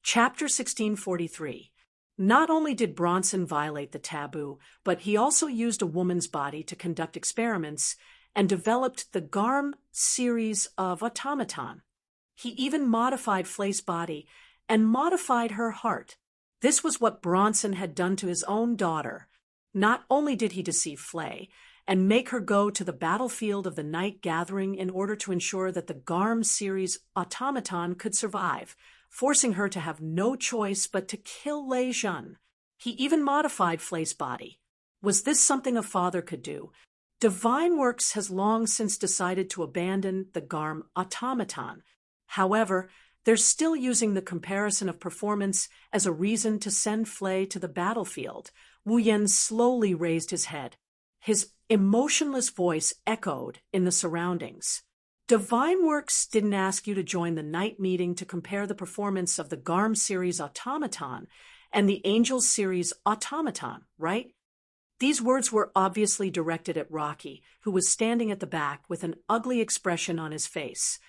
Chapter 1643. Not only did Bronson violate the taboo, but he also used a woman's body to conduct experiments and developed the Garm series of automaton. He even modified Flay's body and modified her heart. This was what Bronson had done to his own daughter. Not only did he deceive Flay and make her go to the battlefield of the night gathering in order to ensure that the Garm series automaton could survive, forcing her to have no choice but to kill Lei Jun. He even modified Flay's body. Was this something a father could do? Divine Works has long since decided to abandon the Garm automaton. However, they're still using the comparison of performance as a reason to send Flay to the battlefield. Wu Yan slowly raised his head. His emotionless voice echoed in the surroundings. Divine Works didn't ask you to join the night meeting to compare the performance of the Garm series automaton and the Angels series automaton, right? These words were obviously directed at Rocky, who was standing at the back with an ugly expression on his face.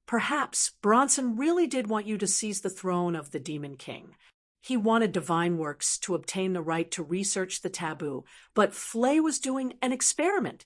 Perhaps Bronson really did want you to seize the throne of the Demon King. He wanted Divine Works to obtain the right to research the taboo, but Flay was doing an experiment.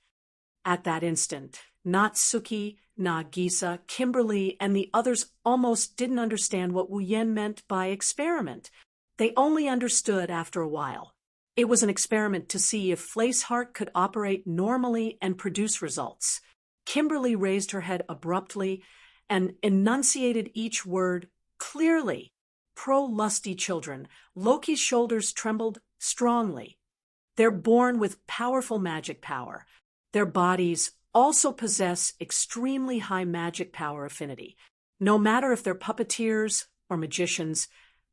At that instant, Natsuki, Nagisa, Kimberly, and the others almost didn't understand what Wu Yan meant by experiment. They only understood after a while. It was an experiment to see if Flay's heart could operate normally and produce results. Kimberly raised her head abruptly and enunciated each word clearly. Pro-lusty children. Loki's shoulders trembled strongly. They're born with powerful magic power. Their bodies also possess extremely high magic power affinity. No matter if they're puppeteers or magicians,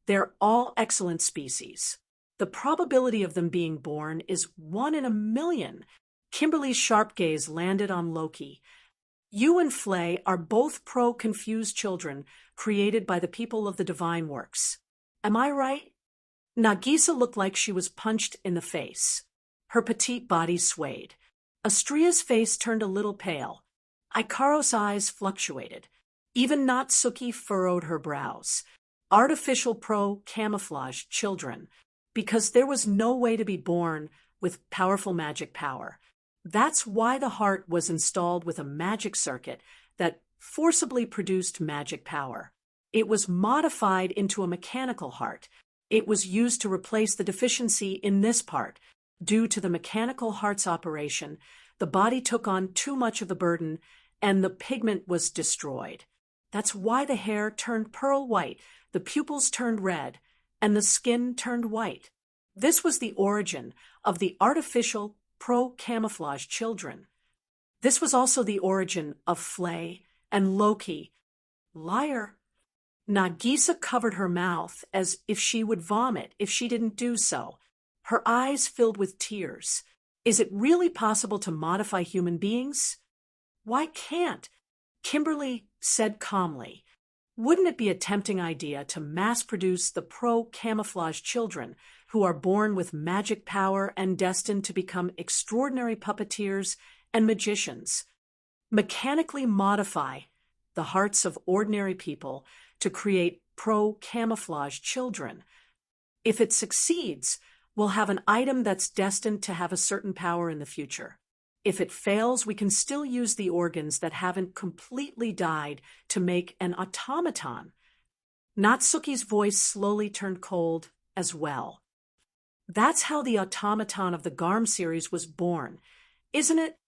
they're all excellent species. The probability of them being born is 1 in a million. Kimberly's sharp gaze landed on Loki. You and Flay are both pro-confused children created by the people of the Divine Works. Am I right? Nagisa looked like she was punched in the face. Her petite body swayed. Astria's face turned a little pale. Ikaro's eyes fluctuated. Even Natsuki furrowed her brows. Artificial pro-camouflage children, because there was no way to be born with powerful magic power. That's why the heart was installed with a magic circuit that forcibly produced magic power. It was modified into a mechanical heart. It was used to replace the deficiency in this part. Due to the mechanical heart's operation, the body took on too much of the burden and the pigment was destroyed. That's why the hair turned pearl white, the pupils turned red, and the skin turned white. This was the origin of the artificial pro-camouflage children. This was also the origin of Flay and Loki. Liar. Nagisa covered her mouth as if she would vomit if she didn't do so. Her eyes filled with tears. Is it really possible to modify human beings? Why can't? Kimberly said calmly. Wouldn't it be a tempting idea to mass-produce the pro-camouflage children who are born with magic power and destined to become extraordinary puppeteers and magicians? Mechanically modify the hearts of ordinary people to create pro-camouflage children. If it succeeds, we'll have an item that's destined to have a certain power in the future. If it fails, we can still use the organs that haven't completely died to make an automaton. Natsuki's voice slowly turned cold as well. That's how the automaton of the Garm series was born, isn't it?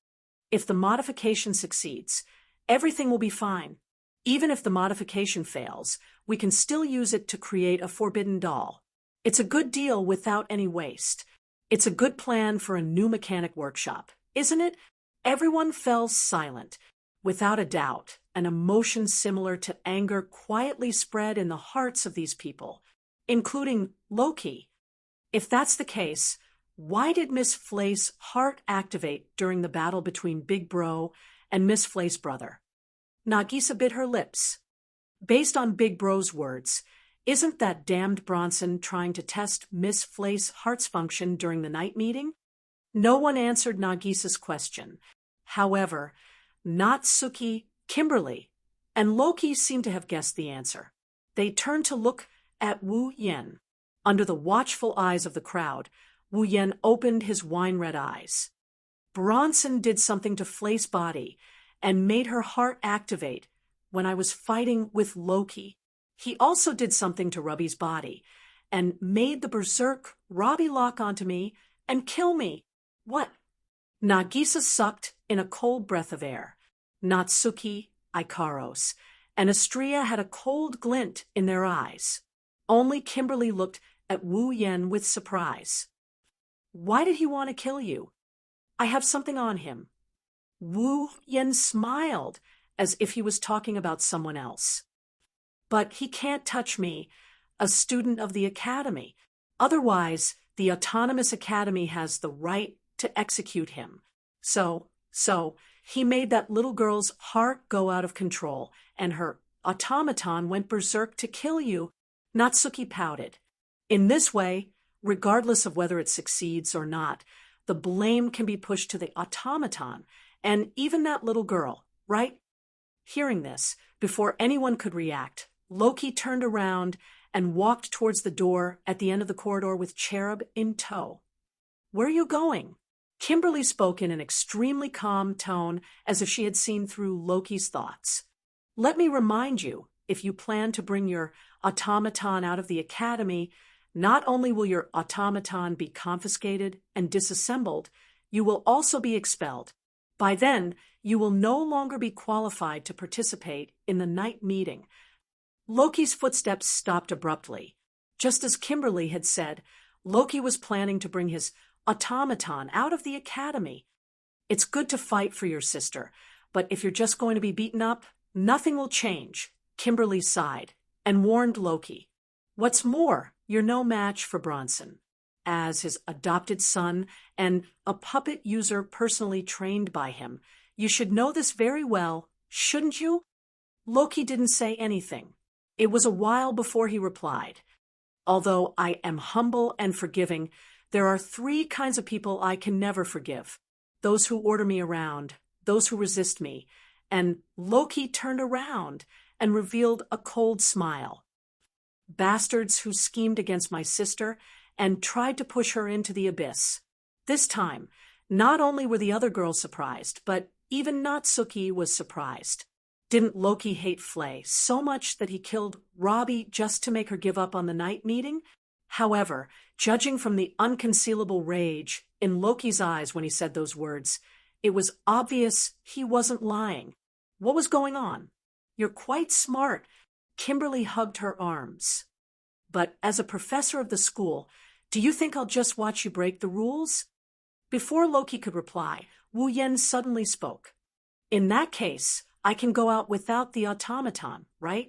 If the modification succeeds, everything will be fine. Even if the modification fails, we can still use it to create a forbidden doll. It's a good deal without any waste. It's a good plan for a new mechanic workshop, isn't it? Everyone fell silent. Without a doubt, an emotion similar to anger quietly spread in the hearts of these people, including Loki. If that's the case, why did Miss Flay's heart activate during the battle between Big Bro and Miss Flay's brother? Nagisa bit her lips. Based on Big Bro's words, isn't that damned Bronson trying to test Miss Flay's heart's function during the night meeting? No one answered Nagisa's question. However, Natsuki, Kimberly, and Loki seemed to have guessed the answer. They turned to look at Wu Yen. Under the watchful eyes of the crowd, Wu Yen opened his wine-red eyes. Bronson did something to Flay's body and made her heart activate when I was fighting with Loki. He also did something to Ruby's body and made the berserk Robbie lock onto me and kill me. What? Nagisa sucked in a cold breath of air. Natsuki, Ikaros, and Astria had a cold glint in their eyes. Only Kimberly looked at Wu Yen with surprise. Why did he want to kill you? I have something on him. Wu Yen smiled as if he was talking about someone else. But he can't touch me, a student of the academy. Otherwise, the Autonomous Academy has the right to execute him. So, he made that little girl's heart go out of control, and her automaton went berserk to kill you. Natsuki pouted. In this way, regardless of whether it succeeds or not, the blame can be pushed to the automaton, and even that little girl, right? Hearing this, before anyone could react, Loki turned around and walked towards the door at the end of the corridor with Cherub in tow. Where are you going? Kimberly spoke in an extremely calm tone, as if she had seen through Loki's thoughts. Let me remind you, if you plan to bring your automaton out of the academy, not only will your automaton be confiscated and disassembled, you will also be expelled. By then, you will no longer be qualified to participate in the night meeting. Loki's footsteps stopped abruptly. Just as Kimberly had said, Loki was planning to bring his automaton out of the academy. It's good to fight for your sister, but if you're just going to be beaten up, nothing will change. Kimberly sighed and warned Loki. What's more, you're no match for Bronson. As his adopted son and a puppet user personally trained by him, you should know this very well, shouldn't you? Loki didn't say anything. It was a while before he replied. Although I am humble and forgiving, there are 3 kinds of people I can never forgive. Those who order me around, those who resist me, and Loki turned around and revealed a cold smile. Bastards who schemed against my sister and tried to push her into the abyss. This time, not only were the other girls surprised, but even Natsuki was surprised. Didn't Loki hate Flay so much that he killed Robbie just to make her give up on the night meeting? However, judging from the unconcealable rage in Loki's eyes when he said those words, it was obvious he wasn't lying. What was going on? You're quite smart. Kimberly hugged her arms. But as a professor of the school, do you think I'll just watch you break the rules? Before Loki could reply, Wu Yen suddenly spoke. In that case, I can go out without the automaton, right?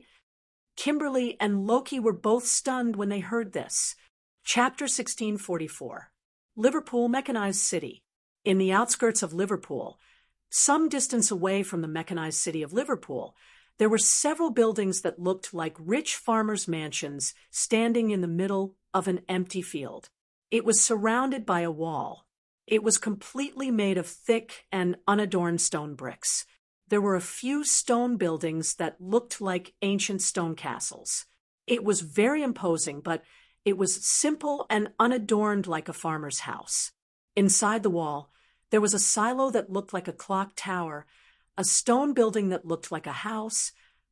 Kimberly and Loki were both stunned when they heard this. Chapter 1644. Liverpool Mechanized City. In the outskirts of Liverpool, some distance away from the mechanized city of Liverpool, there were several buildings that looked like rich farmers' mansions standing in the middle of an empty field. It was surrounded by a wall. It was completely made of thick and unadorned stone bricks. There were a few stone buildings that looked like ancient stone castles. It was very imposing, but it was simple and unadorned like a farmer's house. Inside the wall, there was a silo that looked like a clock tower, a stone building that looked like a house,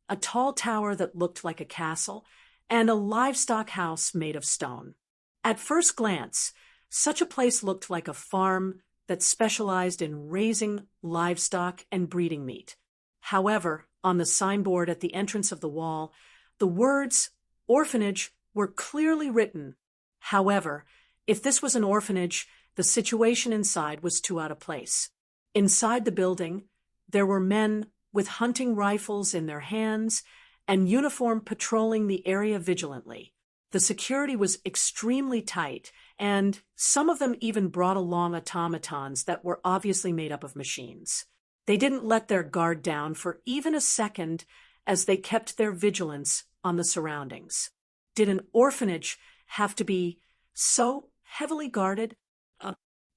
a tall tower that looked like a castle, and a livestock house made of stone. At first glance, such a place looked like a farm that specialized in raising livestock and breeding meat. However, on the signboard at the entrance of the wall, the words orphanage were clearly written. However, if this was an orphanage, the situation inside was too out of place. Inside the building, there were men with hunting rifles in their hands and uniform patrolling the area vigilantly. The security was extremely tight, and some of them even brought along automatons that were obviously made up of machines. They didn't let their guard down for even a second as they kept their vigilance on the surroundings. Did an orphanage have to be so heavily guarded?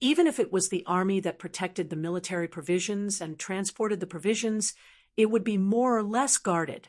Even if it was the army that protected the military provisions and transported the provisions, it would be more or less guarded.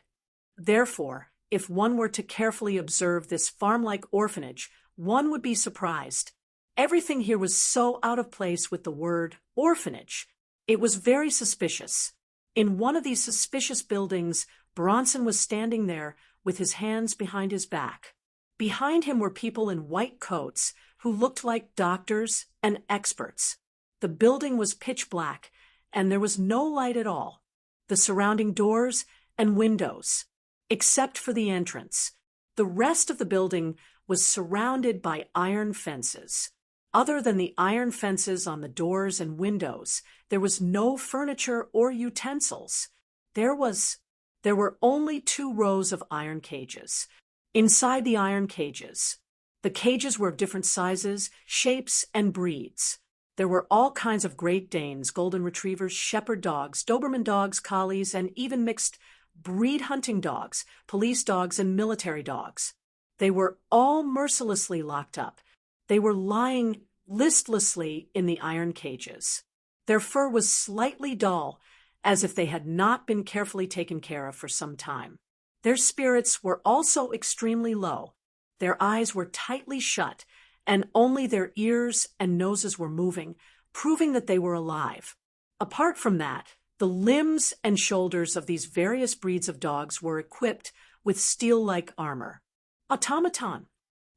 Therefore, if one were to carefully observe this farm-like orphanage, one would be surprised. Everything here was so out of place with the word orphanage. It was very suspicious. In one of these suspicious buildings, Bronson was standing there with his hands behind his back. Behind him were people in white coats who looked like doctors and experts. The building was pitch black, and there was no light at all. The surrounding doors and windows, except for the entrance. The rest of the building was surrounded by iron fences. Other than the iron fences on the doors and windows, there was no furniture or utensils. There were only 2 rows of iron cages. Inside the iron cages, the cages were of different sizes, shapes, and breeds. There were all kinds of Great Danes, Golden Retrievers, Shepherd dogs, Doberman dogs, Collies, and even mixed breed hunting dogs, police dogs, and military dogs. They were all mercilessly locked up. They were lying listlessly in the iron cages. Their fur was slightly dull, as if they had not been carefully taken care of for some time. Their spirits were also extremely low. Their eyes were tightly shut, and only their ears and noses were moving, proving that they were alive. Apart from that, the limbs and shoulders of these various breeds of dogs were equipped with steel-like armor. Automaton.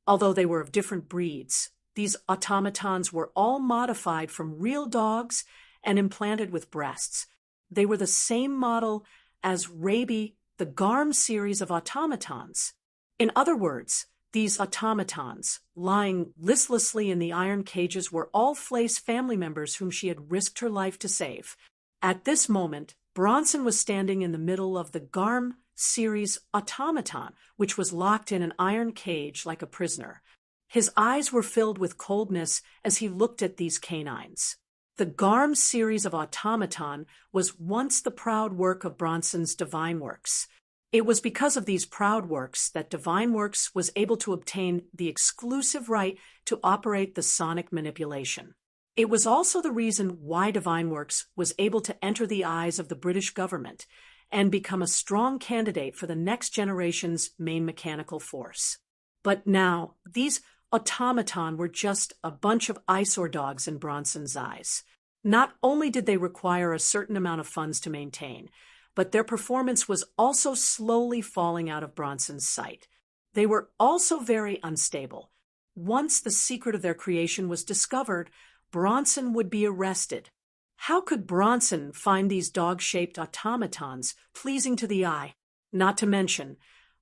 Although they were of different breeds, these automatons were all modified from real dogs and implanted with breasts. They were the same model as Raby, the Garm series of automatons. In other words, these automatons, lying listlessly in the iron cages, were all Flay's family members whom she had risked her life to save. At this moment, Bronson was standing in the middle of the Garm series automaton, which was locked in an iron cage like a prisoner. His eyes were filled with coldness as he looked at these canines. The Garm series of automaton was once the proud work of Bronson's Divine Works. It was because of these proud works that Divine Works was able to obtain the exclusive right to operate the sonic manipulation. It was also the reason why Divine Works was able to enter the eyes of the British government and become a strong candidate for the next generation's main mechanical force. But now, these automaton were just a bunch of eyesore dogs in Bronson's eyes. Not only did they require a certain amount of funds to maintain, but their performance was also slowly falling out of Bronson's sight. They were also very unstable. Once the secret of their creation was discovered, Bronson would be arrested. How could Bronson find these dog-shaped automatons pleasing to the eye? Not to mention,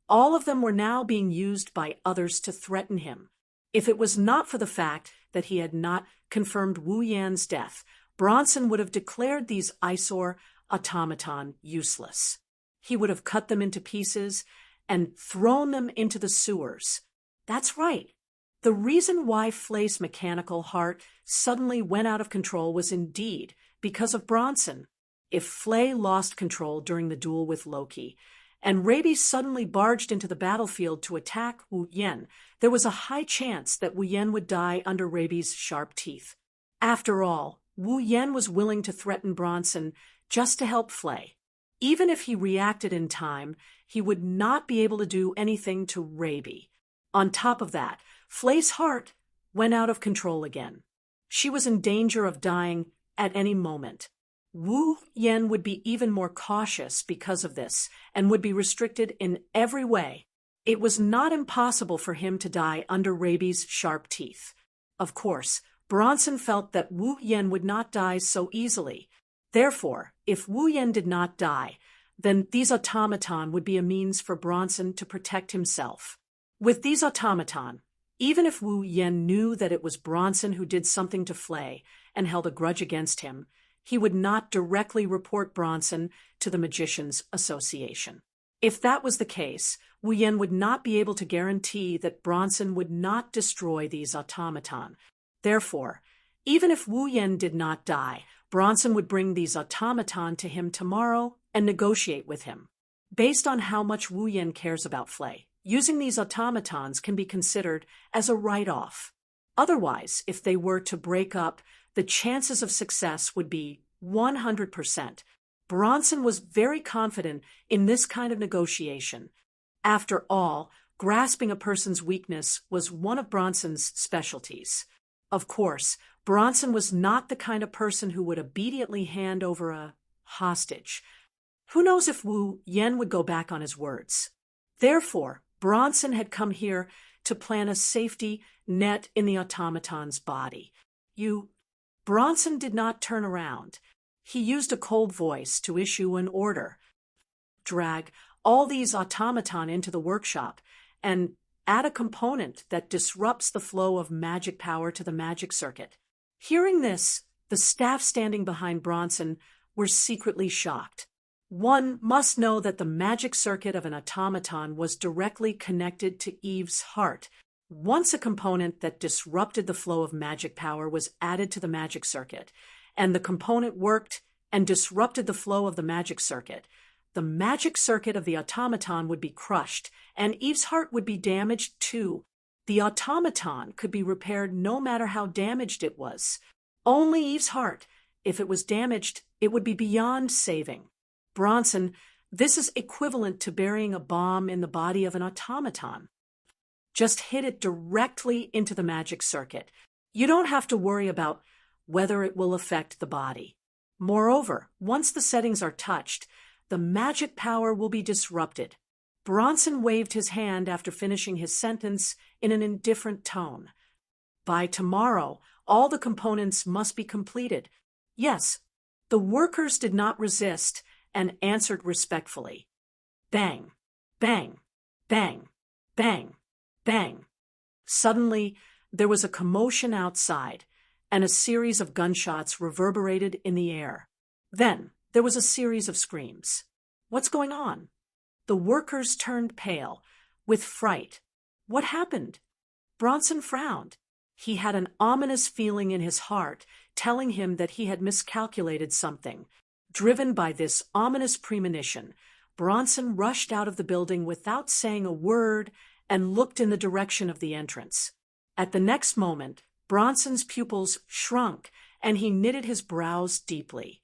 all of them were now being used by others to threaten him. If it was not for the fact that he had not confirmed Wu Yan's death, Bronson would have declared these eyesore automaton useless. He would have cut them into pieces and thrown them into the sewers. That's right. The reason why Flay's mechanical heart suddenly went out of control was indeed because of Bronson. If Flay lost control during the duel with Loki, and Raby suddenly barged into the battlefield to attack Wu Yan, there was a high chance that Wu Yan would die under Raby's sharp teeth. After all, Wu Yan was willing to threaten Bronson just to help Flay. Even if he reacted in time, he would not be able to do anything to Raby. On top of that, Flay's heart went out of control again. She was in danger of dying at any moment. Wu Yan would be even more cautious because of this and would be restricted in every way. It was not impossible for him to die under Raby's sharp teeth. Of course, Bronson felt that Wu Yan would not die so easily. Therefore, if Wu Yan did not die, then these automaton would be a means for Bronson to protect himself. With these automaton, even if Wu Yan knew that it was Bronson who did something to Flay and held a grudge against him, he would not directly report Bronson to the Magicians' Association. If that was the case, Wu Yan would not be able to guarantee that Bronson would not destroy these automaton. Therefore, even if Wu Yan did not die, Bronson would bring these automaton to him tomorrow and negotiate with him. Based on how much Wu Yan cares about Flay, using these automatons can be considered as a write-off. Otherwise, if they were to break up, the chances of success would be 100%. Bronson was very confident in this kind of negotiation. After all, grasping a person's weakness was one of Bronson's specialties. Of course, Bronson was not the kind of person who would obediently hand over a hostage. Who knows if Wu Yen would go back on his words? Therefore, Bronson had come here to plant a safety net in the automaton's body. Bronson did not turn around. He used a cold voice to issue an order. Drag all these automaton into the workshop and add a component that disrupts the flow of magic power to the magic circuit. Hearing this, the staff standing behind Bronson were secretly shocked. One must know that the magic circuit of an automaton was directly connected to Eve's heart. Once a component that disrupted the flow of magic power was added to the magic circuit, and the component worked and disrupted the flow of the magic circuit of the automaton would be crushed, and Eve's heart would be damaged too. The automaton could be repaired no matter how damaged it was. Only Eve's heart, if it was damaged, it would be beyond saving. Bronson, this is equivalent to burying a bomb in the body of an automaton. Just hit it directly into the magic circuit. You don't have to worry about whether it will affect the body. Moreover, once the settings are touched, the magic power will be disrupted. Bronson waved his hand after finishing his sentence in an indifferent tone. By tomorrow, all the components must be completed. Yes, the workers did not resist and answered respectfully. Bang, bang, bang, bang, bang. Suddenly, there was a commotion outside, and a series of gunshots reverberated in the air. Then, there was a series of screams. What's going on? The workers turned pale, with fright. What happened? Bronson frowned. He had an ominous feeling in his heart, telling him that he had miscalculated something. Driven by this ominous premonition, Bronson rushed out of the building without saying a word and looked in the direction of the entrance. At the next moment, Bronson's pupils shrunk, and he knitted his brows deeply.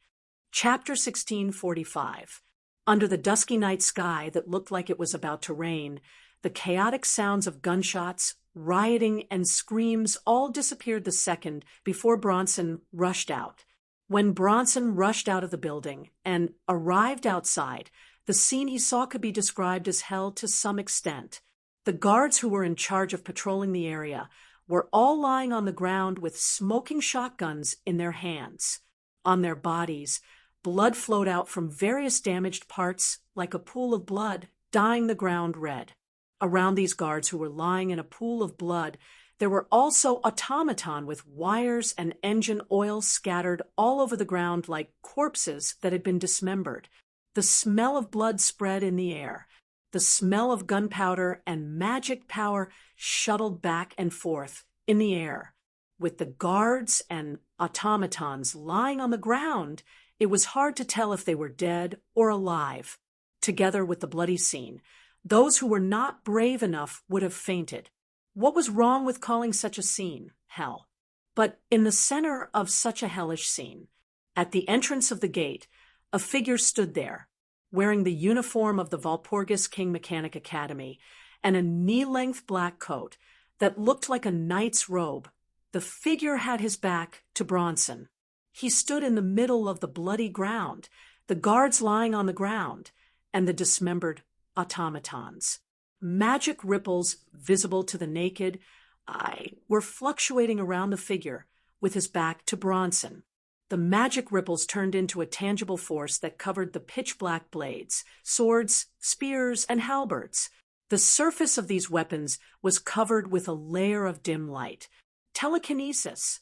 Chapter 1645. Under the dusky night sky that looked like it was about to rain, the chaotic sounds of gunshots, rioting, and screams all disappeared the second before Bronson rushed out. When Bronson rushed out of the building and arrived outside, the scene he saw could be described as hell to some extent. The guards who were in charge of patrolling the area were all lying on the ground with smoking shotguns in their hands. On their bodies, blood flowed out from various damaged parts like a pool of blood, dyeing the ground red. Around these guards who were lying in a pool of blood, there were also automaton with wires and engine oil scattered all over the ground like corpses that had been dismembered. The smell of blood spread in the air. The smell of gunpowder and magic power shuttled back and forth in the air. With the guards and automatons lying on the ground, it was hard to tell if they were dead or alive. Together with the bloody scene, those who were not brave enough would have fainted. What was wrong with calling such a scene hell? But in the center of such a hellish scene, at the entrance of the gate, a figure stood there, wearing the uniform of the Walpurgis King Mechanic Academy and a knee-length black coat that looked like a knight's robe. The figure had his back to Bronson. He stood in the middle of the bloody ground, the guards lying on the ground, and the dismembered automatons. Magic ripples, visible to the naked eye, were fluctuating around the figure with his back to Bronson. The magic ripples turned into a tangible force that covered the pitch-black blades, swords, spears, and halberds. The surface of these weapons was covered with a layer of dim light. Telekinesis.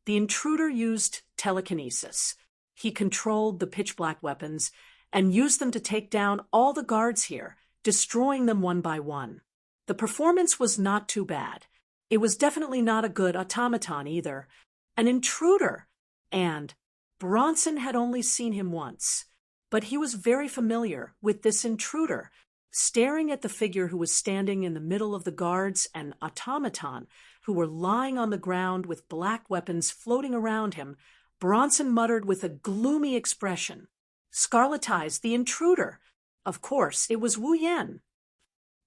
The intruder used telekinesis. He controlled the pitch-black weapons and used them to take down all the guards here, destroying them one by one. The performance was not too bad. It was definitely not a good automaton either. An intruder! And Bronson had only seen him once. But he was very familiar with this intruder. Staring at the figure who was standing in the middle of the guards and automaton, who were lying on the ground with black weapons floating around him, Bronson muttered with a gloomy expression, "Scarlet eyes, the intruder! Of course, it was Wu Yen."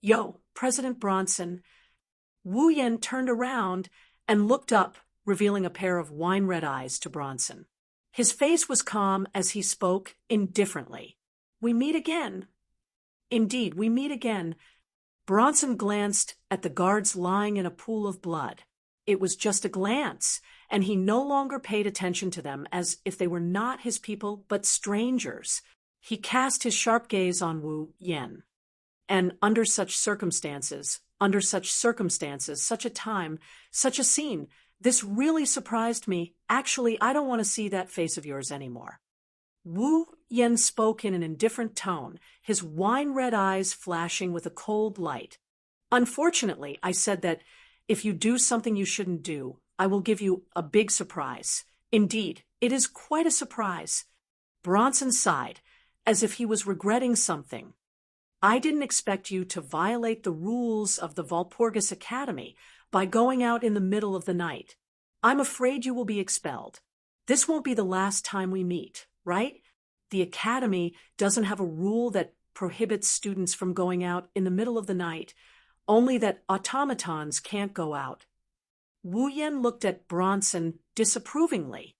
Yo, President Bronson. Wu Yen turned around and looked up, revealing a pair of wine-red eyes to Bronson. His face was calm as he spoke indifferently. We meet again. Indeed, we meet again. Bronson glanced at the guards lying in a pool of blood. It was just a glance, and he no longer paid attention to them as if they were not his people but strangers. He cast his sharp gaze on Wu Yen. And under such circumstances, such a time, such a scene, this really surprised me. Actually, I don't want to see that face of yours anymore. Wu Yen spoke in an indifferent tone, his wine-red eyes flashing with a cold light. Unfortunately, I said that if you do something you shouldn't do, I will give you a big surprise. Indeed, it is quite a surprise. Bronson sighed, as if he was regretting something. I didn't expect you to violate the rules of the Walpurgis Academy by going out in the middle of the night. I'm afraid you will be expelled. This won't be the last time we meet, right? The Academy doesn't have a rule that prohibits students from going out in the middle of the night, only that automatons can't go out. Wu Yen looked at Bronson disapprovingly.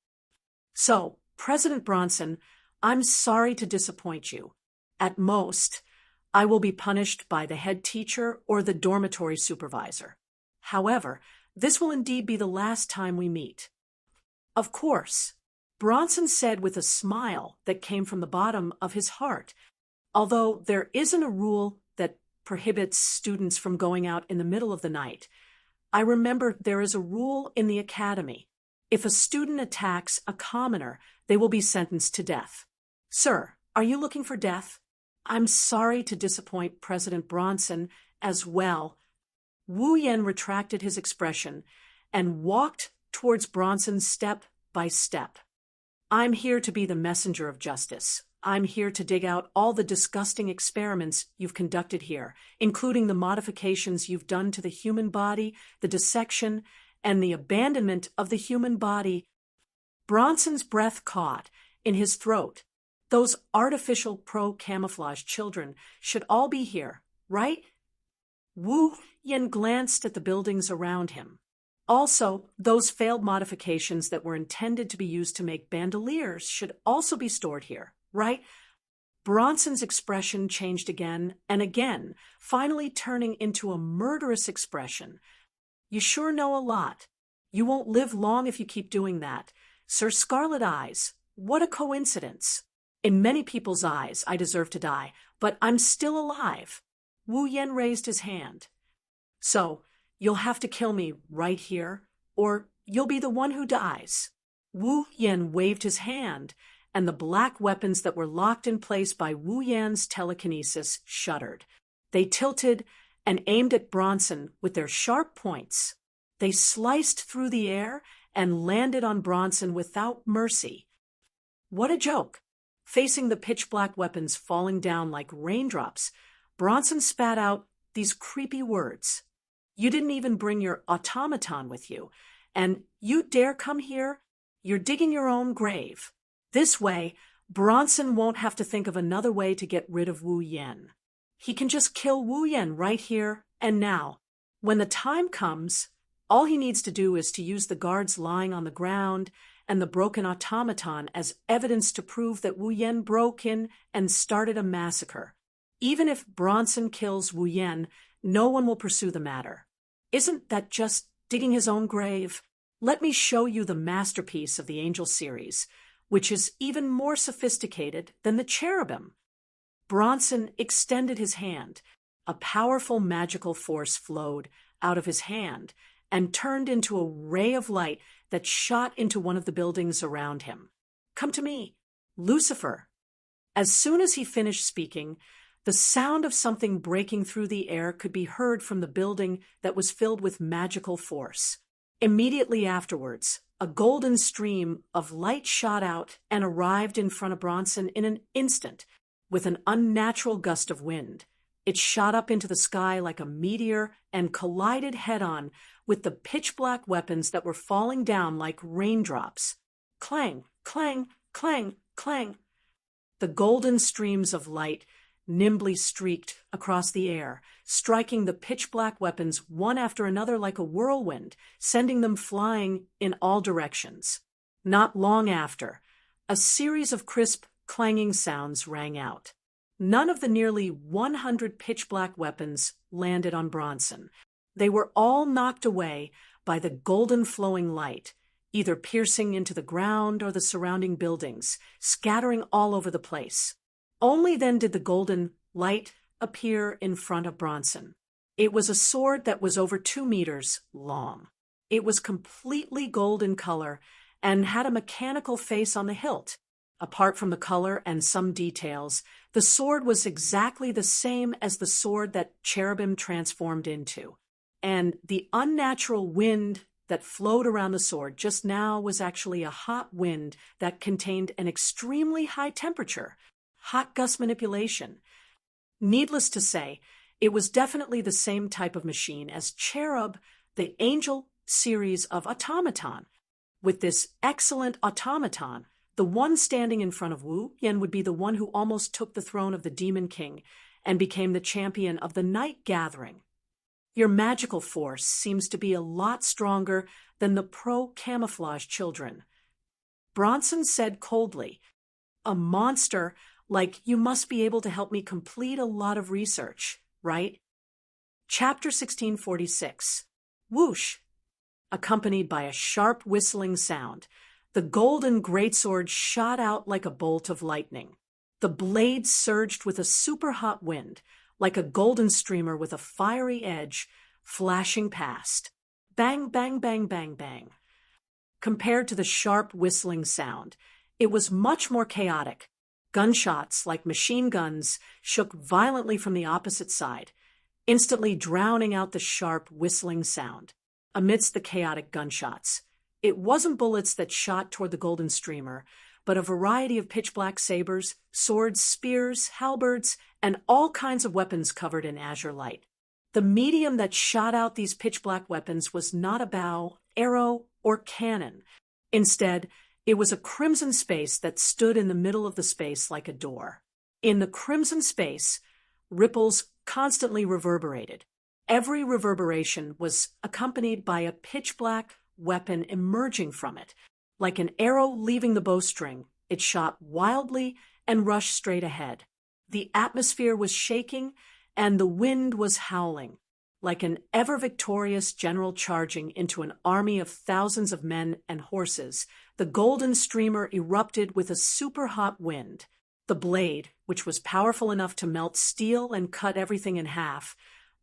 So, President Bronson, I'm sorry to disappoint you. At most, I will be punished by the head teacher or the dormitory supervisor. However, this will indeed be the last time we meet. Of course, Bronson said with a smile that came from the bottom of his heart. Although there isn't a rule that prohibits students from going out in the middle of the night, I remember there is a rule in the academy. If a student attacks a commoner, they will be sentenced to death. Sir, are you looking for death? I'm sorry to disappoint President Bronson as well. Wu Yen retracted his expression and walked towards Bronson step by step. I'm here to be the messenger of justice. I'm here to dig out all the disgusting experiments you've conducted here, including the modifications you've done to the human body, the dissection, and the abandonment of the human body. Bronson's breath caught in his throat. Those artificial pro-camouflage children should all be here, right? Wu Yen glanced at the buildings around him. Also, those failed modifications that were intended to be used to make bandoliers should also be stored here, right? Bronson's expression changed again and again, finally turning into a murderous expression. You sure know a lot. You won't live long if you keep doing that. Sir Scarlet Eyes, what a coincidence. In many people's eyes, I deserve to die, but I'm still alive. Wu Yen raised his hand. So, you'll have to kill me right here, or you'll be the one who dies. Wu Yen waved his hand, and the black weapons that were locked in place by Wu Yan's telekinesis shuddered. They tilted and aimed at Bronson with their sharp points. They sliced through the air and landed on Bronson without mercy. What a joke! Facing the pitch-black weapons falling down like raindrops, Bronson spat out these creepy words. You didn't even bring your automaton with you, and you dare come here? You're digging your own grave. This way, Bronson won't have to think of another way to get rid of Wu Yen. He can just kill Wu Yen right here and now. When the time comes, all he needs to do is to use the guards lying on the ground and the broken automaton as evidence to prove that Wu Yen broke in and started a massacre. Even if Bronson kills Wu Yen, no one will pursue the matter. Isn't that just digging his own grave? Let me show you the masterpiece of the Angel series, which is even more sophisticated than the cherubim. Bronson extended his hand. A powerful magical force flowed out of his hand and turned into a ray of light that shot into one of the buildings around him. Come to me, Lucifer. As soon as he finished speaking, the sound of something breaking through the air could be heard from the building that was filled with magical force. Immediately afterwards, a golden stream of light shot out and arrived in front of Bronson in an instant, with an unnatural gust of wind. It shot up into the sky like a meteor and collided head-on with the pitch-black weapons that were falling down like raindrops. Clang, clang, clang, clang. The golden streams of light nimbly streaked across the air, striking the pitch-black weapons one after another like a whirlwind, sending them flying in all directions. Not long after, a series of crisp, clanging sounds rang out. None of the nearly 100 pitch-black weapons landed on Bronson. They were all knocked away by the golden flowing light, either piercing into the ground or the surrounding buildings, scattering all over the place. Only then did the golden light appear in front of Bronson. It was a sword that was over 2 meters long. It was completely gold in color and had a mechanical face on the hilt. Apart from the color and some details, the sword was exactly the same as the sword that Cherubim transformed into. And the unnatural wind that flowed around the sword just now was actually a hot wind that contained an extremely high temperature, hot gust manipulation. Needless to say, it was definitely the same type of machine as Cherub, the Angel series of automaton. With this excellent automaton, the one standing in front of Wu Yen would be the one who almost took the throne of the Demon King and became the champion of the Night Gathering. Your magical force seems to be a lot stronger than the pro-camouflage children. Bronson said coldly, "A monster like you must be able to help me complete a lot of research, right?" Chapter 1646. Whoosh! Accompanied by a sharp whistling sound, the golden greatsword shot out like a bolt of lightning. The blade surged with a super-hot wind, like a golden streamer with a fiery edge, flashing past. Bang, bang, bang, bang, bang. Compared to the sharp whistling sound, it was much more chaotic. Gunshots, like machine guns, shook violently from the opposite side, instantly drowning out the sharp whistling sound. Amidst the chaotic gunshots, it wasn't bullets that shot toward the golden streamer, but a variety of pitch-black sabers, swords, spears, halberds, and all kinds of weapons covered in azure light. The medium that shot out these pitch-black weapons was not a bow, arrow, or cannon. Instead, it was a crimson space that stood in the middle of the space like a door. In the crimson space, ripples constantly reverberated. Every reverberation was accompanied by a pitch-black weapon emerging from it. Like an arrow leaving the bowstring, it shot wildly and rushed straight ahead. The atmosphere was shaking, and the wind was howling. Like an ever-victorious general charging into an army of thousands of men and horses, the golden streamer erupted with a super-hot wind. The blade, which was powerful enough to melt steel and cut everything in half,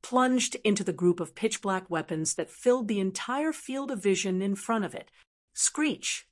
plunged into the group of pitch-black weapons that filled the entire field of vision in front of it. Screech!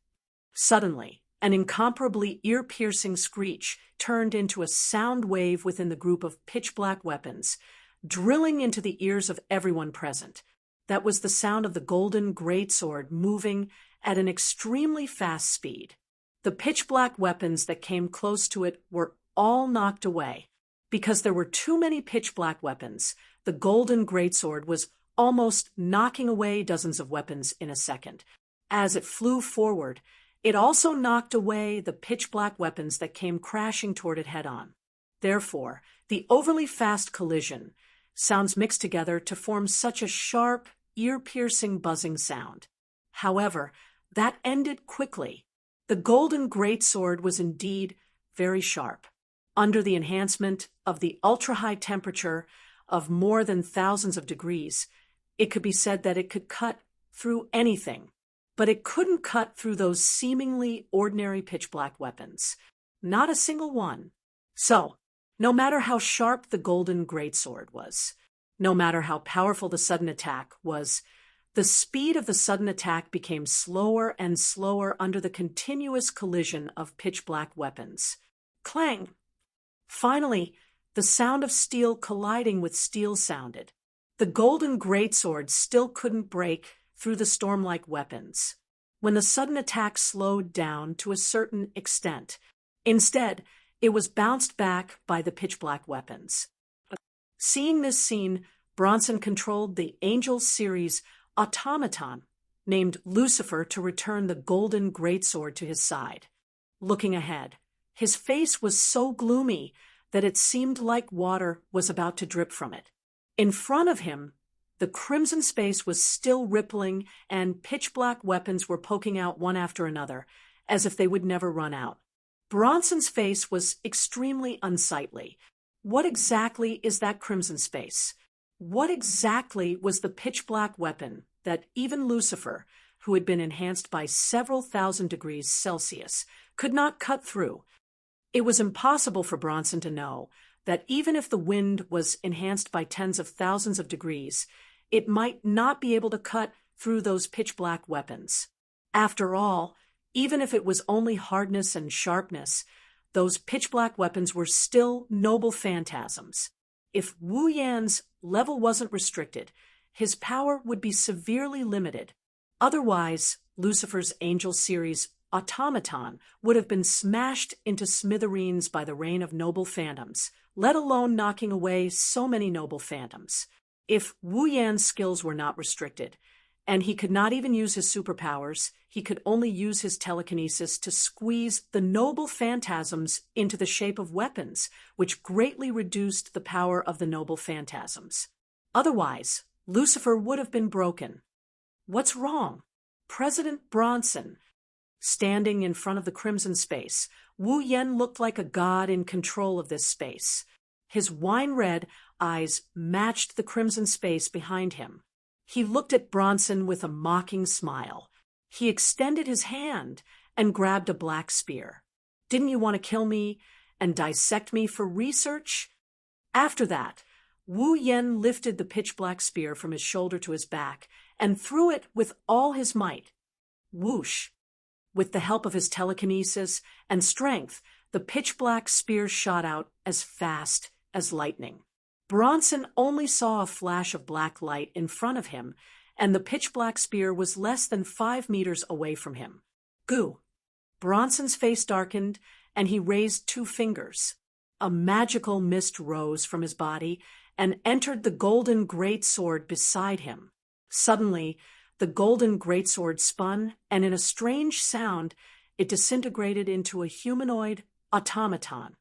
Suddenly, an incomparably ear-piercing screech turned into a sound wave within the group of pitch-black weapons, drilling into the ears of everyone present. That was the sound of the golden greatsword moving at an extremely fast speed. The pitch-black weapons that came close to it were all knocked away. Because there were too many pitch-black weapons, the golden greatsword was almost knocking away dozens of weapons in a second. As it flew forward, it also knocked away the pitch-black weapons that came crashing toward it head-on. Therefore, the overly fast collision sounds mixed together to form such a sharp, ear-piercing buzzing sound. However, that ended quickly. The golden greatsword was indeed very sharp. Under the enhancement of the ultra-high temperature of more than thousands of degrees, it could be said that it could cut through anything. But it couldn't cut through those seemingly ordinary pitch-black weapons. Not a single one. So, no matter how sharp the golden greatsword was, no matter how powerful the sudden attack was, the speed of the sudden attack became slower and slower under the continuous collision of pitch-black weapons. Clang! Finally, the sound of steel colliding with steel sounded. The golden greatsword still couldn't break through the storm-like weapons. When the sudden attack slowed down to a certain extent, instead, it was bounced back by the pitch-black weapons. Seeing this scene, Bronson controlled the Angel series automaton, named Lucifer, to return the golden greatsword to his side. Looking ahead, his face was so gloomy that it seemed like water was about to drip from it. In front of him, the crimson space was still rippling, and pitch-black weapons were poking out one after another, as if they would never run out. Bronson's face was extremely unsightly. What exactly is that crimson space? What exactly was the pitch-black weapon that even Lucifer, who had been enhanced by several thousand degrees Celsius, could not cut through? It was impossible for Bronson to know that even if the wind was enhanced by tens of thousands of degrees, it might not be able to cut through those pitch-black weapons. After all, even if it was only hardness and sharpness, those pitch-black weapons were still noble phantasms. If Wu Yan's level wasn't restricted, his power would be severely limited. Otherwise, Lucifer's Angel series automaton would have been smashed into smithereens by the rain of noble phantoms, let alone knocking away so many noble phantoms. If Wu Yan's skills were not restricted, and he could not even use his superpowers, he could only use his telekinesis to squeeze the noble phantasms into the shape of weapons, which greatly reduced the power of the noble phantasms. Otherwise, Lucifer would have been broken. What's wrong? President Bronson. Standing in front of the crimson space, Wu Yan looked like a god in control of this space. His wine-red eyes matched the crimson space behind him. He looked at Bronson with a mocking smile. He extended his hand and grabbed a black spear. Didn't you want to kill me and dissect me for research? After that, Wu Yan lifted the pitch-black spear from his shoulder to his back and threw it with all his might. Whoosh! With the help of his telekinesis and strength, the pitch-black spear shot out as fast as lightning. Bronson only saw a flash of black light in front of him, and the pitch-black spear was less than 5 meters away from him. Goo! Bronson's face darkened, and he raised 2 fingers. A magical mist rose from his body and entered the golden greatsword beside him. Suddenly, the golden greatsword spun, and in a strange sound, it disintegrated into a humanoid automaton.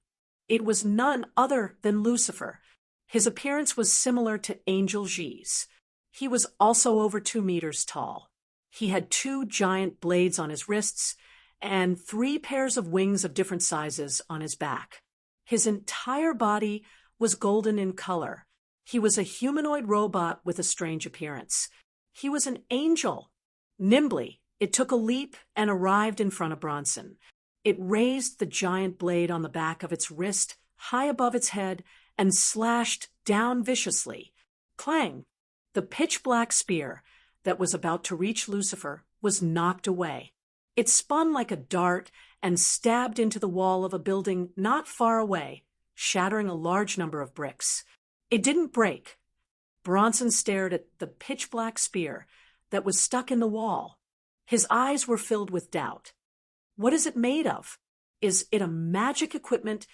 It was none other than Lucifer. His appearance was similar to Angel Ji's. He was also over 2 meters tall. He had 2 giant blades on his wrists and 3 pairs of wings of different sizes on his back. His entire body was golden in color. He was a humanoid robot with a strange appearance. He was an angel. Nimbly, it took a leap and arrived in front of Bronson. It raised the giant blade on the back of its wrist high above its head and slashed down viciously. Clang! The pitch-black spear that was about to reach Lucifer was knocked away. It spun like a dart and stabbed into the wall of a building not far away, shattering a large number of bricks. It didn't break. Bronson stared at the pitch-black spear that was stuck in the wall. His eyes were filled with doubt. What is it made of? Is it a magic equipment?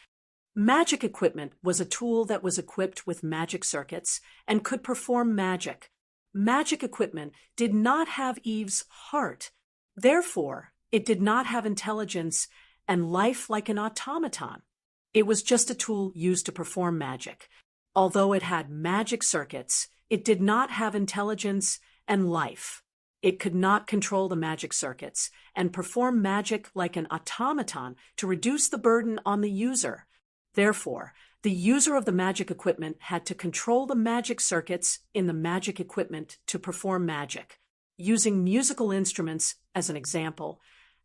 Magic equipment was a tool that was equipped with magic circuits and could perform magic. Magic equipment did not have Eve's heart. Therefore, it did not have intelligence and life like an automaton. It was just a tool used to perform magic. Although it had magic circuits, it did not have intelligence and life. It could not control the magic circuits and perform magic like an automaton to reduce the burden on the user. Therefore, the user of the magic equipment had to control the magic circuits in the magic equipment to perform magic. Using musical instruments as an example,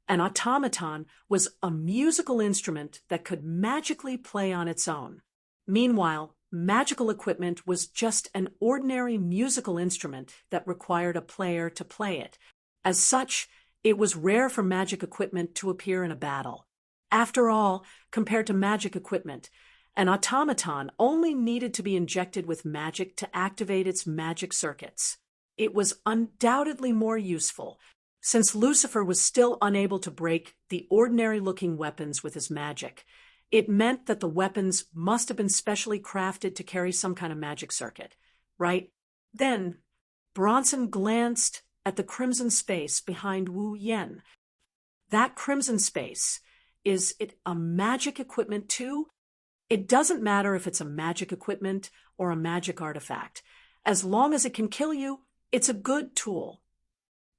an automaton was a musical instrument that could magically play on its own. Meanwhile, magical equipment was just an ordinary musical instrument that required a player to play it. As such, it was rare for magic equipment to appear in a battle. After all, compared to magic equipment, an automaton only needed to be injected with magic to activate its magic circuits. It was undoubtedly more useful, since Lucifer was still unable to break the ordinary-looking weapons with his magic. It meant that the weapons must have been specially crafted to carry some kind of magic circuit, right? Then, Bronson glanced at the crimson space behind Wu Yan. That crimson space, is it a magic equipment too? It doesn't matter if it's a magic equipment or a magic artifact. As long as it can kill you, it's a good tool.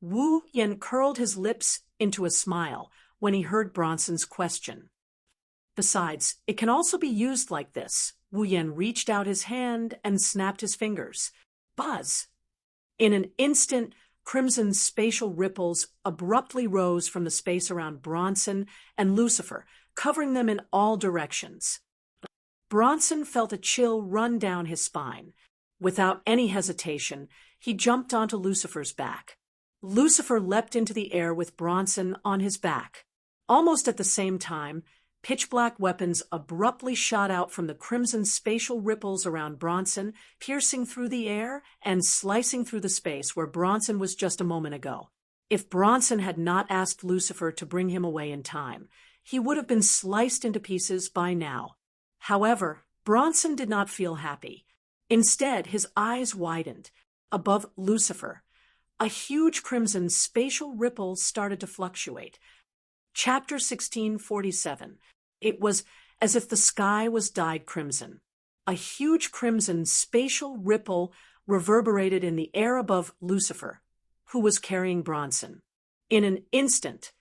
Wu Yen curled his lips into a smile when he heard Bronson's question. Besides, it can also be used like this. Wu Yen reached out his hand and snapped his fingers. Buzz! In an instant, crimson spatial ripples abruptly rose from the space around Bronson and Lucifer, covering them in all directions. Bronson felt a chill run down his spine. Without any hesitation, he jumped onto Lucifer's back. Lucifer leapt into the air with Bronson on his back. Almost at the same time, pitch-black weapons abruptly shot out from the crimson spatial ripples around Bronson, piercing through the air and slicing through the space where Bronson was just a moment ago. If Bronson had not asked Lucifer to bring him away in time, he would have been sliced into pieces by now. However, Bronson did not feel happy. Instead, his eyes widened. Above Lucifer, a huge crimson spatial ripple started to fluctuate. Chapter 1647. It was as if the sky was dyed crimson. A huge crimson spatial ripple reverberated in the air above Lucifer, who was carrying Bronson. In an instant,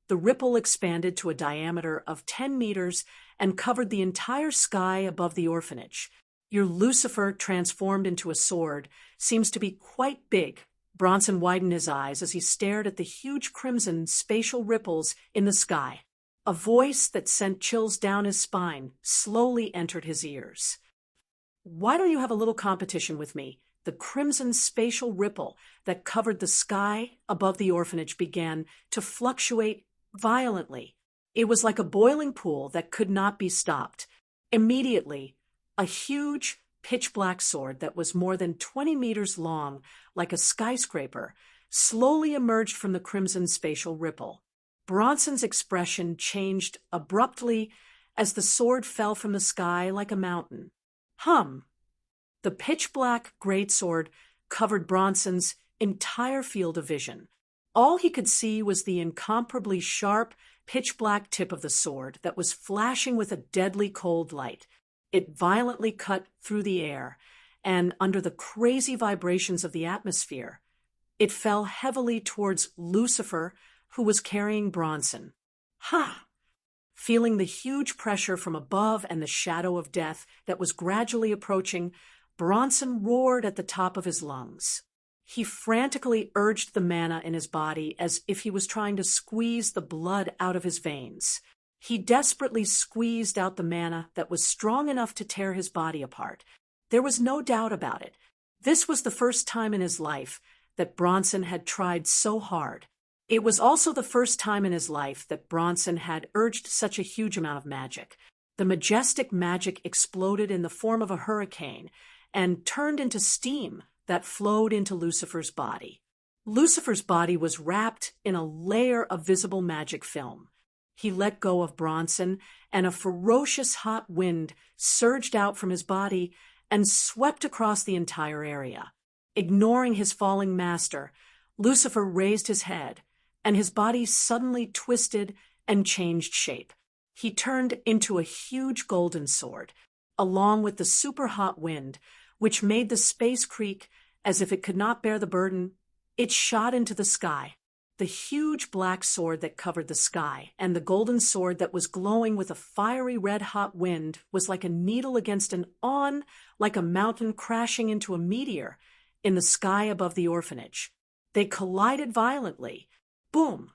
the ripple expanded to a diameter of 10 meters and covered the entire sky above the orphanage. Your Lucifer, transformed into a sword, seems to be quite big. Bronson widened his eyes as he stared at the huge crimson spatial ripples in the sky. A voice that sent chills down his spine slowly entered his ears. Why don't you have a little competition with me? The crimson spatial ripple that covered the sky above the orphanage began to fluctuate violently. It was like a boiling pool that could not be stopped. Immediately, a huge, pitch-black sword that was more than 20 meters long, like a skyscraper, slowly emerged from the crimson spatial ripple. Bronson's expression changed abruptly as the sword fell from the sky like a mountain. The pitch-black greatsword covered Bronson's entire field of vision. All he could see was the incomparably sharp, pitch-black tip of the sword that was flashing with a deadly cold light. It violently cut through the air, and under the crazy vibrations of the atmosphere, it fell heavily towards Lucifer, who was carrying Bronson. Feeling the huge pressure from above and the shadow of death that was gradually approaching, Bronson roared at the top of his lungs. He frantically urged the mana in his body as if he was trying to squeeze the blood out of his veins. He desperately squeezed out the mana that was strong enough to tear his body apart. There was no doubt about it. This was the first time in his life that Bronson had tried so hard. It was also the first time in his life that Bronson had urged such a huge amount of magic. The majestic magic exploded in the form of a hurricane and turned into steam that flowed into Lucifer's body. Lucifer's body was wrapped in a layer of visible magic film. He let go of Bronson, and a ferocious hot wind surged out from his body and swept across the entire area. Ignoring his falling master, Lucifer raised his head, and his body suddenly twisted and changed shape. He turned into a huge golden sword, along with the super hot wind, which made the space creak as if it could not bear the burden. It shot into the sky. The huge black sword that covered the sky and the golden sword that was glowing with a fiery red-hot wind was like a needle against an awn, like a mountain crashing into a meteor in the sky above the orphanage. They collided violently. Boom!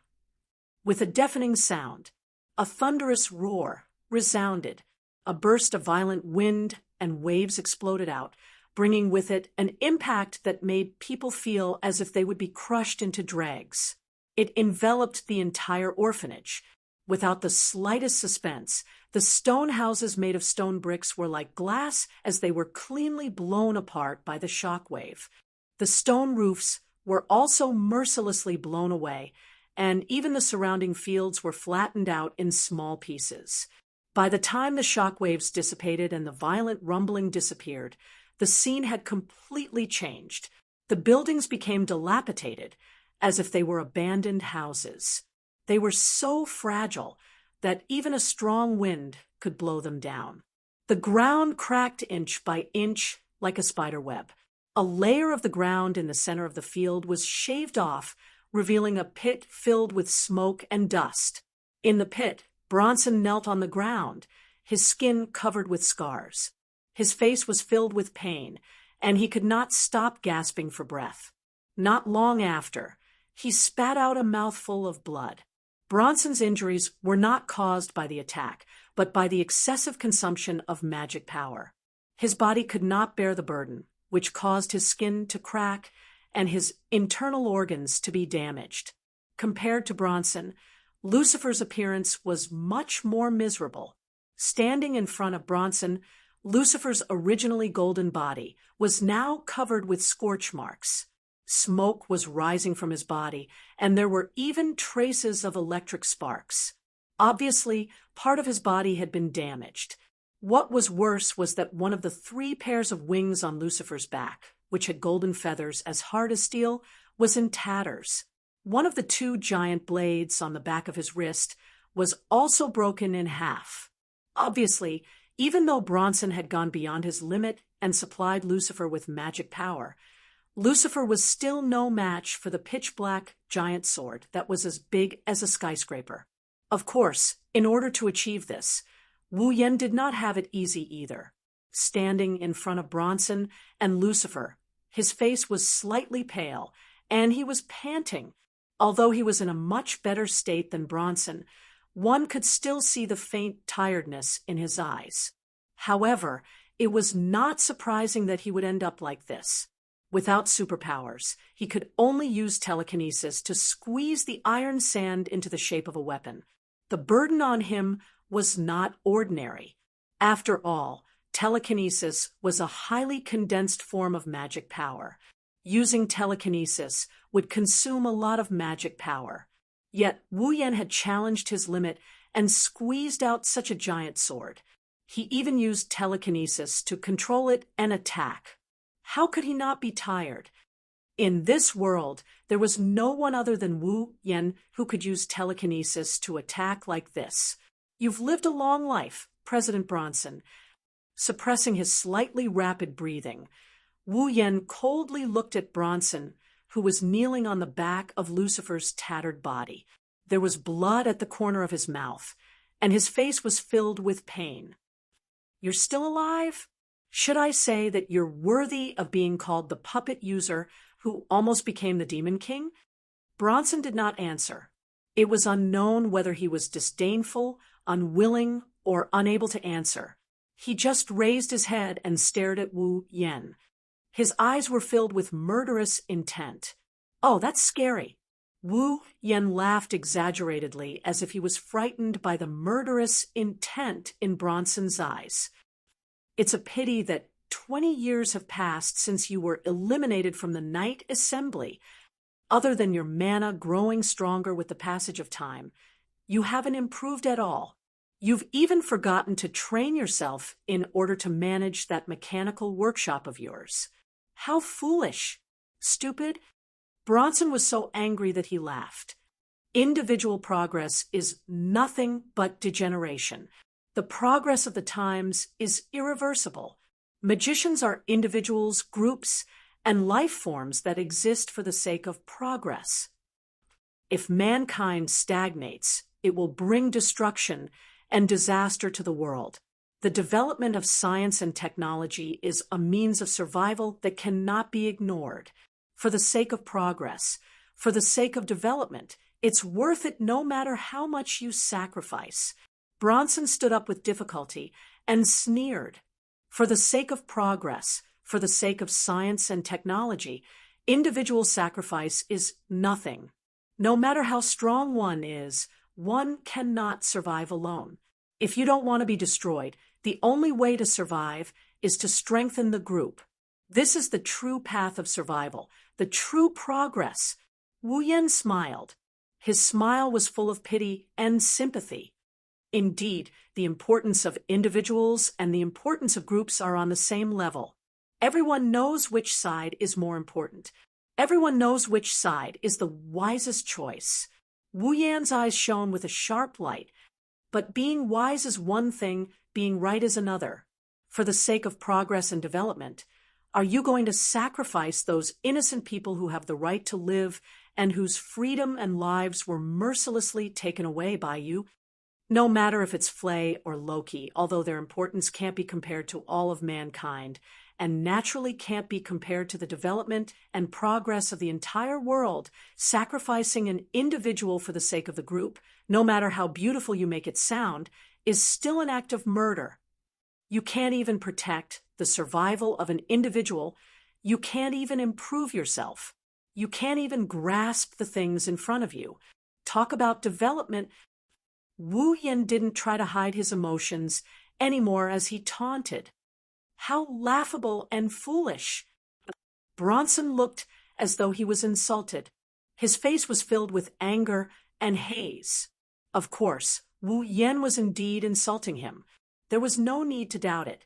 With a deafening sound, a thunderous roar resounded. A burst of violent wind and waves exploded out, bringing with it an impact that made people feel as if they would be crushed into dregs. It enveloped the entire orphanage. Without the slightest suspense, the stone houses made of stone bricks were like glass as they were cleanly blown apart by the shock wave. The stone roofs were also mercilessly blown away, and even the surrounding fields were flattened out in small pieces. By the time the shock waves dissipated and the violent rumbling disappeared, the scene had completely changed. The buildings became dilapidated, as if they were abandoned houses. They were so fragile that even a strong wind could blow them down. The ground cracked inch by inch like a spider web. A layer of the ground in the center of the field was shaved off, revealing a pit filled with smoke and dust. In the pit, Bronson knelt on the ground, his skin covered with scars. His face was filled with pain, and he could not stop gasping for breath. Not long after, he spat out a mouthful of blood. Bronson's injuries were not caused by the attack, but by the excessive consumption of magic power. His body could not bear the burden, which caused his skin to crack and his internal organs to be damaged. Compared to Bronson, Lucifer's appearance was much more miserable. Standing in front of Bronson, Lucifer's originally golden body was now covered with scorch marks. Smoke was rising from his body, and there were even traces of electric sparks. Obviously, part of his body had been damaged. What was worse was that one of the 3 pairs of wings on Lucifer's back, which had golden feathers as hard as steel, was in tatters. One of the 2 giant blades on the back of his wrist was also broken in half. Obviously, even though Bronson had gone beyond his limit and supplied Lucifer with magic power, Lucifer was still no match for the pitch-black giant sword that was as big as a skyscraper. Of course, in order to achieve this, Wu Yan did not have it easy either. Standing in front of Bronson and Lucifer, his face was slightly pale, and he was panting. Although he was in a much better state than Bronson, one could still see the faint tiredness in his eyes. However, it was not surprising that he would end up like this. Without superpowers, he could only use telekinesis to squeeze the iron sand into the shape of a weapon. The burden on him was not ordinary. After all, telekinesis was a highly condensed form of magic power. Using telekinesis would consume a lot of magic power. Yet Wu Yan had challenged his limit and squeezed out such a giant sword. He even used telekinesis to control it and attack. How could he not be tired? In this world, there was no one other than Wu Yan who could use telekinesis to attack like this. You've lived a long life, President Bronson. Suppressing his slightly rapid breathing, Wu Yan coldly looked at Bronson, who was kneeling on the back of Lucifer's tattered body. There was blood at the corner of his mouth, and his face was filled with pain. You're still alive? Should I say that you're worthy of being called the puppet user who almost became the Demon King? Bronson did not answer. It was unknown whether he was disdainful, unwilling, or unable to answer. He just raised his head and stared at Wu Yan. His eyes were filled with murderous intent. Oh, that's scary. Wu Yan laughed exaggeratedly as if he was frightened by the murderous intent in Bronson's eyes. It's a pity that 20 years have passed since you were eliminated from the Night Assembly. Other than your mana growing stronger with the passage of time, you haven't improved at all. You've even forgotten to train yourself in order to manage that mechanical workshop of yours. How foolish! Stupid! Bronson was so angry that he laughed. Individual progress is nothing but degeneration. The progress of the times is irreversible. Magicians are individuals, groups, and life forms that exist for the sake of progress. If mankind stagnates, it will bring destruction and disaster to the world. The development of science and technology is a means of survival that cannot be ignored. For the sake of progress, for the sake of development, it's worth it no matter how much you sacrifice. Bronson stood up with difficulty and sneered. For the sake of progress, for the sake of science and technology, individual sacrifice is nothing. No matter how strong one is, one cannot survive alone. If you don't want to be destroyed, the only way to survive is to strengthen the group. This is the true path of survival, the true progress. Wu Yan smiled. His smile was full of pity and sympathy. Indeed, the importance of individuals and the importance of groups are on the same level. Everyone knows which side is more important. Everyone knows which side is the wisest choice. Wu Yan's eyes shone with a sharp light. But being wise is one thing, being right is another. for the sake of progress and development? Are you going to sacrifice those innocent people who have the right to live and whose freedom and lives were mercilessly taken away by you? No matter if it's Flay or Loki, although their importance can't be compared to all of mankind, and naturally can't be compared to the development and progress of the entire world, sacrificing an individual for the sake of the group, no matter how beautiful you make it sound, is still an act of murder. You can't even protect the survival of an individual. You can't even improve yourself. You can't even grasp the things in front of you. Talk about development. Wu Yen didn't try to hide his emotions anymore as he taunted. How laughable and foolish! Bronson looked as though he was insulted. His face was filled with anger and haze. Of course, Wu Yen was indeed insulting him. There was no need to doubt it.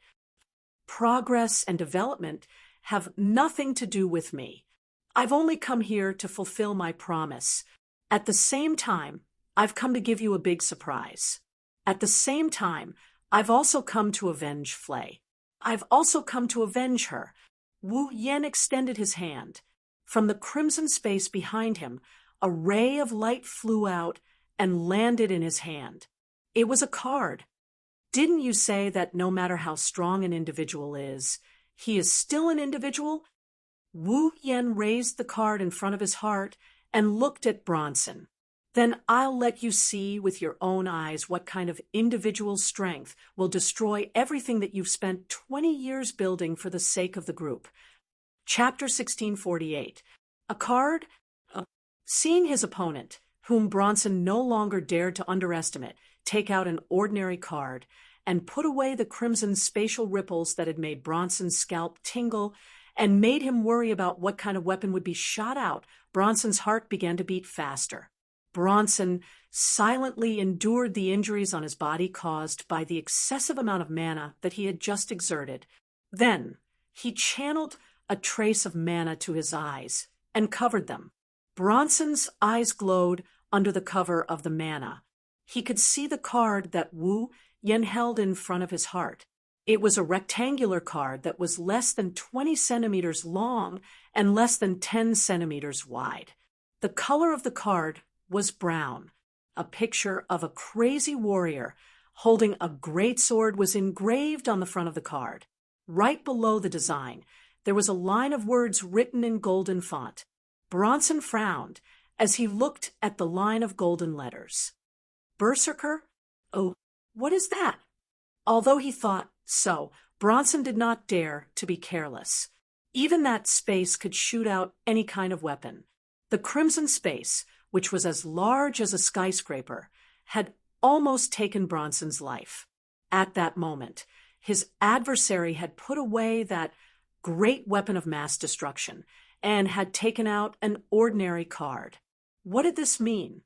Progress and development have nothing to do with me. I've only come here to fulfill my promise. At the same time, I've come to give you a big surprise. At the same time, I've also come to avenge Flay. I've also come to avenge her. Wu Yen extended his hand. From the crimson space behind him, a ray of light flew out and landed in his hand. It was a card. Didn't you say that no matter how strong an individual is, he is still an individual? Wu Yen raised the card in front of his heart and looked at Bronson. Then I'll let you see with your own eyes what kind of individual strength will destroy everything that you've spent 20 years building for the sake of the group. Chapter 1648. A card? Seeing his opponent, whom Bronson no longer dared to underestimate, take out an ordinary card and put away the crimson spatial ripples that had made Bronson's scalp tingle and made him worry about what kind of weapon would be shot out, Bronson's heart began to beat faster. Bronson silently endured the injuries on his body caused by the excessive amount of mana that he had just exerted. Then he channeled a trace of mana to his eyes and covered them. Bronson's eyes glowed under the cover of the mana. He could see the card that Wu Yen held in front of his heart. It was a rectangular card that was less than 20 centimeters long and less than 10 centimeters wide. The color of the card was brown. A picture of a crazy warrior holding a great sword was engraved on the front of the card. Right below the design, there was a line of words written in golden font. Bronson frowned as he looked at the line of golden letters. Berserker? Oh, what is that? Although he thought so, Bronson did not dare to be careless. Even that space could shoot out any kind of weapon. The crimson space, which was as large as a skyscraper, had almost taken Bronson's life. At that moment, his adversary had put away that great weapon of mass destruction and had taken out an ordinary card. What did this mean?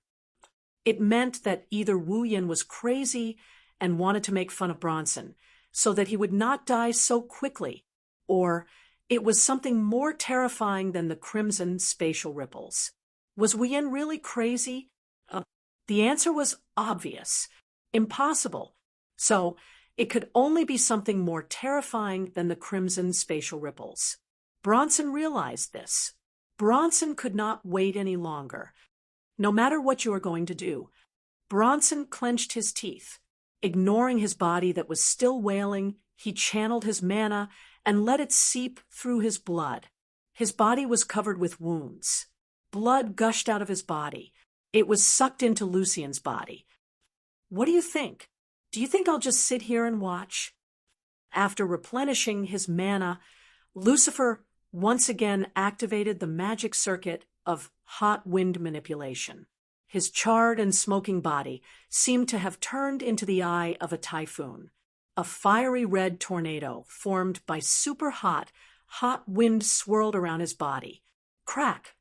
It meant that either Wu Yen was crazy and wanted to make fun of Bronson so that he would not die so quickly, or it was something more terrifying than the crimson spatial ripples. Was Wu Yen really crazy? The answer was obvious. Impossible. So it could only be something more terrifying than the crimson spatial ripples. Bronson realized this. Bronson could not wait any longer. No matter what you are going to do, Bronson clenched his teeth. Ignoring his body that was still wailing, he channeled his mana and let it seep through his blood. His body was covered with wounds. Blood gushed out of his body. It was sucked into Lucien's body. What do you think? Do you think I'll just sit here and watch? After replenishing his mana, Lucifer once again activated the magic circuit of hot wind manipulation. His charred and smoking body seemed to have turned into the eye of a typhoon. A fiery red tornado formed by super hot wind swirled around his body. Crack!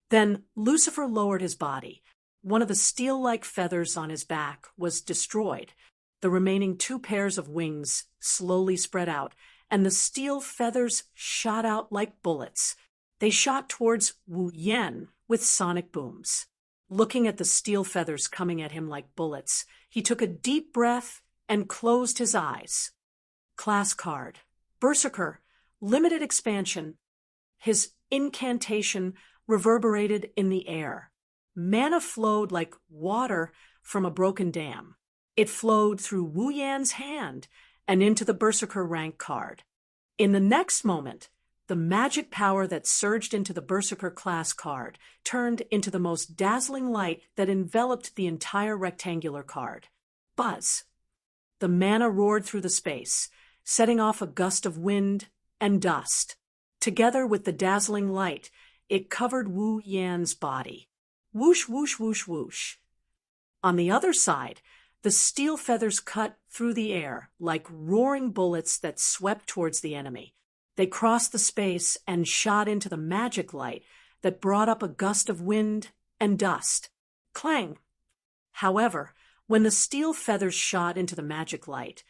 Then Lucifer lowered his body. One of the steel-like feathers on his back was destroyed. The remaining 2 pairs of wings slowly spread out, and the steel feathers shot out like bullets. They shot towards Wu Yen with sonic booms. Looking at the steel feathers coming at him like bullets, he took a deep breath and closed his eyes. Class card. Berserker. Limited expansion. His incantation reverberated in the air. Mana flowed like water from a broken dam. It flowed through Wu Yan's hand and into the Berserker rank card. In the next moment, the magic power that surged into the Berserker class card turned into the most dazzling light that enveloped the entire rectangular card. Buzz! The mana roared through the space, setting off a gust of wind and dust. Together with the dazzling light, it covered Wu Yan's body. Whoosh, whoosh, whoosh, whoosh. On the other side, the steel feathers cut through the air like roaring bullets that swept towards the enemy. They crossed the space and shot into the magic light that brought up a gust of wind and dust. Clang! However, when the steel feathers shot into the magic light,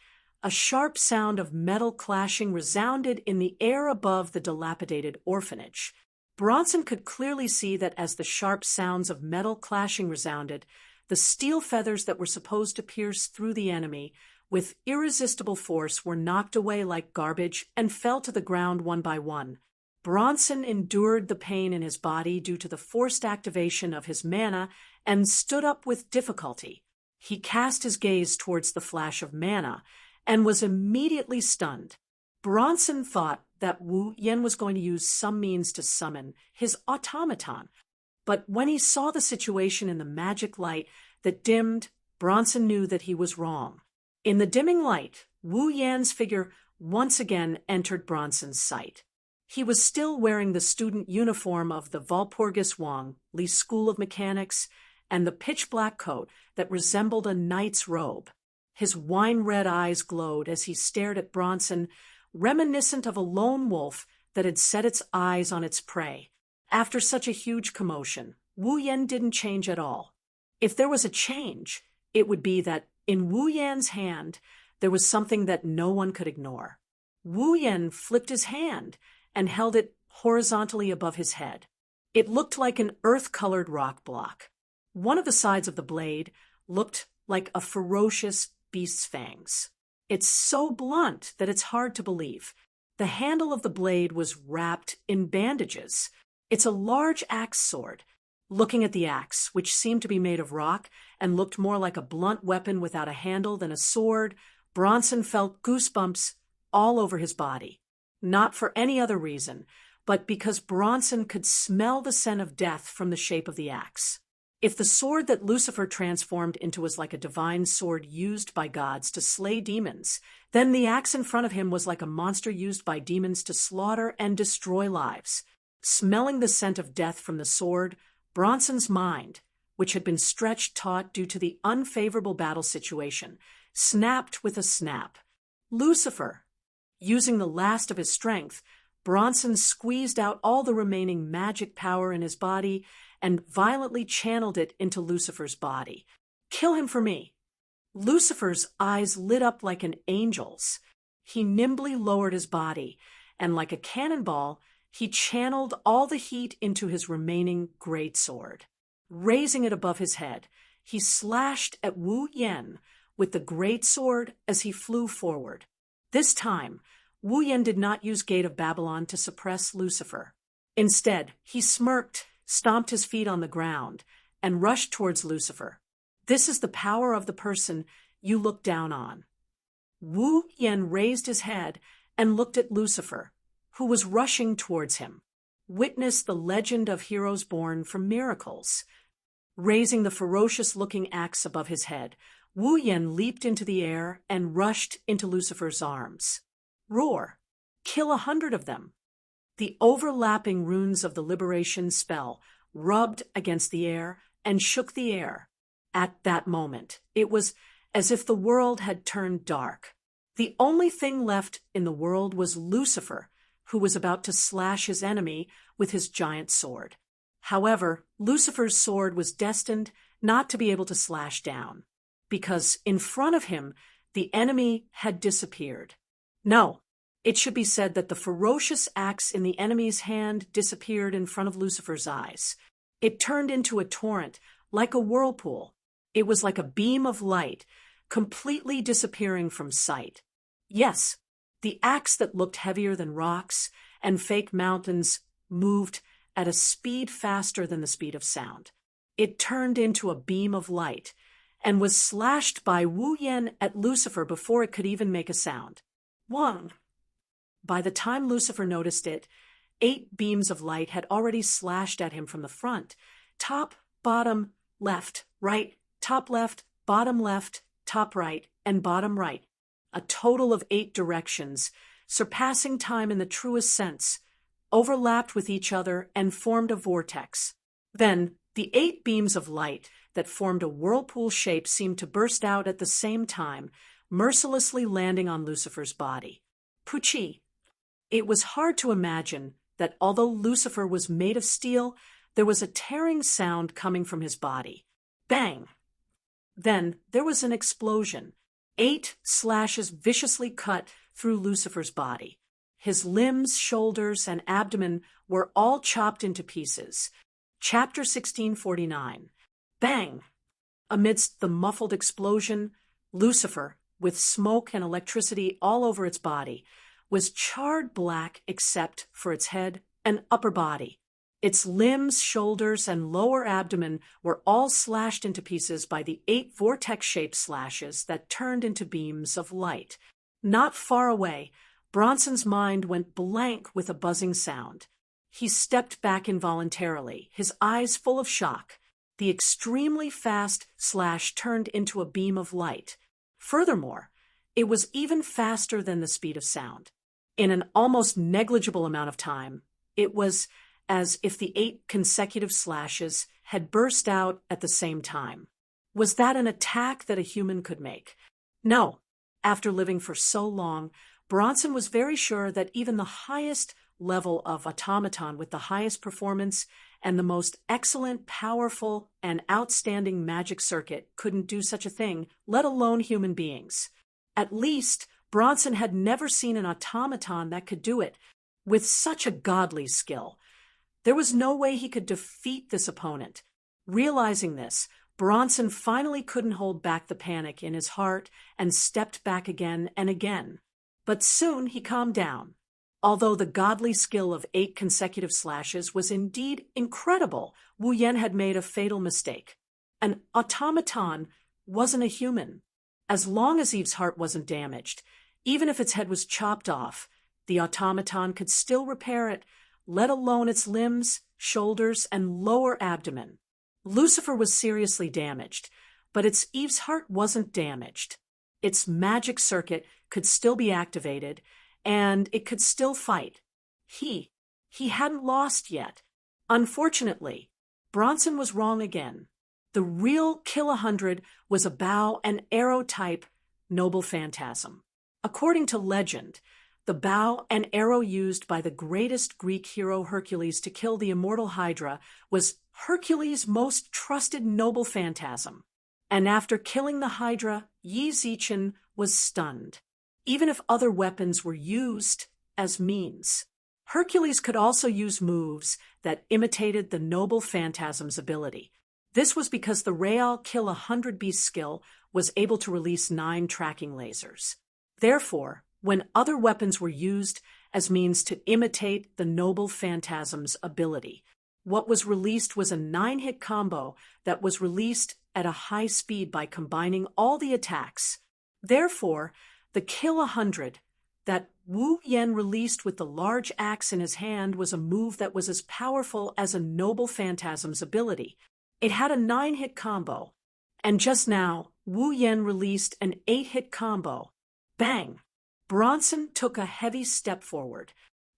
a sharp sound of metal clashing resounded in the air above the dilapidated orphanage. Bronson could clearly see that as the sharp sounds of metal clashing resounded, the steel feathers that were supposed to pierce through the enemy with irresistible force were knocked away like garbage and fell to the ground one by one. Bronson endured the pain in his body due to the forced activation of his mana and stood up with difficulty. He cast his gaze towards the flash of mana and was immediately stunned. Bronson thought that Wu Yan was going to use some means to summon his automaton, but when he saw the situation in the magic light that dimmed, Bronson knew that he was wrong. In the dimming light, Wu Yan's figure once again entered Bronson's sight. He was still wearing the student uniform of the Walpurgis Wang, Lee School of Mechanics, and the pitch-black coat that resembled a knight's robe. His wine-red eyes glowed as he stared at Bronson, reminiscent of a lone wolf that had set its eyes on its prey. After such a huge commotion, Wu Yan didn't change at all. If there was a change, it would be that in Wu Yan's hand there was something that no one could ignore. Wu Yan flipped his hand and held it horizontally above his head. It looked like an earth-colored rock block. One of the sides of the blade looked like a ferocious beast's fangs. It's so blunt that it's hard to believe. The handle of the blade was wrapped in bandages. It's a large axe sword. Looking at the axe, which seemed to be made of rock and looked more like a blunt weapon without a handle than a sword, Bronson felt goosebumps all over his body. Not for any other reason, but because Bronson could smell the scent of death from the shape of the axe. If the sword that Lucifer transformed into was like a divine sword used by gods to slay demons, then the axe in front of him was like a monster used by demons to slaughter and destroy lives. Smelling the scent of death from the sword, Bronson's mind, which had been stretched taut due to the unfavorable battle situation, snapped with a snap. Lucifer! Using the last of his strength, Bronson squeezed out all the remaining magic power in his body and violently channeled it into Lucifer's body. Kill him for me! Lucifer's eyes lit up like an angel's. He nimbly lowered his body, and like a cannonball, he channeled all the heat into his remaining greatsword. Raising it above his head, he slashed at Wu Yan with the greatsword as he flew forward. This time, Wu Yan did not use Gate of Babylon to suppress Lucifer. Instead, he smirked, stomped his feet on the ground, and rushed towards Lucifer. This is the power of the person you look down on. Wu Yan raised his head and looked at Lucifer, who was rushing towards him. Witness the legend of heroes born from miracles. Raising the ferocious-looking axe above his head, Wu Yan leaped into the air and rushed into Lucifer's arms. Roar! Kill 100 of them! The overlapping runes of the liberation spell rubbed against the air and shook the air. At that moment, it was as if the world had turned dark. The only thing left in the world was Lucifer, who was about to slash his enemy with his giant sword. However, Lucifer's sword was destined not to be able to slash down, because in front of him, the enemy had disappeared. No, it should be said that the ferocious axe in the enemy's hand disappeared in front of Lucifer's eyes. It turned into a torrent, like a whirlpool. It was like a beam of light, completely disappearing from sight. Yes, The axe that looked heavier than rocks and fake mountains moved at a speed faster than the speed of sound. It turned into a beam of light and was slashed by Wu Yan at Lucifer before it could even make a sound. Wang! By the time Lucifer noticed it, 8 beams of light had already slashed at him from the front. Top, bottom, left, right, top left, bottom left, top right, and bottom right. A total of 8 directions, surpassing time in the truest sense, overlapped with each other and formed a vortex. Then, the 8 beams of light that formed a whirlpool shape seemed to burst out at the same time, mercilessly landing on Lucifer's body. Pucci. It was hard to imagine that although Lucifer was made of steel, there was a tearing sound coming from his body. Bang! Then there was an explosion. 8 slashes viciously cut through Lucifer's body. His limbs, shoulders, and abdomen were all chopped into pieces. Chapter 1649. Bang! Amidst the muffled explosion, Lucifer, with smoke and electricity all over its body, was charred black except for its head and upper body. Its limbs, shoulders, and lower abdomen were all slashed into pieces by the 8 vortex-shaped slashes that turned into beams of light. Not far away, Bronson's mind went blank with a buzzing sound. He stepped back involuntarily, his eyes full of shock. The extremely fast slash turned into a beam of light. Furthermore, it was even faster than the speed of sound. In an almost negligible amount of time, it was as if the 8 consecutive slashes had burst out at the same time. Was that an attack that a human could make? No. After living for so long, Bronson was very sure that even the highest level of automaton with the highest performance and the most excellent, powerful, and outstanding magic circuit couldn't do such a thing, let alone human beings. At least, Bronson had never seen an automaton that could do it with such a godly skill. There was no way he could defeat this opponent. Realizing this, Bronson finally couldn't hold back the panic in his heart and stepped back again and again. But soon he calmed down. Although the godly skill of 8 consecutive slashes was indeed incredible, Wu Yan had made a fatal mistake. An automaton wasn't a human. As long as Eve's heart wasn't damaged, even if its head was chopped off, the automaton could still repair it, let alone its limbs, shoulders, and lower abdomen. Lucifer was seriously damaged, but its Eve's heart wasn't damaged. Its magic circuit could still be activated, and it could still fight. He hadn't lost yet. Unfortunately, Bronson was wrong again. The real Kill 100 was a bow and arrow type noble phantasm. According to legend, the bow and arrow used by the greatest Greek hero Hercules to kill the immortal Hydra was Hercules' most trusted noble phantasm. And after killing the Hydra, Yi Zichen was stunned. Even if other weapons were used as means, Hercules could also use moves that imitated the noble phantasm's ability. This was because the Real Kill 100 Beast skill was able to release 9 tracking lasers. Therefore, when other weapons were used as means to imitate the noble phantasm's ability, what was released was a 9-hit combo that was released at a high speed by combining all the attacks. Therefore, the Kill 100 that Wu Yan released with the large axe in his hand was a move that was as powerful as a noble phantasm's ability. It had a 9-hit combo, and just now, Wu Yan released an 8-hit combo. Bang! Bronson took a heavy step forward.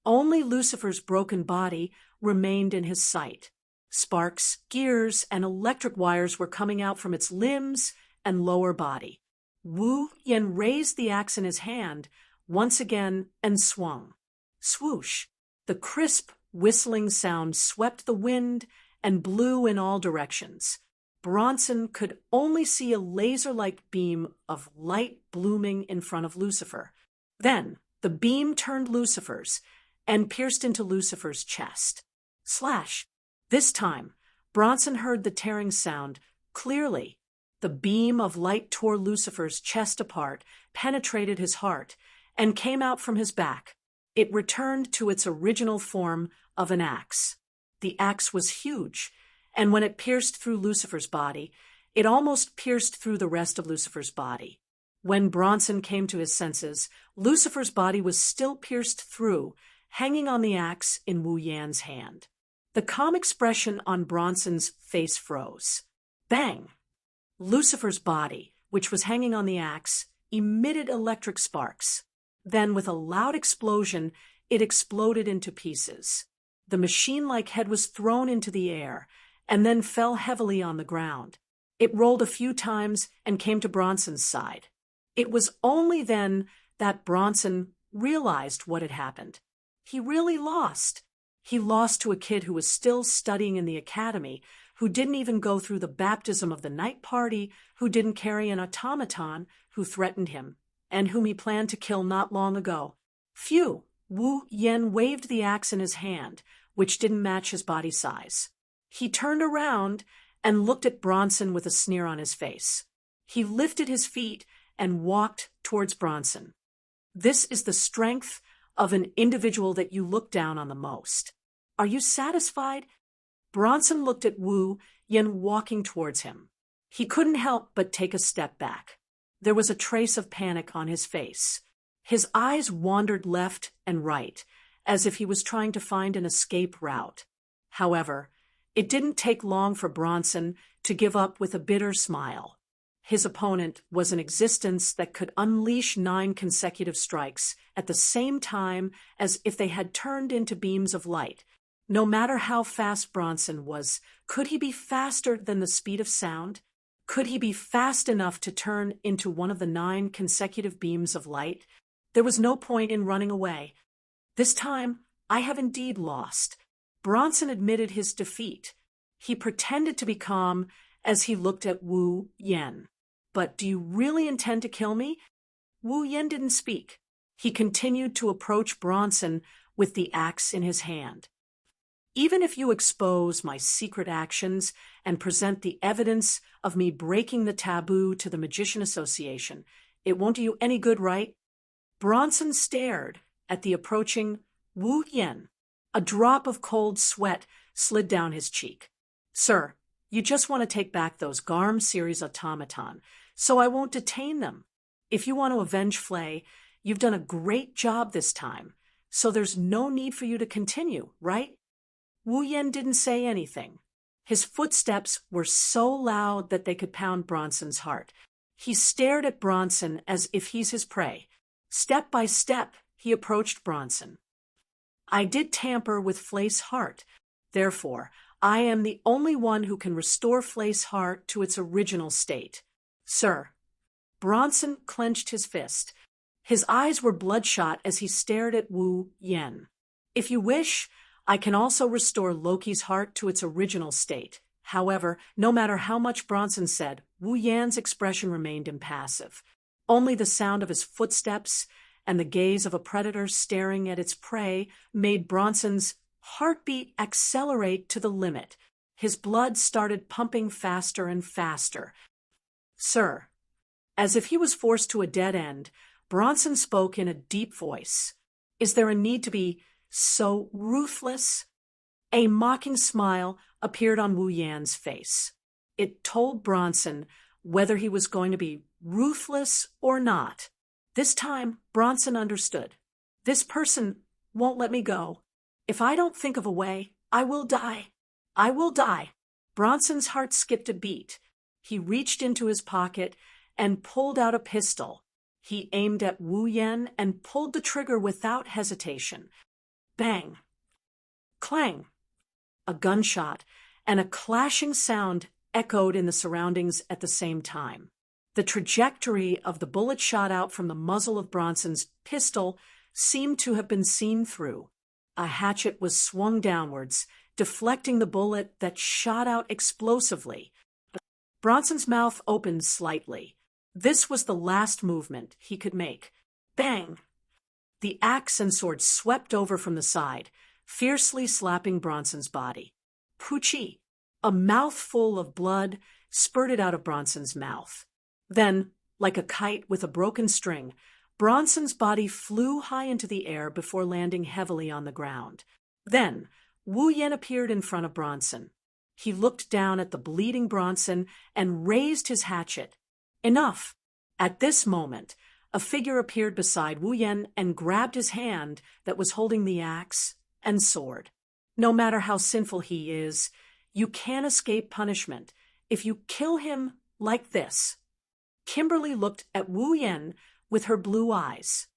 Only Lucifer's broken body remained in his sight. Sparks, gears, and electric wires were coming out from its limbs and lower body. Wu Yan raised the axe in his hand once again and swung. Swoosh! The crisp, whistling sound swept the wind and blew in all directions. Bronson could only see a laser-like beam of light blooming in front of Lucifer. Then, the beam turned Lucifer's and pierced into Lucifer's chest. Slash! This time, Bronson heard the tearing sound clearly. The beam of light tore Lucifer's chest apart, penetrated his heart, and came out from his back. It returned to its original form of an axe. The axe was huge, and when it pierced through Lucifer's body, it almost pierced through the rest of Lucifer's body. When Bronson came to his senses, Lucifer's body was still pierced through, hanging on the axe in Wu Yan's hand. The calm expression on Bronson's face froze. Bang! Lucifer's body, which was hanging on the axe, emitted electric sparks. Then, with a loud explosion, it exploded into pieces. The machine-like head was thrown into the air, and then fell heavily on the ground. It rolled a few times and came to Bronson's side. It was only then that Bronson realized what had happened. He really lost. He lost to a kid who was still studying in the academy, who didn't even go through the baptism of the night party, who didn't carry an automaton, who threatened him, and whom he planned to kill not long ago. Phew! Wu Yan waved the axe in his hand, which didn't match his body size. He turned around and looked at Bronson with a sneer on his face. He lifted his feet and walked towards Bronson. This is the strength of an individual that you look down on the most. Are you satisfied? Bronson looked at Wu Yan walking towards him. He couldn't help but take a step back. There was a trace of panic on his face. His eyes wandered left and right, as if he was trying to find an escape route. However, it didn't take long for Bronson to give up with a bitter smile. His opponent was an existence that could unleash 9 consecutive strikes at the same time as if they had turned into beams of light. No matter how fast Bronson was, could he be faster than the speed of sound? Could he be fast enough to turn into one of the 9 consecutive beams of light? There was no point in running away. This time, I have indeed lost. Bronson admitted his defeat. He pretended to be calm as he looked at Wu Yan. But do you really intend to kill me? Wu Yan didn't speak. He continued to approach Bronson with the axe in his hand. Even if you expose my secret actions and present the evidence of me breaking the taboo to the Magician Association, it won't do you any good, right? Bronson stared at the approaching Wu Yan. A drop of cold sweat slid down his cheek. Sir, you just want to take back those Garm series automaton, so I won't detain them. If you want to avenge Flay, you've done a great job this time, so there's no need for you to continue, right? Wu Yan didn't say anything. His footsteps were so loud that they could pound Bronson's heart. He stared at Bronson as if he's his prey. Step by step, he approached Bronson. I did tamper with Flay's heart. Therefore, I am the only one who can restore Flay's heart to its original state. Sir. Bronson clenched his fist. His eyes were bloodshot as he stared at Wu Yan. If you wish, I can also restore Loki's heart to its original state. However, no matter how much Bronson said, Wu Yan's expression remained impassive. Only the sound of his footsteps and the gaze of a predator staring at its prey made Bronson's heartbeat accelerate to the limit. His blood started pumping faster and faster. Sir. As if he was forced to a dead end, Bronson spoke in a deep voice. Is there a need to be so ruthless? A mocking smile appeared on Wu Yan's face. It told Bronson whether he was going to be ruthless or not. This time, Bronson understood. This person won't let me go. If I don't think of a way, I will die. I will die. Bronson's heart skipped a beat. He reached into his pocket and pulled out a pistol. He aimed at Wu Yan and pulled the trigger without hesitation. Bang! Clang! A gunshot and a clashing sound echoed in the surroundings at the same time. The trajectory of the bullet shot out from the muzzle of Bronson's pistol seemed to have been seen through. A hatchet was swung downwards, deflecting the bullet that shot out explosively. Bronson's mouth opened slightly. This was the last movement he could make. Bang! The axe and sword swept over from the side, fiercely slapping Bronson's body. Poochie! A mouthful of blood spurted out of Bronson's mouth. Then, like a kite with a broken string, Bronson's body flew high into the air before landing heavily on the ground. Then, Wu Yen appeared in front of Bronson. He looked down at the bleeding Bronson and raised his hatchet. Enough! At this moment, a figure appeared beside Wu Yen and grabbed his hand that was holding the axe and sword. No matter how sinful he is, you can't escape punishment if you kill him like this. Kimberly looked at Wu Yen with her blue eyes.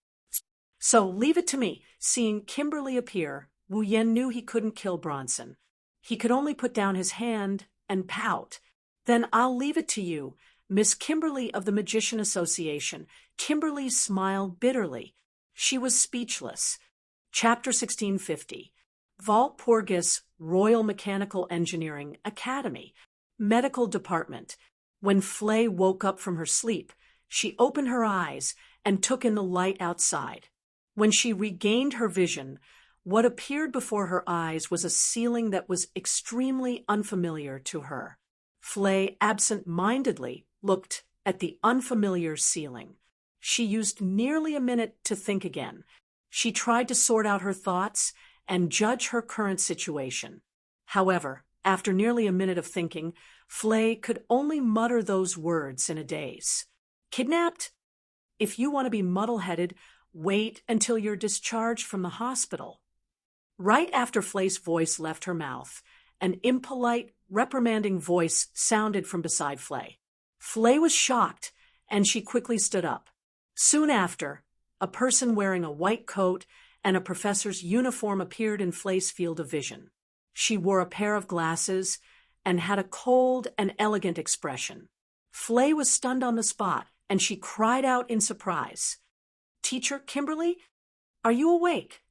So leave it to me. Seeing Kimberly appear, Wu Yen knew he couldn't kill Bronson. He could only put down his hand and pout. Then I'll leave it to you, Miss Kimberly of the Magician Association. Kimberly smiled bitterly. She was speechless. Chapter 1650. Walpurgis Royal Mechanical Engineering Academy. Medical Department. When Flay woke up from her sleep, she opened her eyes and took in the light outside. When she regained her vision, what appeared before her eyes was a ceiling that was extremely unfamiliar to her. Flay absent-mindedly looked at the unfamiliar ceiling. She used nearly a minute to think again. She tried to sort out her thoughts and judge her current situation. However, after nearly a minute of thinking, Flay could only mutter those words in a daze. Kidnapped? If you want to be muddle-headed, wait until you're discharged from the hospital. Right after Flay's voice left her mouth, an impolite, reprimanding voice sounded from beside Flay. Flay was shocked, and she quickly stood up. Soon after, a person wearing a white coat and a professor's uniform appeared in Flay's field of vision. She wore a pair of glasses and had a cold and elegant expression. Flay was stunned on the spot, and she cried out in surprise. "Teacher Kimberly, are you awake?"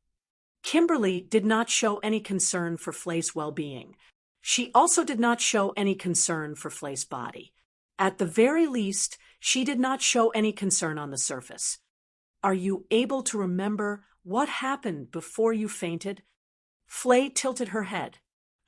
Kimberly did not show any concern for Flay's well-being. She also did not show any concern for Flay's body. At the very least, she did not show any concern on the surface. "Are you able to remember what happened before you fainted?" Flay tilted her head.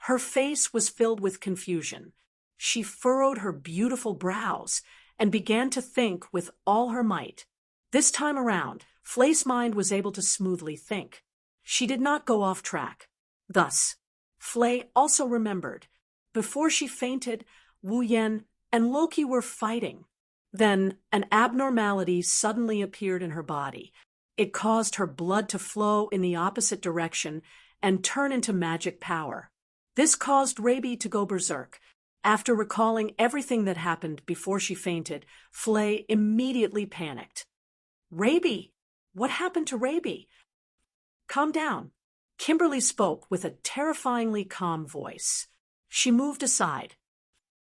Her face was filled with confusion. She furrowed her beautiful brows and began to think with all her might. This time around, Flay's mind was able to smoothly think. She did not go off track. Thus, Flay also remembered. Before she fainted, Wu Yen and Loki were fighting. Then an abnormality suddenly appeared in her body. It caused her blood to flow in the opposite direction and turn into magic power. This caused Raby to go berserk. After recalling everything that happened before she fainted, Flay immediately panicked. "Raby! What happened to Raby?" "Calm down." Kimberly spoke with a terrifyingly calm voice. She moved aside.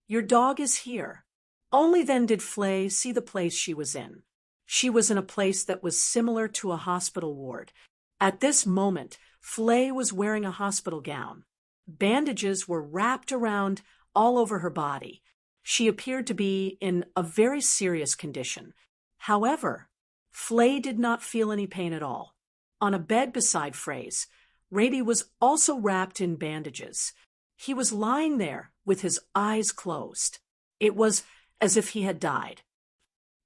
"Your dog is here." Only then did Flay see the place she was in. She was in a place that was similar to a hospital ward. At this moment, Flay was wearing a hospital gown. Bandages were wrapped around all over her body. She appeared to be in a very serious condition. However, Flay did not feel any pain at all. On a bed beside Frey's, Raby was also wrapped in bandages. He was lying there with his eyes closed. It was as if he had died.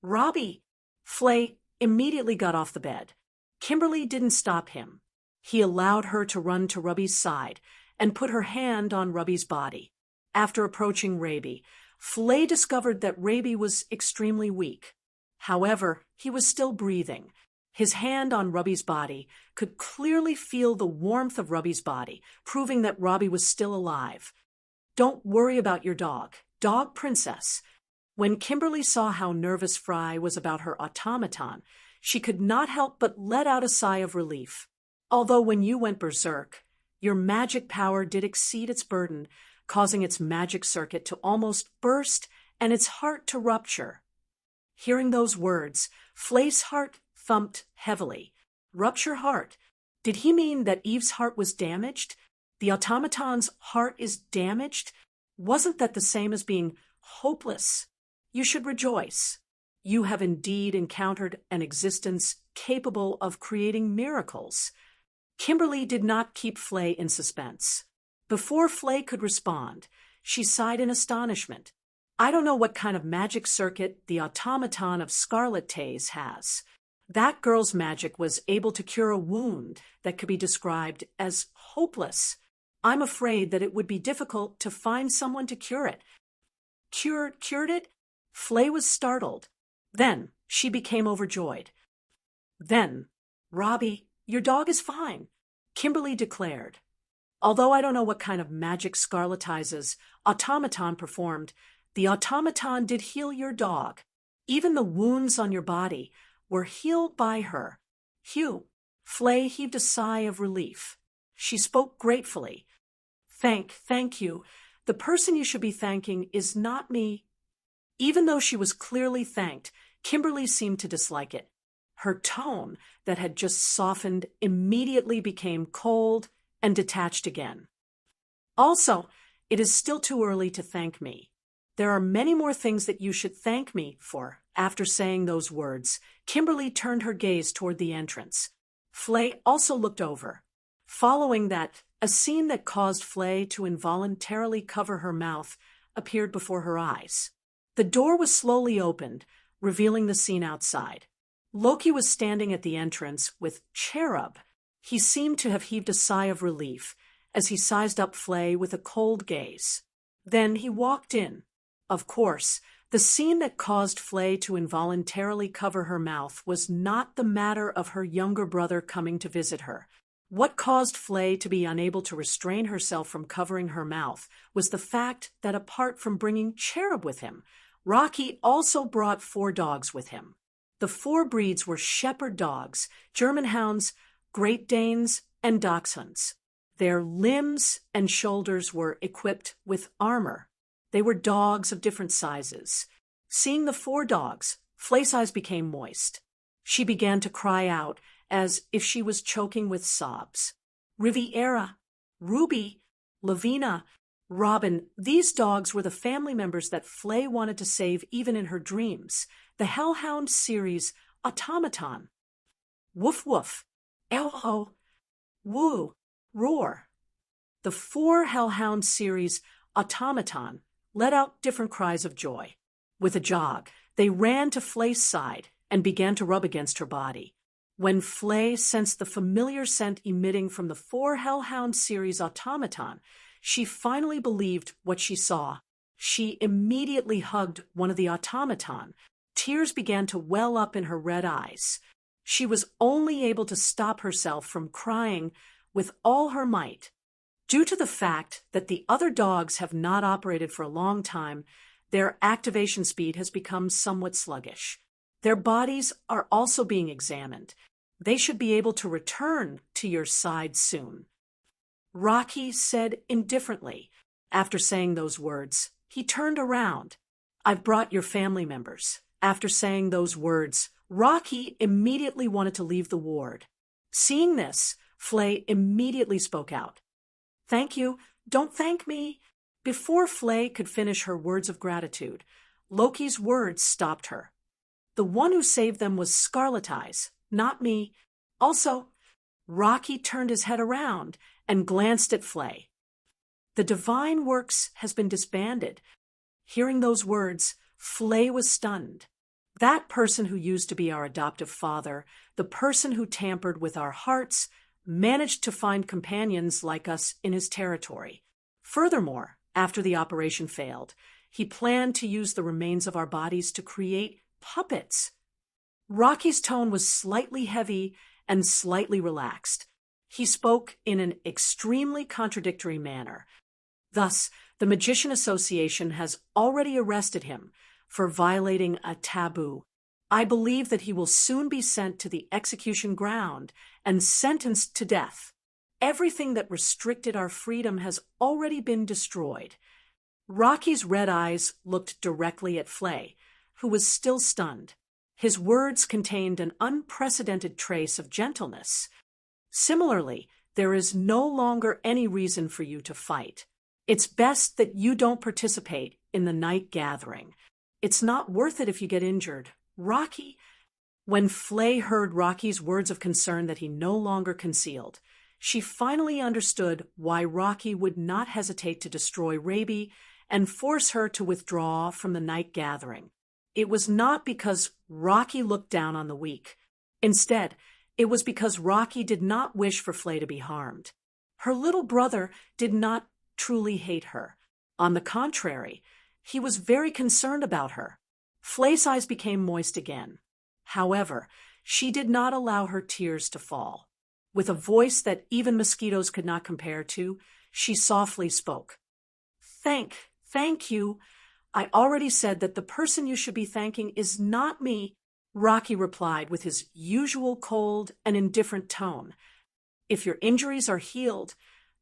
"Robbie!" Flay immediately got off the bed. Kimberly didn't stop him. He allowed her to run to Ruby's side and put her hand on Ruby's body. After approaching Raby, Flay discovered that Raby was extremely weak. However, he was still breathing. His hand on Ruby's body could clearly feel the warmth of Ruby's body, proving that Robbie was still alive. "Don't worry about your dog, Dog Princess." When Kimberly saw how nervous Fry was about her automaton, she could not help but let out a sigh of relief. Although when you went berserk, your magic power did exceed its burden, causing its magic circuit to almost burst and its heart to rupture. Hearing those words, Flay's heart thumped heavily. Rupture heart? Did he mean that Eve's heart was damaged? The automaton's heart is damaged? Wasn't that the same as being hopeless? You should rejoice. You have indeed encountered an existence capable of creating miracles. Kimberly did not keep Flay in suspense. Before Flay could respond, she sighed in astonishment. "I don't know what kind of magic circuit the automaton of Scarlet Taze has. That girl's magic was able to cure a wound that could be described as hopeless. I'm afraid that it would be difficult to find someone to cure it. Cured it? Flay was startled. Then she became overjoyed. Then, Robbie, your dog is fine, Kimberly declared. Although I don't know what kind of magic Scarletizes automaton performed, the automaton did heal your dog. Even the wounds on your body were healed by her. Hugh, Flay heaved a sigh of relief. She spoke gratefully. Thank you. The person you should be thanking is not me. Even though she was clearly thanked, Kimberly seemed to dislike it. Her tone, that had just softened, immediately became cold and detached again. Also, it is still too early to thank me. There are many more things that you should thank me for. After saying those words, Kimberly turned her gaze toward the entrance. Flay also looked over. Following that, a scene that caused Flay to involuntarily cover her mouth appeared before her eyes. The door was slowly opened, revealing the scene outside. Loki was standing at the entrance with Cherub. He seemed to have heaved a sigh of relief as he sized up Flay with a cold gaze. Then he walked in. Of course, the scene that caused Flay to involuntarily cover her mouth was not the matter of her younger brother coming to visit her. What caused Flay to be unable to restrain herself from covering her mouth was the fact that apart from bringing Cherub with him, Rocky also brought 4 dogs with him. The 4 breeds were shepherd dogs, German hounds, Great Danes, and Dachshunds. Their limbs and shoulders were equipped with armor. They were dogs of different sizes. Seeing the 4 dogs, Flay's eyes became moist. She began to cry out as if she was choking with sobs. Riviera, Ruby, Lavina, Robin, these dogs were the family members that Flay wanted to save even in her dreams. The Hellhound series automaton. Woof woof, elho, woo, roar. The 4 Hellhound series automaton let out different cries of joy. With a jog, they ran to Flay's side and began to rub against her body. When Flay sensed the familiar scent emitting from the 4 Hellhound series automaton, she finally believed what she saw. She immediately hugged one of the automaton. Tears began to well up in her red eyes. She was only able to stop herself from crying with all her might. Due to the fact that the other dogs have not operated for a long time, their activation speed has become somewhat sluggish. Their bodies are also being examined. They should be able to return to your side soon. Rocky said indifferently. After saying those words, he turned around. I've brought your family members. After saying those words, Rocky immediately wanted to leave the ward. Seeing this, Flay immediately spoke out. Thank you. Don't thank me. Before Flay could finish her words of gratitude, Loki's words stopped her. The one who saved them was Scarleteyes, not me. Also, Rocky turned his head around and glanced at Flay. The Divine Works has been disbanded. Hearing those words, Flay was stunned. That person who used to be our adoptive father, the person who tampered with our hearts, managed to find companions like us in his territory. Furthermore, after the operation failed, he planned to use the remains of our bodies to create puppets. Rocky's tone was slightly heavy and slightly relaxed. He spoke in an extremely contradictory manner. Thus, the Magician Association has already arrested him for violating a taboo. I believe that he will soon be sent to the execution ground and sentenced to death. Everything that restricted our freedom has already been destroyed. Rocky's red eyes looked directly at Flay, who was still stunned. His words contained an unprecedented trace of gentleness. Similarly, there is no longer any reason for you to fight. It's best that you don't participate in the night gathering. It's not worth it if you get injured. Rocky. When Flay heard Rocky's words of concern that he no longer concealed, she finally understood why Rocky would not hesitate to destroy Raby and force her to withdraw from the night gathering. It was not because Rocky looked down on the weak. Instead, it was because Rocky did not wish for Flay to be harmed. Her little brother did not truly hate her. On the contrary, he was very concerned about her. Flay's eyes became moist again. However, she did not allow her tears to fall. With a voice that even mosquitoes could not compare to, she softly spoke. Thank you. I already said that the person you should be thanking is not me, Rocky replied with his usual cold and indifferent tone. If your injuries are healed,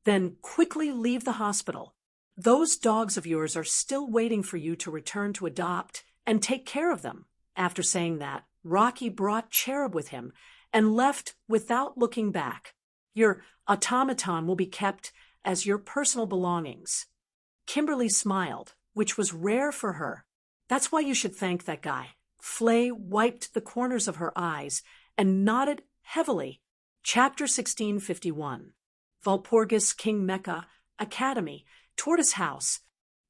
then quickly leave the hospital. Those dogs of yours are still waiting for you to return to adopt and take care of them. After saying that, Rocky brought Cherub with him and left without looking back. Your automaton will be kept as your personal belongings. Kimberly smiled, which was rare for her. That's why you should thank that guy. Flay wiped the corners of her eyes and nodded heavily. Chapter 1651. Walpurgis King Mecha, Academy, Tortoise House.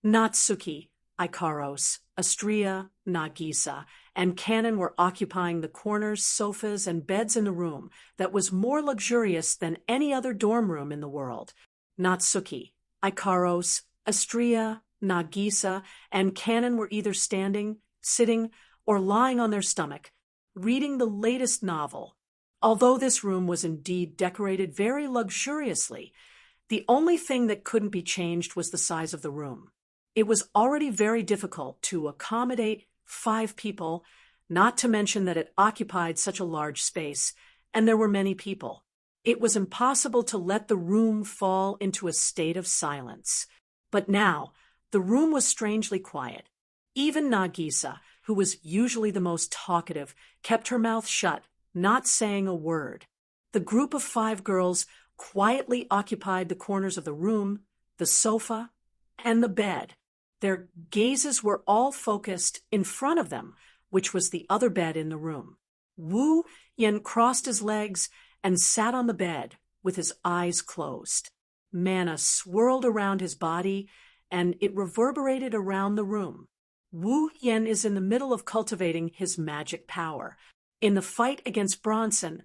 Natsuki, Ikaros, Astria, Nagisa, and Cannon were occupying the corners, sofas, and beds in the room that was more luxurious than any other dorm room in the world. Natsuki, Ikaros, Astria, Nagisa, and Cannon were either standing, sitting, or lying on their stomach, reading the latest novel. Although this room was indeed decorated very luxuriously, the only thing that couldn't be changed was the size of the room. It was already very difficult to accommodate 5 people, not to mention that it occupied such a large space, and there were many people. It was impossible to let the room fall into a state of silence. But now, the room was strangely quiet. Even Nagisa, who was usually the most talkative, kept her mouth shut, not saying a word. The group of 5 girls quietly occupied the corners of the room, the sofa, and the bed. Their gazes were all focused in front of them, which was the other bed in the room. Wu Yen crossed his legs and sat on the bed with his eyes closed. Mana swirled around his body, and it reverberated around the room. Wu Yen is in the middle of cultivating his magic power. In the fight against Bronson,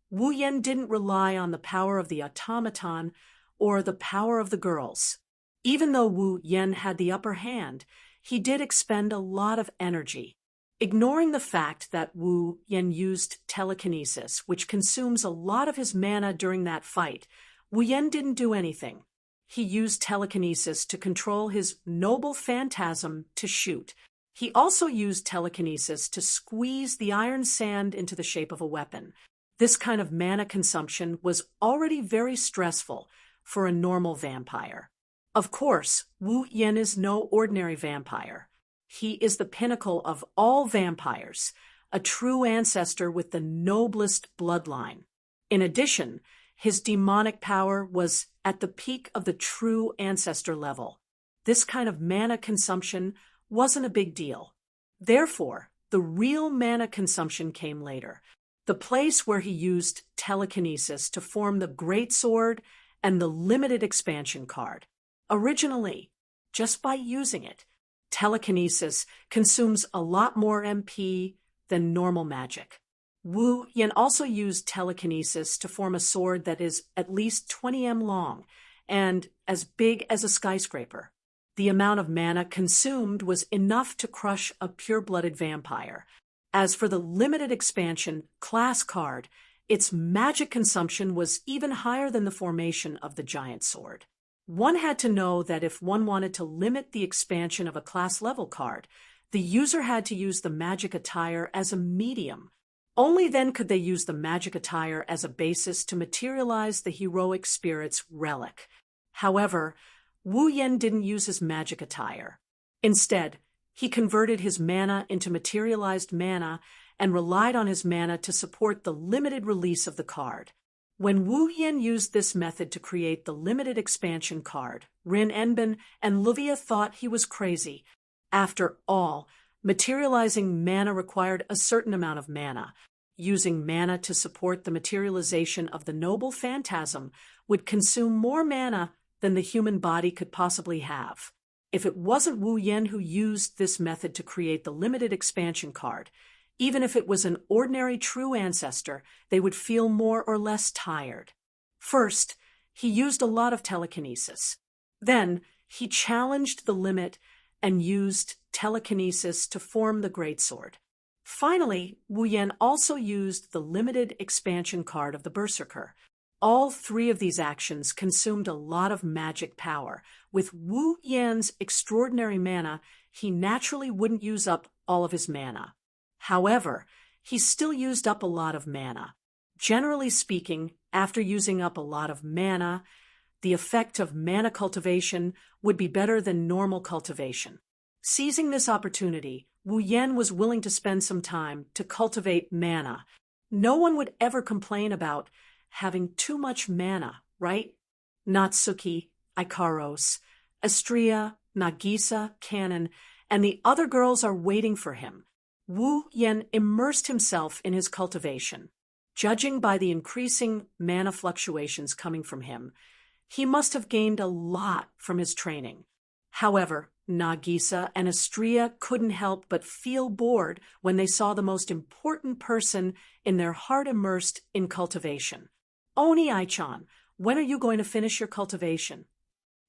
Wu Yen didn't rely on the power of the automaton or the power of the girls. Even though Wu Yen had the upper hand, he did expend a lot of energy. Ignoring the fact that Wu Yen used telekinesis, which consumes a lot of his mana during that fight, Wu Yen didn't do anything. He used telekinesis to control his noble phantasm to shoot. He also used telekinesis to squeeze the iron sand into the shape of a weapon. This kind of mana consumption was already very stressful for a normal vampire. Of course, Wu Yen is no ordinary vampire. He is the pinnacle of all vampires, a true ancestor with the noblest bloodline. In addition, his demonic power was at the peak of the true ancestor level. This kind of mana consumption wasn't a big deal. Therefore, the real mana consumption came later, the place where he used telekinesis to form the Great Sword and the limited expansion card. Originally, just by using it, telekinesis consumes a lot more MP than normal magic. Wu Yen also used telekinesis to form a sword that is at least 20 m long and as big as a skyscraper. The amount of mana consumed was enough to crush a pure-blooded vampire. As for the limited expansion class card, its magic consumption was even higher than the formation of the giant sword. One had to know that if one wanted to limit the expansion of a class level card, the user had to use the magic attire as a medium. Only then could they use the magic attire as a basis to materialize the heroic spirit's relic. However, Wu Yen didn't use his magic attire. Instead, he converted his mana into materialized mana and relied on his mana to support the limited release of the card. When Wu Yen used this method to create the limited expansion card, Rin Enbin and Luvia thought he was crazy. After all, materializing mana required a certain amount of mana. Using mana to support the materialization of the noble phantasm would consume more mana than the human body could possibly have. If it wasn't Wu Yen who used this method to create the limited expansion card, Even if it was an ordinary true ancestor, they would feel more or less tired. First, he used a lot of telekinesis. Then, he challenged the limit and used telekinesis to form the greatsword. Finally, Wu Yan also used the limited expansion card of the Berserker. All three of these actions consumed a lot of magic power. With Wu Yan's extraordinary mana, he naturally wouldn't use up all of his mana. However, he still used up a lot of mana. Generally speaking, after using up a lot of mana, the effect of mana cultivation would be better than normal cultivation. Seizing this opportunity, Wu Yan was willing to spend some time to cultivate mana. No one would ever complain about having too much mana, right? Natsuki, Ikaros, Astria, Nagisa, Kanon, and the other girls are waiting for him. Wu Yan immersed himself in his cultivation. Judging by the increasing mana fluctuations coming from him, he must have gained a lot from his training. However, Nagisa and Astria couldn't help but feel bored when they saw the most important person in their heart immersed in cultivation. Oni-chan, when are you going to finish your cultivation?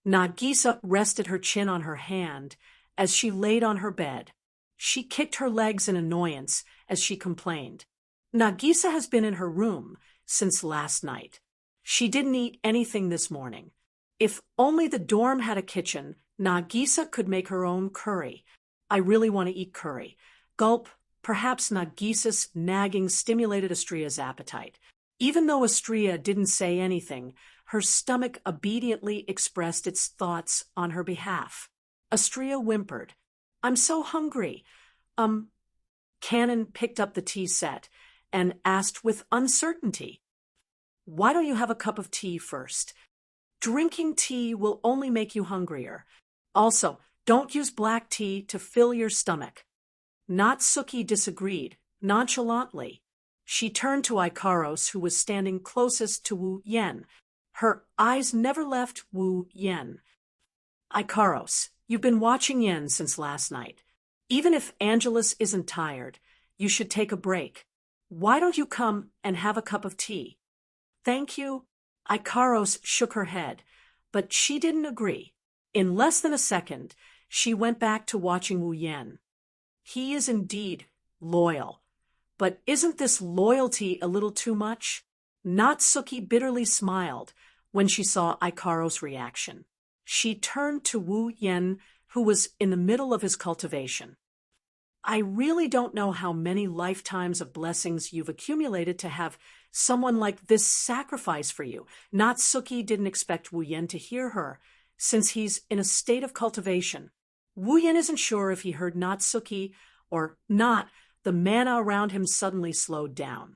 Nagisa rested her chin on her hand as she laid on her bed. She kicked her legs in annoyance as she complained. Nagisa has been in her room since last night. She didn't eat anything this morning. If only the dorm had a kitchen, Nagisa could make her own curry. I really want to eat curry. Gulp, perhaps Nagisa's nagging stimulated Astria's appetite. Even though Astria didn't say anything, her stomach obediently expressed its thoughts on her behalf. Astria whimpered, I'm so hungry. Kanon picked up the tea set and asked with uncertainty, why don't you have a cup of tea first? Drinking tea will only make you hungrier. Also, don't use black tea to fill your stomach. Natsuki disagreed, nonchalantly. She turned to Ikaros, who was standing closest to Wu Yan. Her eyes never left Wu Yan. Ikaros, you've been watching Yan since last night. Even if Angelus isn't tired, you should take a break. Why don't you come and have a cup of tea? Thank you. Ikaros shook her head, but she didn't agree. In less than a second, she went back to watching Wu Yan. He is indeed loyal. But isn't this loyalty a little too much? Natsuki bitterly smiled when she saw Ikaros' reaction. She turned to Wu Yan, who was in the middle of his cultivation. I really don't know how many lifetimes of blessings you've accumulated to have someone like this sacrifice for you. Natsuki didn't expect Wu Yan to hear her, since he's in a state of cultivation. Wu Yan isn't sure if he heard Natsuki or not. The mana around him suddenly slowed down.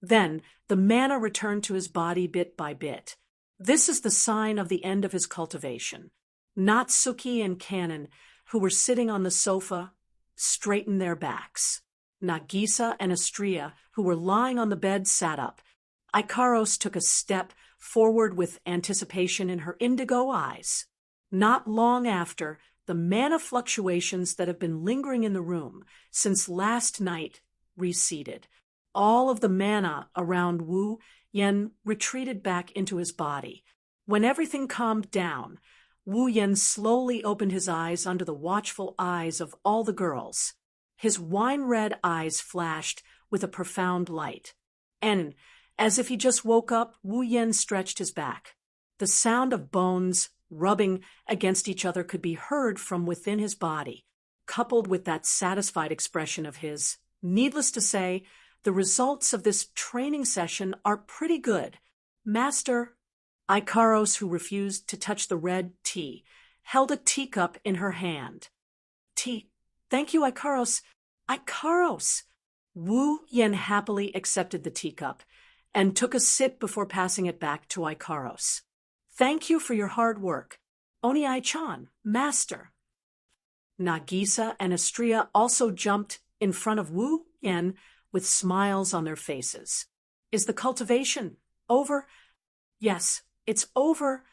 Then, the mana returned to his body bit by bit. This is the sign of the end of his cultivation. Natsuki and Kanon, who were sitting on the sofa, straightened their backs. Nagisa and Astria, who were lying on the bed, sat up. Ikaros took a step forward with anticipation in her indigo eyes. Not long after, the mana fluctuations that have been lingering in the room since last night receded. All of the mana around Wu Yan retreated back into his body. When everything calmed down, Wu Yan slowly opened his eyes under the watchful eyes of all the girls. His wine-red eyes flashed with a profound light. And, as if he just woke up, Wu Yan stretched his back. The sound of bones rubbing against each other could be heard from within his body, coupled with that satisfied expression of his. Needless to say, the results of this training session are pretty good. Master, Ikaros, who refused to touch the red tea, held a teacup in her hand. Tea. Thank you, Ikaros. Ikaros! Wu Yan happily accepted the teacup and took a sip before passing it back to Ikaros. Thank you for your hard work. Oni-chan, master. Nagisa and Astria also jumped in front of Wu Yan with smiles on their faces. Is the cultivation over? Yes, it's over.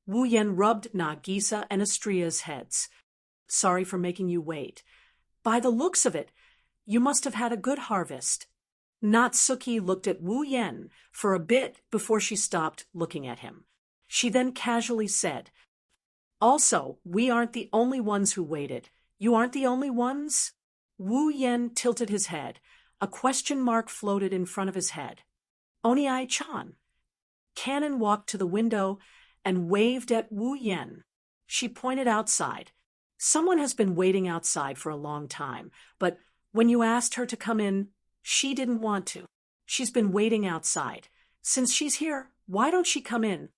Wu Yan rubbed Nagisa and Astria's heads. Sorry for making you wait. By the looks of it, You must have had a good harvest. Natsuki looked at Wu Yen for a bit before she stopped looking at him. She then casually said, "Also, we aren't the only ones who waited. You aren't the only ones?" Wu Yen tilted his head. A question mark floated in front of his head. Oniai-chan. Kanon walked to the window and waved at Wu Yen. She pointed outside. Someone has been waiting outside for a long time, but when you asked her to come in, she didn't want to. She's been waiting outside. Since she's here, why don't she come in?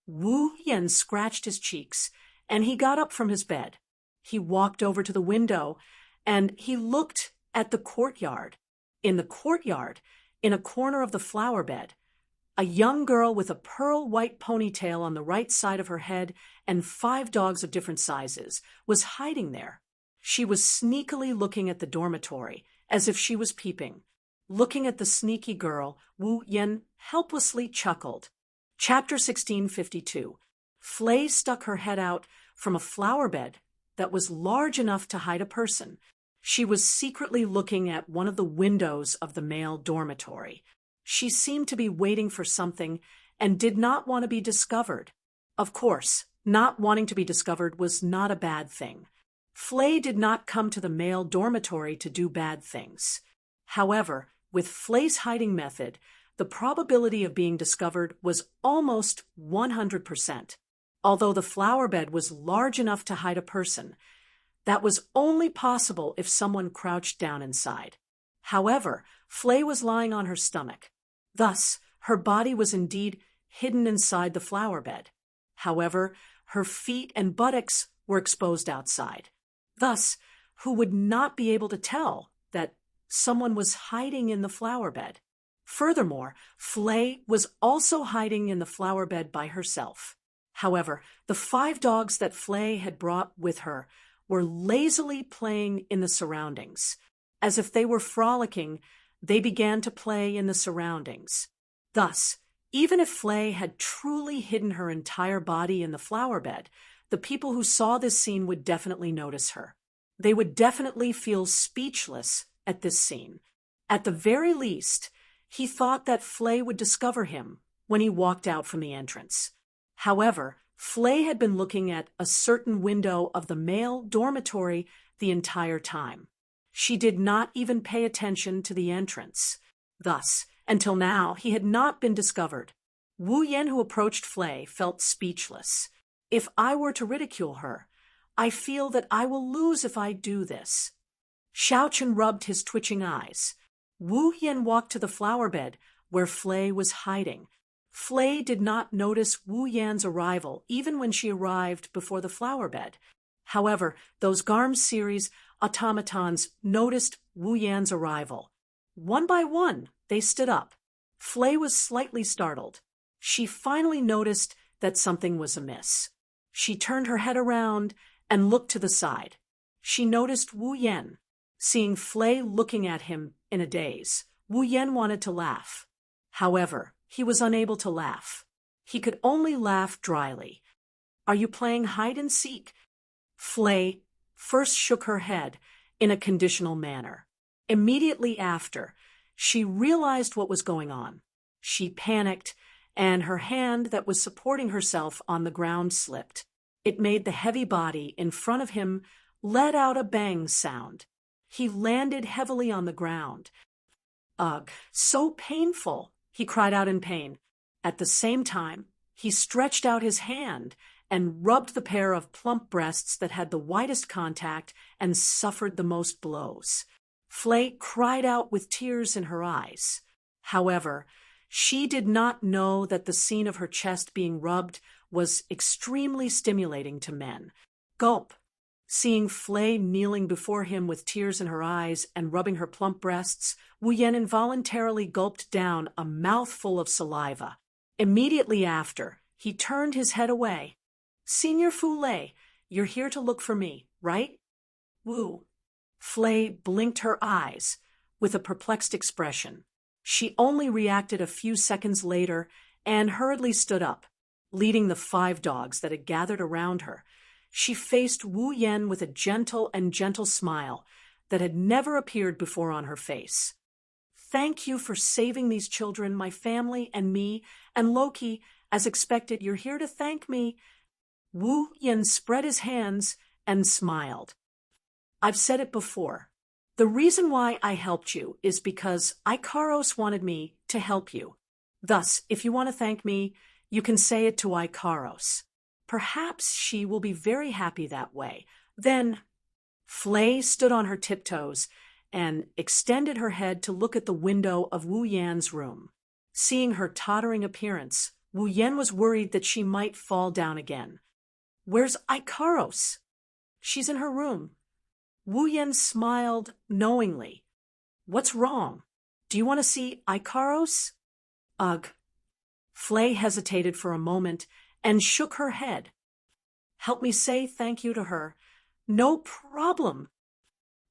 Wu Yen scratched his cheeks, and he got up from his bed. He walked over to the window, and he looked at the courtyard. In the courtyard, in a corner of the flower bed, a young girl with a pearl-white ponytail on the right side of her head and 5 dogs of different sizes was hiding there. She was sneakily looking at the dormitory, as if she was peeping. Looking at the sneaky girl, Wu Yen helplessly chuckled. Chapter 1652. Flay stuck her head out from a flower bed that was large enough to hide a person. She was secretly looking at one of the windows of the male dormitory. She seemed to be waiting for something and did not want to be discovered. Of course, not wanting to be discovered was not a bad thing. Flay did not come to the male dormitory to do bad things. However, with Flay's hiding method, the probability of being discovered was almost 100%. Although the flower bed was large enough to hide a person, that was only possible if someone crouched down inside. However, Flay was lying on her stomach. Thus, her body was indeed hidden inside the flower bed. However, her feet and buttocks were exposed outside. Thus, who would not be able to tell that someone was hiding in the flower bed? Furthermore, Flay was also hiding in the flower bed by herself. However, the 5 dogs that Flay had brought with her were lazily playing in the surroundings. As if they were frolicking, they began to play in the surroundings. Thus, even if Flay had truly hidden her entire body in the flower bed, the people who saw this scene would definitely notice her. They would definitely feel speechless at this scene. At the very least, he thought that Flay would discover him when he walked out from the entrance. However, Flay had been looking at a certain window of the male dormitory the entire time. She did not even pay attention to the entrance. Thus, until now, he had not been discovered. Wu Yen, who approached Flay, felt speechless. If I were to ridicule her, I feel that I will lose if I do this. Shoujo rubbed his twitching eyes. Wu Yen walked to the flower bed where Flay was hiding. Flay did not notice Wu Yan's arrival even when she arrived before the flower bed. However, those Garm series automatons noticed Wu Yan's arrival. One by one, they stood up. Flay was slightly startled. She finally noticed that something was amiss. She turned her head around and looked to the side. She noticed Wu Yen. Seeing Flay looking at him in a daze, Wu Yen wanted to laugh. However, he was unable to laugh. He could only laugh dryly. "Are you playing hide and seek?" Flay first shook her head in a conditional manner. Immediately after, she realized what was going on. She panicked, and her hand that was supporting herself on the ground slipped. It made the heavy body in front of him let out a bang sound. He landed heavily on the ground. "Ugh, so painful!" he cried out in pain. At the same time, he stretched out his hand and rubbed the pair of plump breasts that had the widest contact and suffered the most blows. Flay cried out with tears in her eyes. However, she did not know that the scene of her chest being rubbed was extremely stimulating to men. Gulp! Seeing Flay kneeling before him with tears in her eyes and rubbing her plump breasts, Wu Yen involuntarily gulped down a mouthful of saliva. Immediately after, he turned his head away. "Senior Flay, you're here to look for me, right?" "Wu." Flay blinked her eyes with a perplexed expression. She only reacted a few seconds later and hurriedly stood up, leading the 5 dogs that had gathered around her. She faced Wu Yen with a gentle smile, that had never appeared before on her face. "Thank you for saving these children, my family, and me, and Loki, as expected, you're here to thank me." Wu Yen spread his hands and smiled. "I've said it before. The reason why I helped you is because Ikaros wanted me to help you. Thus, if you want to thank me, you can say it to Ikaros. Perhaps she will be very happy that way. Then—" Flay stood on her tiptoes and extended her head to look at the window of Wu Yan's room. Seeing her tottering appearance, Wu Yan was worried that she might fall down again. "Where's Ikaros?" "She's in her room." Wu Yan smiled knowingly. "What's wrong? Do you want to see Ikaros?" "Ugh." Flay hesitated for a moment and shook her head. "Help me say thank you to her." "No problem."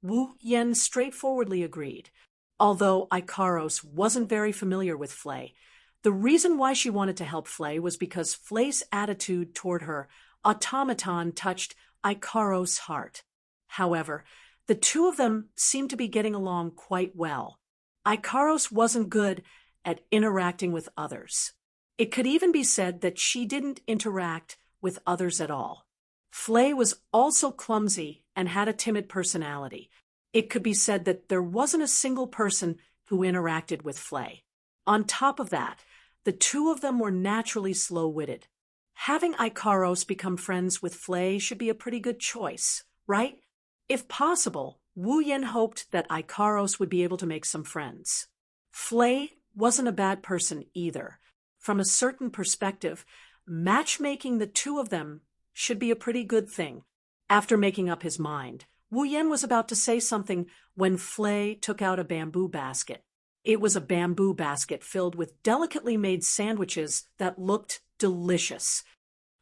Wu Yen straightforwardly agreed. Although Ikaros wasn't very familiar with Flay, the reason why she wanted to help Flay was because Flay's attitude toward her automaton touched Ikaros' heart. However, the two of them seemed to be getting along quite well. Ikaros wasn't good at interacting with others. It could even be said that she didn't interact with others at all. Flay was also clumsy and had a timid personality. It could be said that there wasn't a single person who interacted with Flay. On top of that, the two of them were naturally slow-witted. Having Ikaros become friends with Flay should be a pretty good choice, right? If possible, Wu Yen hoped that Ikaros would be able to make some friends. Flay wasn't a bad person either. From a certain perspective, matchmaking the two of them should be a pretty good thing. After making up his mind, Wu Yen was about to say something when Flay took out a bamboo basket. It was a bamboo basket filled with delicately made sandwiches that looked delicious.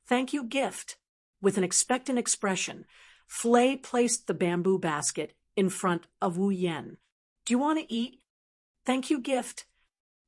"Thank you, gift." With an expectant expression, Flay placed the bamboo basket in front of Wu Yen. "Do you want to eat?" "Thank you, gift."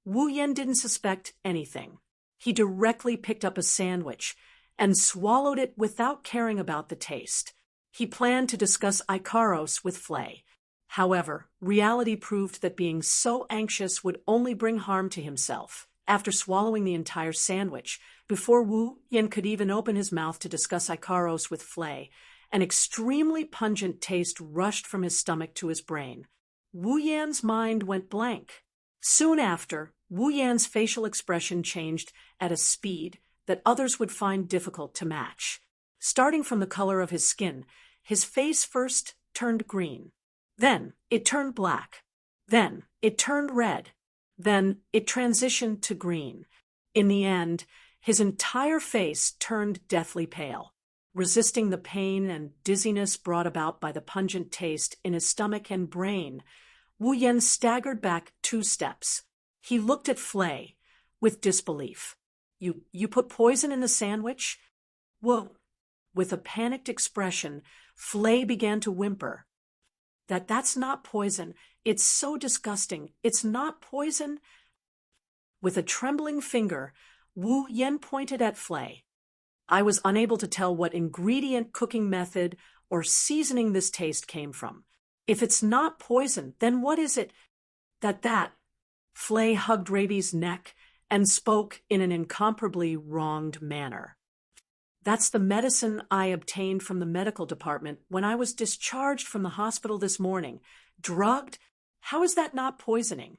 Wu Yen didn't suspect anything. He directly picked up a sandwich and swallowed it without caring about the taste. He planned to discuss Ikaros with Flay. However, reality proved that being so anxious would only bring harm to himself. After swallowing the entire sandwich, before Wu Yen could even open his mouth to discuss Ikaros with Flay, an extremely pungent taste rushed from his stomach to his brain. Wu Yan's mind went blank. Soon after, Wu Yan's facial expression changed at a speed that others would find difficult to match. Starting from the color of his skin, his face first turned green. Then it turned black. Then it turned red. Then it transitioned to green. In the end, his entire face turned deathly pale. Resisting the pain and dizziness brought about by the pungent taste in his stomach and brain, Wu Yen staggered back 2 steps. He looked at Flay with disbelief. You put poison in the sandwich?" "Whoa." With a panicked expression, Flay began to whimper. That's not poison. It's so disgusting. It's not poison." With a trembling finger, Wu Yen pointed at Flay. "I was unable to tell what ingredient, cooking method, or seasoning this taste came from. If it's not poison, then what is it?" That. Flay hugged Raby's neck and spoke in an incomparably wronged manner. "That's the medicine I obtained from the medical department when I was discharged from the hospital this morning. Drugged? How is that not poisoning?"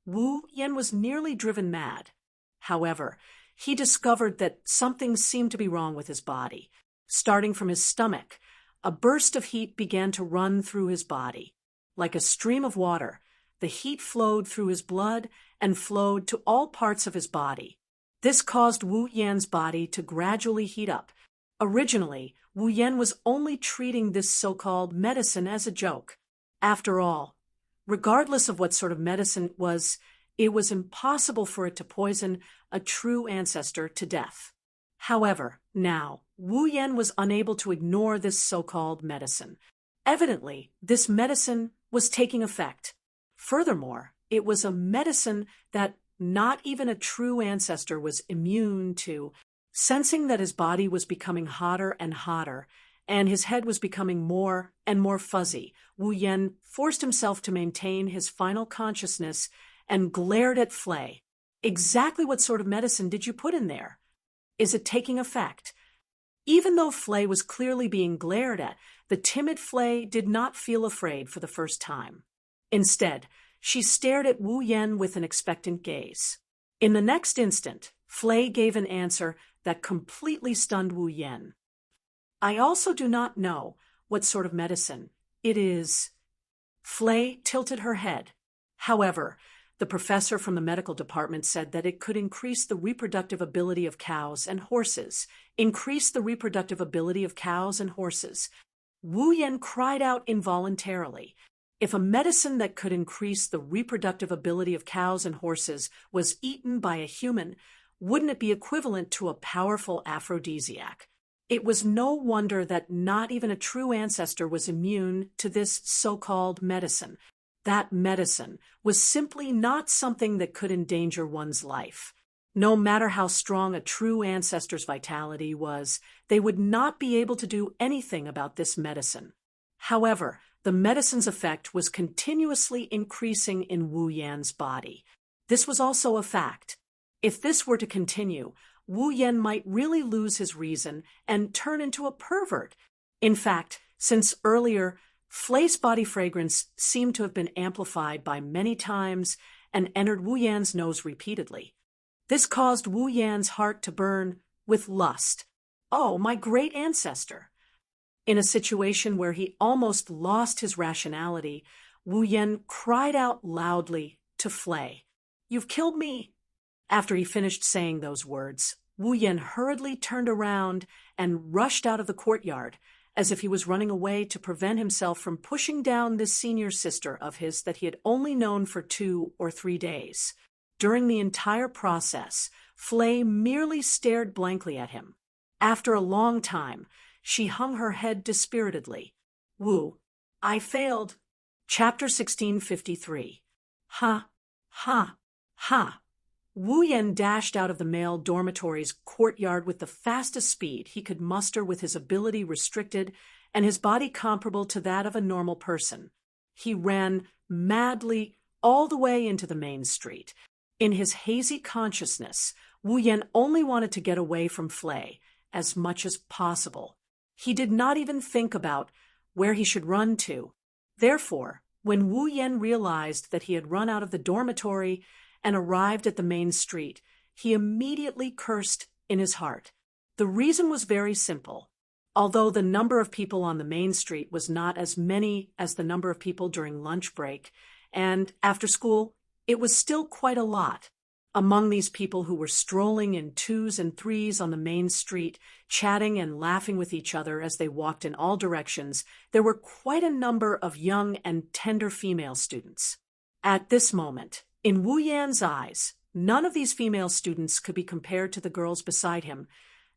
Wu Yen was nearly driven mad. However, he discovered that something seemed to be wrong with his body. Starting from his stomach, a burst of heat began to run through his body. Like a stream of water, the heat flowed through his blood and flowed to all parts of his body. This caused Wu Yan's body to gradually heat up. Originally, Wu Yan was only treating this so-called medicine as a joke. After all, regardless of what sort of medicine it was impossible for it to poison a true ancestor to death. However, now, Wu Yan was unable to ignore this so-called medicine. Evidently, this medicine was taking effect. Furthermore, it was a medicine that not even a true ancestor was immune to. Sensing that his body was becoming hotter and hotter, and his head was becoming more and more fuzzy. Wu Yan forced himself to maintain his final consciousness and glared at Flay. Exactly what sort of medicine did you put in there? Is it taking effect? Even though Flay was clearly being glared at, the timid Flay did not feel afraid for the first time. Instead, she stared at Wu Yan with an expectant gaze. In the next instant, Flay gave an answer that completely stunned Wu Yan. I also do not know what sort of medicine it is. Flay tilted her head. However, the professor from the medical department said that it could increase the reproductive ability of cows and horses. Increase the reproductive ability of cows and horses. Wu Yan cried out involuntarily. If a medicine that could increase the reproductive ability of cows and horses was eaten by a human, wouldn't it be equivalent to a powerful aphrodisiac? It was no wonder that not even a true ancestor was immune to this so-called medicine. That medicine was simply not something that could endanger one's life. No matter how strong a true ancestor's vitality was, they would not be able to do anything about this medicine. However, the medicine's effect was continuously increasing in Wu Yan's body. This was also a fact. If this were to continue, Wu Yan might really lose his reason and turn into a pervert. In fact, since earlier, Flay's body fragrance seemed to have been amplified by many times and entered Wu Yan's nose repeatedly. This caused Wu Yan's heart to burn with lust. Oh, my great ancestor! In a situation where he almost lost his rationality, Wu Yan cried out loudly to Flay, "You've killed me!" After he finished saying those words, Wu Yan hurriedly turned around and rushed out of the courtyard, as if he was running away to prevent himself from pushing down this senior sister of his that he had only known for 2 or 3 days. During the entire process, Flay merely stared blankly at him. After a long time, she hung her head dispiritedly. Wu, I failed. Chapter 1653. Ha, ha, ha. Wu Yan dashed out of the male dormitory's courtyard with the fastest speed he could muster with his ability restricted and his body comparable to that of a normal person. He ran madly all the way into the main street. In his hazy consciousness, Wu Yan only wanted to get away from Flay as much as possible. He did not even think about where he should run to. Therefore, when Wu Yan realized that he had run out of the dormitory and arrived at the main street, he immediately cursed in his heart. The reason was very simple. Although the number of people on the main street was not as many as the number of people during lunch break, and after school, it was still quite a lot. Among these people who were strolling in 2s and 3s on the main street, chatting and laughing with each other as they walked in all directions, there were quite a number of young and tender female students. At this moment, in Wu Yan's eyes, none of these female students could be compared to the girls beside him,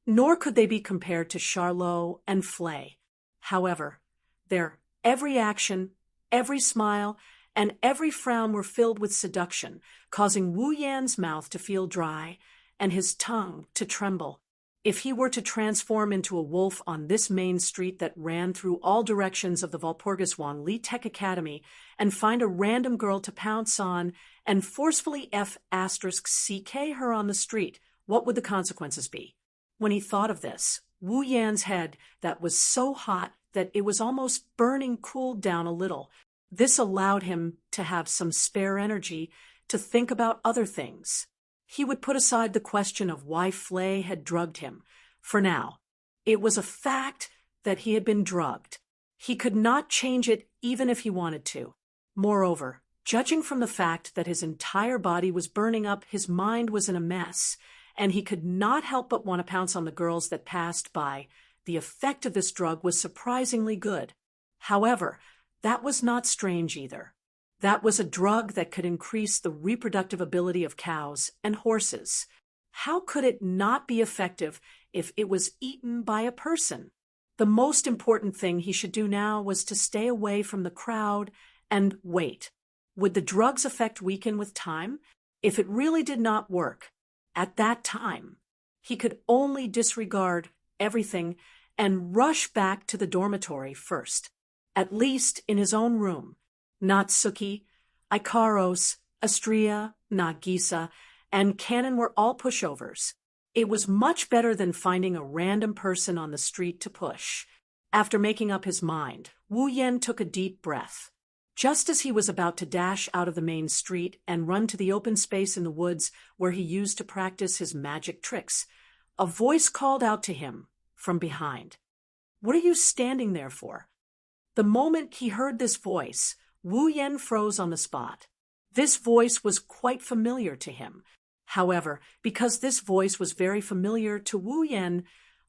nor could they be compared to Shoujo and Flay. However, their every action, every smile, and every frown were filled with seduction, causing Wu Yan's mouth to feel dry and his tongue to tremble. If he were to transform into a wolf on this main street that ran through all directions of the Walpurgis Li Tech Academy and find a random girl to pounce on and forcefully F***ck her on the street, what would the consequences be? When he thought of this, Wu Yan's head, that was so hot that it was almost burning, cooled down a little. This allowed him to have some spare energy to think about other things. He would put aside the question of why Flay had drugged him. For now, it was a fact that he had been drugged. He could not change it even if he wanted to. Moreover, judging from the fact that his entire body was burning up, his mind was in a mess, and he could not help but want to pounce on the girls that passed by. The effect of this drug was surprisingly good. However, that was not strange either. That was a drug that could increase the reproductive ability of cows and horses. How could it not be effective if it was eaten by a person? The most important thing he should do now was to stay away from the crowd and wait. Would the drug's effect weaken with time? If it really did not work, at that time, he could only disregard everything and rush back to the dormitory first, at least in his own room. Natsuki, Ikaros, Astria, Nagisa, and Canon were all pushovers. It was much better than finding a random person on the street to push. After making up his mind, Wu Yan took a deep breath. Just as he was about to dash out of the main street and run to the open space in the woods where he used to practice his magic tricks, a voice called out to him from behind. "What are you standing there for?" The moment he heard this voice, Wu Yan froze on the spot. This voice was quite familiar to him. However, because this voice was very familiar to Wu Yan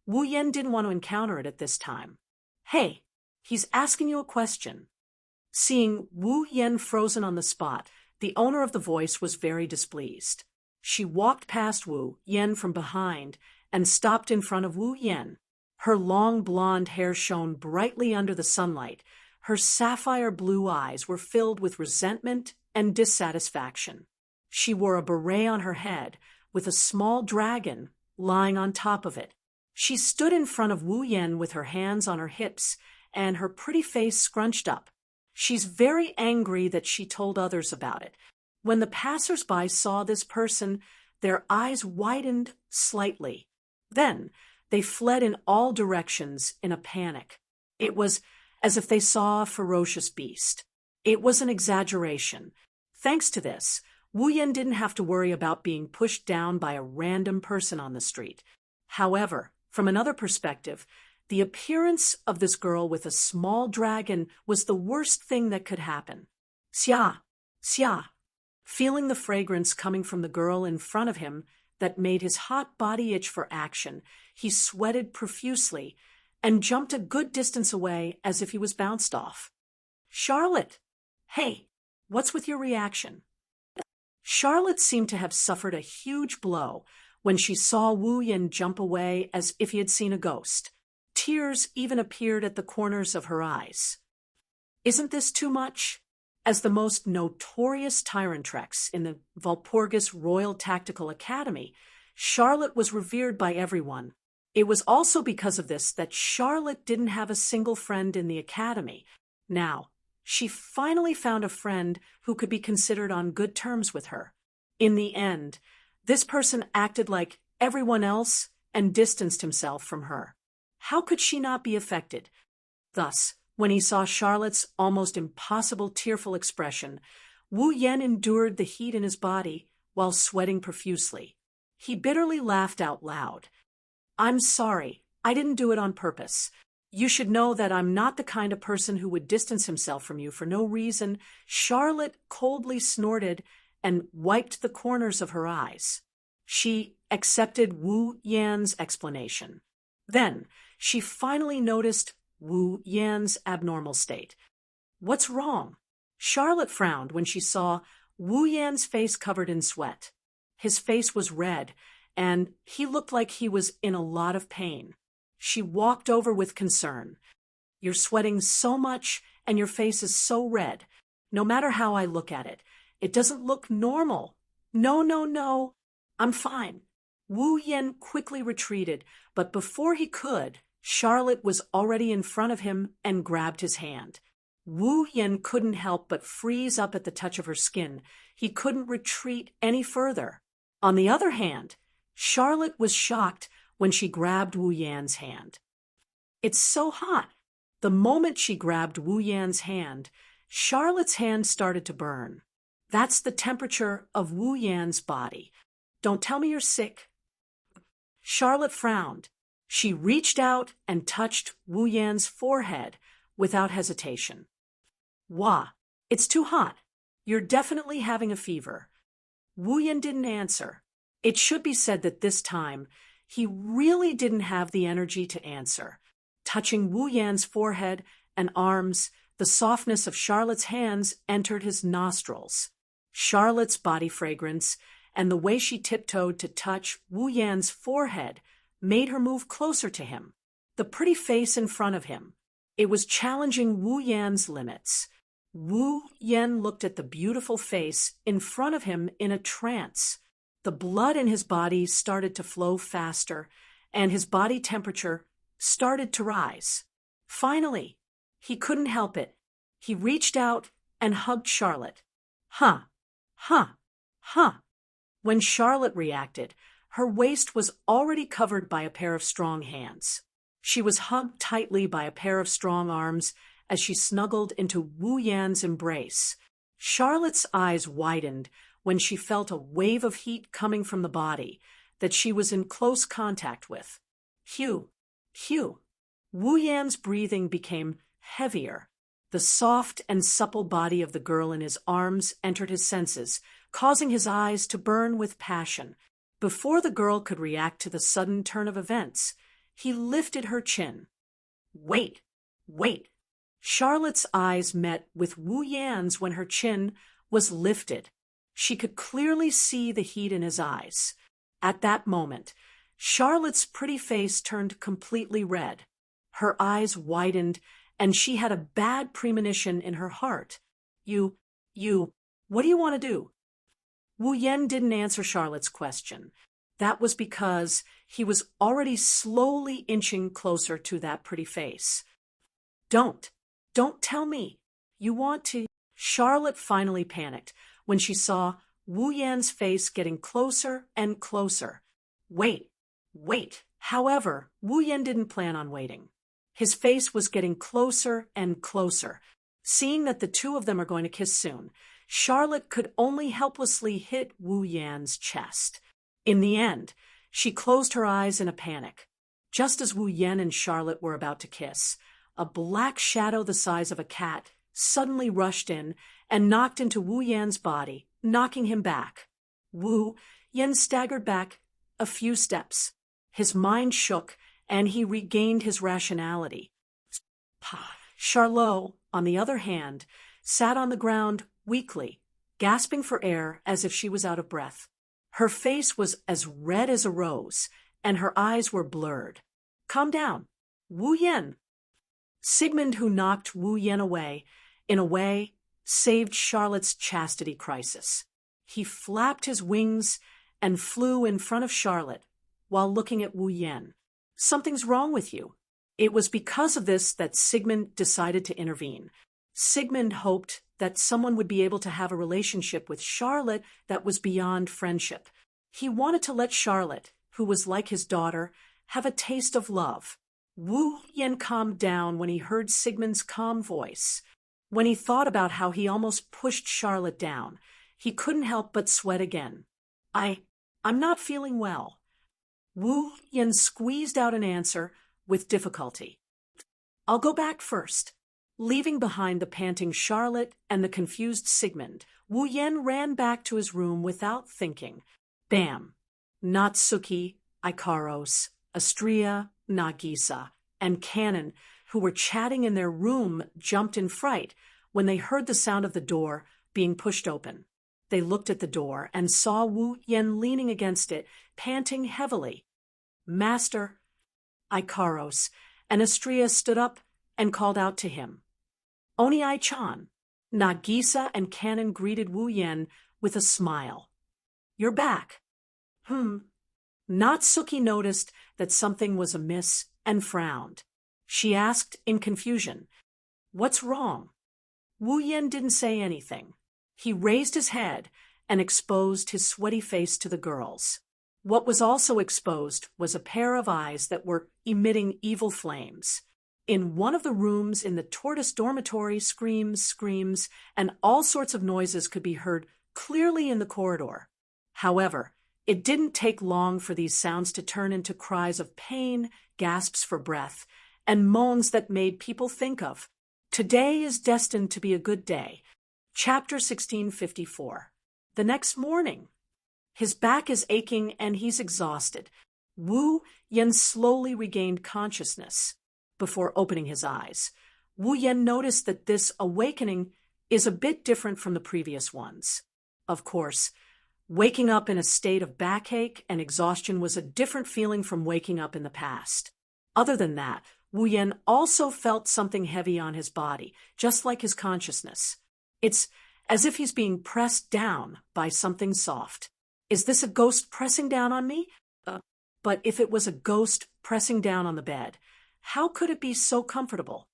didn't want to encounter it at this time. "Hey, he's asking you a question." Seeing Wu Yan frozen on the spot, the owner of the voice was very displeased. She walked past Wu Yan from behind and stopped in front of Wu Yan. Her long blonde hair shone brightly under the sunlight. Her sapphire blue eyes were filled with resentment and dissatisfaction. She wore a beret on her head with a small dragon lying on top of it. She stood in front of Wu Yan with her hands on her hips and her pretty face scrunched up. She's very angry that she told others about it. When the passers-by saw this person, their eyes widened slightly. Then they fled in all directions in a panic. It was as if they saw a ferocious beast. It was an exaggeration. Thanks to this, Wu Yan didn't have to worry about being pushed down by a random person on the street. However, from another perspective, the appearance of this girl with a small dragon was the worst thing that could happen. Xia, xia. Feeling the fragrance coming from the girl in front of him that made his hot body itch for action, he sweated profusely and jumped a good distance away as if he was bounced off. "Charlotte! Hey, what's with your reaction?" Charlotte seemed to have suffered a huge blow when she saw Wu Yan jump away as if he had seen a ghost. Tears even appeared at the corners of her eyes. Isn't this too much? As the most notorious Tyrantrex in the Walpurgis Royal Tactical Academy, Charlotte was revered by everyone. It was also because of this that Charlotte didn't have a single friend in the academy. Now, she finally found a friend who could be considered on good terms with her. In the end, this person acted like everyone else and distanced himself from her. How could she not be affected? Thus, when he saw Charlotte's almost impossible tearful expression, Wu Yan endured the heat in his body while sweating profusely. He bitterly laughed out loud. "I'm sorry, I didn't do it on purpose. You should know that I'm not the kind of person who would distance himself from you for no reason." Charlotte coldly snorted and wiped the corners of her eyes. She accepted Wu Yan's explanation. Then, she finally noticed Wu Yan's abnormal state. "What's wrong?" Charlotte frowned when she saw Wu Yan's face covered in sweat. His face was red, and he looked like he was in a lot of pain. She walked over with concern. "You're sweating so much, and your face is so red. No matter how I look at it, it doesn't look normal." No, I'm fine." Wu Yan quickly retreated, but before he could, Charlotte was already in front of him and grabbed his hand. Wu Yan couldn't help but freeze up at the touch of her skin. He couldn't retreat any further. On the other hand, Charlotte was shocked when she grabbed Wu Yan's hand. "It's so hot." The moment she grabbed Wu Yan's hand, Charlotte's hand started to burn. That's the temperature of Wu Yan's body. "Don't tell me you're sick." Charlotte frowned. She reached out and touched Wu Yan's forehead without hesitation. "Wah, it's too hot. You're definitely having a fever." Wu Yan didn't answer. It should be said that this time, he really didn't have the energy to answer. Touching Wu Yan's forehead and arms, the softness of Charlotte's hands entered his nostrils. Charlotte's body fragrance and the way she tiptoed to touch Wu Yan's forehead made her move closer to him. The pretty face in front of him. It was challenging Wu Yan's limits. Wu Yan looked at the beautiful face in front of him in a trance. The blood in his body started to flow faster, and his body temperature started to rise. Finally, he couldn't help it. He reached out and hugged Charlotte. Huh, huh, huh. When Charlotte reacted, her waist was already covered by a pair of strong hands. She was hugged tightly by a pair of strong arms as she snuggled into Wu Yan's embrace. Charlotte's eyes widened when she felt a wave of heat coming from the body that she was in close contact with. Phew, phew. Wu Yan's breathing became heavier. The soft and supple body of the girl in his arms entered his senses, causing his eyes to burn with passion. Before the girl could react to the sudden turn of events, he lifted her chin. Wait, wait. Charlotte's eyes met with Wu Yan's when her chin was lifted. She could clearly see the heat in his eyes. At that moment, Charlotte's pretty face turned completely red. Her eyes widened, and she had a bad premonition in her heart. What do you want to do? Wu Yan didn't answer Charlotte's question. That was because he was already slowly inching closer to that pretty face. Don't tell me. You want to. Charlotte finally panicked when she saw Wu Yan's face getting closer and closer. Wait. However, Wu Yan didn't plan on waiting. His face was getting closer and closer. Seeing that the two of them are going to kiss soon, Charlotte could only helplessly hit Wu Yan's chest. In the end, she closed her eyes in a panic. Just as Wu Yan and Charlotte were about to kiss, a black shadow the size of a cat suddenly rushed in and knocked into Wu Yan's body, knocking him back. Wu Yan staggered back a few steps. His mind shook, and he regained his rationality. Charlotte, on the other hand, sat on the ground weakly, gasping for air as if she was out of breath. Her face was as red as a rose, and her eyes were blurred. Calm down. Wu Yan. Sigmund, who knocked Wu Yan away, in a way, saved Charlotte's chastity crisis. He flapped his wings and flew in front of Charlotte while looking at Wu Yan. Something's wrong with you. It was because of this that Sigmund decided to intervene. Sigmund hoped that someone would be able to have a relationship with Charlotte that was beyond friendship. He wanted to let Charlotte, who was like his daughter, have a taste of love. Wu Yan calmed down when he heard Sigmund's calm voice. When he thought about how he almost pushed Charlotte down, he couldn't help but sweat again. I'm not feeling well. Wu Yan squeezed out an answer with difficulty. I'll go back first. Leaving behind the panting Charlotte and the confused Sigmund, Wu Yan ran back to his room without thinking. Bam! Natsuki, Ikaros, Astria, Nagisa, and Kanon, who were chatting in their room, jumped in fright when they heard the sound of the door being pushed open. They looked at the door and saw Wu Yan leaning against it, panting heavily. Master, Ikaros, and Astria stood up and called out to him. Oni-chan. Nagisa and Kanon greeted Wu Yan with a smile. You're back. Natsuki noticed that something was amiss and frowned. She asked in confusion, What's wrong? Wu Yan didn't say anything. He raised his head and exposed his sweaty face to the girls. What was also exposed was a pair of eyes that were emitting evil flames. In one of the rooms in the tortoise dormitory, screams, and all sorts of noises could be heard clearly in the corridor. However, it didn't take long for these sounds to turn into cries of pain, gasps for breath, and moans that made people think of, Today is destined to be a good day. Chapter 1654. The next morning. His back is aching and he's exhausted. Wu Yan slowly regained consciousness. Before opening his eyes, Wu Yan noticed that this awakening is a bit different from the previous ones. Of course, waking up in a state of backache and exhaustion was a different feeling from waking up in the past. Other than that, Wu Yan also felt something heavy on his body, just like his consciousness. It's as if he's being pressed down by something soft. Is this a ghost pressing down on me? But if it was a ghost pressing down on the bed, How could it be so comfortable?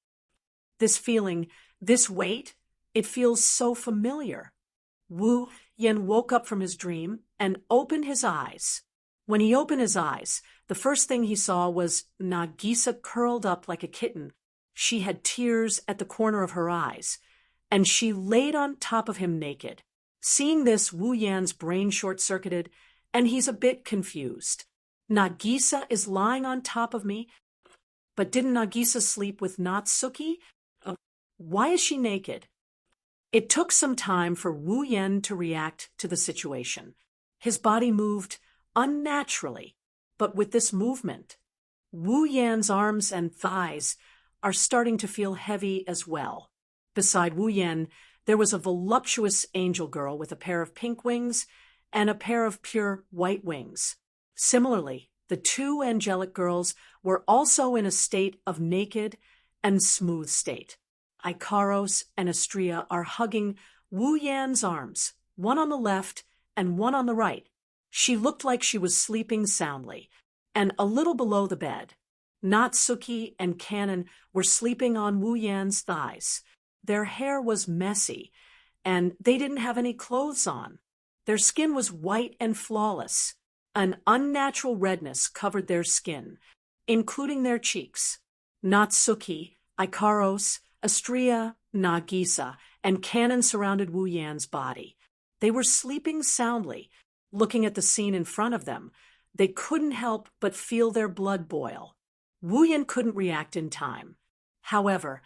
This feeling, this weight, it feels so familiar. Wu Yen woke up from his dream and opened his eyes. When he opened his eyes, the first thing he saw was Nagisa curled up like a kitten. She had tears at the corner of her eyes, and she laid on top of him naked. Seeing this, Wu Yan's brain short-circuited, and he's a bit confused. Nagisa is lying on top of me, but didn't Nagisa sleep with Natsuki? Why is she naked? It took some time for Wu Yan to react to the situation. His body moved unnaturally, but with this movement, Wu Yan's arms and thighs are starting to feel heavy as well. Beside Wu Yan, there was a voluptuous angel girl with a pair of pink wings and a pair of pure white wings. Similarly, the two angelic girls were also in a state of naked and smooth state. Ikaros and Astrea are hugging Wu Yan's arms, one on the left and one on the right. She looked like she was sleeping soundly, and a little below the bed. Natsuki and Kanon were sleeping on Wu Yan's thighs. Their hair was messy, and they didn't have any clothes on. Their skin was white and flawless. An unnatural redness covered their skin, including their cheeks. Natsuki, Ikaros, Astrea, Nagisa, and Kanon surrounded Wu Yan's body. They were sleeping soundly. Looking at the scene in front of them, they couldn't help but feel their blood boil. Wu Yan couldn't react in time. However,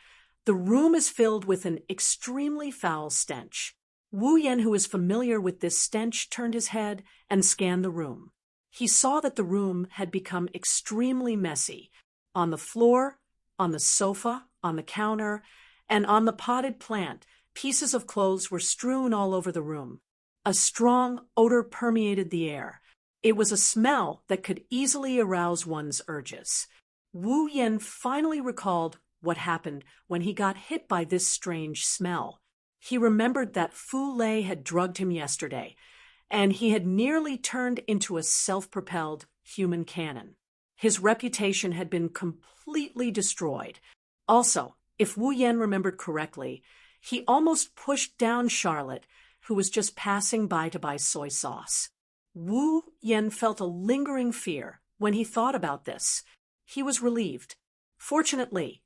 the room is filled with an extremely foul stench. Wu Yan, who is familiar with this stench, turned his head and scanned the room. He saw that the room had become extremely messy. On the floor, on the sofa, on the counter, and on the potted plant, pieces of clothes were strewn all over the room. A strong odor permeated the air. It was a smell that could easily arouse one's urges. Wu Yan finally recalled what happened when he got hit by this strange smell. He remembered that Fu Lei had drugged him yesterday, and he had nearly turned into a self-propelled human cannon. His reputation had been completely destroyed. Also, if Wu Yan remembered correctly, he almost pushed down Charlotte, who was just passing by to buy soy sauce. Wu Yan felt a lingering fear when he thought about this. He was relieved. Fortunately,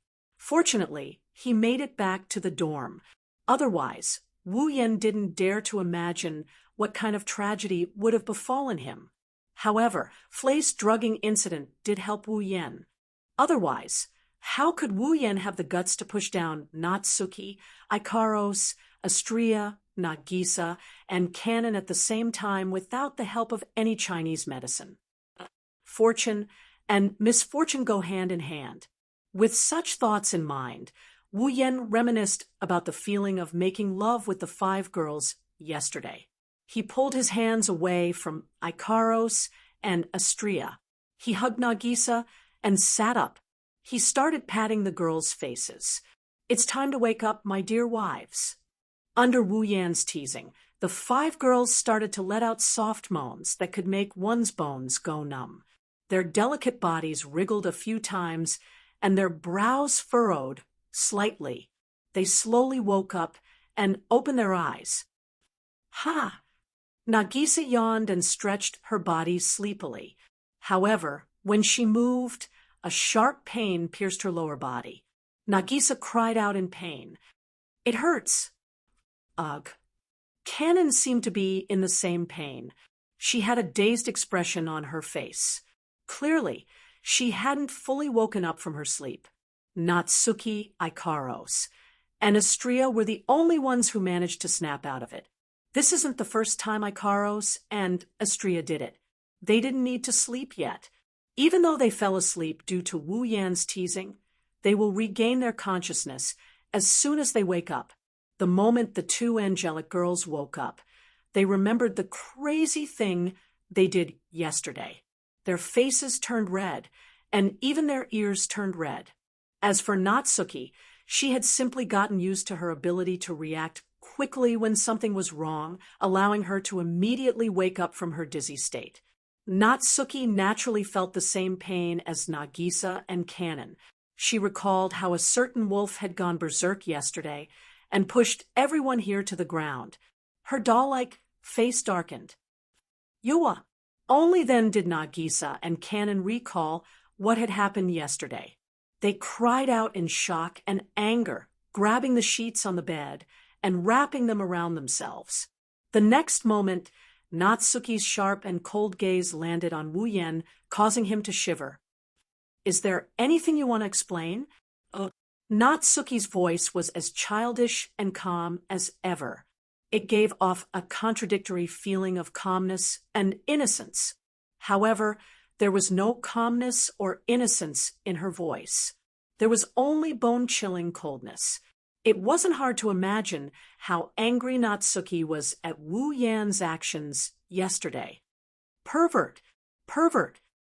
he made it back to the dorm. Otherwise, Wu Yan didn't dare to imagine what kind of tragedy would have befallen him. However, Flei's drugging incident did help Wu Yan. Otherwise, how could Wu Yan have the guts to push down Natsuki, Ikaros, Astrea, Nagisa, and Kanon at the same time without the help of any Chinese medicine? Fortune and misfortune go hand in hand. With such thoughts in mind, Wu Yan reminisced about the feeling of making love with the 5 girls yesterday. He pulled his hands away from Ikaros and Astrea. He hugged Nagisa and sat up. He started patting the girls' faces. "It's time to wake up, my dear wives." Under Wu Yan's teasing, the 5 girls started to let out soft moans that could make one's bones go numb. Their delicate bodies wriggled a few times, and their brows furrowed slightly. They slowly woke up and opened their eyes. "Ha!" Nagisa yawned and stretched her body sleepily. However, when she moved, a sharp pain pierced her lower body. Nagisa cried out in pain. "It hurts." Ugh. Kanon seemed to be in the same pain. She had a dazed expression on her face. Clearly, she hadn't fully woken up from her sleep. Natsuki, Ikaros, and Astrea were the only ones who managed to snap out of it. This isn't the first time Ikaros and Astrea did it. They didn't need to sleep yet. Even though they fell asleep due to Wu Yan's teasing, they will regain their consciousness as soon as they wake up. The moment the 2 angelic girls woke up, they remembered the crazy thing they did yesterday. Their faces turned red, and even their ears turned red. As for Natsuki, she had simply gotten used to her ability to react quickly when something was wrong, allowing her to immediately wake up from her dizzy state. Natsuki naturally felt the same pain as Nagisa and Kanon. She recalled how a certain wolf had gone berserk yesterday and pushed everyone here to the ground. Her doll-like face darkened. Yua. Only then did Nagisa and Kanon recall what had happened yesterday. They cried out in shock and anger, grabbing the sheets on the bed and wrapping them around themselves. The next moment, Natsuki's sharp and cold gaze landed on Wu Yen, causing him to shiver. Is there anything you want to explain? Natsuki's voice was as childish and calm as ever. It gave off a contradictory feeling of calmness and innocence. However, there was no calmness or innocence in her voice. There was only bone-chilling coldness. It wasn't hard to imagine how angry Natsuki was at Wu Yan's actions yesterday. Pervert,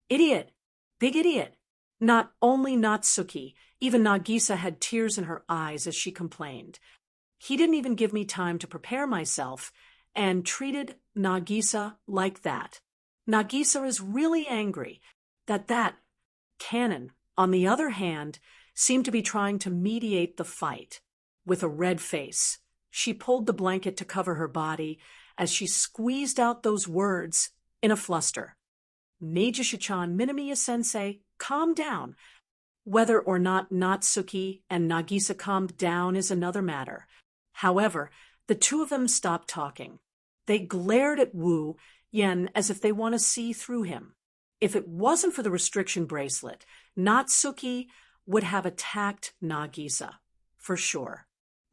idiot, big idiot. Not only Natsuki, even Nagisa had tears in her eyes as she complained. He didn't even give me time to prepare myself and treated Nagisa like that. Nagisa is really angry that Kanon, on the other hand, seemed to be trying to mediate the fight. With a red face, she pulled the blanket to cover her body as she squeezed out those words in a fluster. Neijishichan Minamiya-sensei, calm down. Whether or not Natsuki and Nagisa calmed down is another matter. However, the two of them stopped talking. They glared at Wu Yen as if they want to see through him. If it wasn't for the restriction bracelet, Natsuki would have attacked Nagisa, for sure.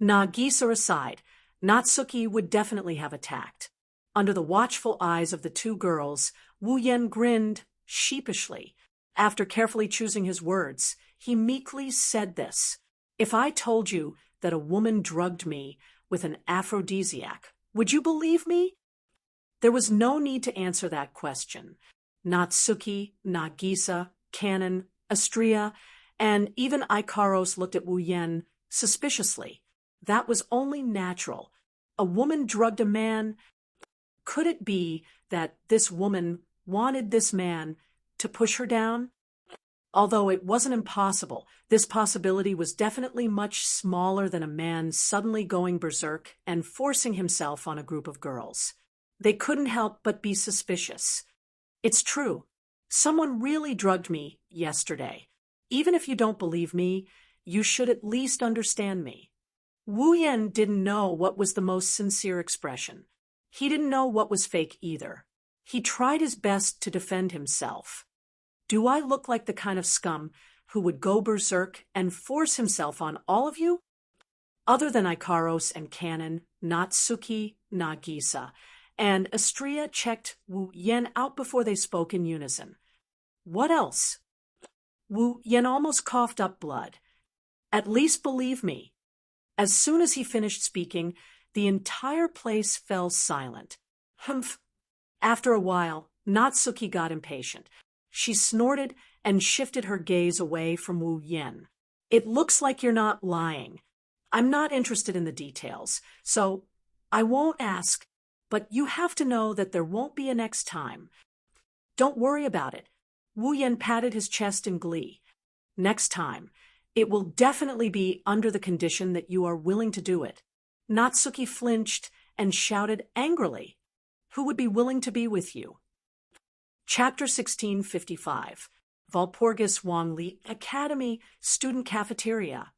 Nagisa aside, Natsuki would definitely have attacked. Under the watchful eyes of the two girls, Wu Yen grinned sheepishly. After carefully choosing his words, he meekly said this. If I told you that a woman drugged me with an aphrodisiac, would you believe me? There was no need to answer that question. Natsuki, Nagisa, Kanon, Astria, and even Ikaros looked at Wu Yen suspiciously. That was only natural. A woman drugged a man. Could it be that this woman wanted this man to push her down? Although it wasn't impossible, this possibility was definitely much smaller than a man suddenly going berserk and forcing himself on a group of girls. They couldn't help but be suspicious. It's true. Someone really drugged me yesterday. Even if you don't believe me, you should at least understand me. Wu Yen didn't know what was the most sincere expression. He didn't know what was fake either. He tried his best to defend himself. Do I look like the kind of scum who would go berserk and force himself on all of you? Other than Ikaros and Kanon, Natsuki, Nagisa, and Astria checked Wu Yen out before they spoke in unison. What else? Wu Yen almost coughed up blood. At least believe me. As soon as he finished speaking, the entire place fell silent. Humph. After a while, Natsuki got impatient. She snorted and shifted her gaze away from Wu Yen. It looks like you're not lying. I'm not interested in the details, so I won't ask, but you have to know that there won't be a next time. Don't worry about it. Wu Yen patted his chest in glee. Next time, it will definitely be under the condition that you are willing to do it. Natsuki flinched and shouted angrily. Who would be willing to be with you? Chapter 1655. Walpurgis Wangli Academy Student Cafeteria.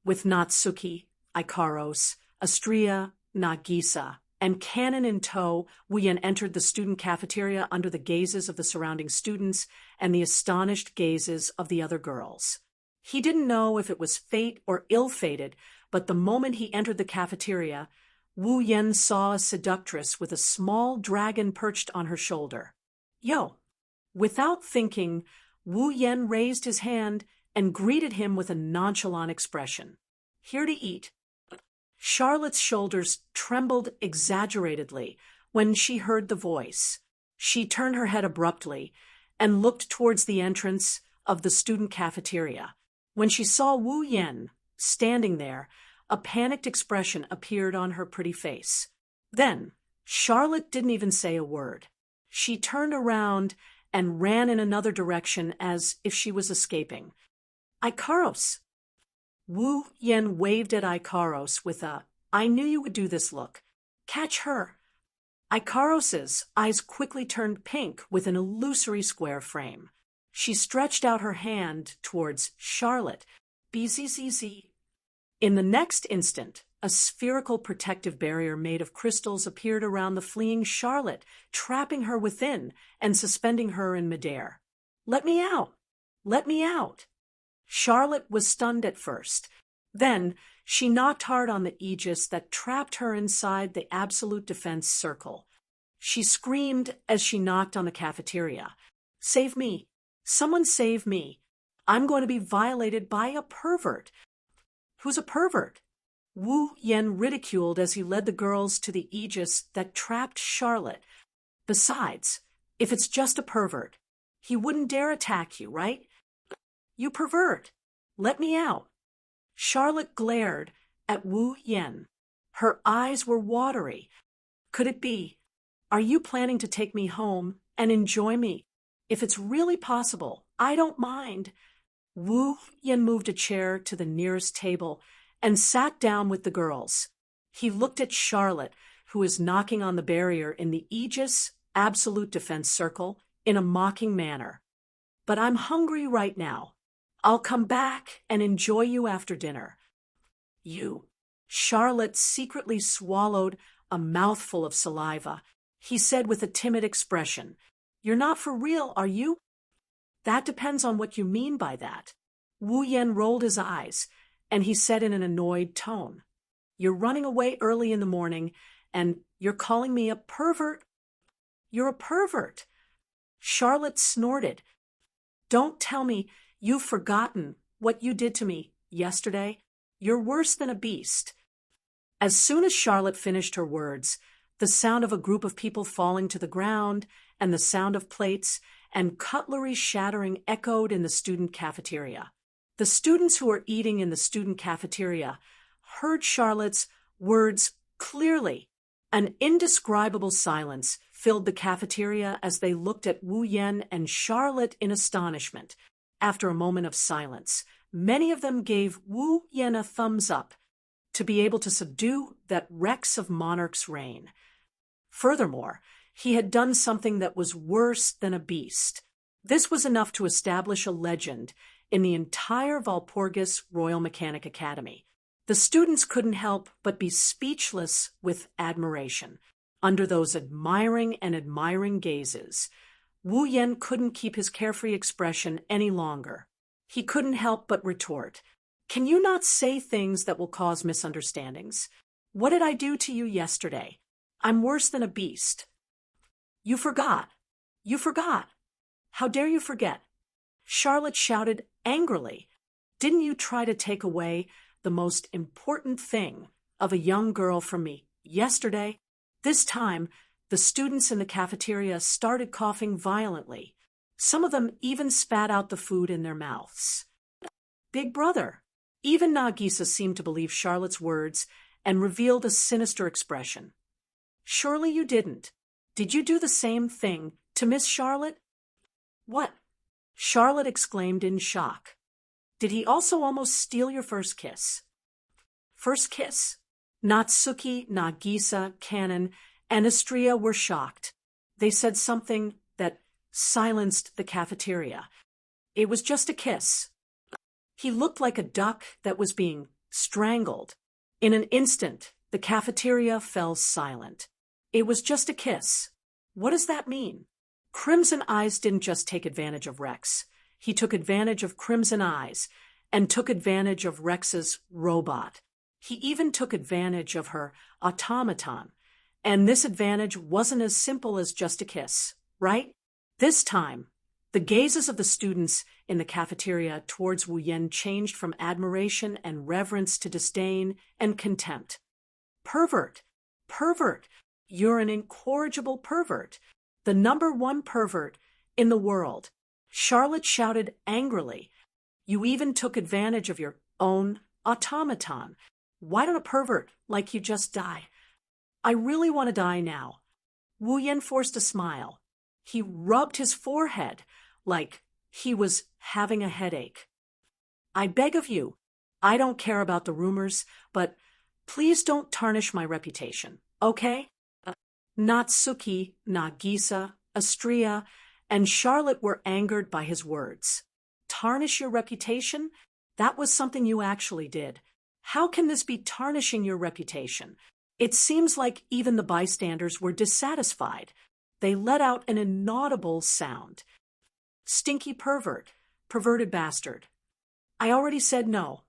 With Natsuki, Ikaros, Astria, Nagisa, and Kanon in tow, Wu Yen entered the student cafeteria under the gazes of the surrounding students and the astonished gazes of the other girls. He didn't know if it was fate or ill-fated, but the moment he entered the cafeteria, Wu Yen saw a seductress with a small dragon perched on her shoulder. Yo! Without thinking, Wu Yen raised his hand and greeted him with a nonchalant expression. Here to eat. Charlotte's shoulders trembled exaggeratedly when she heard the voice. She turned her head abruptly and looked towards the entrance of the student cafeteria. When she saw Wu Yen standing there, a panicked expression appeared on her pretty face. Then, Charlotte didn't even say a word. She turned around and ran in another direction as if she was escaping. Ikaros. Wu Yen waved at Ikaros with a, I knew you would do this look. Catch her. Ikaros's eyes quickly turned pink with an illusory square frame. She stretched out her hand towards Charlotte. Bzzz. In the next instant, a spherical protective barrier made of crystals appeared around the fleeing Charlotte, trapping her within and suspending her in midair. Let me out! Let me out! Charlotte was stunned at first. Then, she knocked hard on the aegis that trapped her inside the absolute defense circle. She screamed as she knocked on the cafeteria. Save me! Someone save me! I'm going to be violated by a pervert. Who's a pervert? Wu Yen ridiculed as he led the girls to the aegis that trapped Charlotte. Besides, if it's just a pervert, he wouldn't dare attack you, right? You pervert! Let me out! Charlotte glared at Wu Yen. Her eyes were watery. Could it be? Are you planning to take me home and enjoy me? If it's really possible, I don't mind. Wu Yen moved a chair to the nearest table and sat down with the girls. He looked at Charlotte, who was knocking on the barrier in the aegis absolute defense circle, in a mocking manner. But I'm hungry right now. I'll come back and enjoy you after dinner. You. Charlotte secretly swallowed a mouthful of saliva. He said with a timid expression, You're not for real, are you? That depends on what you mean by that. Wu Yen rolled his eyes, and he said in an annoyed tone, You're running away early in the morning, and you're calling me a pervert? You're a pervert. Charlotte snorted. Don't tell me you've forgotten what you did to me yesterday. You're worse than a beast. As soon as Charlotte finished her words, the sound of a group of people falling to the ground and the sound of plates and cutlery shattering echoed in the student cafeteria. The students who were eating in the student cafeteria heard Charlotte's words clearly. An indescribable silence filled the cafeteria as they looked at Wu Yen and Charlotte in astonishment. After a moment of silence, many of them gave Wu Yen a thumbs up to be able to subdue that Rex of Monarch's reign. Furthermore, he had done something that was worse than a beast. This was enough to establish a legend in the entire Walpurgis Royal Mechanic Academy. The students couldn't help but be speechless with admiration. Under those admiring gazes, Wu Yen couldn't keep his carefree expression any longer. He couldn't help but retort, Can you not say things that will cause misunderstandings? What did I do to you yesterday? I'm worse than a beast. You forgot. You forgot. How dare you forget? Charlotte shouted angrily. Didn't you try to take away the most important thing of a young girl from me yesterday? This time, the students in the cafeteria started coughing violently. Some of them even spat out the food in their mouths. Big brother. Even Nagisa seemed to believe Charlotte's words and revealed a sinister expression. Surely you didn't. Did you do the same thing to Miss Charlotte? What? Charlotte exclaimed in shock. Did he also almost steal your first kiss? First kiss? Natsuki, Nagisa, Kanon, and Astria were shocked. They said something that silenced the cafeteria. It was just a kiss. He looked like a duck that was being strangled. In an instant, the cafeteria fell silent. It was just a kiss. What does that mean? Crimson Eyes didn't just take advantage of Rex. He took advantage of Crimson Eyes and took advantage of Rex's robot. He even took advantage of her automaton. And this advantage wasn't as simple as just a kiss, right? This time, the gazes of the students in the cafeteria towards Wu Yen changed from admiration and reverence to disdain and contempt. Pervert! Pervert! You're an incorrigible pervert. The #1 pervert in the world. Charlotte shouted angrily. You even took advantage of your own automaton. Why don't a pervert like you just die? I really want to die now. Wu Yen forced a smile. He rubbed his forehead like he was having a headache. I beg of you. I don't care about the rumors, but please don't tarnish my reputation, okay? Natsuki, Nagisa, Astria, and Charlotte were angered by his words. Tarnish your reputation? That was something you actually did. How can this be tarnishing your reputation? It seems like even the bystanders were dissatisfied. They let out an inaudible sound. Stinky pervert, perverted bastard. I already said no.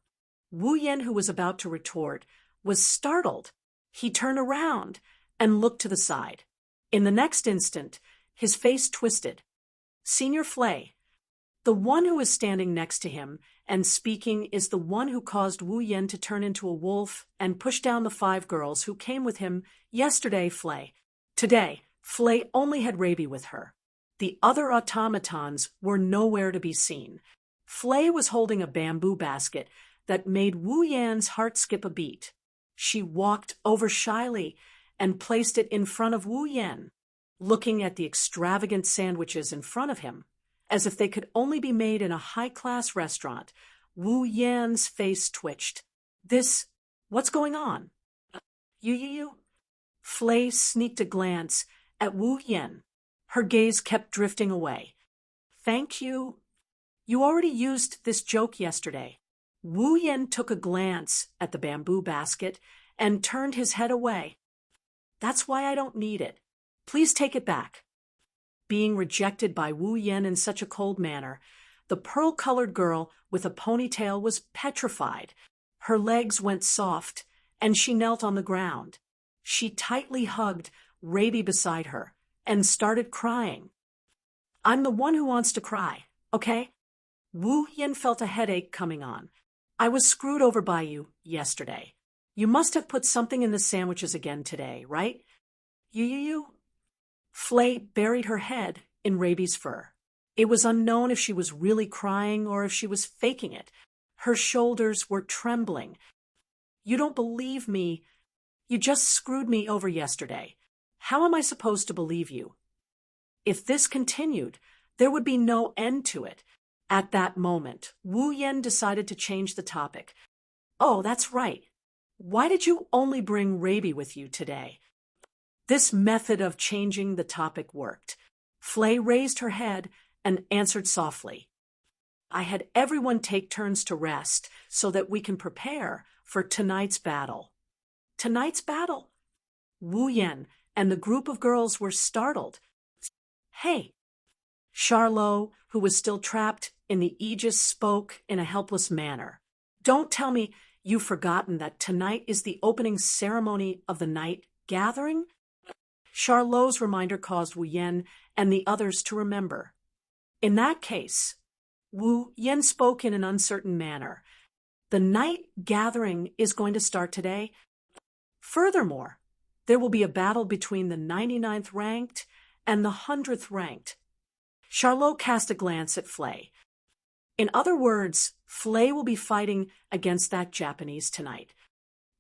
Wu Yen, who was about to retort, was startled. He turned around and looked to the side. In the next instant, his face twisted. Senior Flay. The one who is standing next to him and speaking is the one who caused Wu Yen to turn into a wolf and push down the 5 girls who came with him yesterday, Flay. Today, Flay only had Raby with her. The other automatons were nowhere to be seen. Flay was holding a bamboo basket that made Wu Yan's heart skip a beat. She walked over shyly and placed it in front of Wu Yan, looking at the extravagant sandwiches in front of him, as if they could only be made in a high-class restaurant. Wu Yan's face twitched. What's going on? You? Flay sneaked a glance at Wu Yan. Her gaze kept drifting away. Thank you. You already used this joke yesterday. Wu Yan took a glance at the bamboo basket and turned his head away. That's why I don't need it. Please take it back. Being rejected by Wu Yan in such a cold manner, the pearl-colored girl with a ponytail was petrified. Her legs went soft, and she knelt on the ground. She tightly hugged Raby beside her and started crying. I'm the one who wants to cry, okay? Wu Yan felt a headache coming on. I was screwed over by you yesterday. You must have put something in the sandwiches again today, right? You? Flay buried her head in Raby's fur. It was unknown if she was really crying or if she was faking it. Her shoulders were trembling. You don't believe me. You just screwed me over yesterday. How am I supposed to believe you? If this continued, there would be no end to it. At that moment, Wu Yan decided to change the topic. Oh, that's right. Why did you only bring Raby with you today? This method of changing the topic worked. Flay raised her head and answered softly. I had everyone take turns to rest so that we can prepare for tonight's battle. Tonight's battle? Wu Yan and the group of girls were startled. Hey! Shoujo, who was still trapped in the Aegis, spoke in a helpless manner. Don't tell me you've forgotten that tonight is the opening ceremony of the night gathering? Shoujo's reminder caused Wu Yan and the others to remember. In that case, Wu Yan spoke in an uncertain manner. The night gathering is going to start today. Furthermore, there will be a battle between the 99th ranked and the 100th ranked. Shoujo cast a glance at Flay. In other words, Flay will be fighting against that Japanese tonight.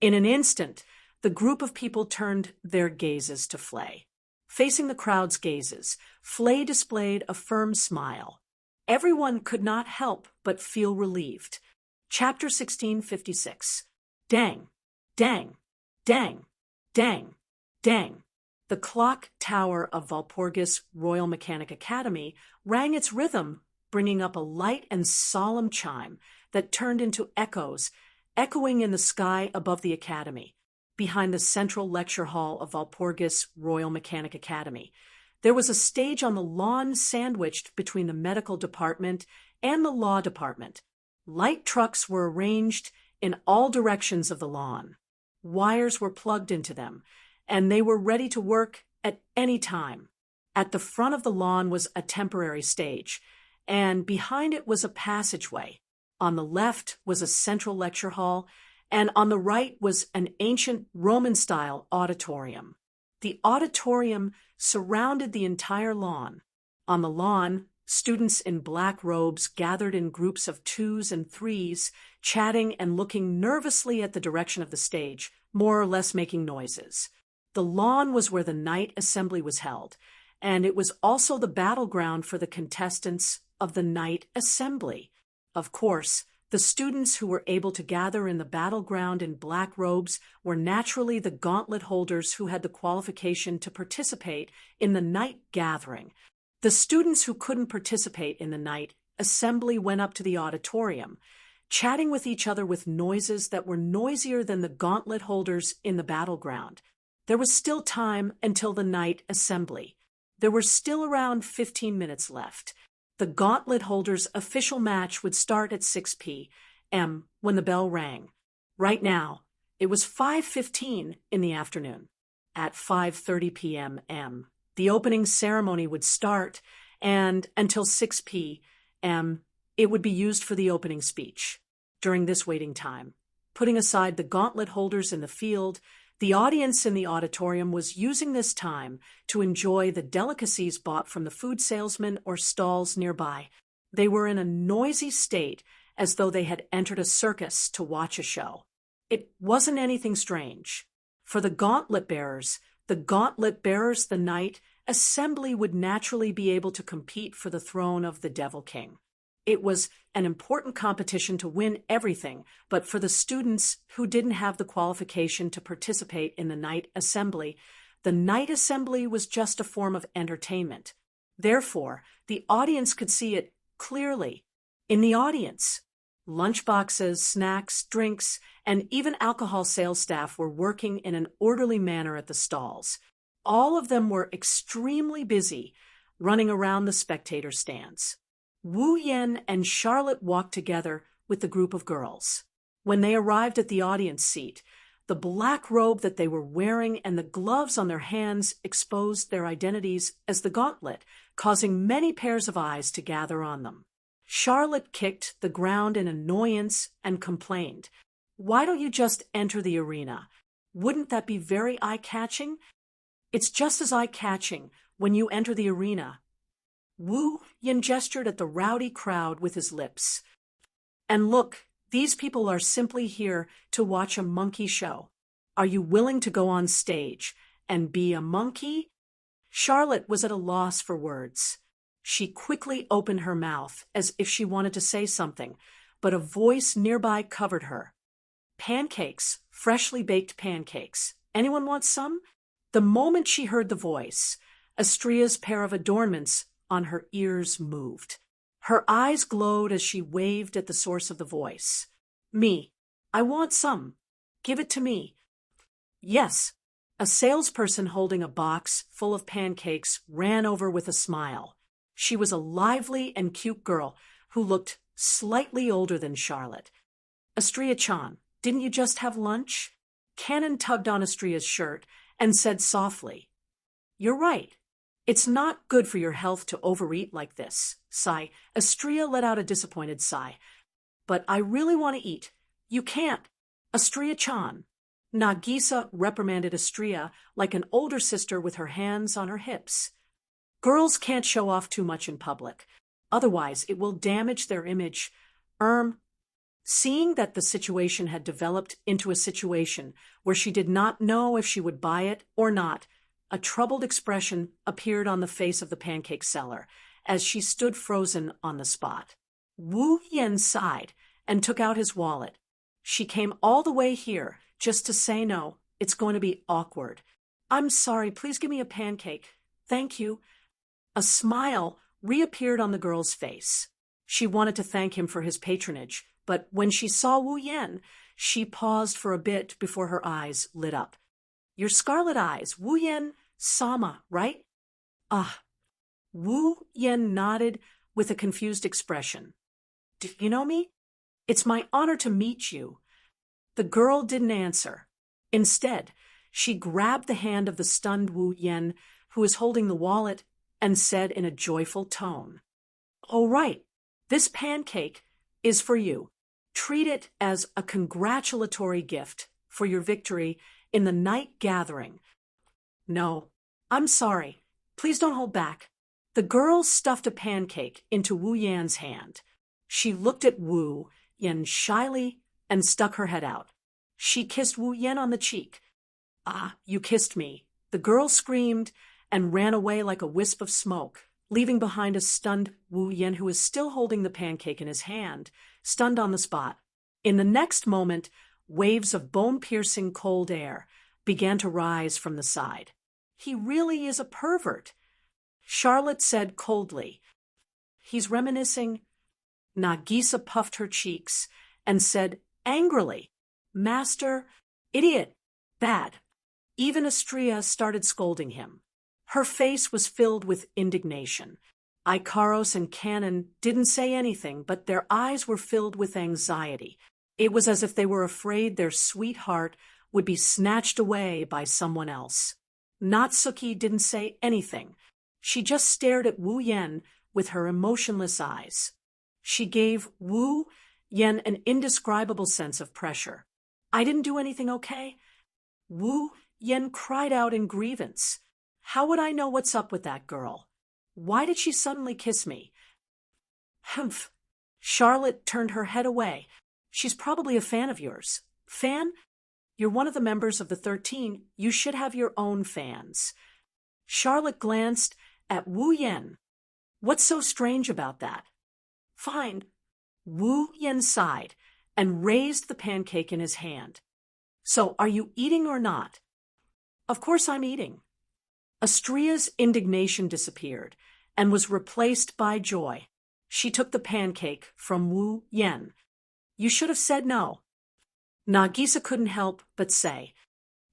In an instant, the group of people turned their gazes to Flay. Facing the crowd's gazes, Flay displayed a firm smile. Everyone could not help but feel relieved. Chapter 1656. Dang, dang, dang, dang, dang. The clock tower of Walpurgis Royal Mechanic Academy rang its rhythm, bringing up a light and solemn chime that turned into echoes, echoing in the sky above the academy. Behind the central lecture hall of Walpurgis Royal Mechanic Academy, there was a stage on the lawn sandwiched between the medical department and the law department. Light trucks were arranged in all directions of the lawn. Wires were plugged into them, and they were ready to work at any time. At the front of the lawn was a temporary stage, and behind it was a passageway. On the left was a central lecture hall, and on the right was an ancient Roman-style auditorium. The auditorium surrounded the entire lawn. On the lawn, students in black robes gathered in groups of 2s and 3s, chatting and looking nervously at the direction of the stage, more or less making noises. The lawn was where the night assembly was held, and it was also the battleground for the contestants of the night assembly. Of course, The students who were able to gather in the battleground in black robes were naturally the gauntlet holders who had the qualification to participate in the night gathering. The students who couldn't participate in the night assembly went up to the auditorium, chatting with each other with noises that were noisier than the gauntlet holders in the battleground. There was still time until the night assembly. There were still around 15 minutes left. The gauntlet holders' official match would start at 6 p.m. when the bell rang. Right now, it was 5:15 in the afternoon. At 5:30 p.m., the opening ceremony would start, and until 6 p.m., it would be used for the opening speech. During this waiting time, putting aside the gauntlet holders in the field, the audience in the auditorium was using this time to enjoy the delicacies bought from the food salesmen or stalls nearby. They were in a noisy state, as though they had entered a circus to watch a show. It wasn't anything strange. For the gauntlet bearers, the night assembly would naturally be able to compete for the throne of the Devil King. It was an important competition to win everything, but for the students who didn't have the qualification to participate in the night assembly was just a form of entertainment. Therefore, the audience could see it clearly. In the audience, lunchboxes, snacks, drinks, and even alcohol sales staff were working in an orderly manner at the stalls. All of them were extremely busy, running around the spectator stands. Wu Yan and Charlotte walked together with the group of girls. When they arrived at the audience seat, the black robe that they were wearing and the gloves on their hands exposed their identities as the gauntlet, causing many pairs of eyes to gather on them. Charlotte kicked the ground in annoyance and complained, "Why don't you just enter the arena? Wouldn't that be very eye-catching?" "It's just as eye-catching when you enter the arena." Wu Yan gestured at the rowdy crowd with his lips. "And look, these people are simply here to watch a monkey show. Are you willing to go on stage and be a monkey?" Charlotte was at a loss for words. She quickly opened her mouth as if she wanted to say something, but a voice nearby covered her. "Pancakes, freshly baked pancakes. Anyone want some?" The moment she heard the voice, Astria's pair of adornments on her ears moved. Her eyes glowed as she waved at the source of the voice. "Me. I want some. Give it to me." "Yes." A salesperson holding a box full of pancakes ran over with a smile. She was a lively and cute girl who looked slightly older than Charlotte. "Astria-chan, didn't you just have lunch?" Cannon tugged on Astria's shirt and said softly, "You're right. It's not good for your health to overeat like this." Sigh. Astria let out a disappointed sigh. "But I really want to eat." "You can't." "Astria-chan." Nagisa reprimanded Astria like an older sister with her hands on her hips. "Girls can't show off too much in public. Otherwise, it will damage their image." Seeing that the situation had developed into a situation where she did not know if she would buy it or not, a troubled expression appeared on the face of the pancake seller as she stood frozen on the spot. Wu Yan sighed and took out his wallet. "She came all the way here just to say no. It's going to be awkward." "I'm sorry, please give me a pancake." "Thank you." A smile reappeared on the girl's face. She wanted to thank him for his patronage, but when she saw Wu Yan, she paused for a bit before her eyes lit up. "Your scarlet eyes, Wu Yan-sama, right?" "Ah." Wu Yan nodded with a confused expression. "Do you know me?" "It's my honor to meet you." The girl didn't answer. Instead, she grabbed the hand of the stunned Wu Yan, who was holding the wallet, and said in a joyful tone, "All right, this pancake is for you. Treat it as a congratulatory gift for your victory in the night gathering." "No, I'm sorry. Please don't hold back." The girl stuffed a pancake into Wu Yan's hand. She looked at Wu Yan shyly and stuck her head out. She kissed Wu Yan on the cheek. "Ah, you kissed me." The girl screamed and ran away like a wisp of smoke, leaving behind a stunned Wu Yan who was still holding the pancake in his hand, stunned on the spot. In the next moment, waves of bone-piercing cold air began to rise from the side. "He really is a pervert," Charlotte said coldly. "He's reminiscing." Nagisa puffed her cheeks and said angrily, "Master, idiot, bad." Even Astrea started scolding him. Her face was filled with indignation. Ikaros and Canon didn't say anything, but their eyes were filled with anxiety. It was as if they were afraid their sweetheart would be snatched away by someone else. Natsuki didn't say anything. She just stared at Wu Yen with her emotionless eyes. She gave Wu Yen an indescribable sense of pressure. "I didn't do anything, okay?" Wu Yen cried out in grievance. "How would I know what's up with that girl? Why did she suddenly kiss me?" "Humph." Charlotte turned her head away. "She's probably a fan of yours." "Fan? You're one of the members of the 13. You should have your own fans." Charlotte glanced at Wu Yen. "What's so strange about that?" "Fine." Wu Yen sighed and raised the pancake in his hand. "So are you eating or not?" "Of course I'm eating." Astrea's indignation disappeared and was replaced by joy. She took the pancake from Wu Yen. "You should have said no." Nagisa couldn't help but say,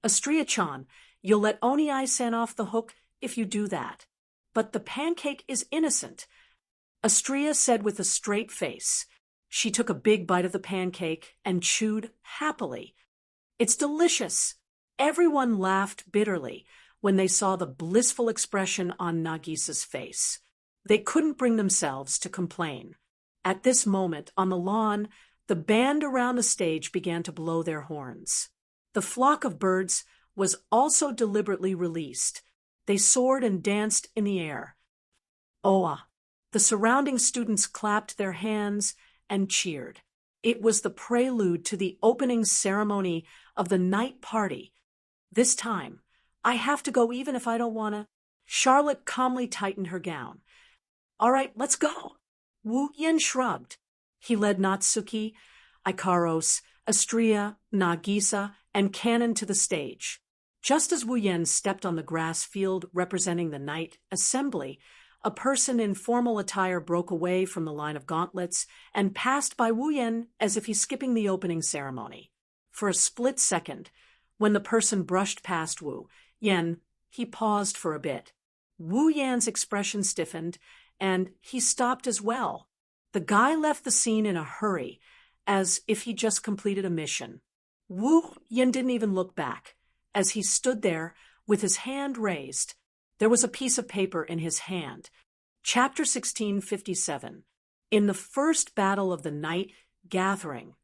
"Astrea-chan, you'll let Oni-san off the hook if you do that." "But the pancake is innocent," Astrea said with a straight face. She took a big bite of the pancake and chewed happily. "It's delicious." Everyone laughed bitterly when they saw the blissful expression on Nagisa's face. They couldn't bring themselves to complain. At this moment, on the lawn, the band around the stage began to blow their horns. The flock of birds was also deliberately released. They soared and danced in the air. "Oa!" The surrounding students clapped their hands and cheered. It was the prelude to the opening ceremony of the night party. "This time, I have to go even if I don't wanna." Charlotte calmly tightened her gown. "All right, let's go." Wu Yen shrugged. He led Natsuki, Ikaros, Astrea, Nagisa, and Canon to the stage. Just as Wu Yen stepped on the grass field representing the night assembly, a person in formal attire broke away from the line of gauntlets and passed by Wu Yen as if he's skipping the opening ceremony. For a split second, when the person brushed past Wu Yen, he paused for a bit. Wu Yan's expression stiffened, and he stopped as well. The guy left the scene in a hurry, as if he just completed a mission. Wu Yen didn't even look back. As he stood there, with his hand raised, there was a piece of paper in his hand. Chapter 1657. In the first battle of the night gathering,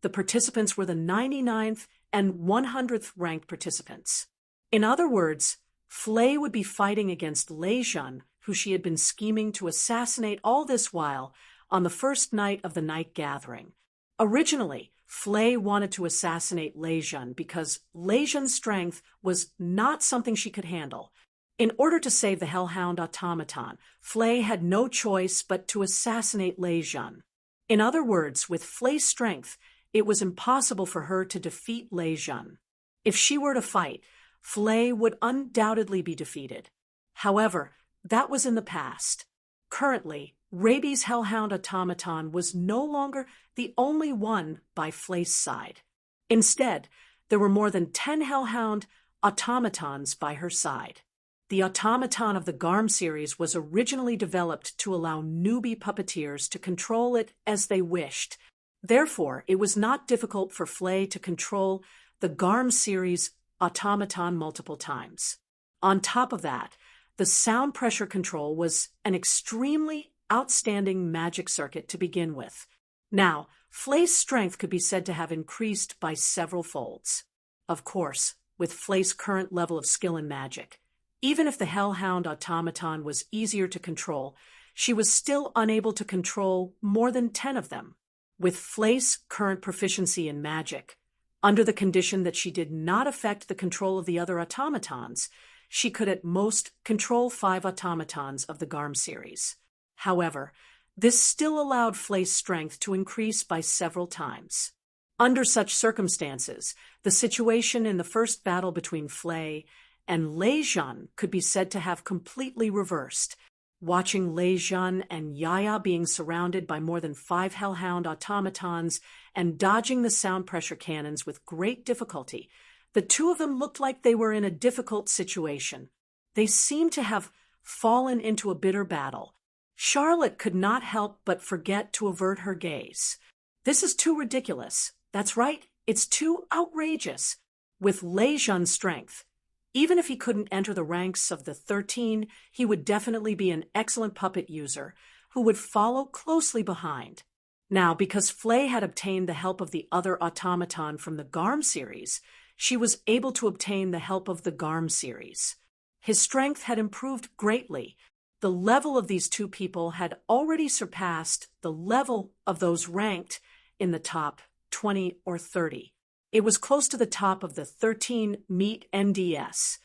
the participants were the 99th and 100th ranked participants. In other words, Flay would be fighting against Lei Jun, who she had been scheming to assassinate all this while on the first night of the night gathering. Originally, Flay wanted to assassinate Lei Jun because Lei Jun's strength was not something she could handle. In order to save the Hellhound automaton, Flay had no choice but to assassinate Lei Jun. In other words, with Flay's strength, it was impossible for her to defeat Lei Jun. If she were to fight, Flay would undoubtedly be defeated. However, that was in the past. Currently, Rabi's Hellhound automaton was no longer the only one by Flay's side. Instead, there were more than 10 Hellhound automatons by her side. The automaton of the Garm series was originally developed to allow newbie puppeteers to control it as they wished. Therefore, it was not difficult for Flay to control the Garm series automaton multiple times. On top of that, the sound pressure control was an extremely outstanding magic circuit to begin with. Now, Flay's strength could be said to have increased by several folds. Of course, with Flay's current level of skill in magic. Even if the Hellhound automaton was easier to control, she was still unable to control more than 10 of them. With Flay's current proficiency in magic, under the condition that she did not affect the control of the other automatons, she could at most control 5 automatons of the Garm series. However, This still allowed Flei's strength to increase by several times. Under such circumstances, the situation in the first battle between Flei and Lei Jun could be said to have completely reversed. Watching Lei Jun and Yaya being surrounded by more than 5 hellhound automatons and dodging the sound pressure cannons with great difficulty, the two of them looked like they were in a difficult situation. They seemed to have fallen into a bitter battle. Charlotte could not help but forget to avert her gaze. This is too ridiculous. That's right, it's too outrageous. With Lei Jun's strength, even if he couldn't enter the ranks of the 13, he would definitely be an excellent puppet user who would follow closely behind. Now, because Flei had obtained the help of the other automaton from the Garm series, she was able to obtain the help of the Garm series. His strength had improved greatly. The level of these two people had already surpassed the level of those ranked in the top 20 or 30. It was close to the top of the 13 meet NDS.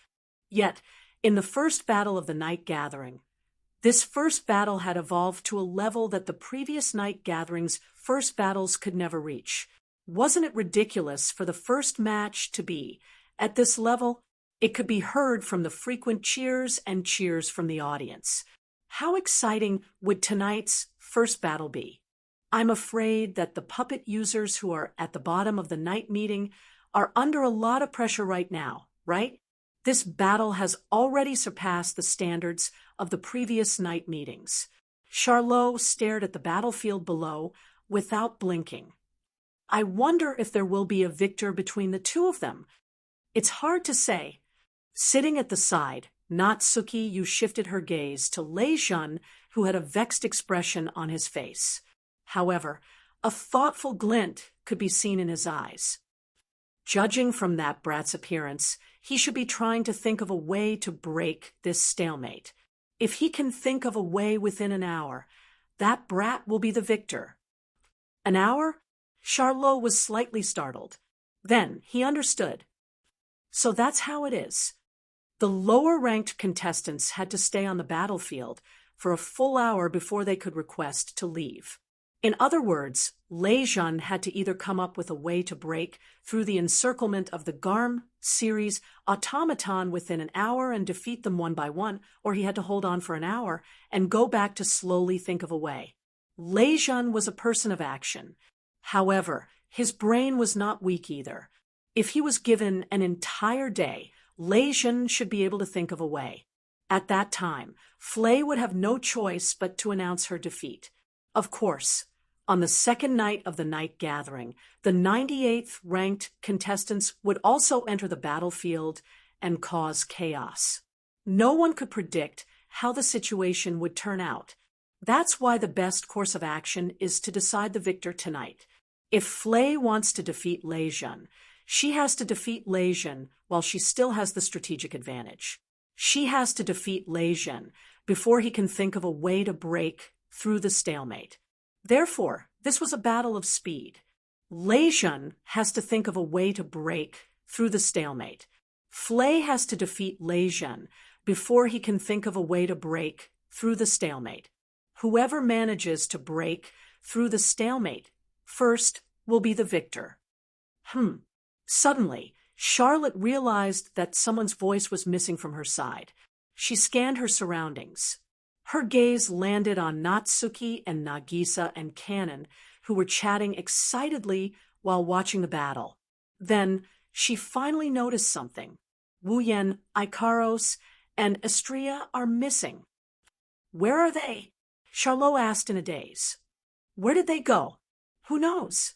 Yet, in the first battle of the Night Gathering, this first battle had evolved to a level that the previous Night Gathering's first battles could never reach. Wasn't it ridiculous for the first match to be at this level? It could be heard from the frequent cheers and cheers from the audience. How exciting would tonight's first battle be? I'm afraid that the puppet users who are at the bottom of the night meeting are under a lot of pressure right now, right? This battle has already surpassed the standards of the previous night meetings. Charlot stared at the battlefield below without blinking. I wonder if there will be a victor between the two of them. It's hard to say. Sitting at the side, Natsuki shifted her gaze to Lei Jun, who had a vexed expression on his face. However, a thoughtful glint could be seen in his eyes. Judging from that brat's appearance, he should be trying to think of a way to break this stalemate. If he can think of a way within an hour, that brat will be the victor. An hour? Charlot was slightly startled. Then he understood. So that's how it is. The lower-ranked contestants had to stay on the battlefield for a full hour before they could request to leave. In other words, Lei Jun had to either come up with a way to break through the encirclement of the Garm series automaton within an hour and defeat them one by one, or he had to hold on for an hour and go back to slowly think of a way. Lei Jun was a person of action. However, his brain was not weak either. If he was given an entire day, Lei Jun should be able to think of a way. At that time, Flei would have no choice but to announce her defeat. Of course, on the second night of the Night Gathering, the 98th ranked contestants would also enter the battlefield and cause chaos. No one could predict how the situation would turn out. That's why the best course of action is to decide the victor tonight. If Flei wants to defeat Lei Jun, she has to defeat Lei Jun while she still has the strategic advantage. She has to defeat Lei Jun before he can think of a way to break through the stalemate. Therefore, this was a battle of speed. Lei Jun has to think of a way to break through the stalemate. Flei has to defeat Lei Jun before he can think of a way to break through the stalemate. Whoever manages to break through the stalemate first will be the victor. Suddenly, Charlotte realized that someone's voice was missing from her side. She scanned her surroundings. Her gaze landed on Natsuki and Nagisa and Kanon, who were chatting excitedly while watching the battle. Then she finally noticed something. Wu Yan, Ikaros, and Estrella are missing. Where are they? Charlot asked in a daze. Where did they go? Who knows?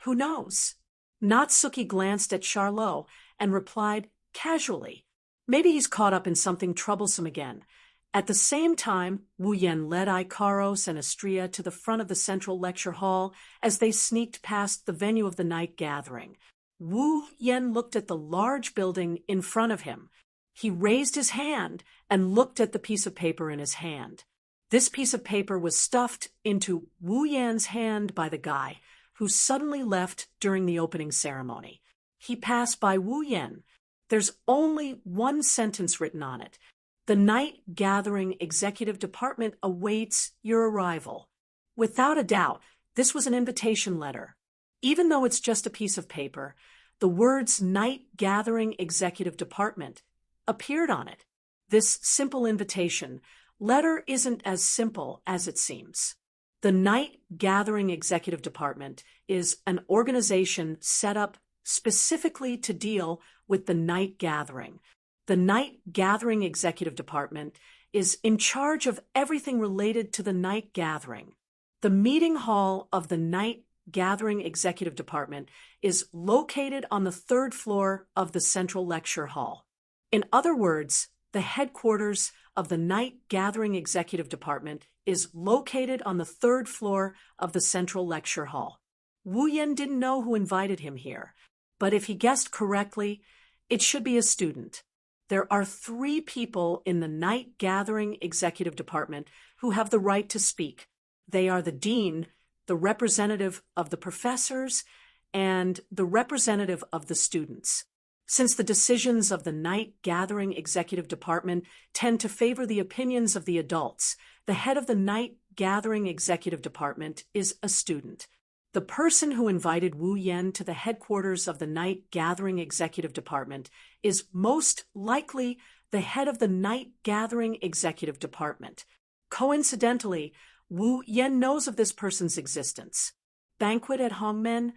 Who knows? Natsuki glanced at Charlot and replied casually, maybe he's caught up in something troublesome again. At the same time, Wu Yan led Ikaros and Estrella to the front of the central lecture hall as they sneaked past the venue of the night gathering. Wu Yan looked at the large building in front of him. He raised his hand and looked at the piece of paper in his hand. This piece of paper was stuffed into Wu Yan's hand by the guy who suddenly left during the opening ceremony. He passed by Wu Yan. There's only one sentence written on it. The Night Gathering Executive Department awaits your arrival. Without a doubt, this was an invitation letter. Even though it's just a piece of paper, the words Night Gathering Executive Department appeared on it. This simple invitation letter isn't as simple as it seems. The Night Gathering Executive Department is an organization set up specifically to deal with the night gathering. The Night Gathering Executive Department is in charge of everything related to the night gathering. The meeting hall of the Night Gathering Executive Department is located on the third floor of the Central Lecture Hall. In other words, the headquarters of the Night Gathering Executive Department is located on the third floor of the Central Lecture Hall. Wu Yan didn't know who invited him here, but if he guessed correctly, it should be a student. There are 3 people in the Night Gathering Executive Department who have the right to speak. They are the dean, the representative of the professors, and the representative of the students. Since the decisions of the Night Gathering Executive Department tend to favor the opinions of the adults, the head of the Night Gathering Executive Department is a student. The person who invited Wu Yan to the headquarters of the Night Gathering Executive Department is most likely the head of the Night Gathering Executive Department. Coincidentally, Wu Yan knows of this person's existence. Banquet at Hongmen?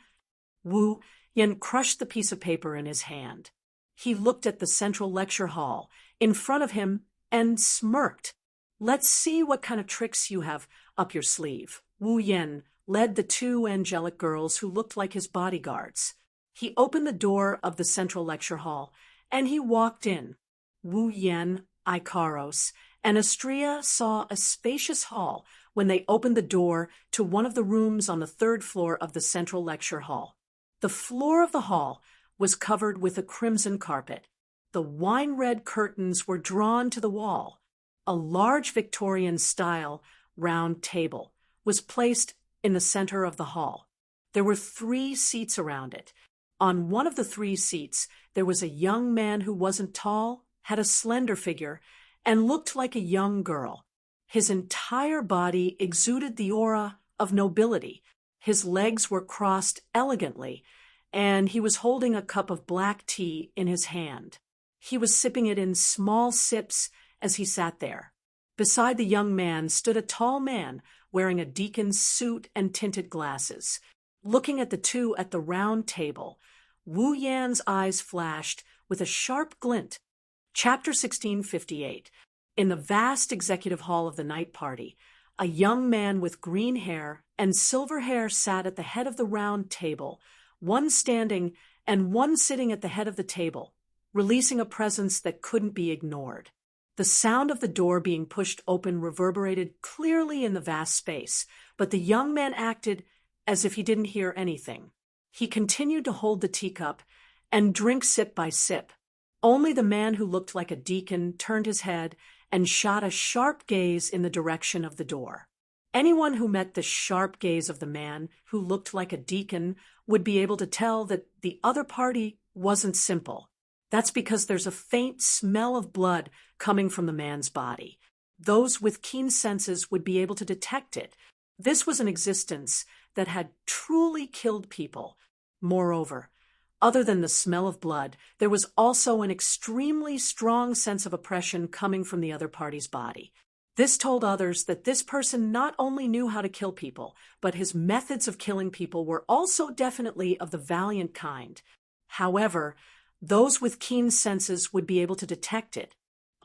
Wu Yan crushed the piece of paper in his hand. He looked at the central lecture hall in front of him and smirked. Let's see what kind of tricks you have up your sleeve. Wu Yan led the 2 angelic girls who looked like his bodyguards. He opened the door of the central lecture hall, and he walked in. Wu Yan, Ikaros, and Astria saw a spacious hall when they opened the door to one of the rooms on the 3rd floor of the central lecture hall. The floor of the hall was covered with a crimson carpet. The wine-red curtains were drawn to the wall. A large Victorian-style round table was placed in the center of the hall. There were 3 seats around it. On one of the 3 seats, there was a young man who wasn't tall, had a slender figure, and looked like a young girl. His entire body exuded the aura of nobility. His legs were crossed elegantly, and he was holding a cup of black tea in his hand. He was sipping it in small sips as he sat there. Beside the young man stood a tall man wearing a deacon's suit and tinted glasses. Looking at the 2 at the round table, Wu Yan's eyes flashed with a sharp glint. Chapter 1658. In the vast executive hall of the night party, a young man with green hair and silver hair sat at the head of the round table, one standing and one sitting at the head of the table, releasing a presence that couldn't be ignored. The sound of the door being pushed open reverberated clearly in the vast space, but the young man acted as if he didn't hear anything. He continued to hold the teacup and drink sip by sip. Only the man who looked like a deacon turned his head and shot a sharp gaze in the direction of the door. Anyone who met the sharp gaze of the man who looked like a deacon would be able to tell that the other party wasn't simple. That's because there's a faint smell of blood coming from the man's body. Those with keen senses would be able to detect it. This was an existence that had truly killed people. Moreover, other than the smell of blood, there was also an extremely strong sense of oppression coming from the other party's body. This told others that this person not only knew how to kill people, but his methods of killing people were also definitely of the valiant kind. However, those with keen senses would be able to detect it.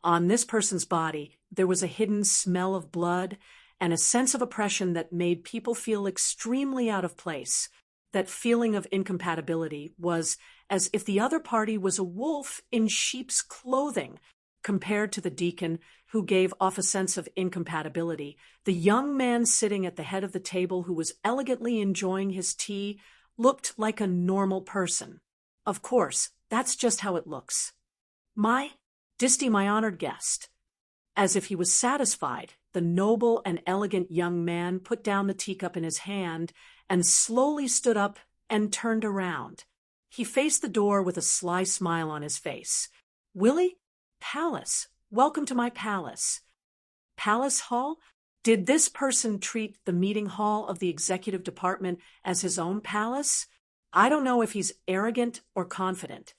On this person's body, there was a hidden smell of blood and a sense of oppression that made people feel extremely out of place. That feeling of incompatibility was as if the other party was a wolf in sheep's clothing. Compared to the deacon, who gave off a sense of incompatibility, the young man sitting at the head of the table who was elegantly enjoying his tea looked like a normal person. Of course, that's just how it looks. My honored guest. As if he was satisfied, the noble and elegant young man put down the teacup in his hand and slowly stood up and turned around. He faced the door with a sly smile on his face. Willie? Palace. Welcome to my palace. Palace Hall? Did this person treat the meeting hall of the executive department as his own palace? I don't know if he's arrogant or confident.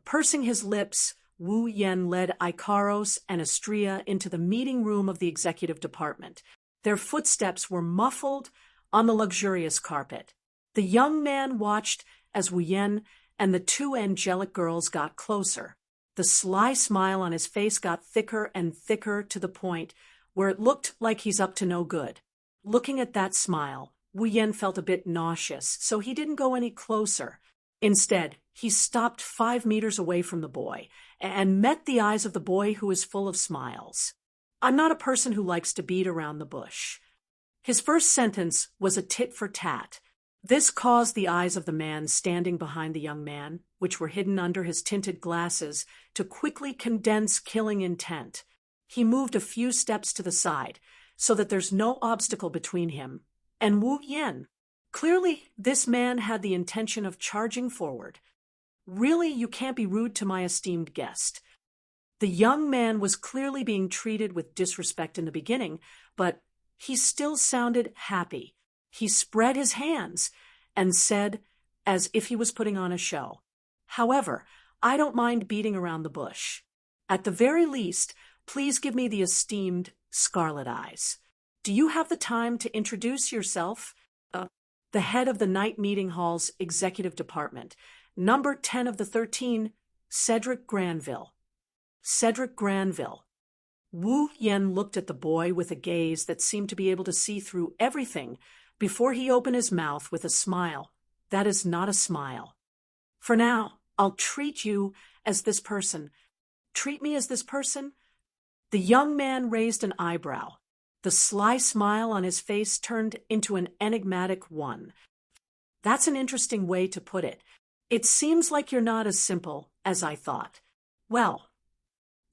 Pursing his lips, Wu Yen led Ikaros and Astria into the meeting room of the executive department. Their footsteps were muffled on the luxurious carpet. The young man watched as Wu Yen and the two angelic girls got closer. The sly smile on his face got thicker and thicker to the point where it looked like he's up to no good. Looking at that smile, Wu Yen felt a bit nauseous, so he didn't go any closer. Instead, he stopped 5 meters away from the boy and met the eyes of the boy, who is full of smiles. I'm not a person who likes to beat around the bush. His first sentence was a tit for tat. This caused the eyes of the man standing behind the young man, which were hidden under his tinted glasses, to quickly condense killing intent. He moved a few steps to the side, so that there's no obstacle between him and Wu Yen. Clearly, this man had the intention of charging forward. Really, you can't be rude to my esteemed guest. The young man was clearly being treated with disrespect in the beginning, but he still sounded happy. He spread his hands and said, as if he was putting on a show, "However, I don't mind beating around the bush. At the very least, please give me the esteemed Scarlet Eyes. Do you have the time to introduce yourself?" The head of the night meeting hall's executive department, number 10 of the 13, Cedric Granville. Cedric Granville. Wu Yen looked at the boy with a gaze that seemed to be able to see through everything before he opened his mouth with a smile. That is not a smile. "For now, I'll treat you as this person." "Treat me as this person?" The young man raised an eyebrow. The sly smile on his face turned into an enigmatic one. "That's an interesting way to put it. It seems like you're not as simple as I thought." "Well."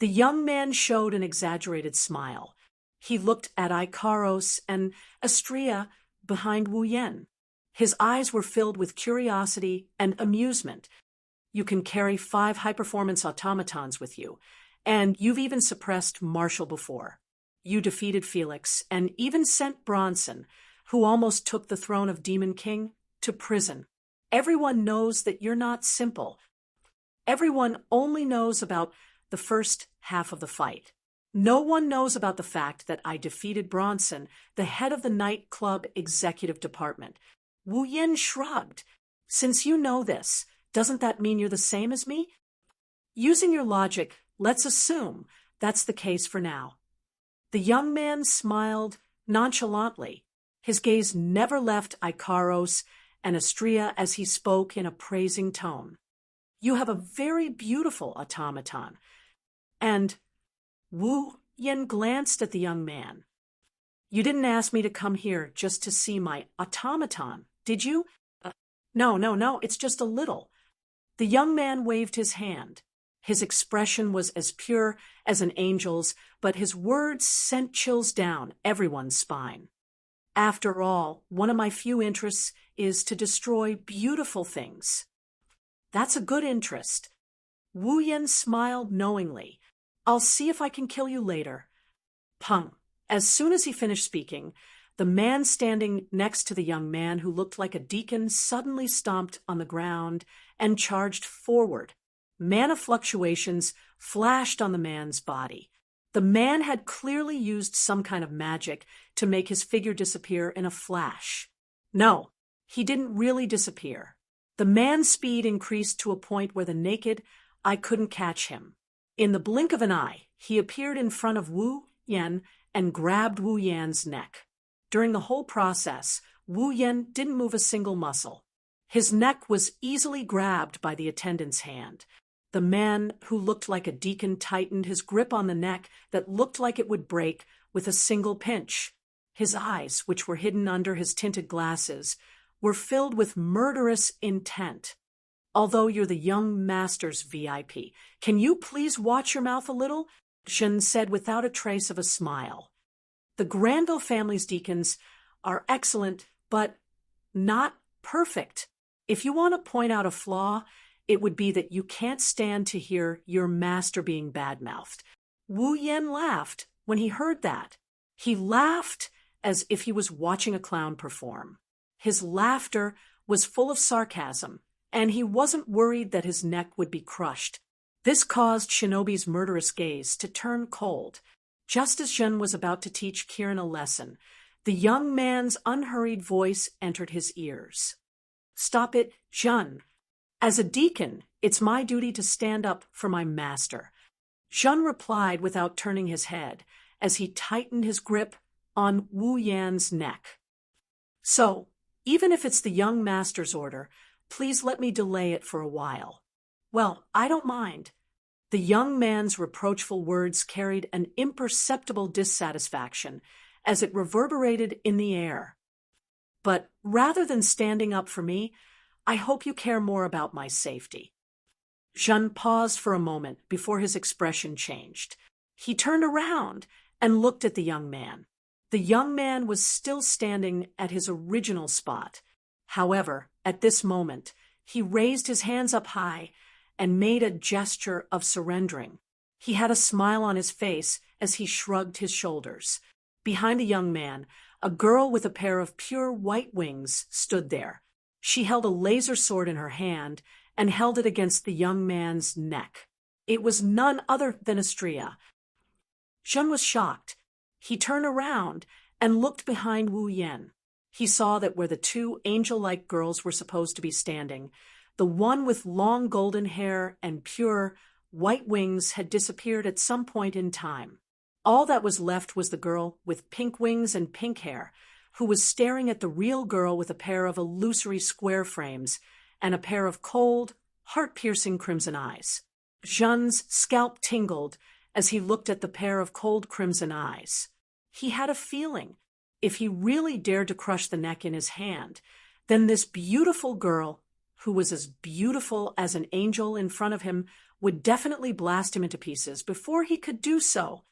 The young man showed an exaggerated smile. He looked at Ikaros and Astria behind Wu Yen. His eyes were filled with curiosity and amusement. "You can carry 5 high-performance automatons with you, and you've even suppressed Marshall before. You defeated Felix and even sent Bronson, who almost took the throne of Demon King, to prison. Everyone knows that you're not simple. Everyone only knows about the first half of the fight. No one knows about the fact that I defeated Bronson, the head of the nightclub executive department." Wu Yen shrugged. "Since you know this, doesn't that mean you're the same as me?" "Using your logic, let's assume that's the case for now." The young man smiled nonchalantly. His gaze never left Ikaros and Astria as he spoke in a praising tone. "You have a very beautiful automaton." And Wu Yen glanced at the young man. "You didn't ask me to come here just to see my automaton, did you?" No, it's just a little." The young man waved his hand. His expression was as pure as an angel's, but his words sent chills down everyone's spine. "After all, one of my few interests is to destroy beautiful things." "That's a good interest." Wu Yen smiled knowingly. "I'll see if I can kill you later." Pung. As soon as he finished speaking, the man standing next to the young man who looked like a deacon suddenly stomped on the ground and charged forward. Mana fluctuations flashed on the man's body. The man had clearly used some kind of magic to make his figure disappear in a flash. No, he didn't really disappear. The man's speed increased to a point where the naked eye couldn't catch him. In the blink of an eye, he appeared in front of Wu Yen and grabbed Wu Yan's neck. During the whole process, Wu Yen didn't move a single muscle. His neck was easily grabbed by the attendant's hand. The man who looked like a deacon tightened his grip on the neck that looked like it would break with a single pinch. His eyes, which were hidden under his tinted glasses, were filled with murderous intent. "Although you're the young master's VIP, can you please watch your mouth a little?" Shen said without a trace of a smile. "The Granville family's deacons are excellent, but not perfect. If you want to point out a flaw, it would be that you can't stand to hear your master being bad-mouthed." Wu Yen laughed when he heard that. He laughed as if he was watching a clown perform. His laughter was full of sarcasm, and he wasn't worried that his neck would be crushed. This caused Shinobi's murderous gaze to turn cold. Just as Jun was about to teach Kirin a lesson, the young man's unhurried voice entered his ears. "Stop it, Jun. As a deacon, it's my duty to stand up for my master." Jun replied without turning his head, as he tightened his grip on Wu Yan's neck. "So, even if it's the young master's order, please let me delay it for a while." "Well, I don't mind." The young man's reproachful words carried an imperceptible dissatisfaction as it reverberated in the air. "But rather than standing up for me, I hope you care more about my safety." Jun paused for a moment before his expression changed. He turned around and looked at the young man. The young man was still standing at his original spot. However, at this moment, he raised his hands up high and made a gesture of surrendering. He had a smile on his face as he shrugged his shoulders. Behind the young man, a girl with a pair of pure white wings stood there. She held a laser sword in her hand and held it against the young man's neck. It was none other than Astrea. Jun was shocked. He turned around and looked behind Wu Yan. He saw that where the two angel-like girls were supposed to be standing, the one with long golden hair and pure white wings had disappeared at some point in time. All that was left was the girl with pink wings and pink hair, who was staring at the real girl with a pair of illusory square frames and a pair of cold, heart-piercing crimson eyes. Jun's scalp tingled as he looked at the pair of cold crimson eyes. He had a feeling, if he really dared to crush the neck in his hand, then this beautiful girl, who was as beautiful as an angel in front of him, would definitely blast him into pieces before he could do so.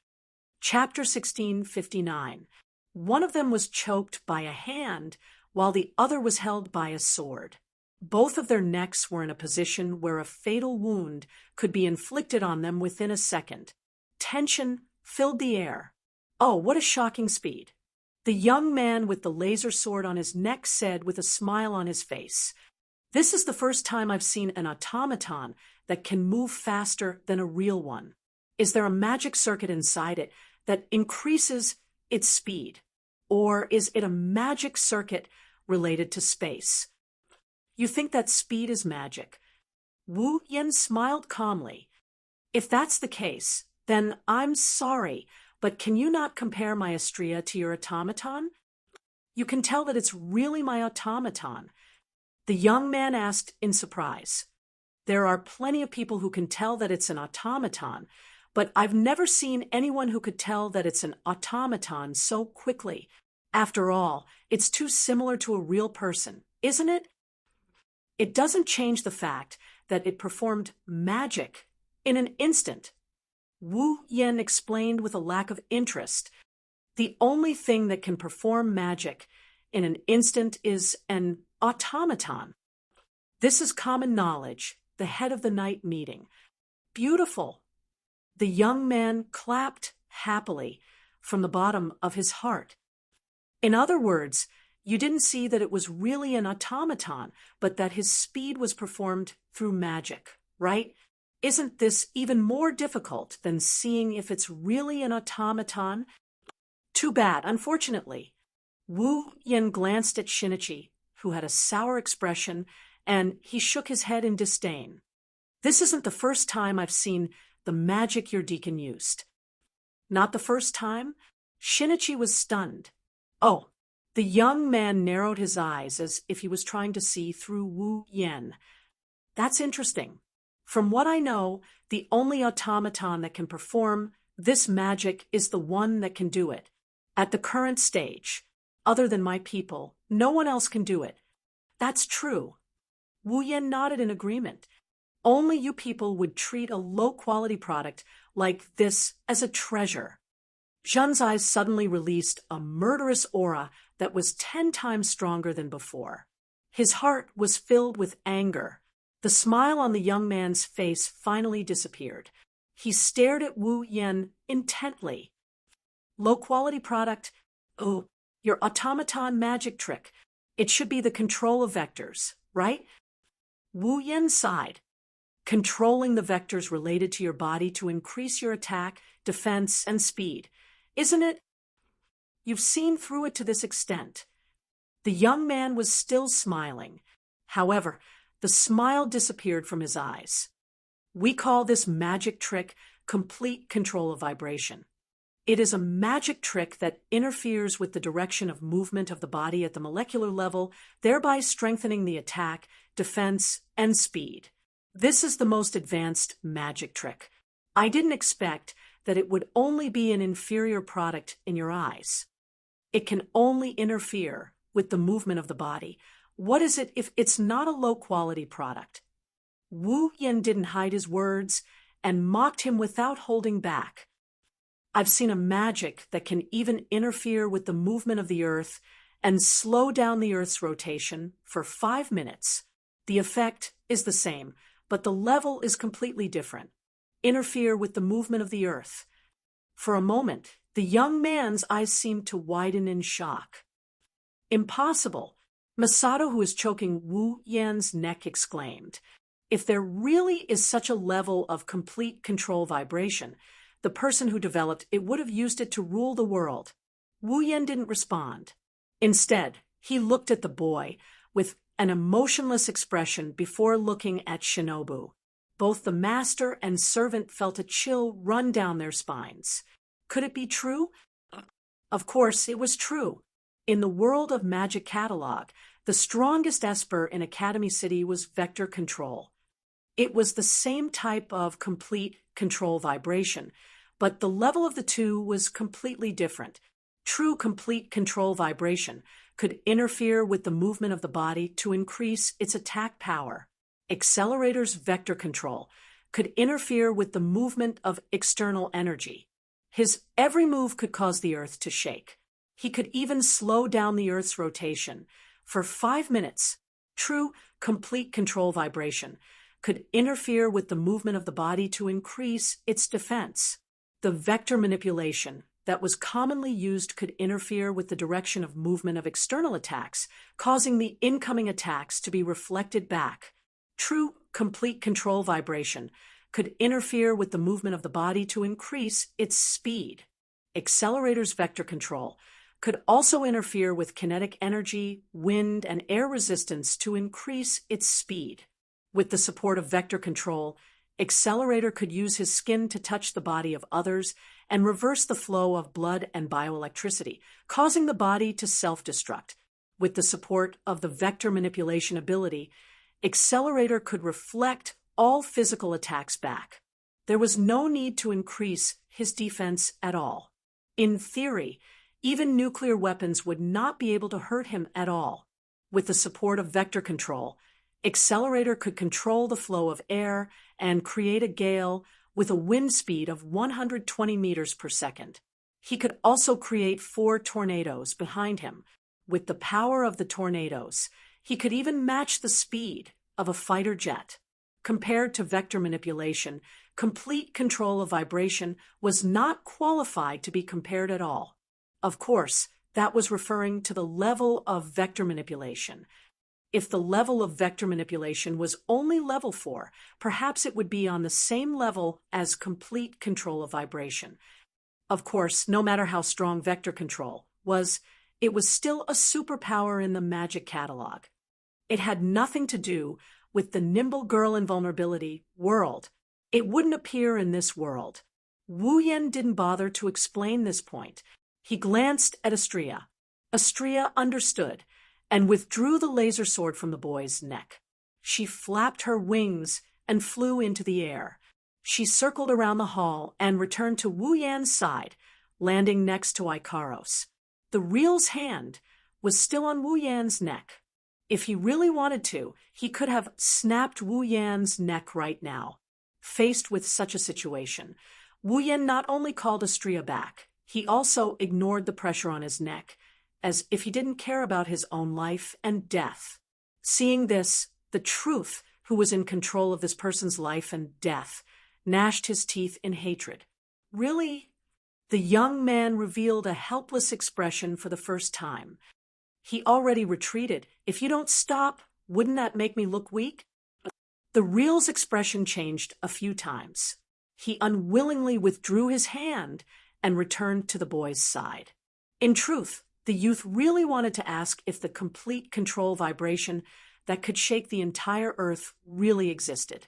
Chapter 1659. One of them was choked by a hand, while the other was held by a sword. Both of their necks were in a position where a fatal wound could be inflicted on them within a second. Tension filled the air. Oh, what a shocking speed! The young man with the laser sword on his neck said with a smile on his face, "This is the first time I've seen an automaton that can move faster than a real one. Is there a magic circuit inside it that increases its speed? Or is it a magic circuit related to space?" "You think that speed is magic?" Wu Yan smiled calmly. "If that's the case, then I'm sorry, but can you not compare my Astrea to your automaton? You can tell that it's really my automaton." The young man asked in surprise. "There are plenty of people who can tell that it's an automaton, but I've never seen anyone who could tell that it's an automaton so quickly. After all, it's too similar to a real person, isn't it?" "It doesn't change the fact that it performed magic in an instant." Wu Yan explained with a lack of interest. "The only thing that can perform magic in an instant is an automaton. This is common knowledge, the head of the night meeting." "Beautiful." The young man clapped happily from the bottom of his heart. "In other words, you didn't see that it was really an automaton, but that his speed was performed through magic, right? Isn't this even more difficult than seeing if it's really an automaton?" "Too bad, unfortunately." Wu Yan glanced at Shinichi, who had a sour expression, and he shook his head in disdain. "This isn't the first time I've seen the magic your deacon used." "Not the first time?" Shinichi was stunned. "Oh." The young man narrowed his eyes as if he was trying to see through Wu Yan. "That's interesting. From what I know, the only automaton that can perform this magic is the one that can do it. At the current stage, other than my people, no one else can do it." "That's true." Wu Yan nodded in agreement. "Only you people would treat a low-quality product like this as a treasure." Jun's eyes suddenly released a murderous aura that was 10 times stronger than before. His heart was filled with anger. The smile on the young man's face finally disappeared. He stared at Wu Yan intently. "Low-quality product? Oh, Your automaton magic trick. It should be the control of vectors, right? Wu Yan sighed. Controlling the vectors related to your body to increase your attack, defense, and speed. Isn't it? You've seen through it to this extent. The young man was still smiling. However, the smile disappeared from his eyes. We call this magic trick complete control of vibration. It is a magic trick that interferes with the direction of movement of the body at the molecular level, thereby strengthening the attack, defense, and speed. This is the most advanced magic trick. I didn't expect that it would only be an inferior product in your eyes. It can only interfere with the movement of the body. What is it if it's not a low-quality product? Wu Yan didn't hide his words and mocked him without holding back. I've seen a magic that can even interfere with the movement of the Earth and slow down the Earth's rotation for 5 minutes. The effect is the same, but the level is completely different. Interfere with the movement of the Earth. For a moment, the young man's eyes seemed to widen in shock. Impossible! Masato, who is choking Wu Yan's neck, exclaimed. If there really is such a level of complete control vibration, the person who developed it would have used it to rule the world. Wu Yan didn't respond. Instead, he looked at the boy with an emotionless expression before looking at Shinobu. Both the master and servant felt a chill run down their spines. Could it be true? Of course, it was true. In the world of Magic Catalog, the strongest esper in Academy City was vector control. It was the same type of complete control vibration, but the level of the two was completely different. True complete control vibration could interfere with the movement of the body to increase its attack power. Accelerator's vector control could interfere with the movement of external energy. His every move could cause the Earth to shake. He could even slow down the Earth's rotation for 5 minutes. True complete control vibration could interfere with the movement of the body to increase its defense. The vector manipulation that was commonly used could interfere with the direction of movement of external attacks, causing the incoming attacks to be reflected back. True complete control vibration could interfere with the movement of the body to increase its speed. Accelerator's vector control could also interfere with kinetic energy, wind, and air resistance to increase its speed. With the support of vector control, Accelerator could use his skin to touch the body of others and reverse the flow of blood and bioelectricity, causing the body to self-destruct. With the support of the vector manipulation ability, Accelerator could reflect all physical attacks back. There was no need to increase his defense at all. In theory, even nuclear weapons would not be able to hurt him at all. With the support of vector control, Accelerator could control the flow of air and create a gale with a wind speed of 120 meters per second. He could also create 4 tornadoes behind him. With the power of the tornadoes, he could even match the speed of a fighter jet. Compared to vector manipulation, complete control of vibration was not qualified to be compared at all. Of course, that was referring to the level of vector manipulation. If the level of vector manipulation was only level 4, perhaps it would be on the same level as complete control of vibration. Of course, no matter how strong vector control was, it was still a superpower in the Magic Catalog. It had nothing to do with the nimble girl invulnerability world. It wouldn't appear in this world. Wu Yan didn't bother to explain this point. He glanced at Astrea. Astrea understood and withdrew the laser sword from the boy's neck. She flapped her wings and flew into the air. She circled around the hall and returned to Wu Yan's side, landing next to Ikaros. The real's hand was still on Wu Yan's neck. If he really wanted to, he could have snapped Wu Yan's neck right now. Faced with such a situation, Wu Yan not only called Astrea back, he also ignored the pressure on his neck, as if he didn't care about his own life and death. Seeing this, the truth, who was in control of this person's life and death, gnashed his teeth in hatred. Really? The young man revealed a helpless expression for the first time. He already retreated. If you don't stop, wouldn't that make me look weak? The real's expression changed a few times. He unwillingly withdrew his hand and returned to the boy's side. In truth, the youth really wanted to ask if the complete control vibration that could shake the entire earth really existed.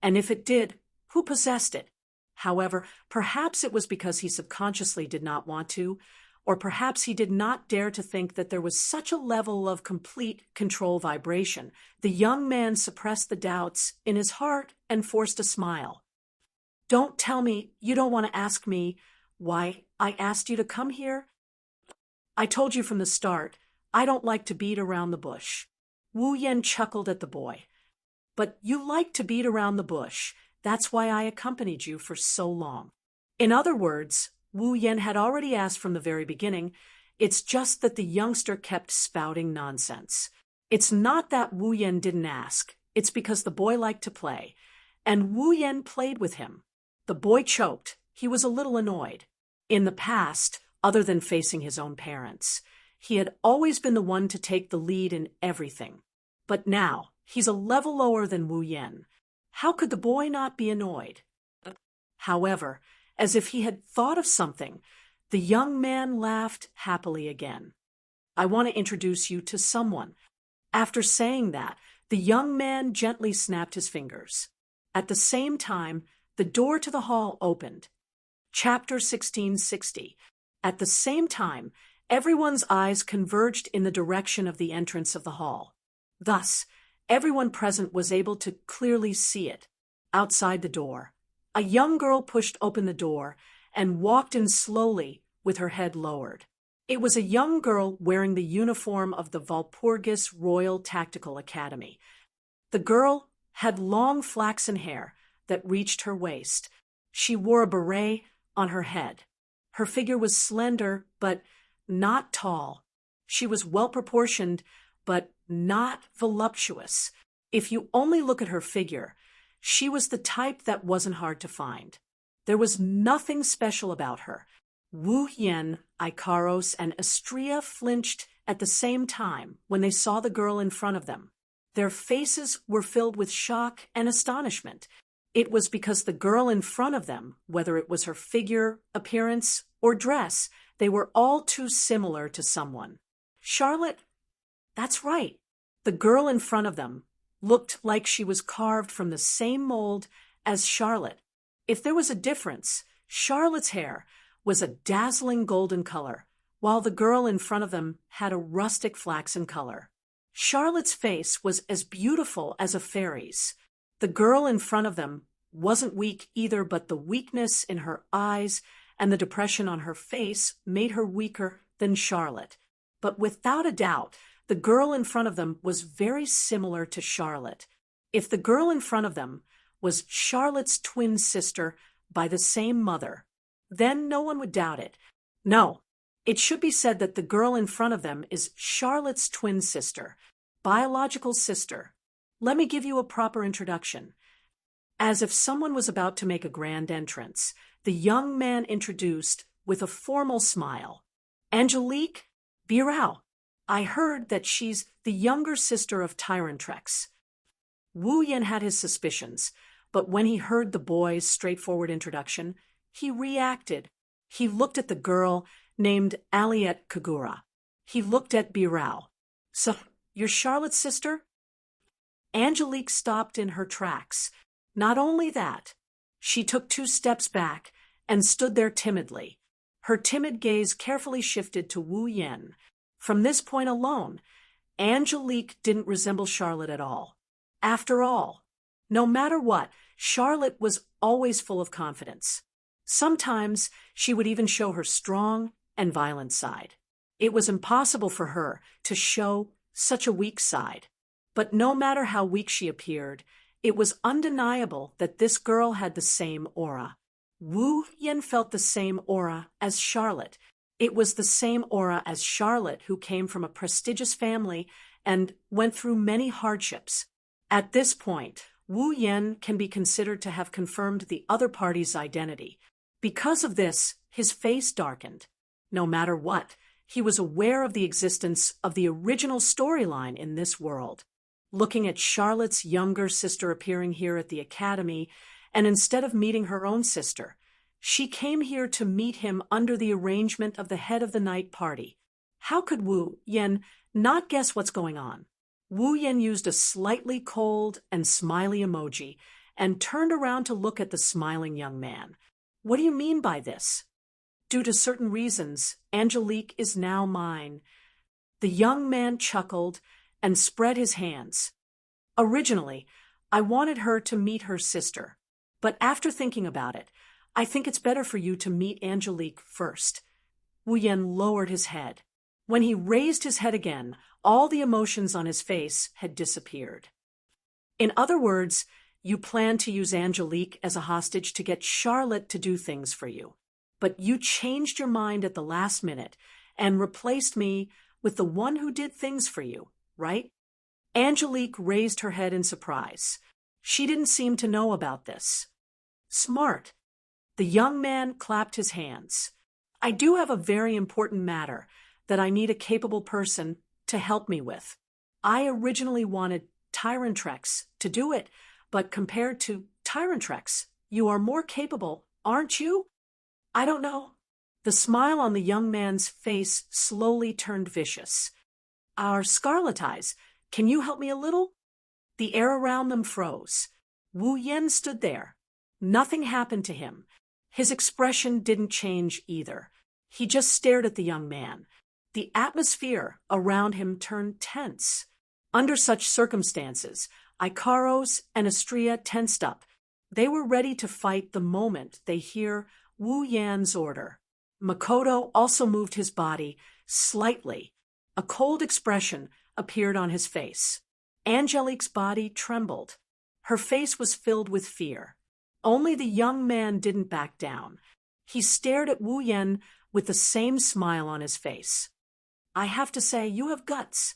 And if it did, who possessed it? However, perhaps it was because he subconsciously did not want to, or perhaps he did not dare to think that there was such a level of complete control vibration. The young man suppressed the doubts in his heart and forced a smile. Don't tell me you don't want to ask me why I asked you to come here? I told you from the start, I don't like to beat around the bush. Wu Yan chuckled at the boy. But you like to beat around the bush. That's why I accompanied you for so long. In other words, Wu Yan had already asked from the very beginning. It's just that the youngster kept spouting nonsense. It's not that Wu Yan didn't ask. It's because the boy liked to play. And Wu Yan played with him. The boy choked. He was a little annoyed. In the past, other than facing his own parents, he had always been the one to take the lead in everything. But now, he's a level lower than Wu Yan. How could the boy not be annoyed? However, as if he had thought of something, the young man laughed happily again. I want to introduce you to someone. After saying that, the young man gently snapped his fingers. At the same time, the door to the hall opened. Chapter 1660. At the same time, everyone's eyes converged in the direction of the entrance of the hall. Thus, everyone present was able to clearly see it. Outside the door, a young girl pushed open the door and walked in slowly with her head lowered. It was a young girl wearing the uniform of the Walpurgis Royal Tactical Academy. The girl had long flaxen hair that reached her waist. She wore a beret on her head. Her figure was slender, but not tall. She was well-proportioned, but not voluptuous. If you only look at her figure, she was the type that wasn't hard to find. There was nothing special about her. Wu Yan, Ikaros, and Astria flinched at the same time when they saw the girl in front of them. Their faces were filled with shock and astonishment. It was because the girl in front of them, whether it was her figure, appearance, or dress, they were all too similar to someone. Charlotte? That's right. The girl in front of them looked like she was carved from the same mold as Charlotte. If there was a difference, Charlotte's hair was a dazzling golden color, while the girl in front of them had a rustic flaxen color. Charlotte's face was as beautiful as a fairy's. The girl in front of them wasn't weak either, but the weakness in her eyes and the depression on her face made her weaker than Charlotte. But without a doubt, the girl in front of them was very similar to Charlotte. If the girl in front of them was Charlotte's twin sister by the same mother, then no one would doubt it. No, it should be said that the girl in front of them is Charlotte's twin sister, biological sister. Let me give you a proper introduction. As if someone was about to make a grand entrance, the young man introduced with a formal smile. Angelique Birao. I heard that she's the younger sister of Tyrantrex. Wu Yan had his suspicions, but when he heard the boy's straightforward introduction, he reacted. He looked at the girl named Aliette Kagura. He looked at Birao. So, you're Charlotte's sister? Angelique stopped in her tracks. Not only that, she took 2 steps back and stood there timidly. Her timid gaze carefully shifted to Wu Yan. From this point alone, Angelique didn't resemble Charlotte at all. After all, no matter what, Charlotte was always full of confidence. Sometimes she would even show her strong and violent side. It was impossible for her to show such a weak side. But no matter how weak she appeared, it was undeniable that this girl had the same aura. Wu Yan felt the same aura as Charlotte. It was the same aura as Charlotte, who came from a prestigious family and went through many hardships. At this point, Wu Yan can be considered to have confirmed the other party's identity. Because of this, His face darkened. No matter what, he was aware of the existence of the original storyline in this world. Looking at Charlotte's younger sister appearing here at the academy, and instead of meeting her own sister, she came here to meet him under the arrangement of the head of the night party. How could Wu Yen not guess what's going on? Wu Yen used a slightly cold and smiley emoji and turned around to look at the smiling young man. What do you mean by this? Due to certain reasons, Angelique is now mine. The young man chuckled and spread his hands. Originally, I wanted her to meet her sister, but after thinking about it, I think it's better for you to meet Angelique first. Wu Yen lowered his head. When he raised his head again, all the emotions on his face had disappeared. In other words, you plan to use Angelique as a hostage to get Charlotte to do things for you. But you changed your mind at the last minute and replaced me with the one who did things for you, right? Angelique raised her head in surprise. She didn't seem to know about this. Smart. The young man clapped his hands. I do have a very important matter that I need a capable person to help me with. I originally wanted Tyrantrex to do it, but compared to Tyrantrex, you are more capable, aren't you? I don't know. The smile on the young man's face slowly turned vicious. Our Scarlet Eyes, can you help me a little? The air around them froze. Wu Yen stood there. Nothing happened to him. His expression didn't change either. He just stared at the young man. The atmosphere around him turned tense. Under such circumstances, Ikaros and Astria tensed up. They were ready to fight the moment they hear Wu Yan's order. Makoto also moved his body slightly. A cold expression appeared on his face. Angelique's body trembled. Her face was filled with fear. Only the young man didn't back down. He stared at Wu Yen with the same smile on his face. I have to say, you have guts,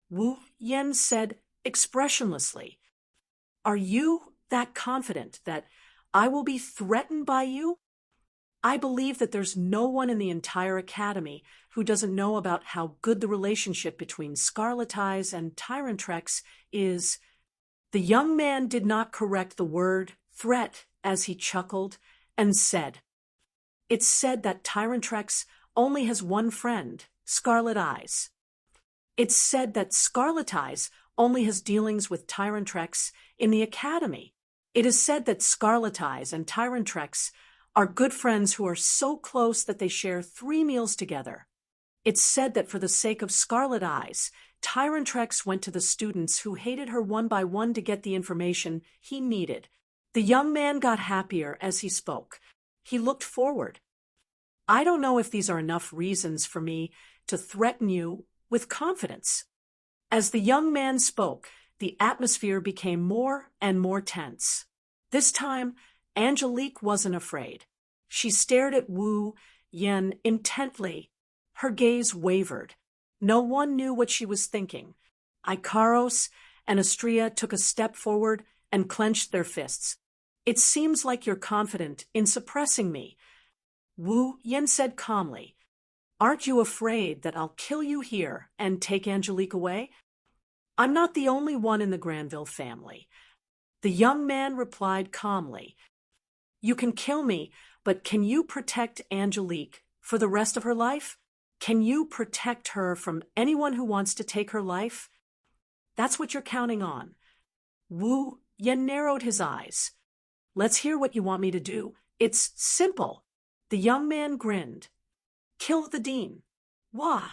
Wu Yen said expressionlessly. Are you that confident that I will be threatened by you? I believe that there's no one in the entire academy who doesn't know about how good the relationship between Scarlet Eyes and Tyrantrex is. The young man did not correct the word threat as he chuckled and said, It's said that Tyrantrex only has one friend, Scarlet Eyes. It's said that Scarlet Eyes only has dealings with Tyrantrex in the academy. It is said that Scarlet Eyes and Tyrantrex are good friends who are so close that they share 3 meals together. It's said that for the sake of Scarlet Eyes, Tyrantrex went to the students who hated her one by one to get the information he needed. The young man got happier as he spoke. He looked forward. I don't know if these are enough reasons for me to threaten you with confidence. As the young man spoke, the atmosphere became more and more tense. This time, Angelique wasn't afraid. She stared at Wu Yen intently. Her gaze wavered. No one knew what she was thinking. Ikaros and Astria took a step forward and clenched their fists. It seems like you're confident in suppressing me, Wu Yen said calmly. Aren't you afraid that I'll kill you here and take Angelique away? I'm not the only one in the Granville family. The young man replied calmly. You can kill me, but can you protect Angelique for the rest of her life? Can you protect her from anyone who wants to take her life? That's what you're counting on. Wu Yen narrowed his eyes. Let's hear what you want me to do. It's simple. The young man grinned. Kill the dean. Wah!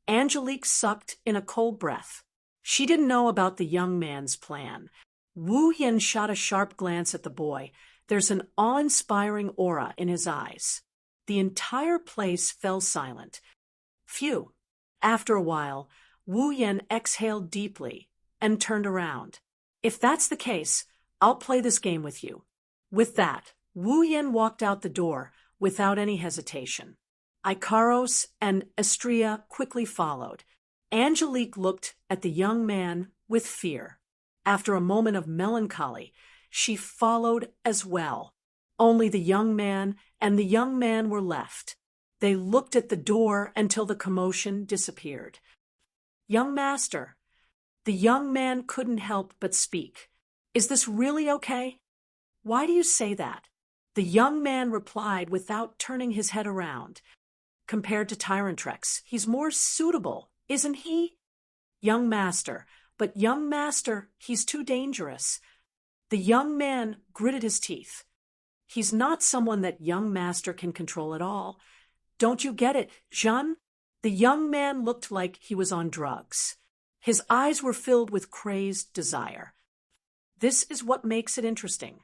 Angelique sucked in a cold breath. She didn't know about the young man's plan. Wu Yen shot a sharp glance at the boy. There's an awe-inspiring aura in his eyes. The entire place fell silent. Phew. After a while, Wu Yen exhaled deeply and turned around. If that's the case, I'll play this game with you. With that, Wu Yen walked out the door without any hesitation. Ikaros and Astria quickly followed. Angelique looked at the young man with fear. After a moment of melancholy, she followed as well. Only the young man and the young man were left. They looked at the door until the commotion disappeared. "Young master." The young man couldn't help but speak. "Is this really okay?" "Why do you say that?" The young man replied without turning his head around. "Compared to Tyrantrex, he's more suitable, isn't he?" "Young master, but young master, he's too dangerous." The young man gritted his teeth. "He's not someone that young master can control at all. Don't you get it, Jean?" The young man looked like he was on drugs. His eyes were filled with crazed desire. This is what makes it interesting.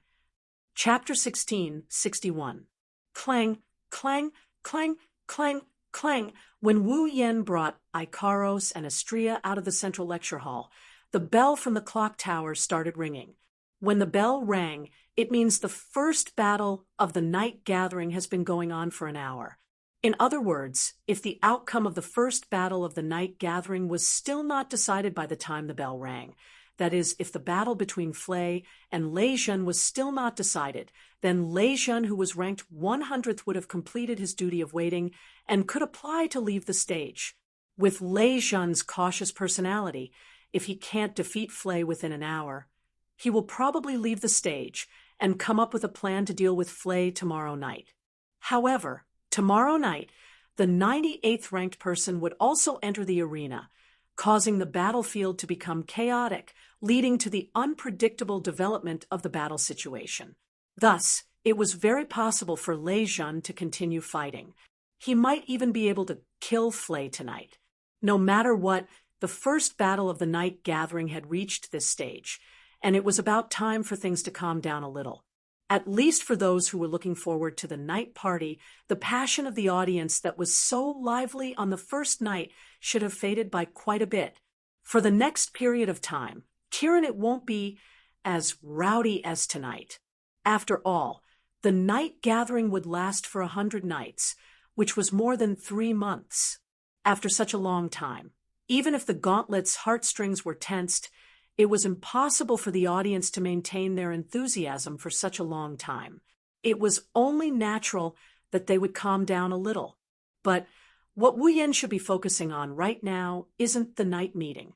Chapter 1661. Clang, clang, clang, clang, clang. When Wu Yen brought Icaros and Astrea out of the central lecture hall, the bell from the clock tower started ringing. When the bell rang, it means the first battle of the night gathering has been going on for an hour. In other words, if the outcome of the first battle of the night gathering was still not decided by the time the bell rang, that is, if the battle between Flay and Lei Jun was still not decided, then Lei Jun, who was ranked 100th, would have completed his duty of waiting and could apply to leave the stage. With Lei Jun's cautious personality, if he can't defeat Flay within an hour, he will probably leave the stage and come up with a plan to deal with Flay tomorrow night. However, tomorrow night, the 98th ranked person would also enter the arena, causing the battlefield to become chaotic, leading to the unpredictable development of the battle situation. Thus, it was very possible for Lei Jun to continue fighting. He might even be able to kill Flay tonight. No matter what, the first battle of the night gathering had reached this stage, and it was about time for things to calm down a little. At least for those who were looking forward to the night party, the passion of the audience that was so lively on the first night should have faded by quite a bit. For the next period of time, Kirin, it won't be as rowdy as tonight. After all, the night gathering would last for 100 nights, which was more than 3 months. After such a long time, even if the gauntlet's heartstrings were tensed, it was impossible for the audience to maintain their enthusiasm for such a long time. It was only natural that they would calm down a little. But what Wu Yen should be focusing on right now isn't the night meeting.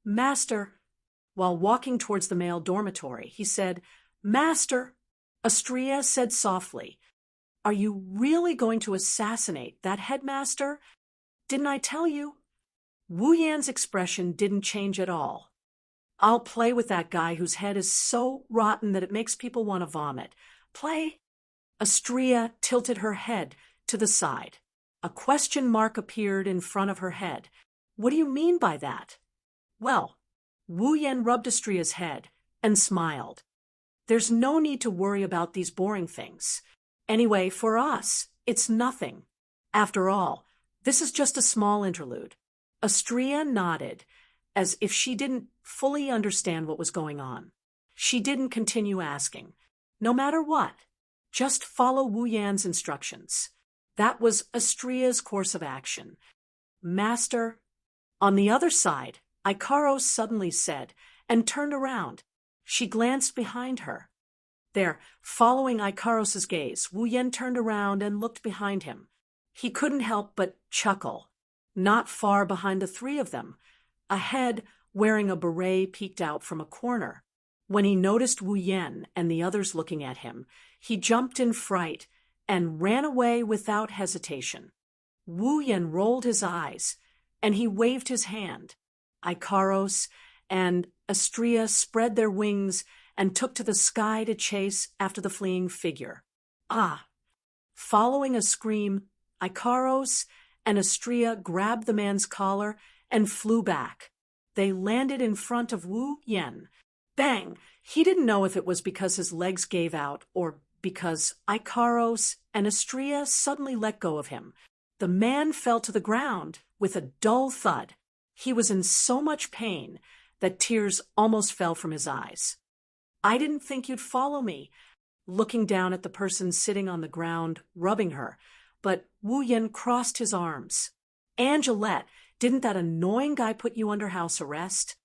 "Master," while walking towards the male dormitory, he said, "Master." Astrea said softly, "Are you really going to assassinate that headmaster? Didn't I tell you?" Wu Yan's expression didn't change at all. "I'll play with that guy whose head is so rotten that it makes people want to vomit. Play?" Astrea tilted her head to the side. A question mark appeared in front of her head. "What do you mean by that?" "Well," Wu Yen rubbed Astrea's head and smiled. "There's no need to worry about these boring things. Anyway, for us, it's nothing. After all, this is just a small interlude." Astrea nodded, as if she didn't fully understand what was going on. She didn't continue asking. No matter what, just follow Wu Yan's instructions. That was Astrea's course of action. "Master." On the other side, Icaros suddenly said, and turned around. She glanced behind her. There, following Icaros's gaze, Wu Yen turned around and looked behind him. He couldn't help but chuckle. Not far behind the three of them, a head wearing a beret peeked out from a corner. When he noticed Wu Yen and the others looking at him, he jumped in fright and ran away without hesitation. Wu Yen rolled his eyes, and he waved his hand. Icaros and Astrea spread their wings and took to the sky to chase after the fleeing figure. Ah! Following a scream, Icaros and Astrea grabbed the man's collar and flew back. They landed in front of Wu Yen. Bang! He didn't know if it was because his legs gave out or because Icaros and Astrea suddenly let go of him. The man fell to the ground with a dull thud. He was in so much pain that tears almost fell from his eyes. "I didn't think you'd follow me," looking down at the person sitting on the ground, rubbing her, but Wu Yen crossed his arms. "Angelette, didn't that annoying guy put you under house arrest?"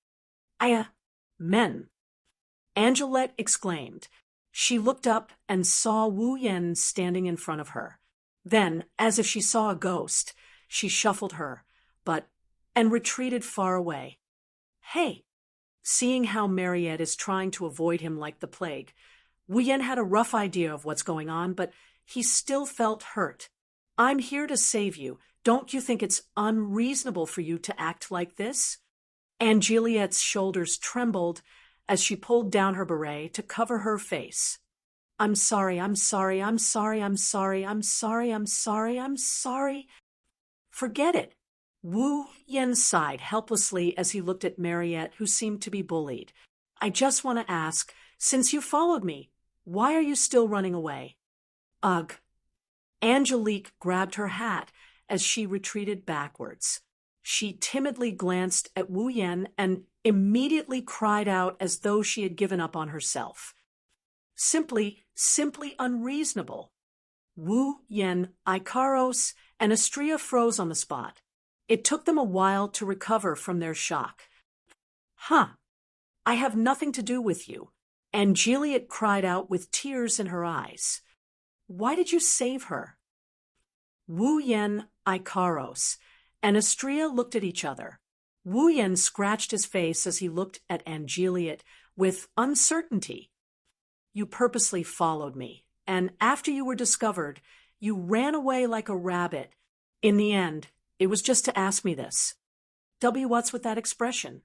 Men," Angelette exclaimed. She looked up and saw Wu Yen standing in front of her. Then, as if she saw a ghost, she shuffled her, and retreated far away. Hey! Seeing how Mariette is trying to avoid him like the plague, Wu Yen had a rough idea of what's going on, but he still felt hurt. I'm here to save you. Don't you think it's unreasonable for you to act like this? Anne Juliet's shoulders trembled as she pulled down her beret to cover her face. I'm sorry, I'm sorry, I'm sorry, I'm sorry, I'm sorry, I'm sorry, I'm sorry. Forget it. Wu Yen sighed helplessly as he looked at Mariette, who seemed to be bullied. I just want to ask, since you followed me, why are you still running away? Ugh. Angelique grabbed her hat as she retreated backwards. She timidly glanced at Wu Yen and immediately cried out as though she had given up on herself. Simply unreasonable. Wu Yen, Ikaros, and Astria froze on the spot. It took them a while to recover from their shock. Huh. I have nothing to do with you. And Juliet cried out with tears in her eyes. Why did you save her? Wu Yen, Ikaros, and Astria looked at each other. Wu Yen scratched his face as he looked at Anne Juliet with uncertainty. You purposely followed me, and after you were discovered, you ran away like a rabbit. In the end, it was just to ask me this. What's with that expression?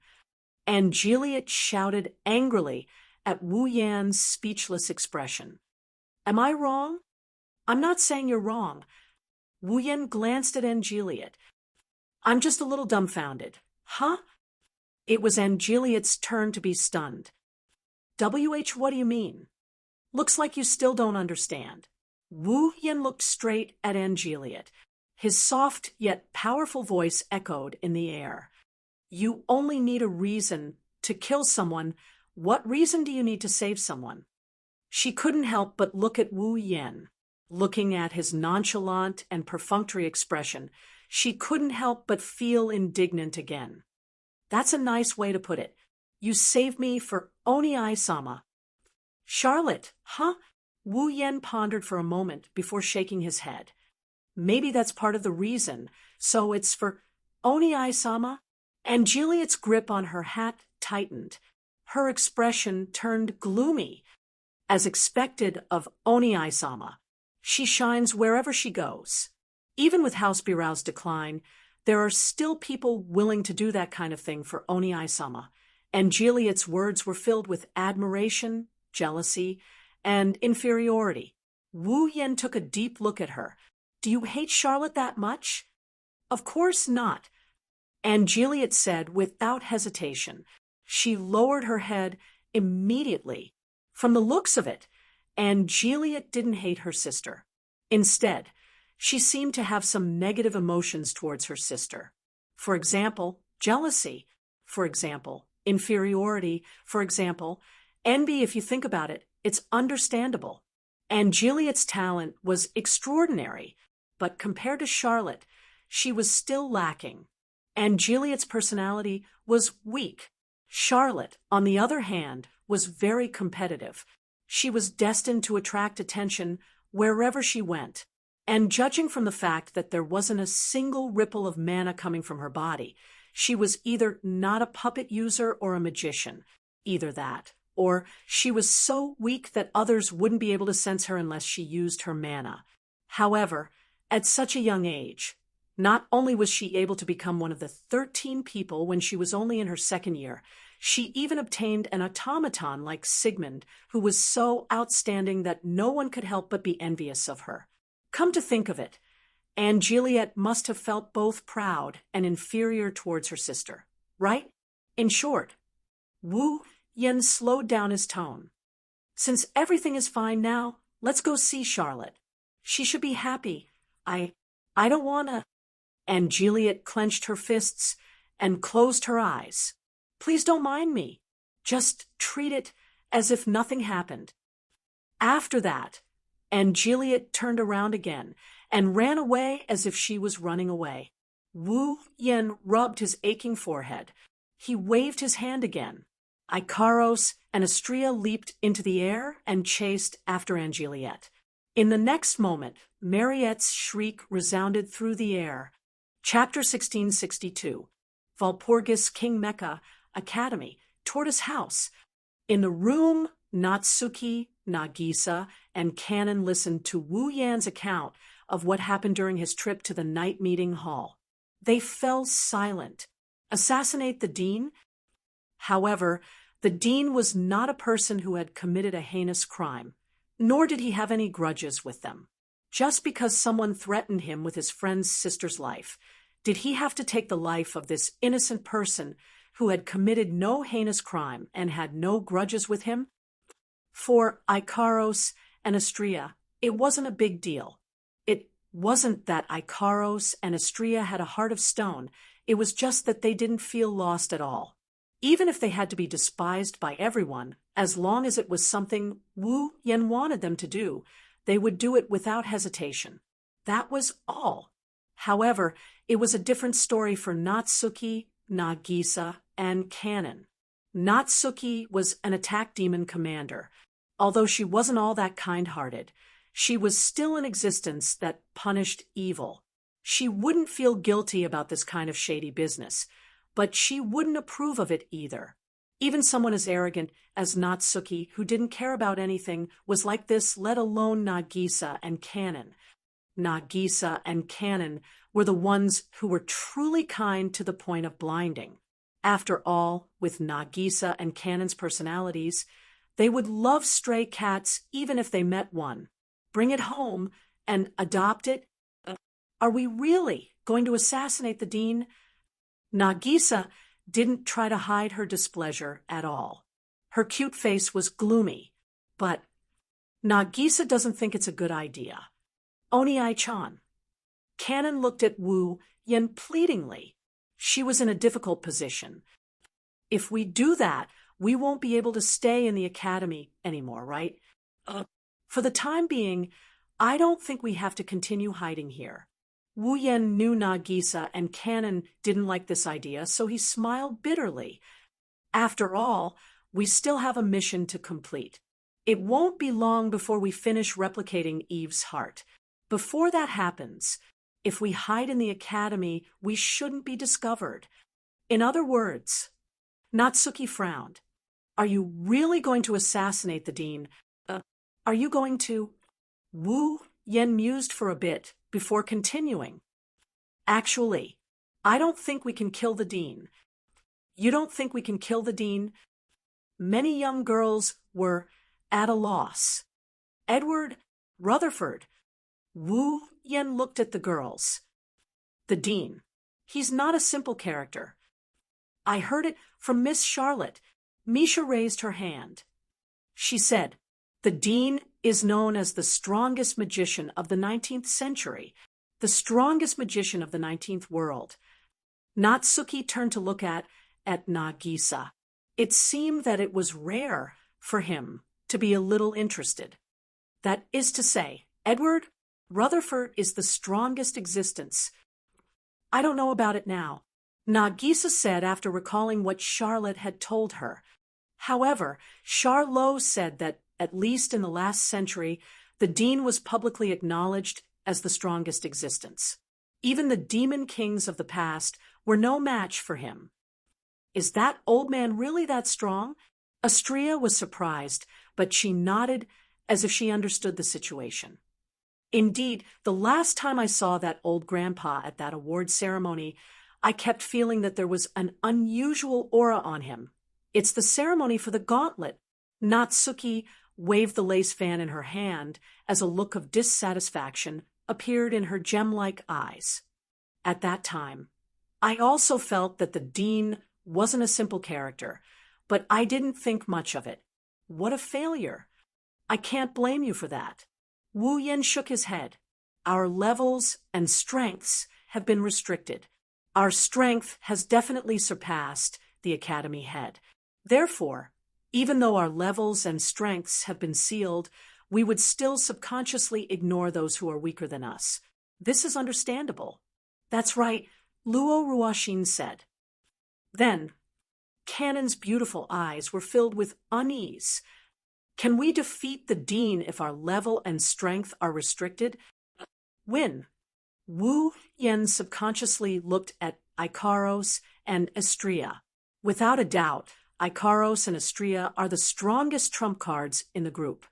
And Juliet shouted angrily at Wu Yan's speechless expression. Am I wrong? I'm not saying you're wrong. Wu Yan glanced at Anne Juliet. I'm just a little dumbfounded. Huh? It was Anne Juliet's turn to be stunned. What do you mean? Looks like you still don't understand. Wu Yan looked straight at Anne Juliet. His soft yet powerful voice echoed in the air. You only need a reason to kill someone. What reason do you need to save someone? She couldn't help but look at Wu Yan. Looking at his nonchalant and perfunctory expression, she couldn't help but feel indignant again. That's a nice way to put it. You saved me for Oni-sama. Charlotte, huh? Wu Yan pondered for a moment before shaking his head. Maybe that's part of the reason. So it's for Oni-sama? And Juliet's grip on her hat tightened. Her expression turned gloomy. As expected of Oni-sama, she shines wherever she goes. Even with House Birao's decline, there are still people willing to do that kind of thing for Oni-sama. And Juliet's words were filled with admiration, jealousy, and inferiority. Wu Yan took a deep look at her. Do you hate Charlotte that much? Of course not. And Juliet said without hesitation. She lowered her head immediately. From the looks of it, and Juliet didn't hate her sister. Instead, she seemed to have some negative emotions towards her sister. For example, jealousy. For example, inferiority. For example, envy. If you think about it, it's understandable. And Juliet's talent was extraordinary, but compared to Charlotte, she was still lacking. And Juliet's personality was weak. Charlotte, on the other hand, was very competitive. She was destined to attract attention wherever she went. And judging from the fact that there wasn't a single ripple of mana coming from her body, she was either not a puppet user or a magician. Either that, or she was so weak that others wouldn't be able to sense her unless she used her mana. However, at such a young age, not only was she able to become one of the 13 people when she was only in her second year, she even obtained an automaton like Sigmund, who was so outstanding that no one could help but be envious of her. Come to think of it, Anne Juliet must have felt both proud and inferior towards her sister, right? In short, Wu Yan slowed down his tone. Since everything is fine now, let's go see Charlotte. She should be happy. I don't wanna. And Juliet clenched her fists and closed her eyes. Please don't mind me. Just treat it as if nothing happened. After that, and Juliet turned around again and ran away as if she was running away. Wu Yan rubbed his aching forehead. He waved his hand again. Ikaros and Astrea leaped into the air and chased after Angeliette. In the next moment, Mariette's shriek resounded through the air. Chapter 1662. Walpurgis King Mecha Academy, Tortoise House. In the room, Natsuki, Nagisa, and Kanon listened to Wu Yan's account of what happened during his trip to the night meeting hall. They fell silent. Assassinate the dean? However, the dean was not a person who had committed a heinous crime, nor did he have any grudges with them. Just because someone threatened him with his friend's sister's life, did he have to take the life of this innocent person who had committed no heinous crime and had no grudges with him? For Ikaros and Astrea, it wasn't a big deal. It wasn't that Ikaros and Astrea had a heart of stone, it was just that they didn't feel lost at all. Even if they had to be despised by everyone, as long as it was something Wu Yan wanted them to do, they would do it without hesitation. That was all. However, it was a different story for Natsuki, Nagisa, and Kanon. Natsuki was an attack demon commander. Although she wasn't all that kind-hearted, she was still an existence that punished evil. She wouldn't feel guilty about this kind of shady business, but she wouldn't approve of it either. Even someone as arrogant as Natsuki, who didn't care about anything, was like this, let alone Nagisa and Kanon. Nagisa and Kanon were the ones who were truly kind to the point of blinding. After all, with Nagisa and Kanon's personalities, they would love stray cats even if they met one, bring it home, and adopt it. Are we really going to assassinate the dean? Nagisa didn't try to hide her displeasure at all. Her cute face was gloomy, but Nagisa doesn't think it's a good idea. Oni-chan. Kanon looked at Wu Yan pleadingly. She was in a difficult position. If we do that, we won't be able to stay in the academy anymore, right? For the time being, I don't think we have to continue hiding here. Wu Yan knew Nagisa and Kanon didn't like this idea, so he smiled bitterly. After all, we still have a mission to complete. It won't be long before we finish replicating Eve's heart. Before that happens, if we hide in the academy, we shouldn't be discovered. In other words, Natsuki frowned. Are you really going to assassinate the dean? Are you going to? Wu Yan mused for a bit before continuing. Actually, I don't think we can kill the dean. You don't think we can kill the dean? Many young girls were at a loss. Edward Rutherford. Wu Yan looked at the girls. The dean. He's not a simple character. I heard it from Miss Charlotte. Misha raised her hand. She said, the dean is known as the strongest magician of the 19th century, the strongest magician of the 19th world. Natsuki turned to look at Nagisa. It seemed that it was rare for him to be a little interested. That is to say, Edward Rutherford is the strongest existence. I don't know about it now, Nagisa said after recalling what Charlotte had told her. However, Charlot said that, at least in the last century, the dean was publicly acknowledged as the strongest existence. Even the demon kings of the past were no match for him. Is that old man really that strong? Astrea was surprised, but she nodded as if she understood the situation. Indeed, the last time I saw that old grandpa at that award ceremony, I kept feeling that there was an unusual aura on him. It's the ceremony for the gauntlet. Natsuki waved the lace fan in her hand as a look of dissatisfaction appeared in her gem-like eyes. At that time, I also felt that the dean wasn't a simple character, but I didn't think much of it. What a failure. I can't blame you for that. Wu Yan shook his head. Our levels and strengths have been restricted. Our strength has definitely surpassed the academy head. Therefore, even though our levels and strengths have been sealed, we would still subconsciously ignore those who are weaker than us. This is understandable. That's right, Luo Ruoshin said. Then, Canon's beautiful eyes were filled with unease. Can we defeat the Dean if our level and strength are restricted? Win. Wu Yen subconsciously looked at Ikaros and Estria. Without a doubt, Ikaros and Estria are the strongest trump cards in the group.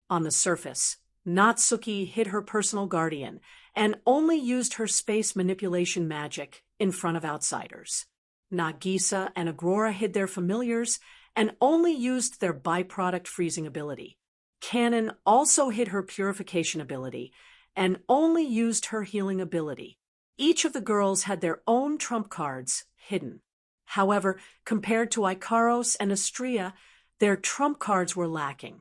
On the surface, Natsuki hid her personal guardian and only used her space manipulation magic in front of outsiders. Nagisa and Aurora hid their familiars and only used their byproduct freezing ability. Canon also hid her purification ability and only used her healing ability. Each of the girls had their own trump cards hidden. However, compared to Ikaros and Estria, their trump cards were lacking.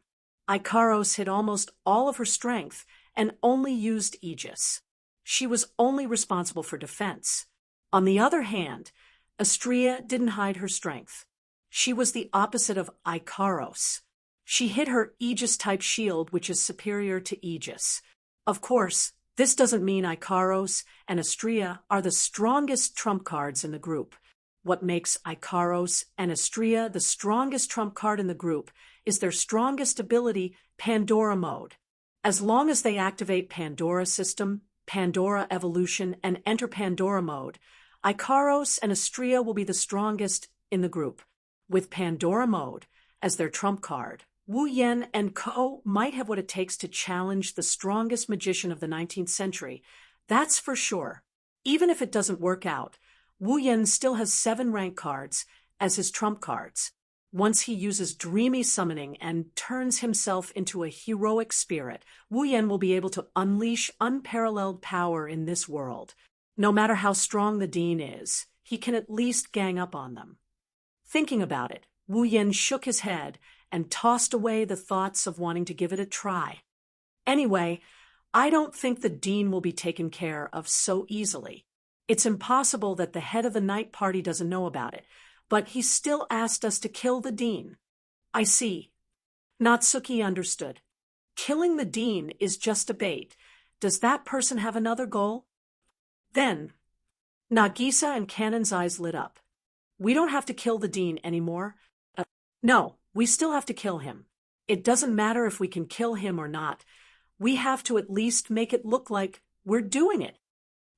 Ikaros hid almost all of her strength and only used Aegis. She was only responsible for defense. On the other hand, Estria didn't hide her strength. She was the opposite of Ikaros. She hid her Aegis-type shield, which is superior to Aegis. Of course, this doesn't mean Ikaros and Estria are the strongest trump cards in the group. What makes Ikaros and Estria the strongest trump card in the group is their strongest ability, Pandora Mode. As long as they activate Pandora System, Pandora Evolution, and enter Pandora Mode, Ikaros and Estria will be the strongest in the group. With Pandora Mode as their trump card, Wu Yen and Ko might have what it takes to challenge the strongest magician of the 19th century. That's for sure. Even if it doesn't work out, Wu Yen still has 7 rank cards as his trump cards. Once he uses dreamy summoning and turns himself into a heroic spirit, Wu Yen will be able to unleash unparalleled power in this world. No matter how strong the Dean is, he can at least gang up on them. Thinking about it, Wu Yen shook his head and tossed away the thoughts of wanting to give it a try. Anyway, I don't think the Dean will be taken care of so easily. It's impossible that the head of the night party doesn't know about it, but he still asked us to kill the Dean. I see. Natsuki understood. Killing the Dean is just a bait. Does that person have another goal? Then, Nagisa and Canon's eyes lit up. We don't have to kill the Dean anymore. No, we still have to kill him. It doesn't matter if we can kill him or not. We have to at least make it look like we're doing it.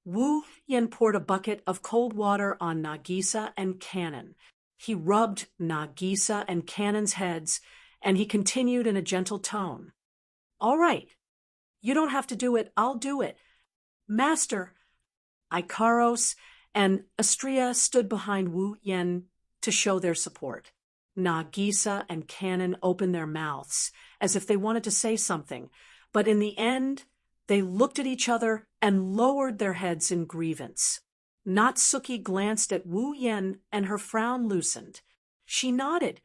Wu Yen poured a bucket of cold water on Nagisa and Canon. He rubbed Nagisa and Canon's heads, and he continued in a gentle tone. All right. You don't have to do it. I'll do it. Master. Ikaros and Estria stood behind Wu Yen to show their support. Nagisa and Canon opened their mouths as if they wanted to say something, but in the end, they looked at each other and lowered their heads in grievance. Natsuki glanced at Wu Yen and her frown loosened. She nodded.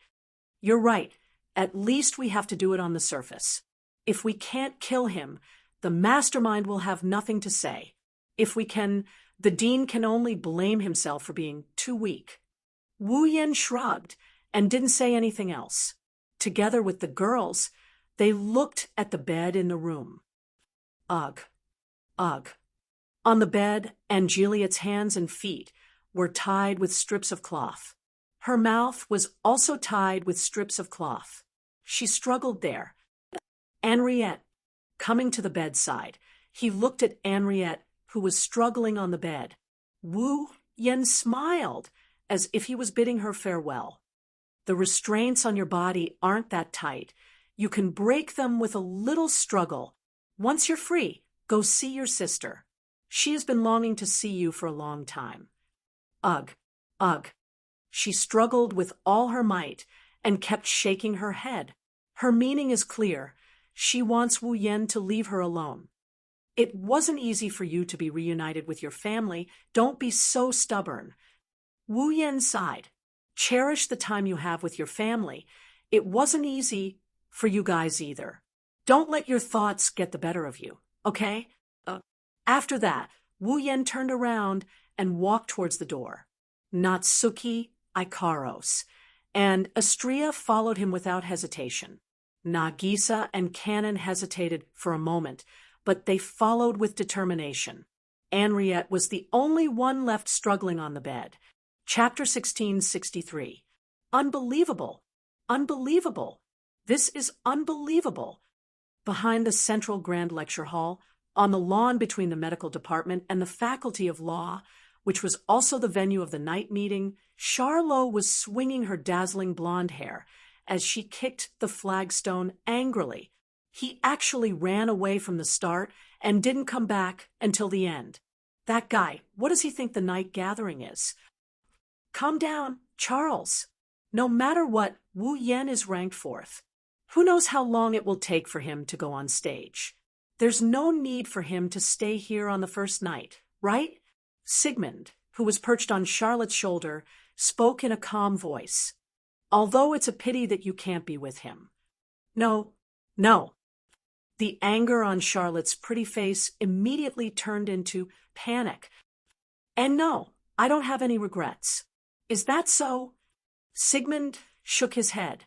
You're right. At least we have to do it on the surface. If we can't kill him, the mastermind will have nothing to say. If we can, the Dean can only blame himself for being too weak. Wu Yen shrugged and didn't say anything else. Together with the girls, they looked at the bed in the room. Ugh. Ugh. On the bed, Angeliet's hands and feet were tied with strips of cloth. Her mouth was also tied with strips of cloth. She struggled there. Henriette, coming to the bedside, he looked at Henriette, who was struggling on the bed. Wu Yen smiled, as if he was bidding her farewell. The restraints on your body aren't that tight. You can break them with a little struggle. Once you're free, go see your sister. She has been longing to see you for a long time. Ugh, ugh. She struggled with all her might and kept shaking her head. Her meaning is clear. She wants Wu Yen to leave her alone. It wasn't easy for you to be reunited with your family. Don't be so stubborn. Wu Yen sighed. Cherish the time you have with your family. It wasn't easy for you guys either. Don't let your thoughts get the better of you, okay? After that, Wu Yen turned around and walked towards the door. Natsuki, Ikaros, and Estria followed him without hesitation. Nagisa and Canon hesitated for a moment, but they followed with determination. Henriette was the only one left struggling on the bed. Chapter 1663. Unbelievable. Unbelievable. This is unbelievable. Behind the central grand lecture hall, on the lawn between the medical department and the faculty of law, which was also the venue of the night meeting, Charlot was swinging her dazzling blonde hair as she kicked the flagstone angrily. He actually ran away from the start and didn't come back until the end. That guy, what does he think the night gathering is? Calm down, Charles. No matter what, Wu Yan is ranked fourth. Who knows how long it will take for him to go on stage? There's no need for him to stay here on the first night, right? Sigmund, who was perched on Charlotte's shoulder, spoke in a calm voice. Although it's a pity that you can't be with him. No, no. The anger on Charlotte's pretty face immediately turned into panic. And no, I don't have any regrets. Is that so? Sigmund shook his head.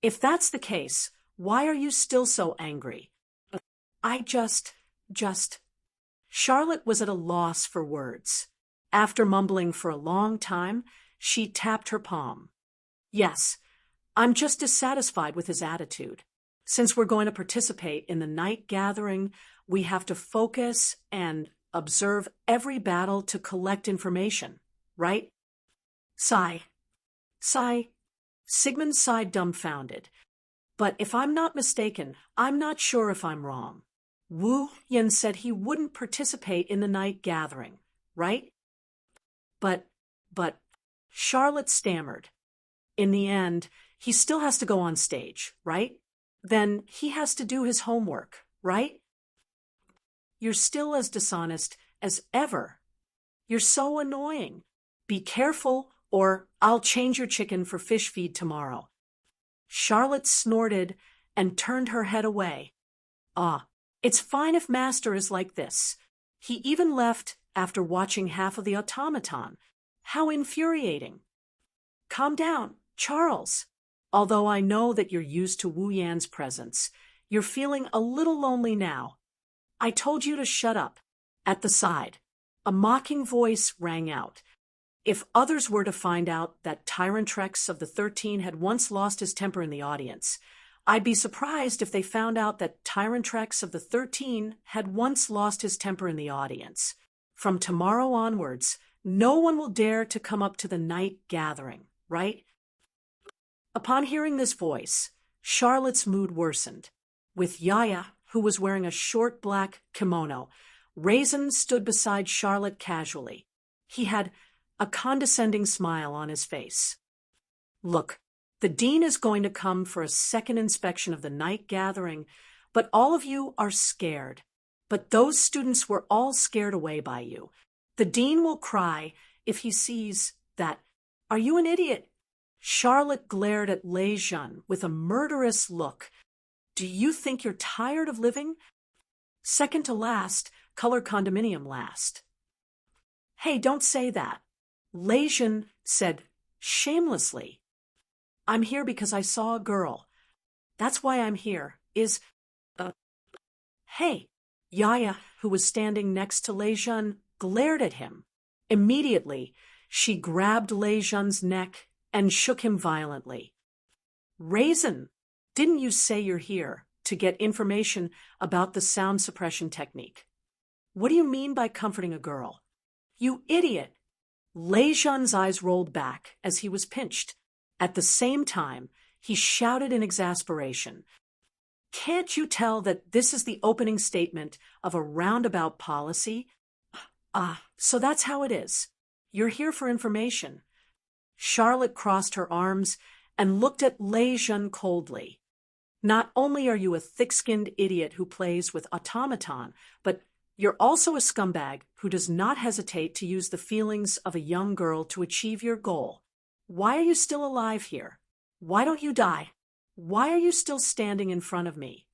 If that's the case, why are you still so angry? I just... Charlotte was at a loss for words. After mumbling for a long time, she tapped her palm. Yes, I'm just dissatisfied with his attitude. Since we're going to participate in the night gathering, we have to focus and observe every battle to collect information, right? Sigh. Sigmund sighed dumbfounded. But if I'm not mistaken, I'm not sure if I'm wrong. Wu Yan said he wouldn't participate in the night gathering, right? But, Charlotte stammered. In the end, he still has to go on stage, right? Then he has to do his homework, right? You're still as dishonest as ever. You're so annoying. Be careful, or I'll change your chicken for fish feed tomorrow. Charlotte snorted and turned her head away. It's fine if Master is like this. He even left after watching half of the automaton. How infuriating. Calm down, Charles. Although I know that you're used to Wu Yan's presence, you're feeling a little lonely now. I told you to shut up. At the side, a mocking voice rang out. If others were to find out that Tyrantrex of the 13 had once lost his temper in the audience, I'd be surprised if they found out that Tyrantrex of the 13 had once lost his temper in the audience. From tomorrow onwards, no one will dare to come up to the night gathering, right? Upon hearing this voice, Charlotte's mood worsened. With Yaya, who was wearing a short black kimono, Raisin stood beside Charlotte casually. He had a condescending smile on his face. Look, the dean is going to come for a second inspection of the night gathering, but all of you are scared. But those students were all scared away by you. The dean will cry if he sees that. Are you an idiot? Charlotte glared at Lei Jun with a murderous look. Do you think you're tired of living? Second to last, color condominium last. Hey, don't say that. Lei Jun said shamelessly. I'm here because I saw a girl. That's why I'm here, Hey, Yaya, who was standing next to Lei Jun, glared at him. Immediately, she grabbed Lei Jun's neck and shook him violently. Raisin, didn't you say you're here to get information about the sound suppression technique? What do you mean by comforting a girl? You idiot! Lei Jun's eyes rolled back as he was pinched. At the same time, he shouted in exasperation, Can't you tell that this is the opening statement of a roundabout policy? So that's how it is. You're here for information. Charlotte crossed her arms and looked at Lei Jun coldly. Not only are you a thick-skinned idiot who plays with automaton, but you're also a scumbag who does not hesitate to use the feelings of a young girl to achieve your goal. Why are you still alive here? Why don't you die? Why are you still standing in front of me?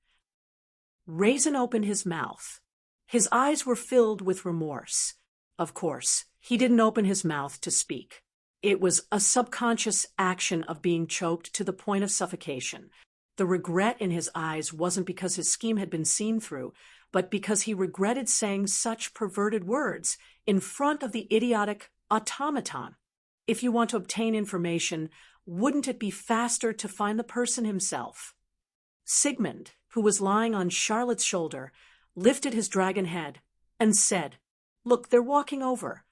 Raisin opened his mouth. His eyes were filled with remorse. Of course, he didn't open his mouth to speak. It was a subconscious action of being choked to the point of suffocation. The regret in his eyes wasn't because his scheme had been seen through, but because he regretted saying such perverted words in front of the idiotic automaton. If you want to obtain information, Wouldn't it be faster to find the person himself? Sigmund, who was lying on Charlotte's shoulder, lifted his dragon head and said, "Look, they're walking over."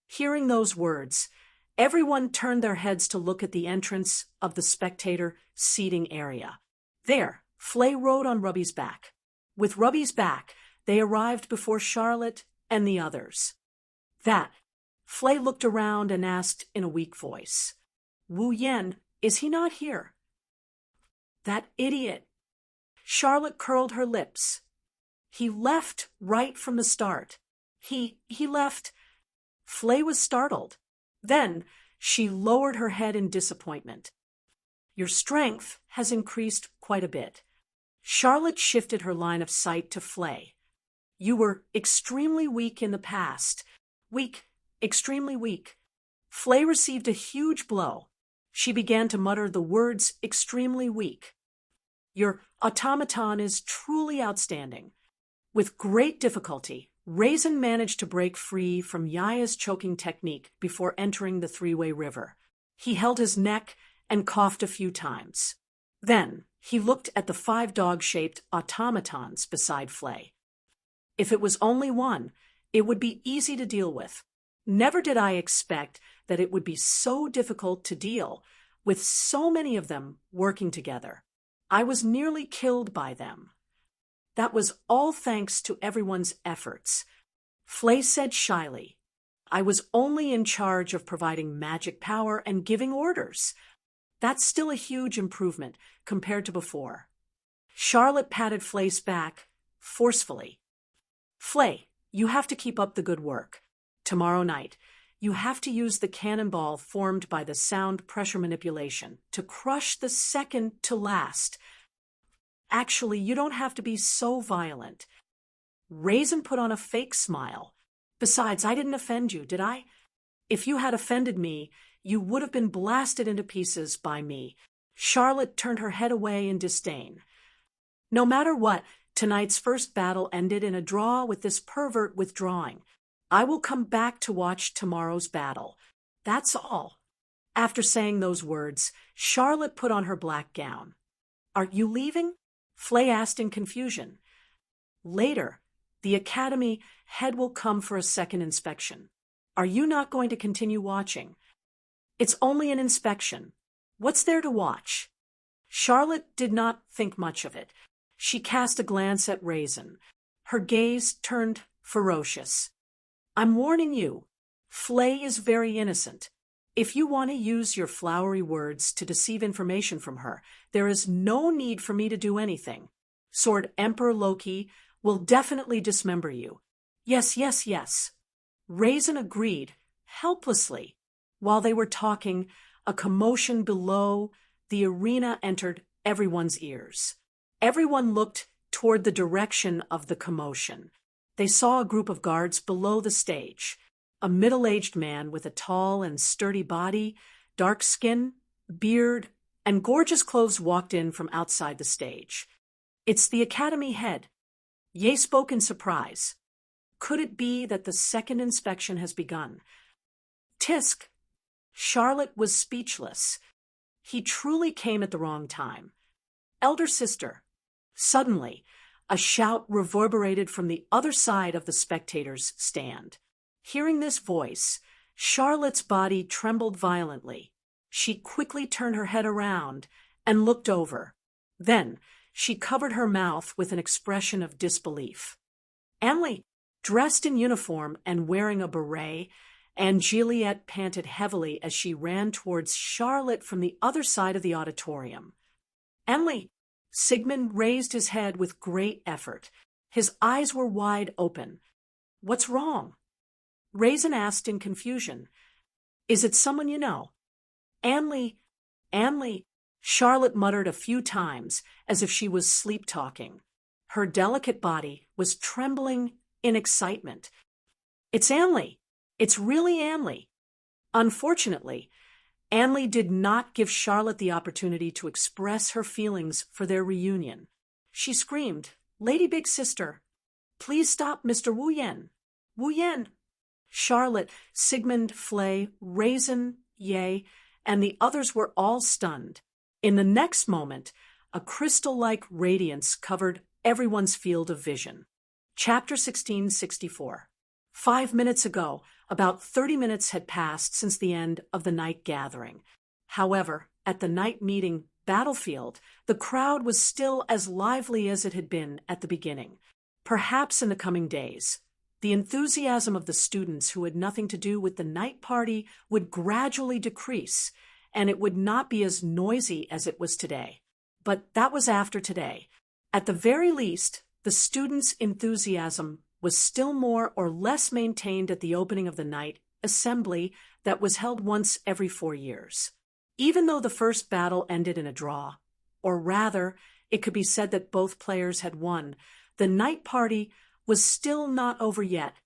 Hearing those words, everyone turned their heads to look at the entrance of the spectator seating area. There, Flay rode on Ruby's back. With Ruby's back, they arrived before Charlotte and the others. Flay looked around and asked in a weak voice, "Wu Yen, is he not here?" "That idiot." Charlotte curled her lips. "He left right from the start. He left." Flay was startled. Then she lowered her head in disappointment. "Your strength has increased quite a bit." Charlotte shifted her line of sight to Flay. "You were extremely weak in the past. Weak, extremely weak." Flay received a huge blow. She began to mutter the words "extremely weak." "Your automaton is truly outstanding." With great difficulty, Raisin managed to break free from Yaya's choking technique before entering the three-way river. He held his neck and coughed a few times. Then he looked at the 5 dog-shaped automatons beside Flay. If it was only one, it would be easy to deal with. Never did I expect that it would be so difficult to deal with so many of them working together. I was nearly killed by them. That was all thanks to everyone's efforts. Flay said shyly, "I was only in charge of providing magic power and giving orders. That's still a huge improvement compared to before." Charlotte patted Flay's back forcefully. "Flay, you have to keep up the good work. Tomorrow night, you have to use the cannonball formed by the sound pressure manipulation to crush the second to last. Actually, you don't have to be so violent." Raisin put on a fake smile. "Besides, I didn't offend you, did I? If you had offended me, you would have been blasted into pieces by me." Charlotte turned her head away in disdain. "No matter what, tonight's first battle ended in a draw with this pervert withdrawing. I will come back to watch tomorrow's battle. That's all." After saying those words, Charlotte put on her black gown. "Are you leaving?" Flay asked in confusion. "Later, the academy head will come for a second inspection. Are you not going to continue watching?" "It's only an inspection. What's there to watch?" Charlotte did not think much of it. She cast a glance at Raisin. Her gaze turned ferocious. "I'm warning you, Flay is very innocent. If you want to use your flowery words to deceive information from her, there is no need for me to do anything. Sword Emperor Loki will definitely dismember you." "Yes, yes, yes." Raisin agreed, helplessly. While they were talking, a commotion below the arena entered everyone's ears. Everyone looked toward the direction of the commotion. They saw a group of guards below the stage. A middle-aged man with a tall and sturdy body, dark skin, beard, and gorgeous clothes walked in from outside the stage. "It's the academy head." Ye spoke in surprise. "Could it be that the second inspection has begun?" "Tisk." Charlotte was speechless. He truly came at the wrong time. "Elder sister." Suddenly, a shout reverberated from the other side of the spectators' stand. Hearing this voice, Charlotte's body trembled violently. She quickly turned her head around and looked over. Then she covered her mouth with an expression of disbelief. Emily, dressed in uniform and wearing a beret, and Juliet panted heavily as she ran towards Charlotte from the other side of the auditorium. "Emily!" Sigmund raised his head with great effort. His eyes were wide open. "What's wrong?" Raisin asked in confusion. "Is it someone you know?" "Anley, Anley," Charlotte muttered a few times as if she was sleep-talking. Her delicate body was trembling in excitement. "It's Anley. It's really Anley." Unfortunately, Anley did not give Charlotte the opportunity to express her feelings for their reunion. She screamed, "Lady Big Sister, please stop Mr. Wu Yen. Wu Yen." Charlotte, Sigmund, Flay, Raisin, Ye, and the others were all stunned. In the next moment, a crystal-like radiance covered everyone's field of vision. Chapter 1664. 5 minutes ago, about 30 minutes had passed since the end of the night gathering. However, at the night meeting battlefield, the crowd was still as lively as it had been at the beginning. Perhaps in the coming days, the enthusiasm of the students who had nothing to do with the night party would gradually decrease, and it would not be as noisy as it was today. But that was after today. At the very least, the students' enthusiasm was still more or less maintained at the opening of the night assembly that was held once every 4 years. Even though the first battle ended in a draw, or rather, it could be said that both players had won, the night party was still not over yet.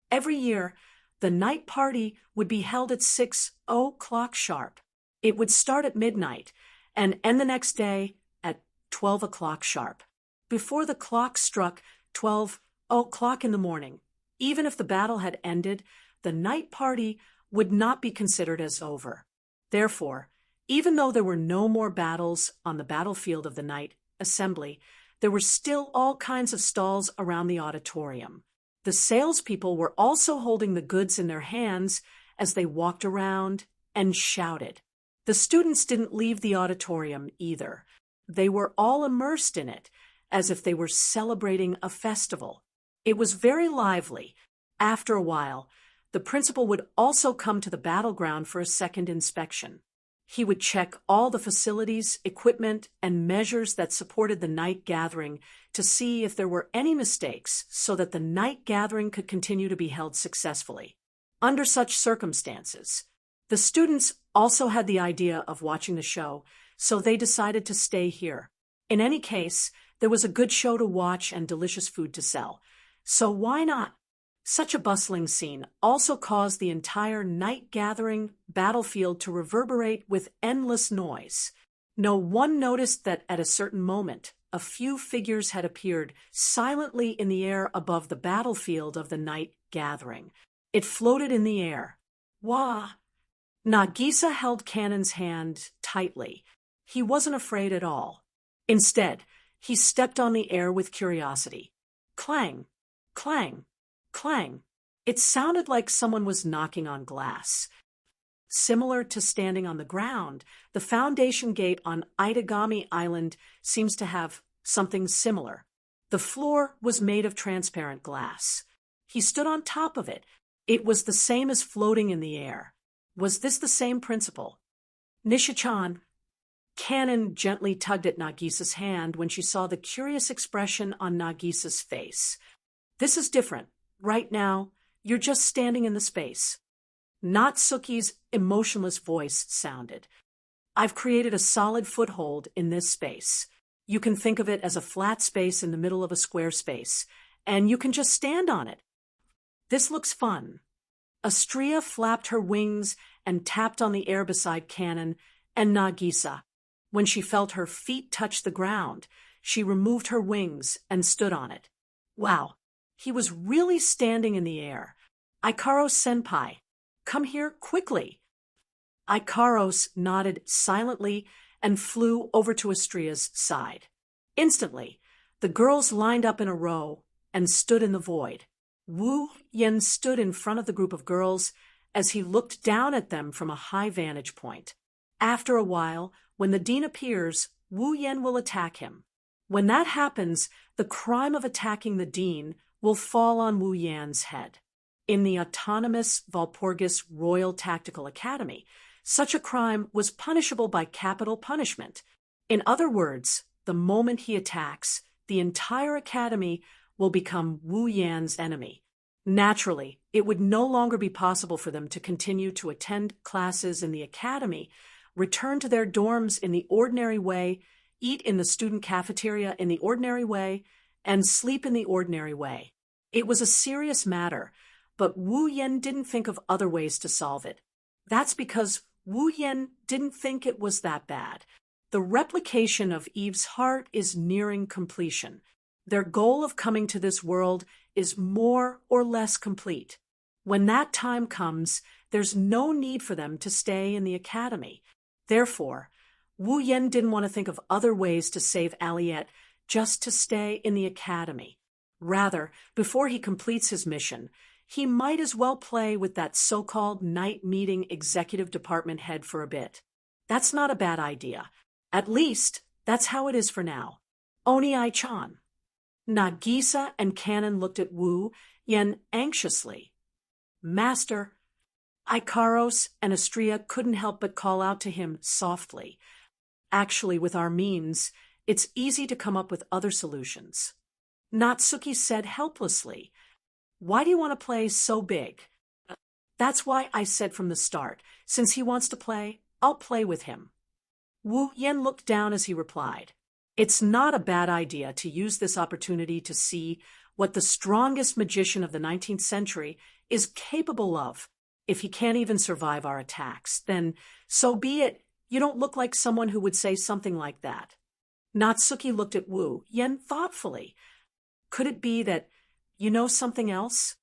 Every year, the night party would be held at 6:00 sharp. It would start at midnight and end the next day at 12:00 sharp. Before the clock struck 12:00 in the morning, even if the battle had ended, the night party would not be considered as over. Therefore, even though there were no more battles on the battlefield of the night assembly, there were still all kinds of stalls around the auditorium. The salespeople were also holding the goods in their hands as they walked around and shouted. The students didn't leave the auditorium either. They were all immersed in it, as if they were celebrating a festival. It was very lively. After a while, the principal would also come to the battleground for a second inspection. He would check all the facilities, equipment, and measures that supported the night gathering to see if there were any mistakes so that the night gathering could continue to be held successfully. Under such circumstances, the students also had the idea of watching the show, so they decided to stay here. In any case, there was a good show to watch and delicious food to sell, so why not? Such a bustling scene also caused the entire night-gathering battlefield to reverberate with endless noise. No one noticed that at a certain moment, a few figures had appeared silently in the air above the battlefield of the night gathering. It floated in the air. Wah! Nagisa held Cannon's hand tightly. He wasn't afraid at all. Instead, he stepped on the air with curiosity. Clang! Clang! Clang! It sounded like someone was knocking on glass. Similar to standing on the ground, the foundation gate on Itagami Island seems to have something similar. The floor was made of transparent glass. He stood on top of it. It was the same as floating in the air. Was this the same principle? Nisha-chan. Cannon gently tugged at Nagisa's hand when she saw the curious expression on Nagisa's face. This is different. Right now, you're just standing in the space. Natsuki's emotionless voice sounded. I've created a solid foothold in this space. You can think of it as a flat space in the middle of a square space, and you can just stand on it. This looks fun. Astria flapped her wings and tapped on the air beside Cannon and Nagisa. When she felt her feet touch the ground, she removed her wings and stood on it. Wow, he was really standing in the air. Ikaros-senpai, come here quickly. Ikaros nodded silently and flew over to Astria's side. Instantly, the girls lined up in a row and stood in the void. Wu Yen stood in front of the group of girls as he looked down at them from a high vantage point. After a while, when the dean appears, Wu Yen will attack him. When that happens, the crime of attacking the dean will fall on Wu Yan's head. In the autonomous Walpurgis Royal Tactical Academy, such a crime was punishable by capital punishment. In other words, the moment he attacks, the entire academy will become Wu Yan's enemy. Naturally, it would no longer be possible for them to continue to attend classes in the academy, return to their dorms in the ordinary way, eat in the student cafeteria in the ordinary way, and sleep in the ordinary way. It was a serious matter, but Wu Yen didn't think of other ways to solve it. That's because Wu Yen didn't think it was that bad. The replication of Eve's heart is nearing completion. Their goal of coming to this world is more or less complete. When that time comes, there's no need for them to stay in the academy. Therefore, Wu Yen didn't want to think of other ways to save Aliette just to stay in the academy. Rather, before he completes his mission, he might as well play with that so-called night meeting executive department head for a bit. That's not a bad idea. At least, that's how it is for now. Oni-chan. Nagisa and Kanon looked at Wu Yen anxiously. Master, Ikaros and Astria couldn't help but call out to him softly. Actually, with our means, it's easy to come up with other solutions. Natsuki said helplessly, "Why do you want to play so big?" "That's why I said from the start, since he wants to play, I'll play with him." Wu Yen looked down as he replied, "It's not a bad idea to use this opportunity to see what the strongest magician of the 19th century is capable of. If he can't even survive our attacks, then so be it. You don't look like someone who would say something like that." Natsuki looked at Wu Yen thoughtfully. "Could it be that you know something else?"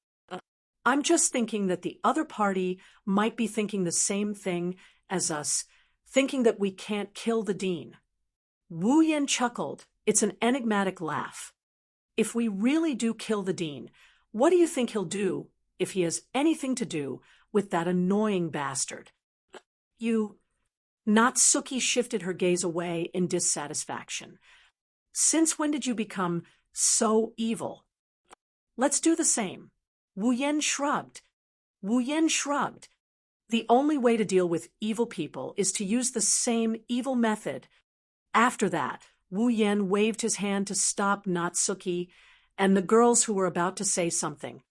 "I'm just thinking that the other party might be thinking the same thing as us, thinking that we can't kill the dean." Wu Yen chuckled. It's an enigmatic laugh. "If we really do kill the dean, what do you think he'll do if he has anything to do with that annoying bastard?" "You—" Natsuki shifted her gaze away in dissatisfaction. "Since when did you become so evil?" "Let's do the same." Wu Yen shrugged. "The only way to deal with evil people is to use the same evil method." After that, Wu Yen waved his hand to stop Natsuki and the girls who were about to say something.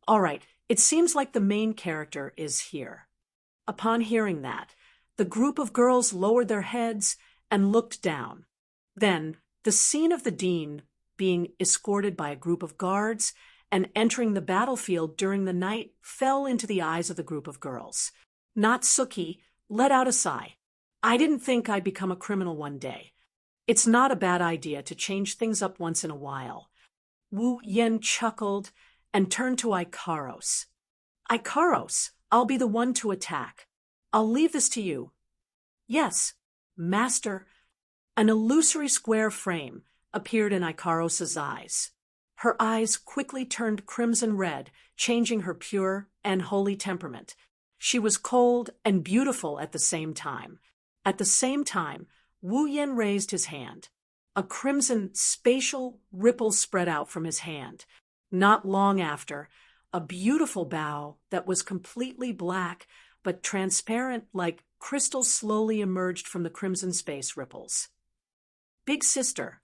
"All right, it seems like the main character is here." Upon hearing that, the group of girls lowered their heads and looked down. Then, the scene of the dean being escorted by a group of guards and entering the battlefield during the night fell into the eyes of the group of girls. Natsuki let out a sigh. "I didn't think I'd become a criminal one day. It's not a bad idea to change things up once in a while." Wu Yen chuckled and turned to Ikaros. "Ikaros, I'll be the one to attack. I'll leave this to you." "Yes, Master." An illusory square frame appeared in Ikaros's eyes. Her eyes quickly turned crimson red, changing her pure and holy temperament. She was cold and beautiful at the same time. At the same time, Wu Yen raised his hand. A crimson spatial ripple spread out from his hand. Not long after, a beautiful bow that was completely black but transparent like crystal slowly emerged from the crimson space ripples. "Big sister."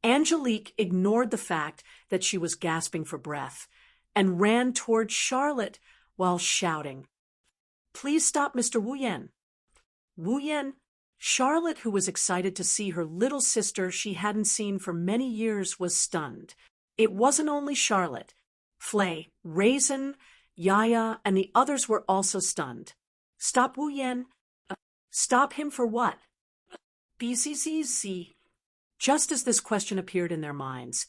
Angelique ignored the fact that she was gasping for breath and ran toward Charlotte while shouting, "Please stop, Mr. Wu Yen." Wu Yen. Charlotte, who was excited to see her little sister she hadn't seen for many years, was stunned. It wasn't only Charlotte. Flay, Raisin, Yaya, and the others were also stunned. "Stop Wu Yen." "Stop him for what?" "BCCC." Just as this question appeared in their minds,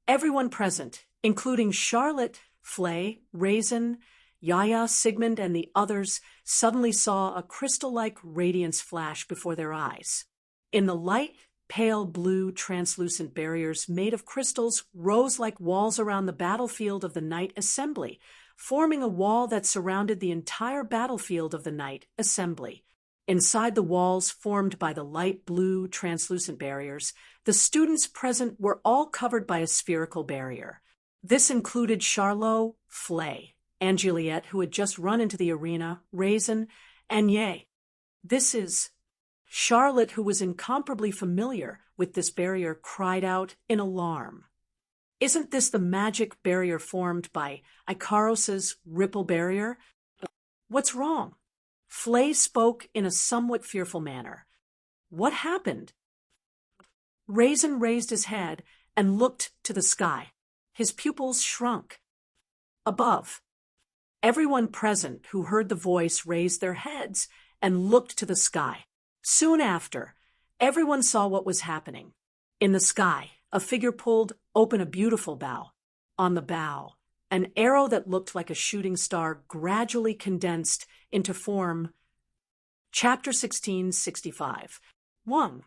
everyone present, including Charlotte, Flay, Raisin, Yaya, Sigmund, and the others, suddenly saw a crystal-like radiance flash before their eyes. In the light, pale blue, translucent barriers made of crystals rose like walls around the battlefield of the Night Assembly, forming a wall that surrounded the entire battlefield of the Night Assembly. Inside the walls formed by the light blue, translucent barriers, the students present were all covered by a spherical barrier. This included Charlot, Flay, Angeliette, who had just run into the arena, Raisin, and Ye. "This is—" Charlotte, who was incomparably familiar with this barrier, cried out in alarm. "Isn't this the magic barrier formed by Ikaros's ripple barrier?" "What's wrong?" Flay spoke in a somewhat fearful manner. "What happened?" Raisin raised his head and looked to the sky. His pupils shrunk. Above, everyone present who heard the voice raised their heads and looked to the sky. Soon after, everyone saw what was happening. In the sky, a figure pulled open a beautiful bow. On the bow, an arrow that looked like a shooting star gradually condensed into form. Chapter 1665. 1.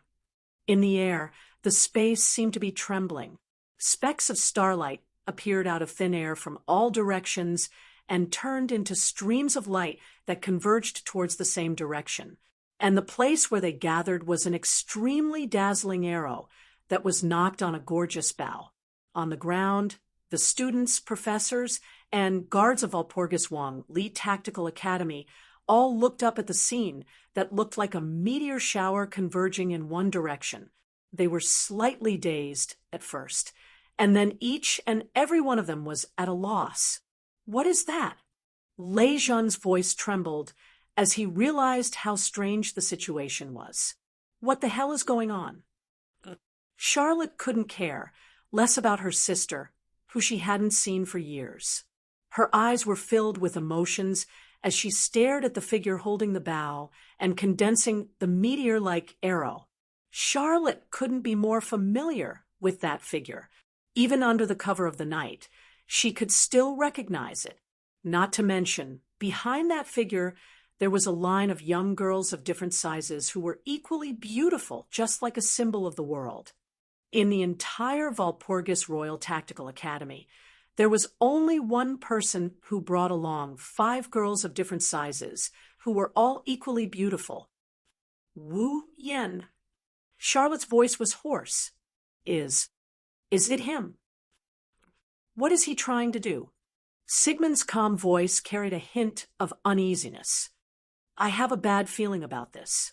In the air, the space seemed to be trembling. Specks of starlight appeared out of thin air from all directions and turned into streams of light that converged towards the same direction. And the place where they gathered was an extremely dazzling arrow that was knocked on a gorgeous bough. On the ground, the students, professors, and guards of Walpurgis Wong Lee Tactical Academy all looked up at the scene that looked like a meteor shower converging in one direction. They were slightly dazed at first, and then each and every one of them was at a loss. What is that? Lei Jun's voice trembled as he realized how strange the situation was. What the hell is going on? Charlotte couldn't care less about her sister, who she hadn't seen for years. Her eyes were filled with emotions as she stared at the figure holding the bow and condensing the meteor-like arrow. Charlotte couldn't be more familiar with that figure. Even under the cover of the night, she could still recognize it. Not to mention, behind that figure, there was a line of young girls of different sizes who were equally beautiful, just like a symbol of the world. In the entire Walpurgis Royal Tactical Academy, there was only one person who brought along 5 girls of different sizes, who were all equally beautiful. Wu Yen. Charlotte's voice was hoarse. Is it him? What is he trying to do? Sigmund's calm voice carried a hint of uneasiness. I have a bad feeling about this.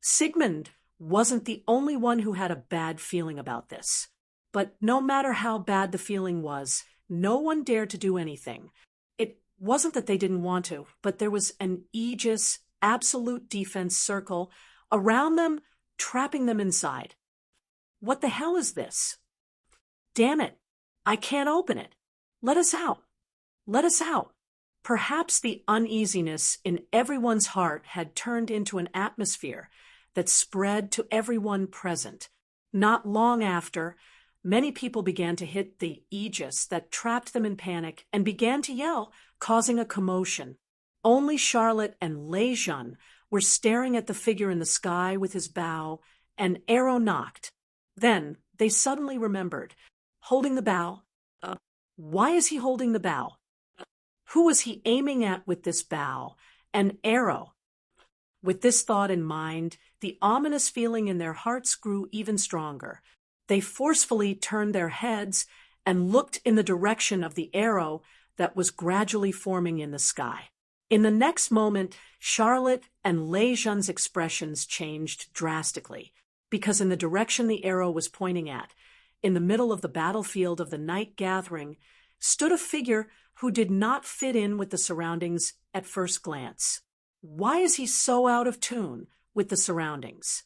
Sigmund wasn't the only one who had a bad feeling about this. But no matter how bad the feeling was, no one dared to do anything. It wasn't that they didn't want to, but there was an aegis, absolute defense circle around them, trapping them inside. What the hell is this? Damn it! I can't open it. Let us out. Let us out. Perhaps the uneasiness in everyone's heart had turned into an atmosphere that spread to everyone present. Not long after, many people began to hit the aegis that trapped them in panic and began to yell, causing a commotion. Only Charlotte and Lei Jun were staring at the figure in the sky with his bow, an arrow knocked. Then they suddenly remembered. Holding the bow? Why is he holding the bow? Who was he aiming at with this bow? An arrow. With this thought in mind, the ominous feeling in their hearts grew even stronger. They forcefully turned their heads and looked in the direction of the arrow that was gradually forming in the sky. In the next moment, Charlotte and Lei Jun's expressions changed drastically, because in the direction the arrow was pointing at, in the middle of the battlefield of the night gathering, stood a figure who did not fit in with the surroundings at first glance. Why is he so out of tune with the surroundings?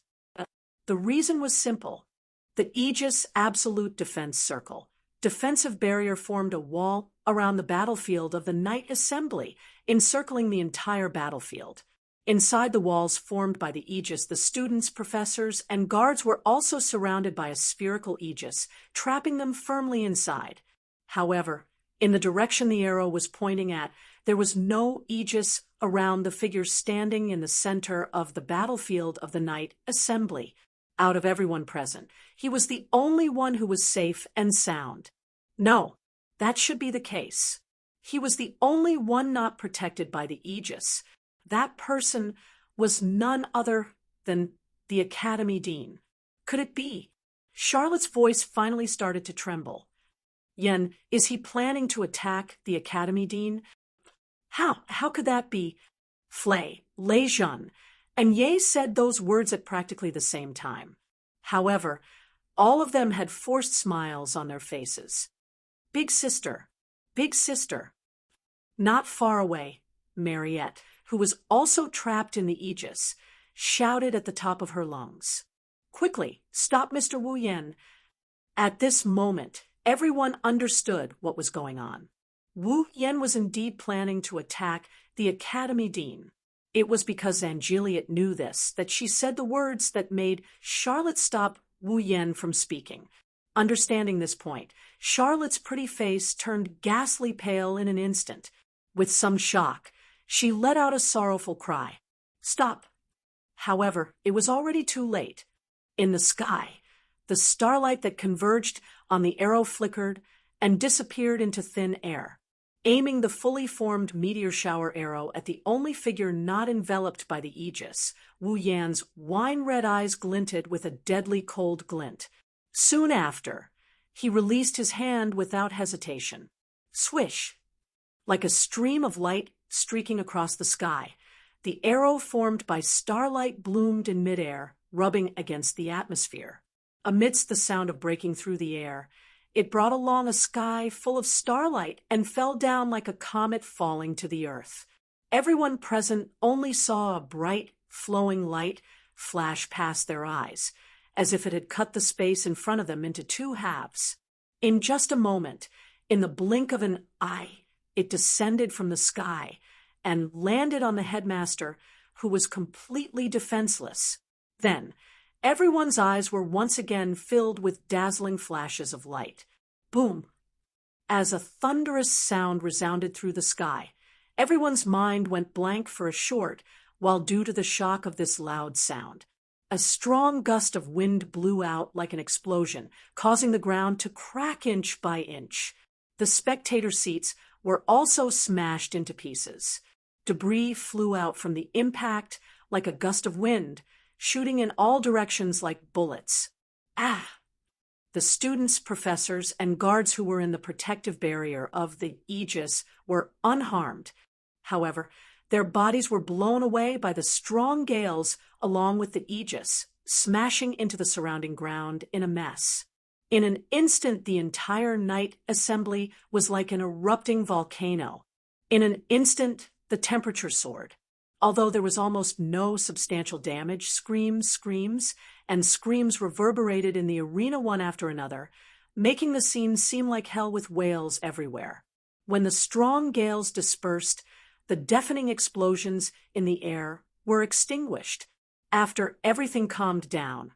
The reason was simple. The Aegis Absolute Defense Circle, defensive barrier, formed a wall around the battlefield of the Night Assembly, encircling the entire battlefield. Inside the walls formed by the Aegis, the students, professors, and guards were also surrounded by a spherical Aegis, trapping them firmly inside. However, in the direction the arrow was pointing at, there was no Aegis around the figure standing in the center of the battlefield of the Night Assembly. Out of everyone present, he was the only one who was safe and sound. No, that should be the case. He was the only one not protected by the Aegis. That person was none other than the Academy Dean. Could it be? Charlotte's voice finally started to tremble. Yen, is he planning to attack the Academy Dean? How could that be? Lei Jun, and Ye said those words at practically the same time. However, all of them had forced smiles on their faces. Big sister. Not far away, Mariette, who was also trapped in the Aegis, shouted at the top of her lungs. Quickly, stop Mr. Wu Yen. At this moment, everyone understood what was going on. Wu Yen was indeed planning to attack the Academy Dean. It was because Angeliet knew this that she said the words that made Charlotte stop Wu Yen from speaking. Understanding this point, Charlotte's pretty face turned ghastly pale in an instant. With some shock, she let out a sorrowful cry. Stop! However, it was already too late. In the sky, the starlight that converged on the arrow flickered and disappeared into thin air. Aiming the fully formed meteor shower arrow at the only figure not enveloped by the aegis, Wu Yan's wine-red eyes glinted with a deadly cold glint. Soon after, he released his hand without hesitation. Swish! Like a stream of light streaking across the sky, the arrow formed by starlight bloomed in midair, rubbing against the atmosphere. Amidst the sound of breaking through the air, it brought along a sky full of starlight and fell down like a comet falling to the earth. Everyone present only saw a bright, flowing light flash past their eyes, as if it had cut the space in front of them into two halves. In just a moment, in the blink of an eye, it descended from the sky and landed on the headmaster, who was completely defenseless. Then, everyone's eyes were once again filled with dazzling flashes of light. Boom! As a thunderous sound resounded through the sky, everyone's mind went blank for a short while due to the shock of this loud sound. A strong gust of wind blew out like an explosion, causing the ground to crack inch by inch. The spectator seats were also smashed into pieces. Debris flew out from the impact like a gust of wind, shooting in all directions like bullets. Ah! The students, professors, and guards who were in the protective barrier of the aegis were unharmed. However, their bodies were blown away by the strong gales along with the aegis, smashing into the surrounding ground in a mess. In an instant, the entire night assembly was like an erupting volcano. In an instant, the temperature soared. Although there was almost no substantial damage, screams, and screams reverberated in the arena one after another, making the scene seem like hell with wails everywhere. When the strong gales dispersed, the deafening explosions in the air were extinguished. After everything calmed down,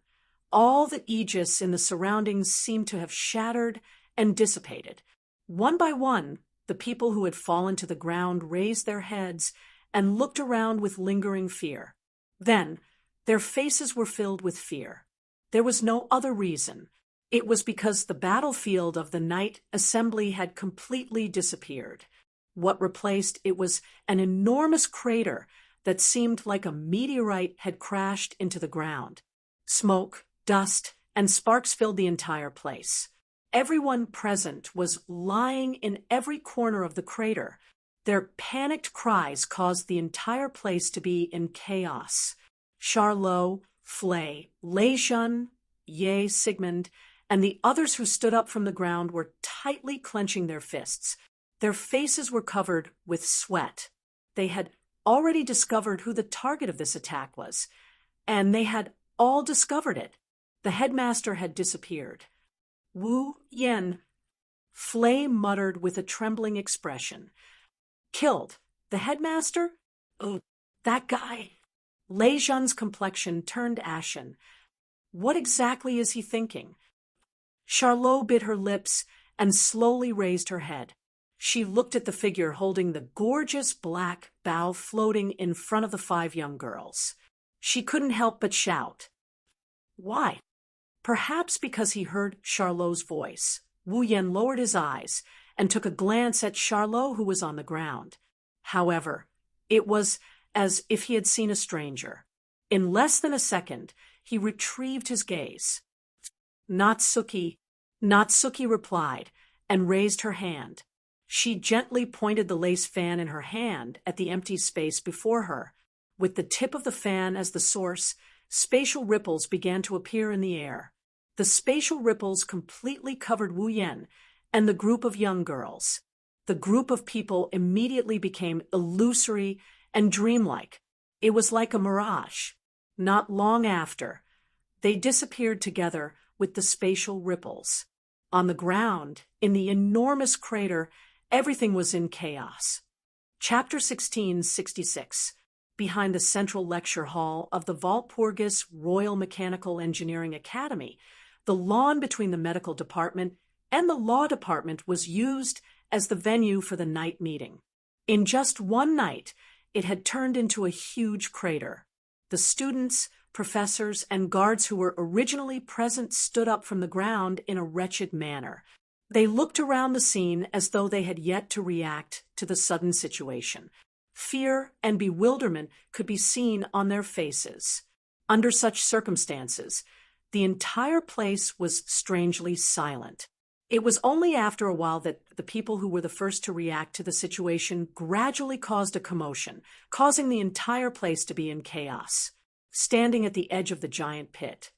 all the aegis in the surroundings seemed to have shattered and dissipated. One by one, the people who had fallen to the ground raised their heads and looked around with lingering fear. Then, their faces were filled with fear. There was no other reason. It was because the battlefield of the night assembly had completely disappeared. What replaced it was an enormous crater that seemed like a meteorite had crashed into the ground. Smoke, dust, and sparks filled the entire place. Everyone present was lying in every corner of the crater. Their panicked cries caused the entire place to be in chaos. Charlot, Flay, Lei Jun, Ye Sigmund, and the others who stood up from the ground were tightly clenching their fists. Their faces were covered with sweat. They had already discovered who the target of this attack was, and they had all discovered it. The headmaster had disappeared. Wu Yan, Flay muttered with a trembling expression. Killed? The headmaster? Oh, that guy. Lei Jun's complexion turned ashen. What exactly is he thinking? Charlot bit her lips and slowly raised her head. She looked at the figure holding the gorgeous black bow floating in front of the 5 young girls. She couldn't help but shout. Why? Perhaps because he heard Charlot's voice. Wu Yan lowered his eyes and took a glance at Charlot, who was on the ground. However, it was as if he had seen a stranger. In less than a second, he retrieved his gaze. Natsuki replied and raised her hand. She gently pointed the lace fan in her hand at the empty space before her. With the tip of the fan as the source, spatial ripples began to appear in the air. The spatial ripples completely covered Wu Yan and the group of young girls. The group of people immediately became illusory and dreamlike. It was like a mirage. Not long after, they disappeared together with the spatial ripples. On the ground, in the enormous crater, everything was in chaos. Chapter 1666. Behind the central lecture hall of the Walpurgis Royal Mechanical Engineering Academy, the lawn between the medical department and the law department was used as the venue for the night meeting. In just one night, it had turned into a huge crater. The students, professors, and guards who were originally present stood up from the ground in a wretched manner. They looked around the scene as though they had yet to react to the sudden situation. Fear and bewilderment could be seen on their faces. Under such circumstances, the entire place was strangely silent. It was only after a while that the people who were the first to react to the situation gradually caused a commotion, causing the entire place to be in chaos. Standing at the edge of the giant pit,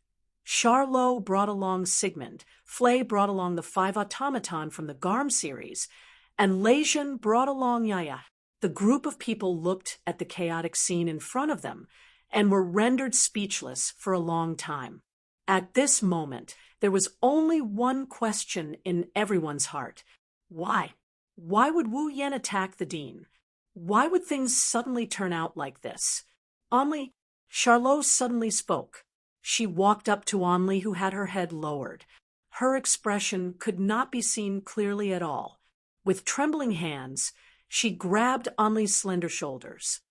Shoujo brought along Sigmund, Flay brought along the 5 automaton from the Garm series, and Leijun brought along Yaya. The group of people looked at the chaotic scene in front of them and were rendered speechless for a long time. At this moment, there was only one question in everyone's heart. Why? Why would Wu Yan attack the dean? Why would things suddenly turn out like this? Only Charlot suddenly spoke. She walked up to Onli, who had her head lowered. Her expression could not be seen clearly at all. With trembling hands, she grabbed Onli's slender shoulders.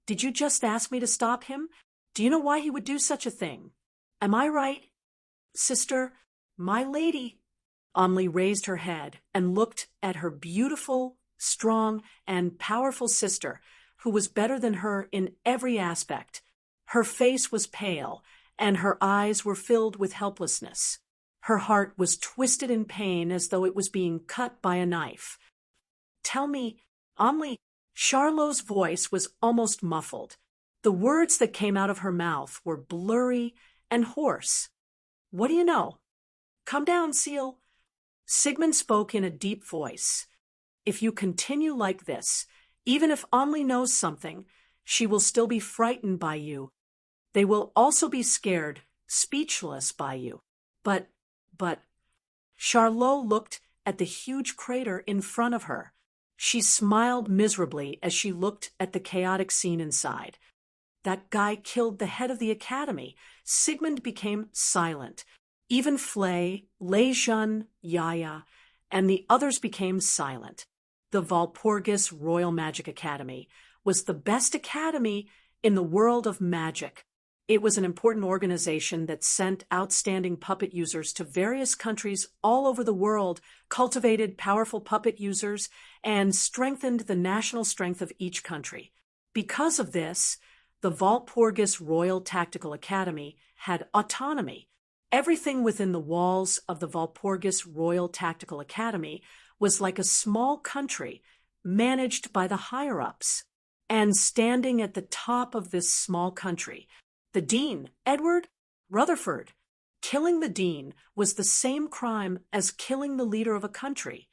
"Did you just ask me to stop him? Do you know why he would do such a thing? Am I right? Sister, my lady." Onli raised her head and looked at her beautiful, strong, and powerful sister, who was better than her in every aspect. Her face was pale, and her eyes were filled with helplessness. Her heart was twisted in pain as though it was being cut by a knife. "Tell me, Onli," Charlot's voice was almost muffled. The words that came out of her mouth were blurry and hoarse. "What do you know?" "Come down, Seal." Sigmund spoke in a deep voice. "If you continue like this, even if Onli knows something, she will still be frightened by you. They will also be scared, speechless by you. But, Charlot looked at the huge crater in front of her. She smiled miserably as she looked at the chaotic scene inside. That guy killed the head of the academy. Sigmund became silent. Even Flay, Leijun, Yaya, and the others became silent. The Walpurgis Royal Magic Academy was the best academy in the world of magic. It was an important organization that sent outstanding puppet users to various countries all over the world, cultivated powerful puppet users, and strengthened the national strength of each country. Because of this, the Walpurgis Royal Tactical Academy had autonomy. Everything within the walls of the Walpurgis Royal Tactical Academy was like a small country managed by the higher-ups. And standing at the top of this small country, the dean, Edward Rutherford. Killing the dean was the same crime as killing the leader of a country.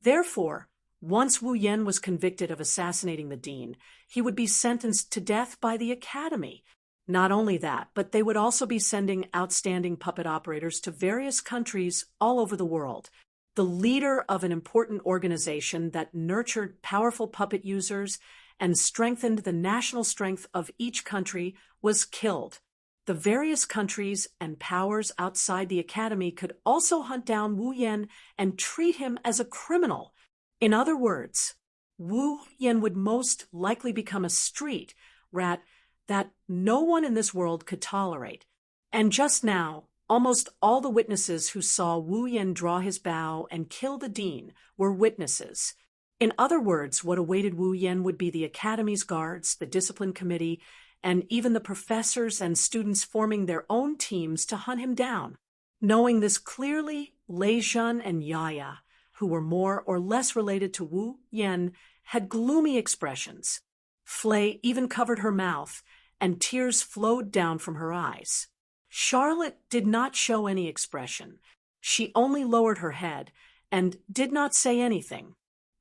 Therefore, once Wu Yan was convicted of assassinating the dean, he would be sentenced to death by the academy. Not only that, but they would also be sending outstanding puppet operators to various countries all over the world. The leader of an important organization that nurtured powerful puppet users and strengthened the national strength of each country was killed. The various countries and powers outside the academy could also hunt down Wu Yan and treat him as a criminal. In other words, Wu Yan would most likely become a street rat that no one in this world could tolerate. And just now, almost all the witnesses who saw Wu Yan draw his bow and kill the dean were witnesses. In other words, what awaited Wu Yan would be the academy's guards, the discipline committee, and even the professors and students forming their own teams to hunt him down. Knowing this clearly, Leijun and Yaya, who were more or less related to Wu Yan, had gloomy expressions. Flay even covered her mouth, and tears flowed down from her eyes. Charlotte did not show any expression. She only lowered her head and did not say anything.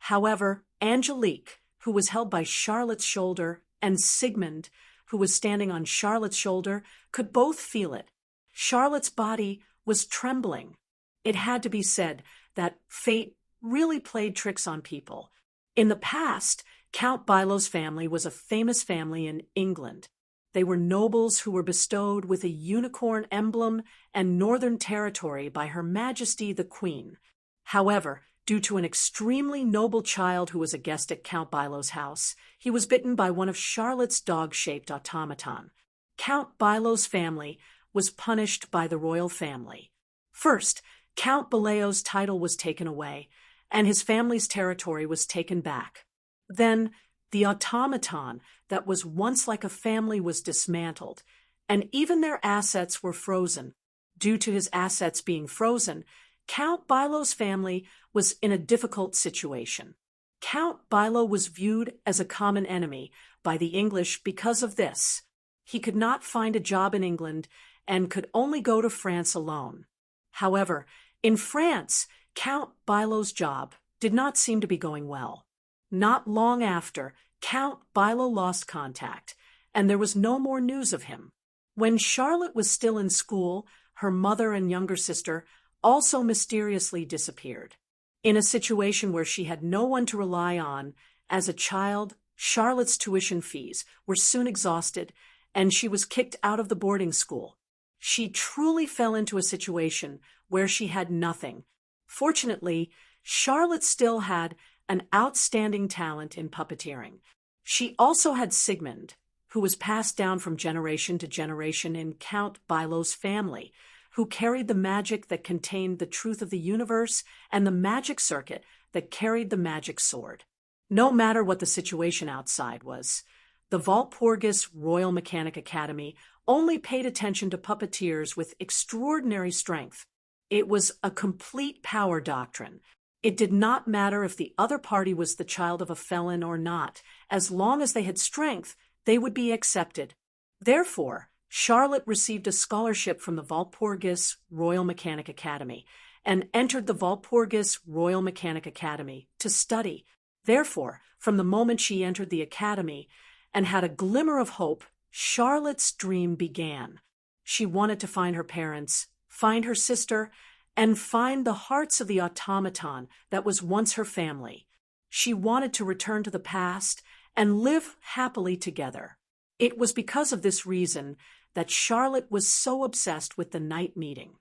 However, Angelique, who was held by Charlotte's shoulder, and Sigmund, who was standing on Charlotte's shoulder, could both feel it. Charlotte's body was trembling. It had to be said that fate really played tricks on people. In the past, Count Bilo's family was a famous family in England. They were nobles who were bestowed with a unicorn emblem and northern territory by Her Majesty the Queen. However, due to an extremely noble child who was a guest at Count Bilo's house, he was bitten by one of Charlotte's dog-shaped automaton. Count Bilo's family was punished by the royal family. First, Count Bilo's title was taken away, and his family's territory was taken back. Then, the automaton that was once like a family was dismantled, and even their assets were frozen. Due to his assets being frozen, Count Bilo's family was in a difficult situation. Count Bilo was viewed as a common enemy by the English because of this. He could not find a job in England and could only go to France alone. However, in France, Count Bilo's job did not seem to be going well. Not long after, Count Bilo lost contact, and there was no more news of him. When Charlotte was still in school, her mother and younger sister also mysteriously disappeared. In a situation where she had no one to rely on, as a child, Charlotte's tuition fees were soon exhausted, and she was kicked out of the boarding school. She truly fell into a situation where she had nothing. Fortunately, Charlotte still had an outstanding talent in puppeteering. She also had Sigmund, who was passed down from generation to generation in Count Bilo's family, who carried the magic that contained the truth of the universe and the magic circuit that carried the magic sword. No matter what the situation outside was, the Walpurgis Royal Mechanic Academy only paid attention to puppeteers with extraordinary strength. It was a complete power doctrine. It did not matter if the other party was the child of a felon or not. As long as they had strength, they would be accepted. Therefore, Charlotte received a scholarship from the Walpurgis Royal Mechanic Academy and entered the Walpurgis Royal Mechanic Academy to study. Therefore, from the moment she entered the academy and had a glimmer of hope, Charlotte's dream began. She wanted to find her parents, find her sister, and find the hearts of the automaton that was once her family. She wanted to return to the past and live happily together. It was because of this reason that Charlotte was so obsessed with the night meeting.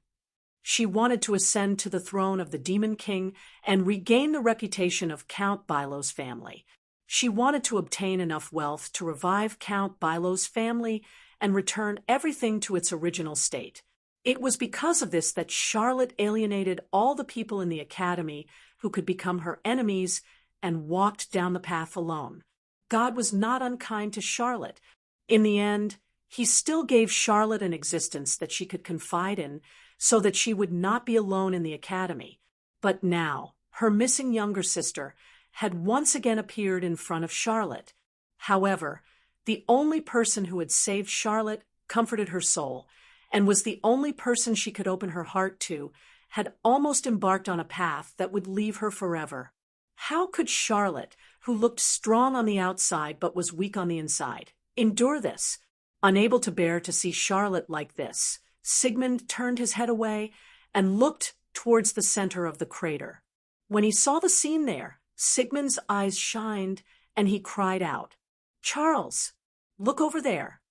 She wanted to ascend to the throne of the Demon King and regain the reputation of Count Bilo's family. She wanted to obtain enough wealth to revive Count Bilo's family and return everything to its original state. It was because of this that Charlotte alienated all the people in the academy who could become her enemies and walked down the path alone. God was not unkind to Charlotte. In the end, he still gave Charlotte an existence that she could confide in so that she would not be alone in the academy. But now, her missing younger sister had once again appeared in front of Charlotte. However, the only person who had saved Charlotte, comforted her soul, and was the only person she could open her heart to, had almost embarked on a path that would leave her forever. How could Charlotte, who looked strong on the outside but was weak on the inside, endure this? Unable to bear to see Charlotte like this, Sigmund turned his head away and looked towards the center of the crater. When he saw the scene there, Sigmund's eyes shined and he cried out, "Charles, look over there."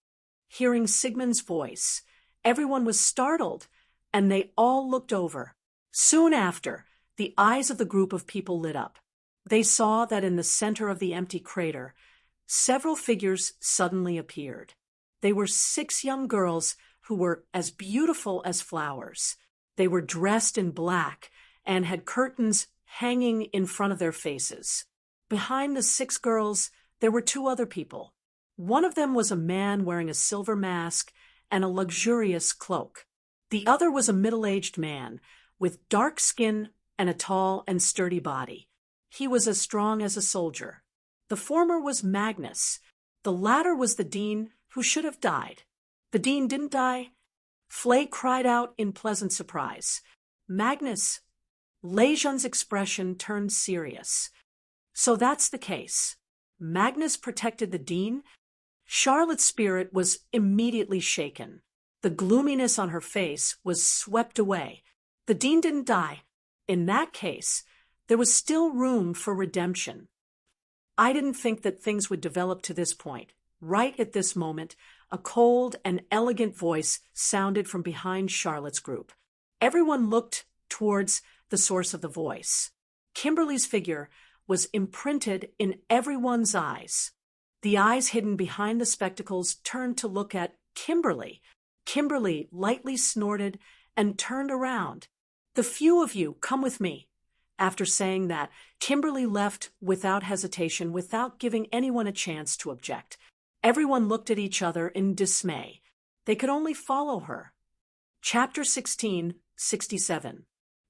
Hearing Sigmund's voice, everyone was startled and they all looked over. Soon after, the eyes of the group of people lit up. They saw that in the center of the empty crater, several figures suddenly appeared. They were 6 young girls who were as beautiful as flowers. They were dressed in black and had curtains hanging in front of their faces. Behind the 6 girls, there were 2 other people. One of them was a man wearing a silver mask and a luxurious cloak. The other was a middle-aged man with dark skin and a tall and sturdy body. He was as strong as a soldier. The former was Magnus. The latter was the dean who should have died. The dean didn't die. Flay cried out in pleasant surprise. Magnus. Lejeun's expression turned serious. So that's the case. Magnus protected the dean? Charlotte's spirit was immediately shaken. The gloominess on her face was swept away. The dean didn't die. In that case, there was still room for redemption. I didn't think that things would develop to this point. Right at this moment, a cold and elegant voice sounded from behind Charlotte's group. Everyone looked towards the source of the voice. Kimberly's figure was imprinted in everyone's eyes. The eyes hidden behind the spectacles turned to look at Kimberly. Kimberly lightly snorted and turned around. "The few of you, come with me." After saying that, Kimberly left without hesitation, without giving anyone a chance to object. Everyone looked at each other in dismay. They could only follow her. Chapter 16, 67.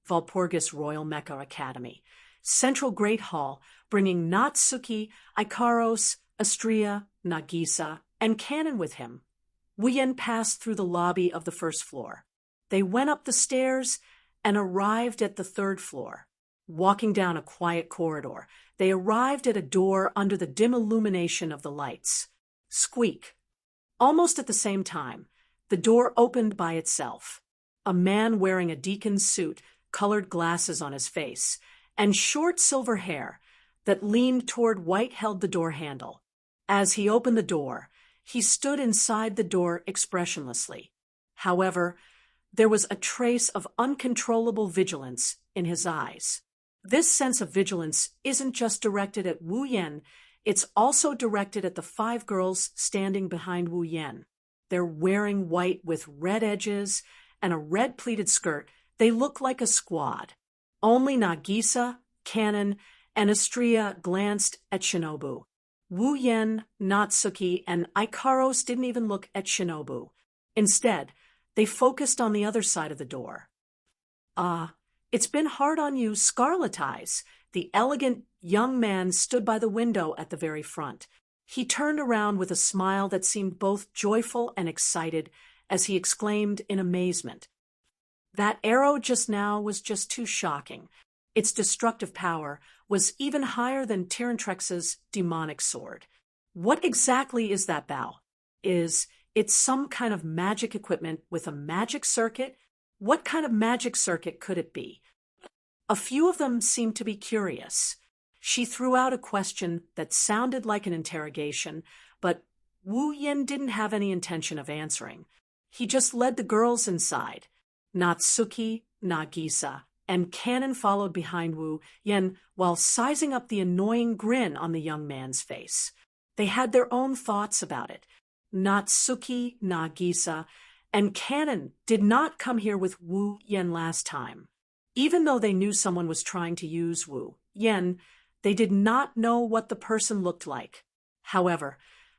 Walpurgis Royal Mecha Academy. Central Great Hall, bringing Natsuki, Ikaros, Astria, Nagisa, and Kanon with him. Wu-Yen passed through the lobby of the first floor. They went up the stairs and arrived at the third floor. Walking down a quiet corridor, they arrived at a door under the dim illumination of the lights. Squeak. Almost at the same time, the door opened by itself. A man wearing a deacon's suit, colored glasses on his face, and short silver hair that leaned toward White held the door handle. As he opened the door, he stood inside the door expressionlessly. However, there was a trace of uncontrollable vigilance in his eyes. This sense of vigilance isn't just directed at Wu-Yen, it's also directed at the 5 girls standing behind Wu-Yen. They're wearing white with red edges and a red pleated skirt. They look like a squad. Only Nagisa, Kanon, and Astria glanced at Shinobu. Wu-Yen, Natsuki, and Ikaros didn't even look at Shinobu. Instead, they focused on the other side of the door. It's been hard on you, Scarlet Eyes." The elegant young man stood by the window at the very front. He turned around with a smile that seemed both joyful and excited as he exclaimed in amazement. "That arrow just now was just too shocking. Its destructive power was even higher than Tyrantrex's demonic sword. What exactly is that bow? Is it some kind of magic equipment with a magic circuit? What kind of magic circuit could it be?" A few of them seemed to be curious. She threw out a question that sounded like an interrogation, but Wu-Yen didn't have any intention of answering. He just led the girls inside. Natsuki, Nagisa, and Kanon followed behind Wu-Yen while sizing up the annoying grin on the young man's face. They had their own thoughts about it. Natsuki, Nagisa, and Kanon did not come here with Wu-Yen last time. Even though they knew someone was trying to use Wu-Yen, they did not know what the person looked like. However,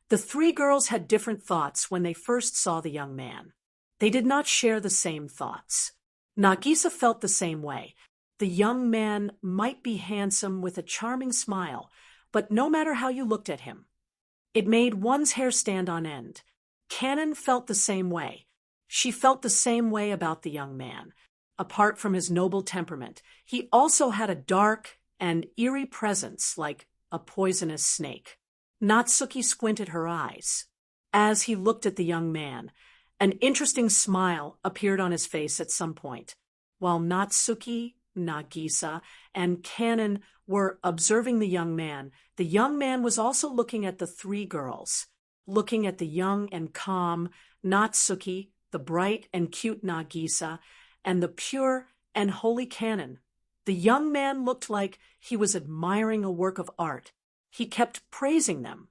the 3 girls had different thoughts when they first saw the young man. They did not share the same thoughts. Nagisa felt the same way. The young man might be handsome with a charming smile, but no matter how you looked at him, it made one's hair stand on end. Kanon felt the same way. She felt the same way about the young man. Apart from his noble temperament, he also had a dark and eerie presence like a poisonous snake. Natsuki squinted her eyes. As he looked at the young man, an interesting smile appeared on his face at some point. While Natsuki, Nagisa, and Kanon were observing the young man was also looking at the 3 girls, looking at the young and calm Natsuki, the bright and cute Nagisa, and the pure and holy Kanon. The young man looked like he was admiring a work of art. He kept praising them.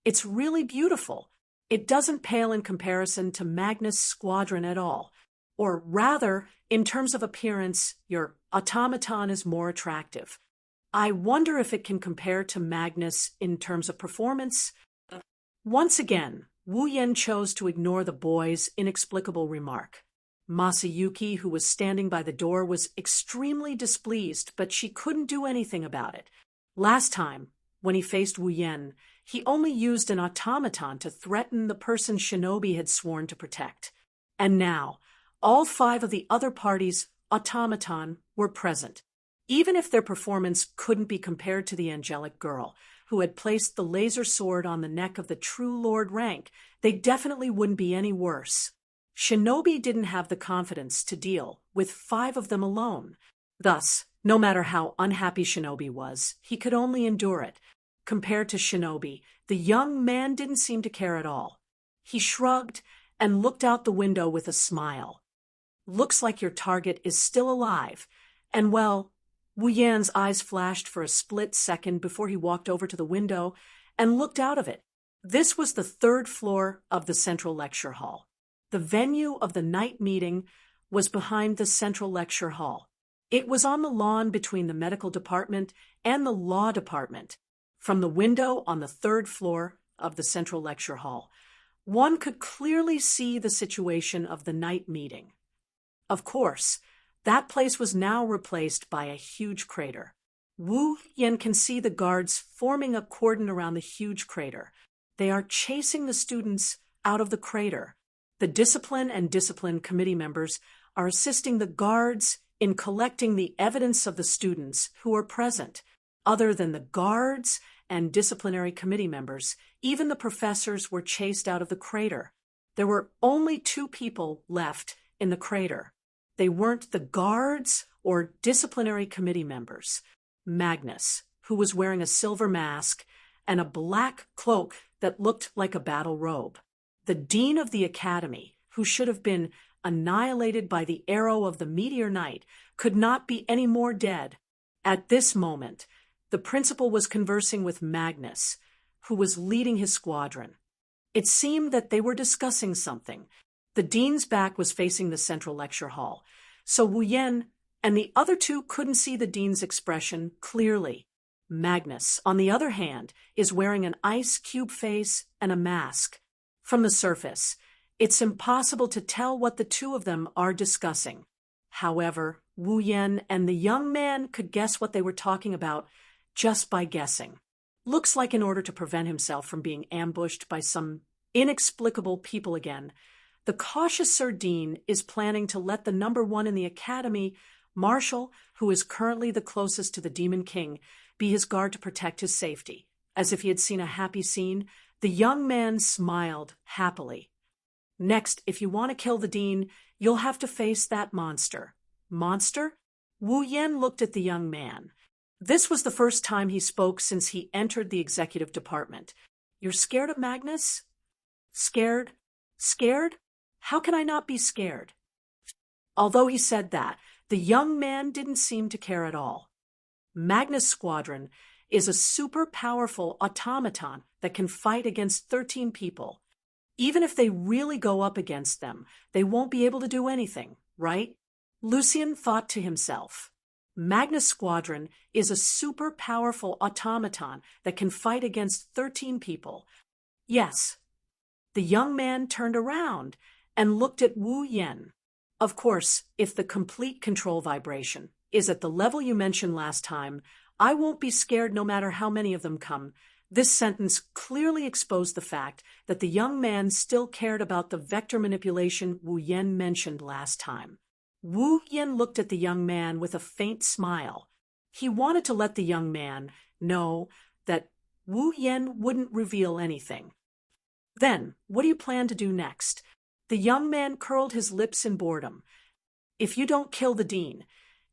"It's really beautiful. It doesn't pale in comparison to Magnus' squadron at all. Or rather, in terms of appearance, your automaton is more attractive. I wonder if it can compare to Magnus in terms of performance." Once again, Wu-Yen chose to ignore the boy's inexplicable remark. Masayuki, who was standing by the door, was extremely displeased, but she couldn't do anything about it. Last time, when he faced Wu-Yen, he only used an automaton to threaten the person Shinobi had sworn to protect. And now, all 5 of the other party's automaton were present. Even if their performance couldn't be compared to the angelic girl, who had placed the laser sword on the neck of the true lord rank, they definitely wouldn't be any worse. Shinobi didn't have the confidence to deal with 5 of them alone. Thus, no matter how unhappy Shinobi was, he could only endure it. Compared to Shinobi, the young man didn't seem to care at all. He shrugged and looked out the window with a smile. "Looks like your target is still alive." And well, Wu-Yan's eyes flashed for a split second before he walked over to the window and looked out of it. This was the third floor of the central lecture hall. The venue of the night meeting was behind the central lecture hall. It was on the lawn between the medical department and the law department. From the window on the third floor of the central lecture hall, one could clearly see the situation of the night meeting. Of course, that place was now replaced by a huge crater. Wu Yan can see the guards forming a cordon around the huge crater. They are chasing the students out of the crater. The discipline and discipline committee members are assisting the guards in collecting the evidence of the students who are present. Other than the guards and disciplinary committee members, even the professors were chased out of the crater. There were only 2 people left in the crater. They weren't the guards or disciplinary committee members. Magnus, who was wearing a silver mask and a black cloak that looked like a battle robe. The dean of the academy, who should have been annihilated by the arrow of the meteor knight, could not be any more dead. At this moment, the principal was conversing with Magnus, who was leading his squadron. It seemed that they were discussing something. The dean's back was facing the central lecture hall, so Wu Yan and the other 2 couldn't see the dean's expression clearly. Magnus, on the other hand, is wearing an ice cube face and a mask. From the surface, it's impossible to tell what the 2 of them are discussing. However, Wu Yan and the young man could guess what they were talking about just by guessing. Looks like in order to prevent himself from being ambushed by some inexplicable people again, the cautious Sir Dean is planning to let the number 1 in the academy, Marshall, who is currently the closest to the Demon King, be his guard to protect his safety. As if he had seen a happy scene, the young man smiled happily. Next, if you want to kill the dean, you'll have to face that monster. Monster? Wu Yan looked at the young man. This was the first time he spoke since he entered the executive department. You're scared of Magnus? Scared? Scared? How can I not be scared? Although he said that, the young man didn't seem to care at all. Magnus' squadron is a super powerful automaton that can fight against 13 people. Even if they really go up against them, they won't be able to do anything, right? Lucian thought to himself. Magnus' squadron is a super powerful automaton that can fight against 13 people. Yes. The young man turned around and looked at Wu Yan. Of course, if the complete control vibration is at the level you mentioned last time, I won't be scared no matter how many of them come. This sentence clearly exposed the fact that the young man still cared about the vector manipulation Wu Yan mentioned last time. Wu Yan looked at the young man with a faint smile. He wanted to let the young man know that Wu Yan wouldn't reveal anything. Then, what do you plan to do next? The young man curled his lips in boredom. If you don't kill the dean,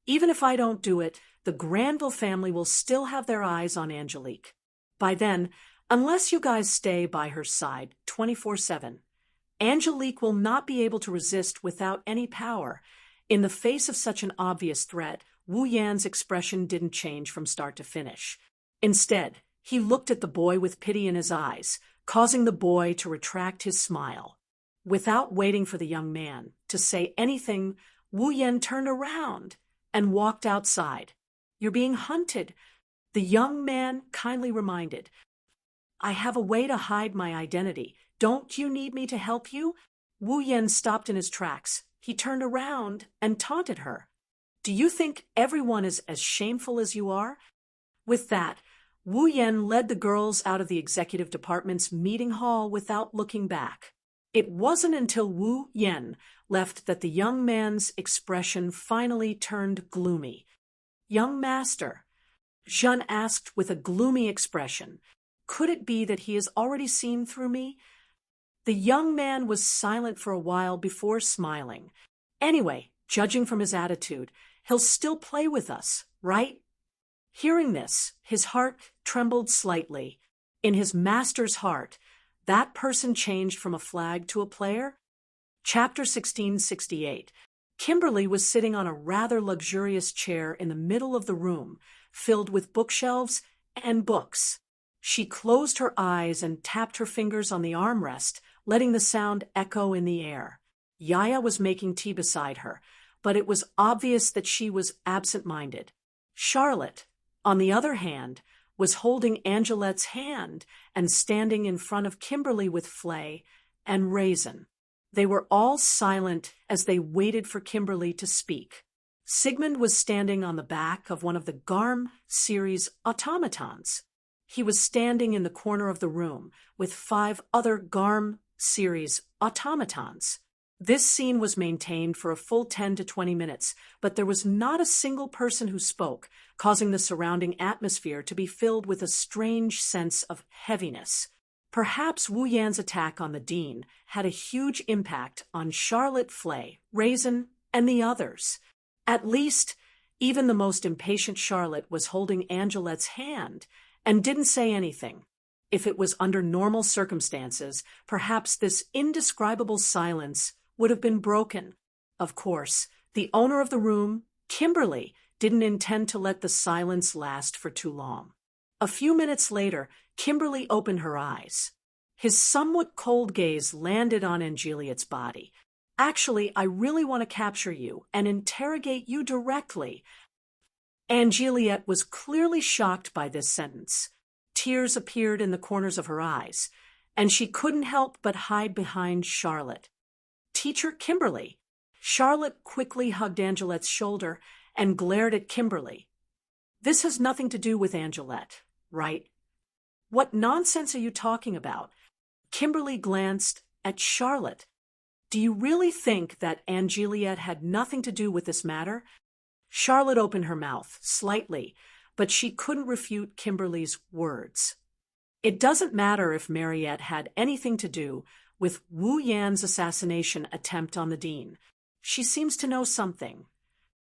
even if I don't do it, the Granville family will still have their eyes on Angelique. By then, unless you guys stay by her side 24/7, Angelique will not be able to resist without any power. In the face of such an obvious threat, Wu Yan's expression didn't change from start to finish. Instead, he looked at the boy with pity in his eyes, causing the boy to retract his smile. Without waiting for the young man to say anything, Wu Yan turned around and walked outside. You're being hunted, the young man kindly reminded. I have a way to hide my identity. Don't you need me to help you? Wu Yan stopped in his tracks. He turned around and taunted her. Do you think everyone is as shameful as you are? With that, Wu Yan led the girls out of the executive department's meeting hall without looking back. It wasn't until Wu Yan left that the young man's expression finally turned gloomy. Young master, Jeanne asked with a gloomy expression, could it be that he has already seen through me? The young man was silent for a while before smiling. Anyway, judging from his attitude, he'll still play with us, right? Hearing this, his heart trembled slightly. In his master's heart, that person changed from a flag to a player? Chapter 1668. Kimberly was sitting on a rather luxurious chair in the middle of the room, filled with bookshelves and books. She closed her eyes and tapped her fingers on the armrest, letting the sound echo in the air. Yaya was making tea beside her, but it was obvious that she was absent-minded. Charlotte, on the other hand, was holding Angelette's hand and standing in front of Kimberly with Flay and Raisin. They were all silent as they waited for Kimberly to speak. Sigmund was standing on the back of one of the Garm series automatons. He was standing in the corner of the room with 5 other Garm series automatons. This scene was maintained for a full 10 to 20 minutes, but there was not a single person who spoke, causing the surrounding atmosphere to be filled with a strange sense of heaviness. Perhaps Wu Yan's attack on the dean had a huge impact on Charlotte, Flay, Raisin, and the others. At least, even the most impatient Charlotte was holding Angelette's hand and didn't say anything. If it was under normal circumstances, perhaps this indescribable silence would have been broken. Of course, the owner of the room, Kimberly, didn't intend to let the silence last for too long. A few minutes later, Kimberly opened her eyes. His somewhat cold gaze landed on Angelette's body. "Actually, I really want to capture you and interrogate you directly." Angelette was clearly shocked by this sentence. Tears appeared in the corners of her eyes, and she couldn't help but hide behind Charlotte. "Teacher Kimberly." Charlotte quickly hugged Angelette's shoulder and glared at Kimberly. "This has nothing to do with Angelette, right?" "What nonsense are you talking about?" Kimberly glanced at Charlotte. "Do you really think that Angelette had nothing to do with this matter?" Charlotte opened her mouth slightly, but she couldn't refute Kimberly's words. "It doesn't matter if Mariette had anything to do with Wu Yan's assassination attempt on the dean. She seems to know something."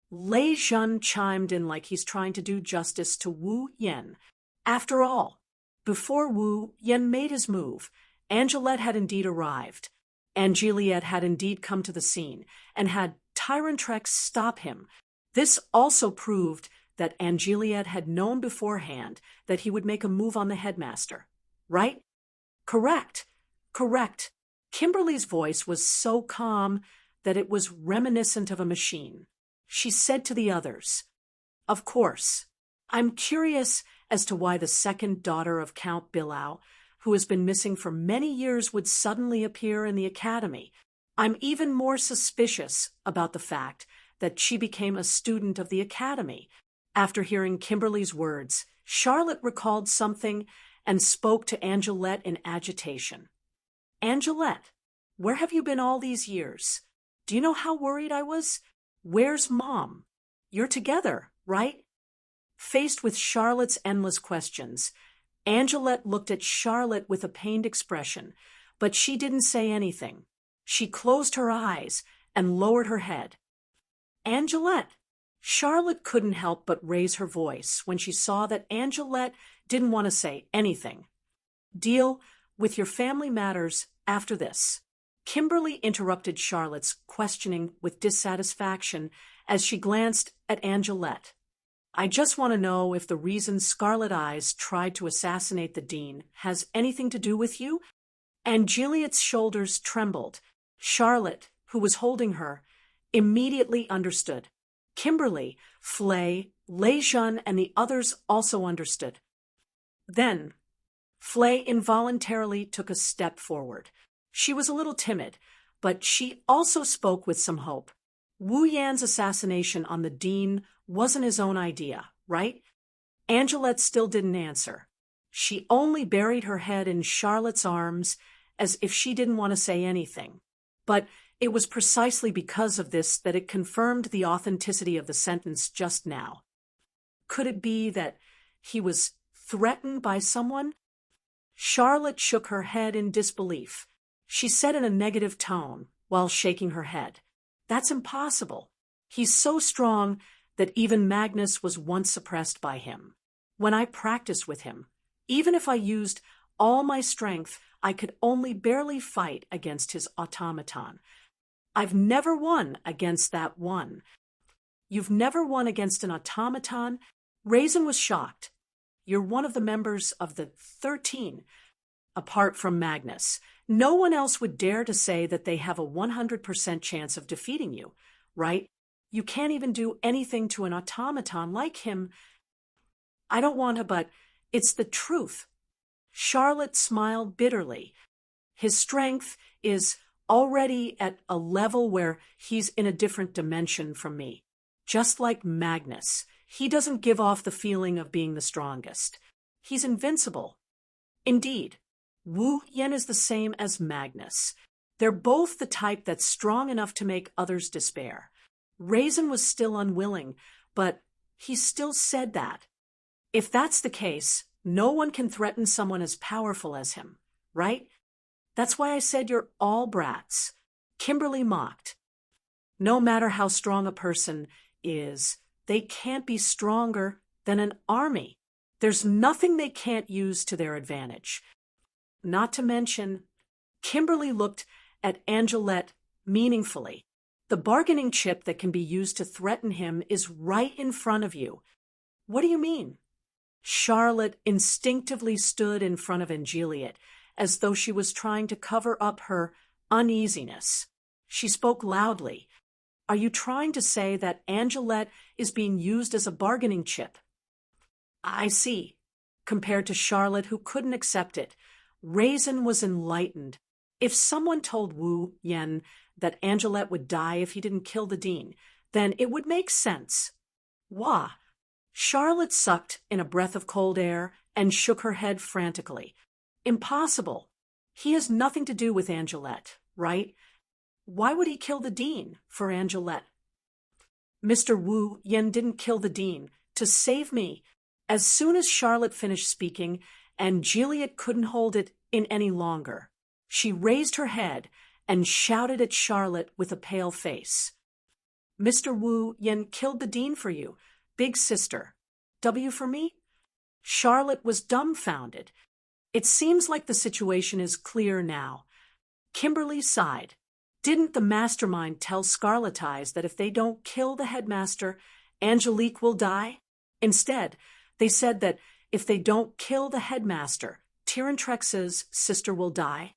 Lei Jun chimed in like he's trying to do justice to Wu Yan. After all, before Wu Yan made his move, Angelette had indeed arrived. Angelette had indeed come to the scene and had Tyrantrex stop him. This also proved that Angelette had known beforehand that he would make a move on the headmaster. Right? Correct. Correct. Kimberly's voice was so calm that it was reminiscent of a machine. She said to the others, "Of course, I'm curious as to why the second daughter of Count Bilao, who has been missing for many years, would suddenly appear in the academy. I'm even more suspicious about the fact that she became a student of the academy." After hearing Kimberly's words, Charlotte recalled something and spoke to Angelette in agitation. "Angelette, where have you been all these years? Do you know how worried I was? Where's Mom? You're together, right?" Faced with Charlotte's endless questions, Angelette looked at Charlotte with a pained expression, but she didn't say anything. She closed her eyes and lowered her head. "Angelette!" Charlotte couldn't help but raise her voice when she saw that Angelette didn't want to say anything. "Deal with your family matters after this." Kimberly interrupted Charlotte's questioning with dissatisfaction as she glanced at Angelette. "I just want to know if the reason Scarlet Eyes tried to assassinate the dean has anything to do with you?" Angelette's shoulders trembled. Charlotte, who was holding her, immediately understood. Kimberly, Flay, Lei Jun, and the others also understood. Then, Flay involuntarily took a step forward. She was a little timid, but she also spoke with some hope. Wu Yan's assassination on the dean wasn't his own idea, right? Angelette still didn't answer. She only buried her head in Charlotte's arms as if she didn't want to say anything. But it was precisely because of this that it confirmed the authenticity of the sentence just now. Could it be that he was threatened by someone? Charlotte shook her head in disbelief. She said in a negative tone while shaking her head, "That's impossible. He's so strong that even Magnus was once suppressed by him. When I practiced with him, even if I used all my strength, I could only barely fight against his automaton. I've never won against that one." "You've never won against an automaton?" Raisin was shocked. You're one of the members of the 13, apart from Magnus. No one else would dare to say that they have a 100% chance of defeating you, right? You can't even do anything to an automaton like him. I don't want to, but it's the truth. Charlotte smiled bitterly. His strength is already at a level where he's in a different dimension from me. Just like Magnus, he doesn't give off the feeling of being the strongest. He's invincible. Indeed, Wu Yen is the same as Magnus. They're both the type that's strong enough to make others despair. Raisin was still unwilling, but he still said that. If that's the case, no one can threaten someone as powerful as him, right? That's why I said you're all brats. Kimberly mocked. No matter how strong a person is, they can't be stronger than an army. There's nothing they can't use to their advantage. Not to mention, Kimberly looked at Angelette meaningfully. The bargaining chip that can be used to threaten him is right in front of you. What do you mean? Charlotte instinctively stood in front of Angeliet, as though she was trying to cover up her uneasiness. She spoke loudly. Are you trying to say that Angelette is being used as a bargaining chip? I see. Compared to Charlotte, who couldn't accept it, Raisin was enlightened. If someone told Wu Yen that Angelette would die if he didn't kill the dean, then it would make sense. Wah! Charlotte sucked in a breath of cold air and shook her head frantically. Impossible. He has nothing to do with Angelette, right? Why would he kill the dean for Angelette? Mr. Wu Yen didn't kill the dean to save me. As soon as Charlotte finished speaking, Angeliet couldn't hold it in any longer. She raised her head and shouted at Charlotte with a pale face. Mr. Wu Yen killed the dean for you, big sister. W for me? Charlotte was dumbfounded. It seems like the situation is clear now. Kimberly sighed. Didn't the mastermind tell Scarlet Eyes that if they don't kill the headmaster, Angelique will die? Instead, they said that if they don't kill the headmaster, Tyrantrex's sister will die.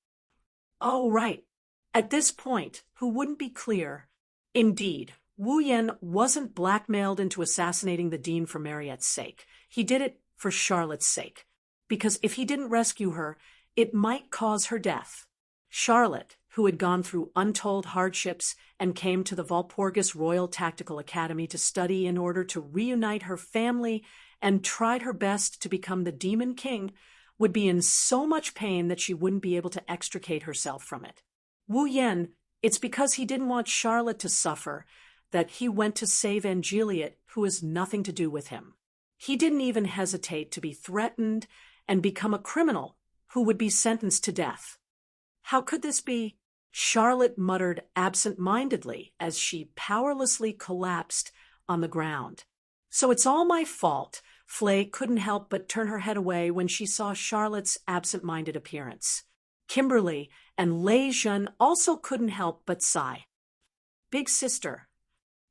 Oh, right. At this point, who wouldn't be clear? Indeed, Wu Yen wasn't blackmailed into assassinating the dean for Mariette's sake. He did it for Charlotte's sake. Because if he didn't rescue her, it might cause her death. Charlotte, who had gone through untold hardships and came to the Valpurgis Royal Tactical Academy to study in order to reunite her family and tried her best to become the Demon King, would be in so much pain that she wouldn't be able to extricate herself from it. Wu Yen, it's because he didn't want Charlotte to suffer that he went to save Angeliet, who has nothing to do with him. He didn't even hesitate to be threatened and become a criminal who would be sentenced to death. How could this be? Charlotte muttered absent-mindedly as she powerlessly collapsed on the ground. So it's all my fault. Flay couldn't help but turn her head away when she saw Charlotte's absent-minded appearance. Kimberly and Lei Jun also couldn't help but sigh. Big sister.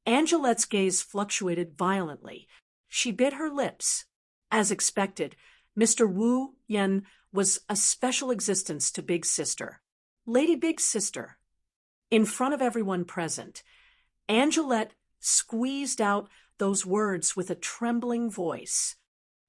Angelette's gaze fluctuated violently. She bit her lips. As expected, Mr. Wu Yen was a special existence to Big Sister. Lady Big Sister. In front of everyone present, Angelette squeezed out those words with a trembling voice.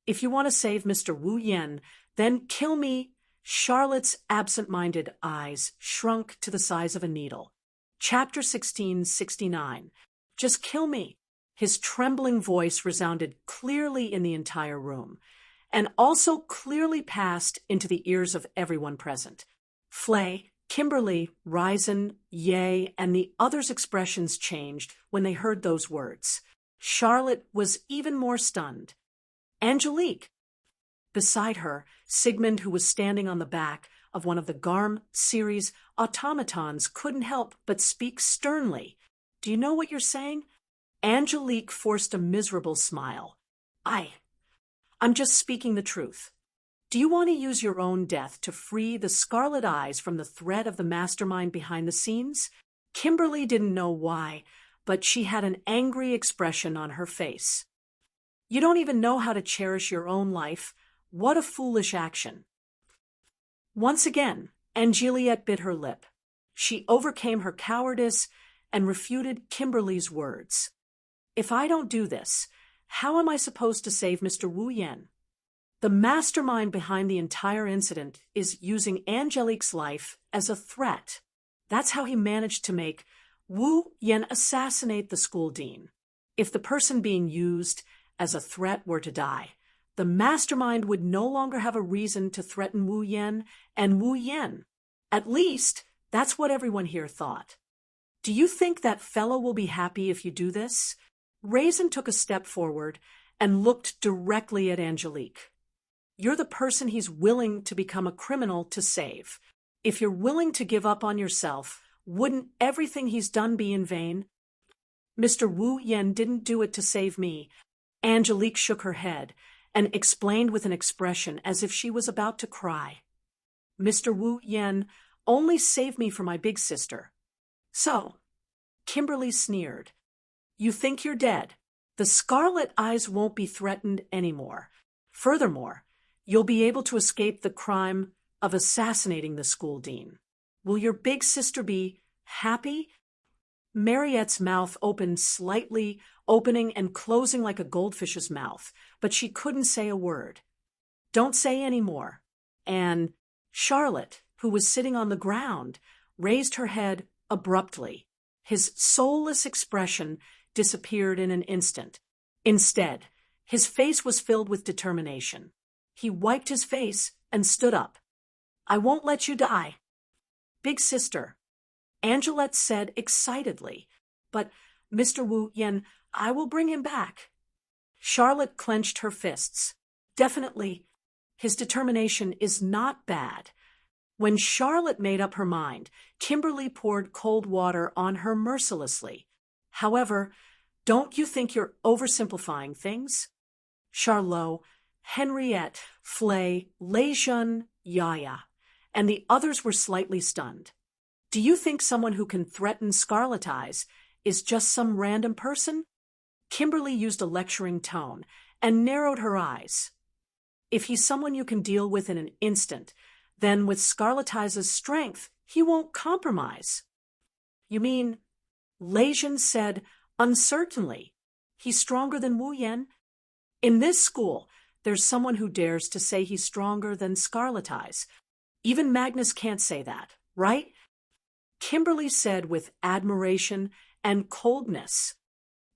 If you want to save Mr. Wu Yen, then kill me. Charlotte's absent-minded eyes shrunk to the size of a needle. Chapter 1669. Just kill me. His trembling voice resounded clearly in the entire room, and also clearly passed into the ears of everyone present. Flay, Kimberly, Raisin, Ye, and the others' expressions changed when they heard those words. Charlotte was even more stunned. Angelique. Beside her, Sigmund, who was standing on the back of one of the Garm series automatons, couldn't help but speak sternly. Do you know what you're saying? Angelique forced a miserable smile. I'm just speaking the truth. Do you want to use your own death to free the Scarlet Eyes from the threat of the mastermind behind the scenes? Kimberly didn't know why, but she had an angry expression on her face. You don't even know how to cherish your own life. What a foolish action. Once again, Angeliette bit her lip. She overcame her cowardice and refuted Kimberly's words. If I don't do this, how am I supposed to save Mr. Wu Yan? The mastermind behind the entire incident is using Angelique's life as a threat. That's how he managed to make Wu Yan assassinate the school dean. If the person being used as a threat were to die, the mastermind would no longer have a reason to threaten Wu Yan and Wu Yan. At least, that's what everyone here thought. Do you think that fellow will be happy if you do this? Raisin took a step forward and looked directly at Angelique. You're the person he's willing to become a criminal to save. If you're willing to give up on yourself, wouldn't everything he's done be in vain? Mr. Wu Yan didn't do it to save me. Angelique shook her head and explained with an expression as if she was about to cry. Mr. Wu Yan only saved me from my big sister. So, Kimberly sneered. You think you're dead. The Scarlet Eyes won't be threatened anymore. Furthermore, you'll be able to escape the crime of assassinating the school dean. Will your big sister be happy? Mariette's mouth opened slightly, opening and closing like a goldfish's mouth, but she couldn't say a word. Don't say any more. And Charlotte, who was sitting on the ground, raised her head abruptly. His soulless expression disappeared in an instant. Instead, his face was filled with determination. He wiped his face and stood up. I won't let you die. Big sister, Angeliette said excitedly. But, Mr. Wu Yan, I will bring him back. Charlotte clenched her fists. Definitely, his determination is not bad. When Charlotte made up her mind, Kimberly poured cold water on her mercilessly. However, don't you think you're oversimplifying things? Charlot, Henriette, Flay, Lejeune, Yaya, and the others were slightly stunned. Do you think someone who can threaten Scarlet Eyes is just some random person? Kimberly used a lecturing tone and narrowed her eyes. If he's someone you can deal with in an instant, then with Scarlet Eyes' strength, he won't compromise. You mean, Lejeune said uncertainly, he's stronger than Wu Yan? In this school, there's someone who dares to say he's stronger than Scarlet Eyes. Even Magnus can't say that, right? Kimberly said with admiration and coldness,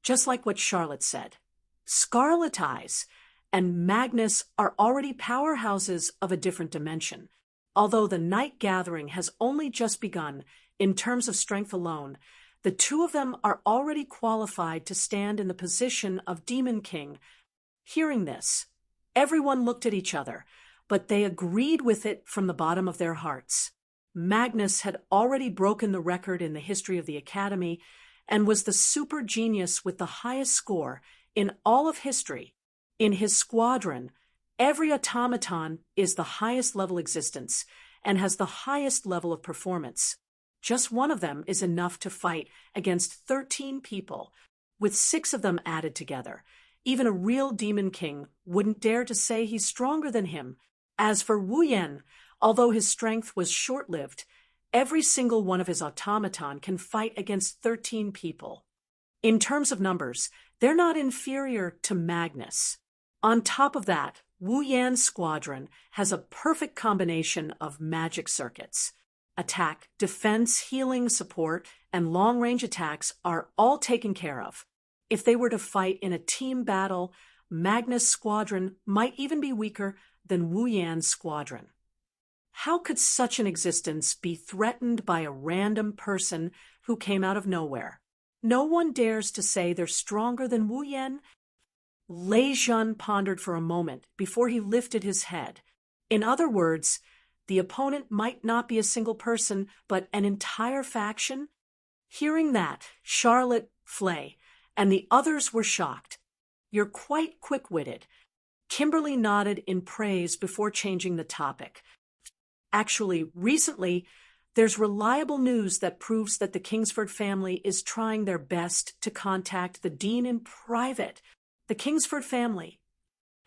just like what Charlotte said. Scarlet Eyes and Magnus are already powerhouses of a different dimension. Although the Night Gathering has only just begun in terms of strength alone, the two of them are already qualified to stand in the position of Demon King. Hearing this, everyone looked at each other, but they agreed with it from the bottom of their hearts. Magnus had already broken the record in the history of the Academy and was the super genius with the highest score in all of history. In his squadron, every automaton is the highest level existence and has the highest level of performance. Just one of them is enough to fight against 13 people, with 6 of them added together. Even a real Demon King wouldn't dare to say he's stronger than him. As for Wu Yan, although his strength was short-lived, every single one of his automaton can fight against 13 people. In terms of numbers, they're not inferior to Magnus. On top of that, Wu Yan's squadron has a perfect combination of magic circuits. Attack, defense, healing, support, and long-range attacks are all taken care of. If they were to fight in a team battle, Magnus' squadron might even be weaker than Wu Yan's squadron. How could such an existence be threatened by a random person who came out of nowhere? No one dares to say they're stronger than Wu Yan. Lejeune pondered for a moment before he lifted his head. In other words, the opponent might not be a single person, but an entire faction? Hearing that, Charlotte, Flay, and the others were shocked. You're quite quick-witted. Kimberly nodded in praise before changing the topic. Actually, recently, there's reliable news that proves that the Kingsford family is trying their best to contact the dean in private. The Kingsford family.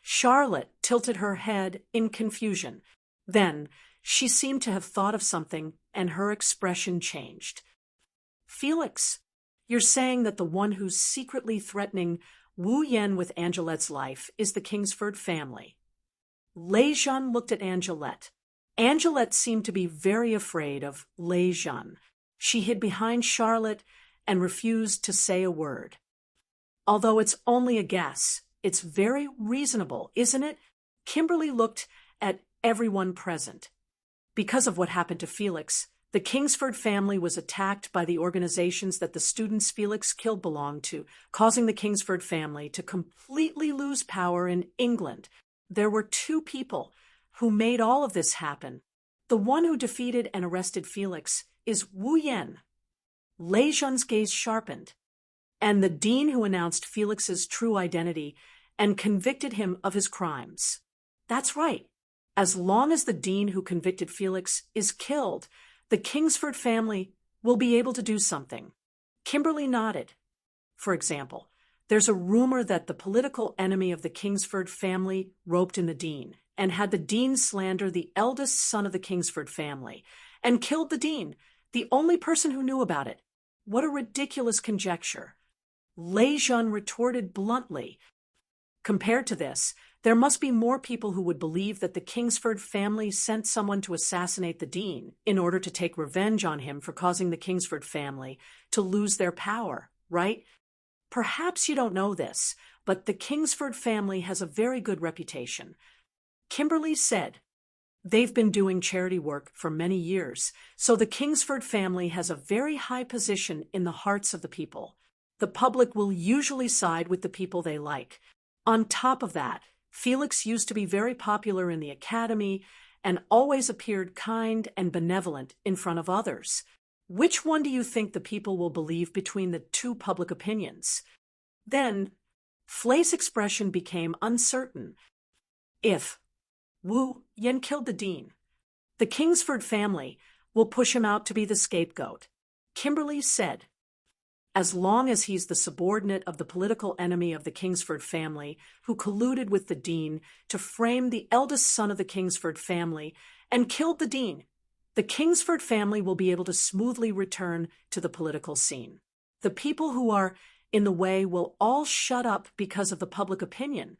Charlotte tilted her head in confusion. Then, she seemed to have thought of something, and her expression changed. Felix, you're saying that the one who's secretly threatening Wu Yen with Angelette's life is the Kingsford family. Lei Jun looked at Angelette. Angelette seemed to be very afraid of Lei Jun. She hid behind Charlotte and refused to say a word. Although it's only a guess, it's very reasonable, isn't it? Kimberly looked at everyone present. Because of what happened to Felix, the Kingsford family was attacked by the organizations that the students Felix killed belonged to, causing the Kingsford family to completely lose power in England. There were two people who made all of this happen. The one who defeated and arrested Felix is Wu Yen. Lei Jun's gaze sharpened. And the dean who announced Felix's true identity and convicted him of his crimes. That's right. As long as the dean who convicted Felix is killed, the Kingsford family will be able to do something. Kimberly nodded. For example, there's a rumor that the political enemy of the Kingsford family roped in the dean and had the dean slander the eldest son of the Kingsford family and killed the dean, the only person who knew about it. What a ridiculous conjecture. Lei Jun retorted bluntly. Compared to this, there must be more people who would believe that the Kingsford family sent someone to assassinate the dean in order to take revenge on him for causing the Kingsford family to lose their power, right? Perhaps you don't know this, but the Kingsford family has a very good reputation. Kimberly said, they've been doing charity work for many years, so the Kingsford family has a very high position in the hearts of the people. The public will usually side with the people they like. On top of that, Felix used to be very popular in the academy and always appeared kind and benevolent in front of others. Which one do you think the people will believe between the two public opinions? Then, Flay's expression became uncertain. If Wu Yen killed the dean, the Kingsford family will push him out to be the scapegoat. Kimberly said, as long as he's the subordinate of the political enemy of the Kingsford family who colluded with the dean to frame the eldest son of the Kingsford family and killed the dean, the Kingsford family will be able to smoothly return to the political scene. The people who are in the way will all shut up because of the public opinion.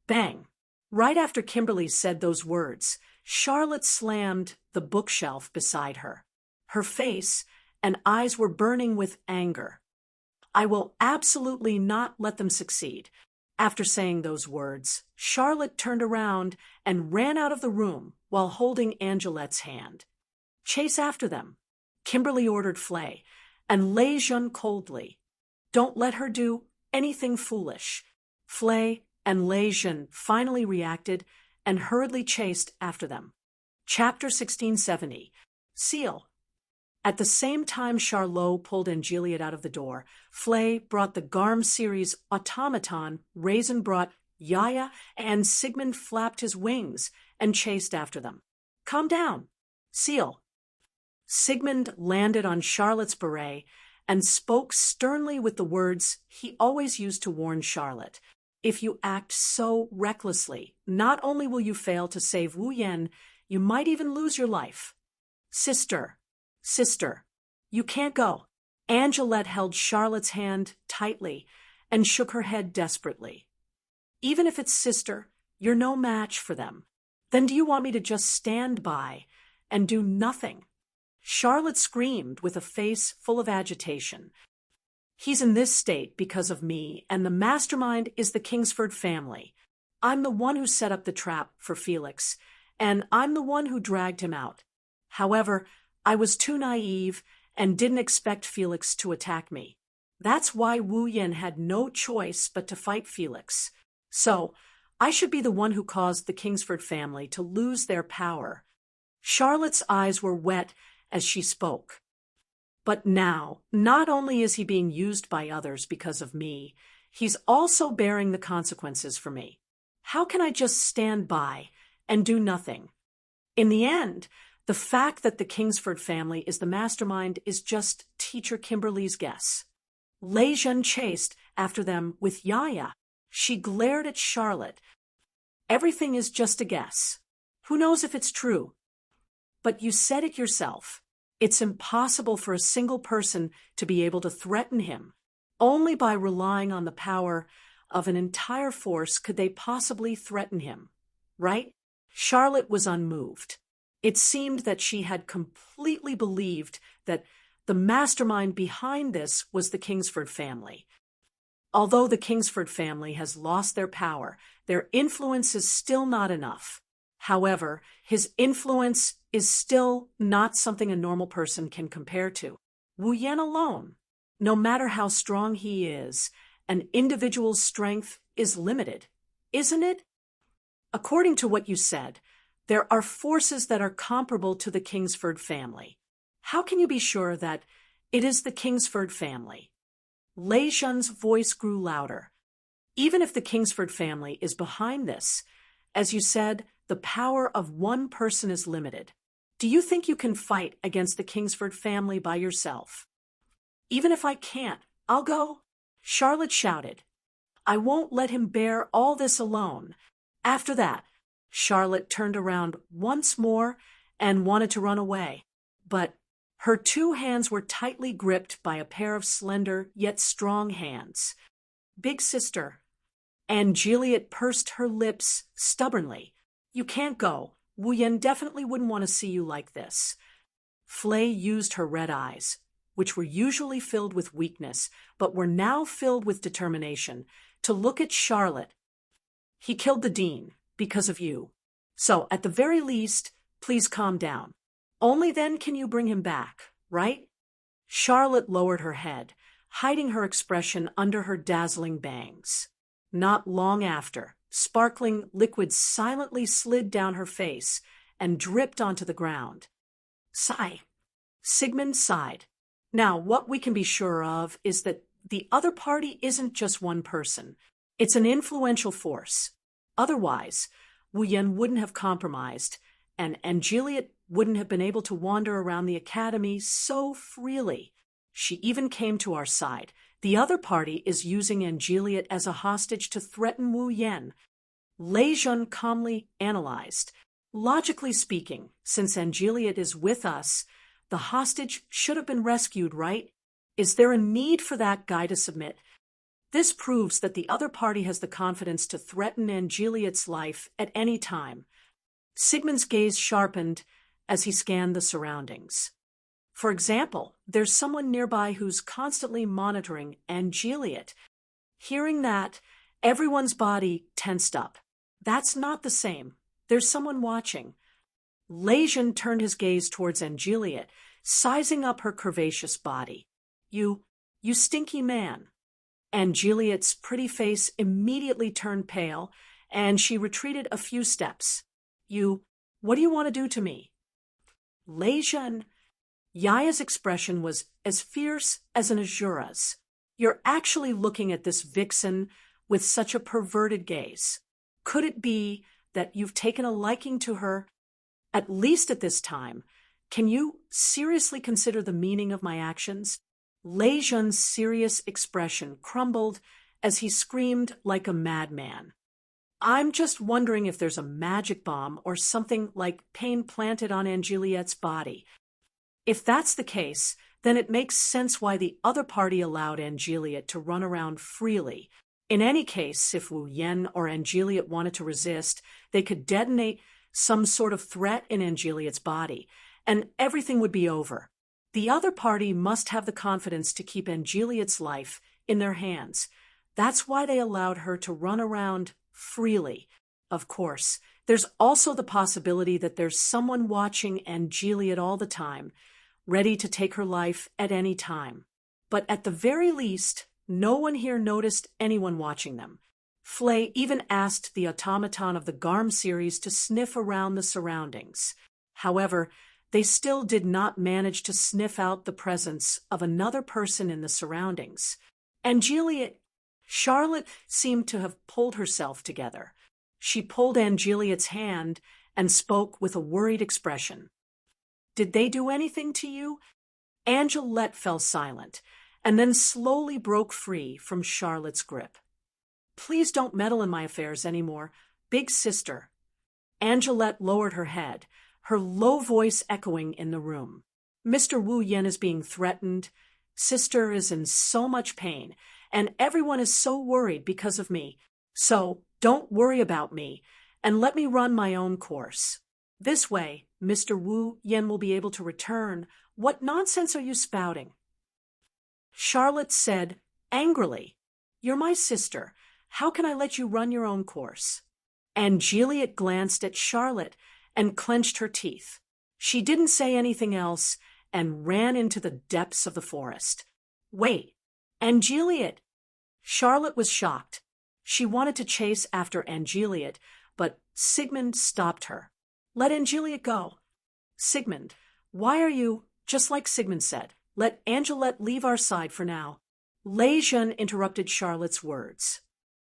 Bang! Right after Kimberly said those words, Charlotte slammed the bookshelf beside her. Her face and eyes were burning with anger. I will absolutely not let them succeed. After saying those words, Charlotte turned around and ran out of the room while holding Angelette's hand. Chase after them, Kimberly ordered Flay, and Lei Jun coldly. Don't let her do anything foolish. Flay and Lei Jun finally reacted and hurriedly chased after them. Chapter 1670. Seal. At the same time Charlot pulled Angeliot out of the door, Flay brought the Garm series automaton, Raisin brought Yaya, and Sigmund flapped his wings and chased after them. Calm down. Seal. Sigmund landed on Charlotte's beret and spoke sternly with the words he always used to warn Charlotte. If you act so recklessly, not only will you fail to save Wu Yen, you might even lose your life. Sister, you can't go. Angelette held Charlotte's hand tightly and shook her head desperately. Even if it's sister, you're no match for them. Then do you want me to just stand by and do nothing? Charlotte screamed with a face full of agitation. He's in this state because of me, and the mastermind is the Kingsford family. I'm the one who set up the trap for Felix, and I'm the one who dragged him out. However, I was too naive and didn't expect Felix to attack me. That's why Wu Yen had no choice but to fight Felix. So, I should be the one who caused the Kingsford family to lose their power. Charlotte's eyes were wet as she spoke. But now, not only is he being used by others because of me, he's also bearing the consequences for me. How can I just stand by and do nothing? In the end, the fact that the Kingsford family is the mastermind is just Teacher Kimberly's guess. Lei Jun chased after them with Yaya. She glared at Charlotte. Everything is just a guess. Who knows if it's true? But you said it yourself. It's impossible for a single person to be able to threaten him. Only by relying on the power of an entire force could they possibly threaten him, right? Charlotte was unmoved. It seemed that she had completely believed that the mastermind behind this was the Kingsford family. Although the Kingsford family has lost their power, their influence is still not enough. However, his influence is still not something a normal person can compare to. Wu Yan alone, no matter how strong he is, an individual's strength is limited, isn't it? According to what you said, there are forces that are comparable to the Kingsford family. How can you be sure that it is the Kingsford family? Lei Zhen's voice grew louder. Even if the Kingsford family is behind this, as you said, the power of one person is limited. Do you think you can fight against the Kingsford family by yourself? Even if I can't, I'll go, Charlotte shouted. I won't let him bear all this alone. After that, Charlotte turned around once more and wanted to run away, but her two hands were tightly gripped by a pair of slender yet strong hands. Big sister. And Juliet pursed her lips stubbornly. You can't go. Wu Yan definitely wouldn't want to see you like this. Flay used her red eyes, which were usually filled with weakness, but were now filled with determination, to look at Charlotte. He killed the dean because of you. So, at the very least, please calm down. Only then can you bring him back, right? Charlotte lowered her head, hiding her expression under her dazzling bangs. Not long after, sparkling liquid silently slid down her face and dripped onto the ground. Sigh. Sigmund sighed. Now, what we can be sure of is that the other party isn't just one person. It's an influential force. Otherwise, Wu Yan wouldn't have compromised, and Juliet wouldn't have been able to wander around the academy so freely. She even came to our side. The other party is using Juliet as a hostage to threaten Wu Yan. Lei Zhen calmly analyzed. Logically speaking, since Juliet is with us, the hostage should have been rescued, right? Is there a need for that guy to submit? This proves that the other party has the confidence to threaten Juliet's life at any time. Sigmund's gaze sharpened as he scanned the surroundings. For example, there's someone nearby who's constantly monitoring Juliet. Hearing that, everyone's body tensed up. That's not the same. There's someone watching. Lei Zhen turned his gaze towards Juliet, sizing up her curvaceous body. You stinky man. Juliet's pretty face immediately turned pale, and she retreated a few steps. What do you want to do to me? Lei Zhen. Yaya's expression was as fierce as an Azura's. You're actually looking at this vixen with such a perverted gaze. Could it be that you've taken a liking to her, at least at this time? Can you seriously consider the meaning of my actions? Lei Zhen's serious expression crumbled as he screamed like a madman. I'm just wondering if there's a magic bomb or something like pain planted on Juliet's body. If that's the case, then it makes sense why the other party allowed Juliet to run around freely. In any case, if Wu Yan or Juliet wanted to resist, they could detonate some sort of threat in Juliet's body, and everything would be over. The other party must have the confidence to keep Juliet's life in their hands. That's why they allowed her to run around freely. Of course, there's also the possibility that there's someone watching Juliet all the time, ready to take her life at any time. But at the very least, no one here noticed anyone watching them. Flay even asked the automaton of the Garm series to sniff around the surroundings. However, they still did not manage to sniff out the presence of another person in the surroundings. Charlotte seemed to have pulled herself together. She pulled Juliet's hand and spoke with a worried expression. Did they do anything to you? Juliet fell silent, and then slowly broke free from Charlotte's grip. Please don't meddle in my affairs anymore, big sister. Angelette lowered her head, her low voice echoing in the room. Mr. Wu Yen is being threatened. Sister is in so much pain, and everyone is so worried because of me. So, don't worry about me, and let me run my own course. This way, Mr. Wu Yen will be able to return. What nonsense are you spouting? Charlotte said, angrily, You're my sister. How can I let you run your own course? And Juliet glanced at Charlotte and clenched her teeth. She didn't say anything else and ran into the depths of the forest. Wait, Angeliet! Charlotte was shocked. She wanted to chase after Angeliet, but Sigmund stopped her. Let Angeliet go. Sigmund, why are you, just like Sigmund said, let Angelette leave our side for now. Lei Zhen interrupted Charlotte's words.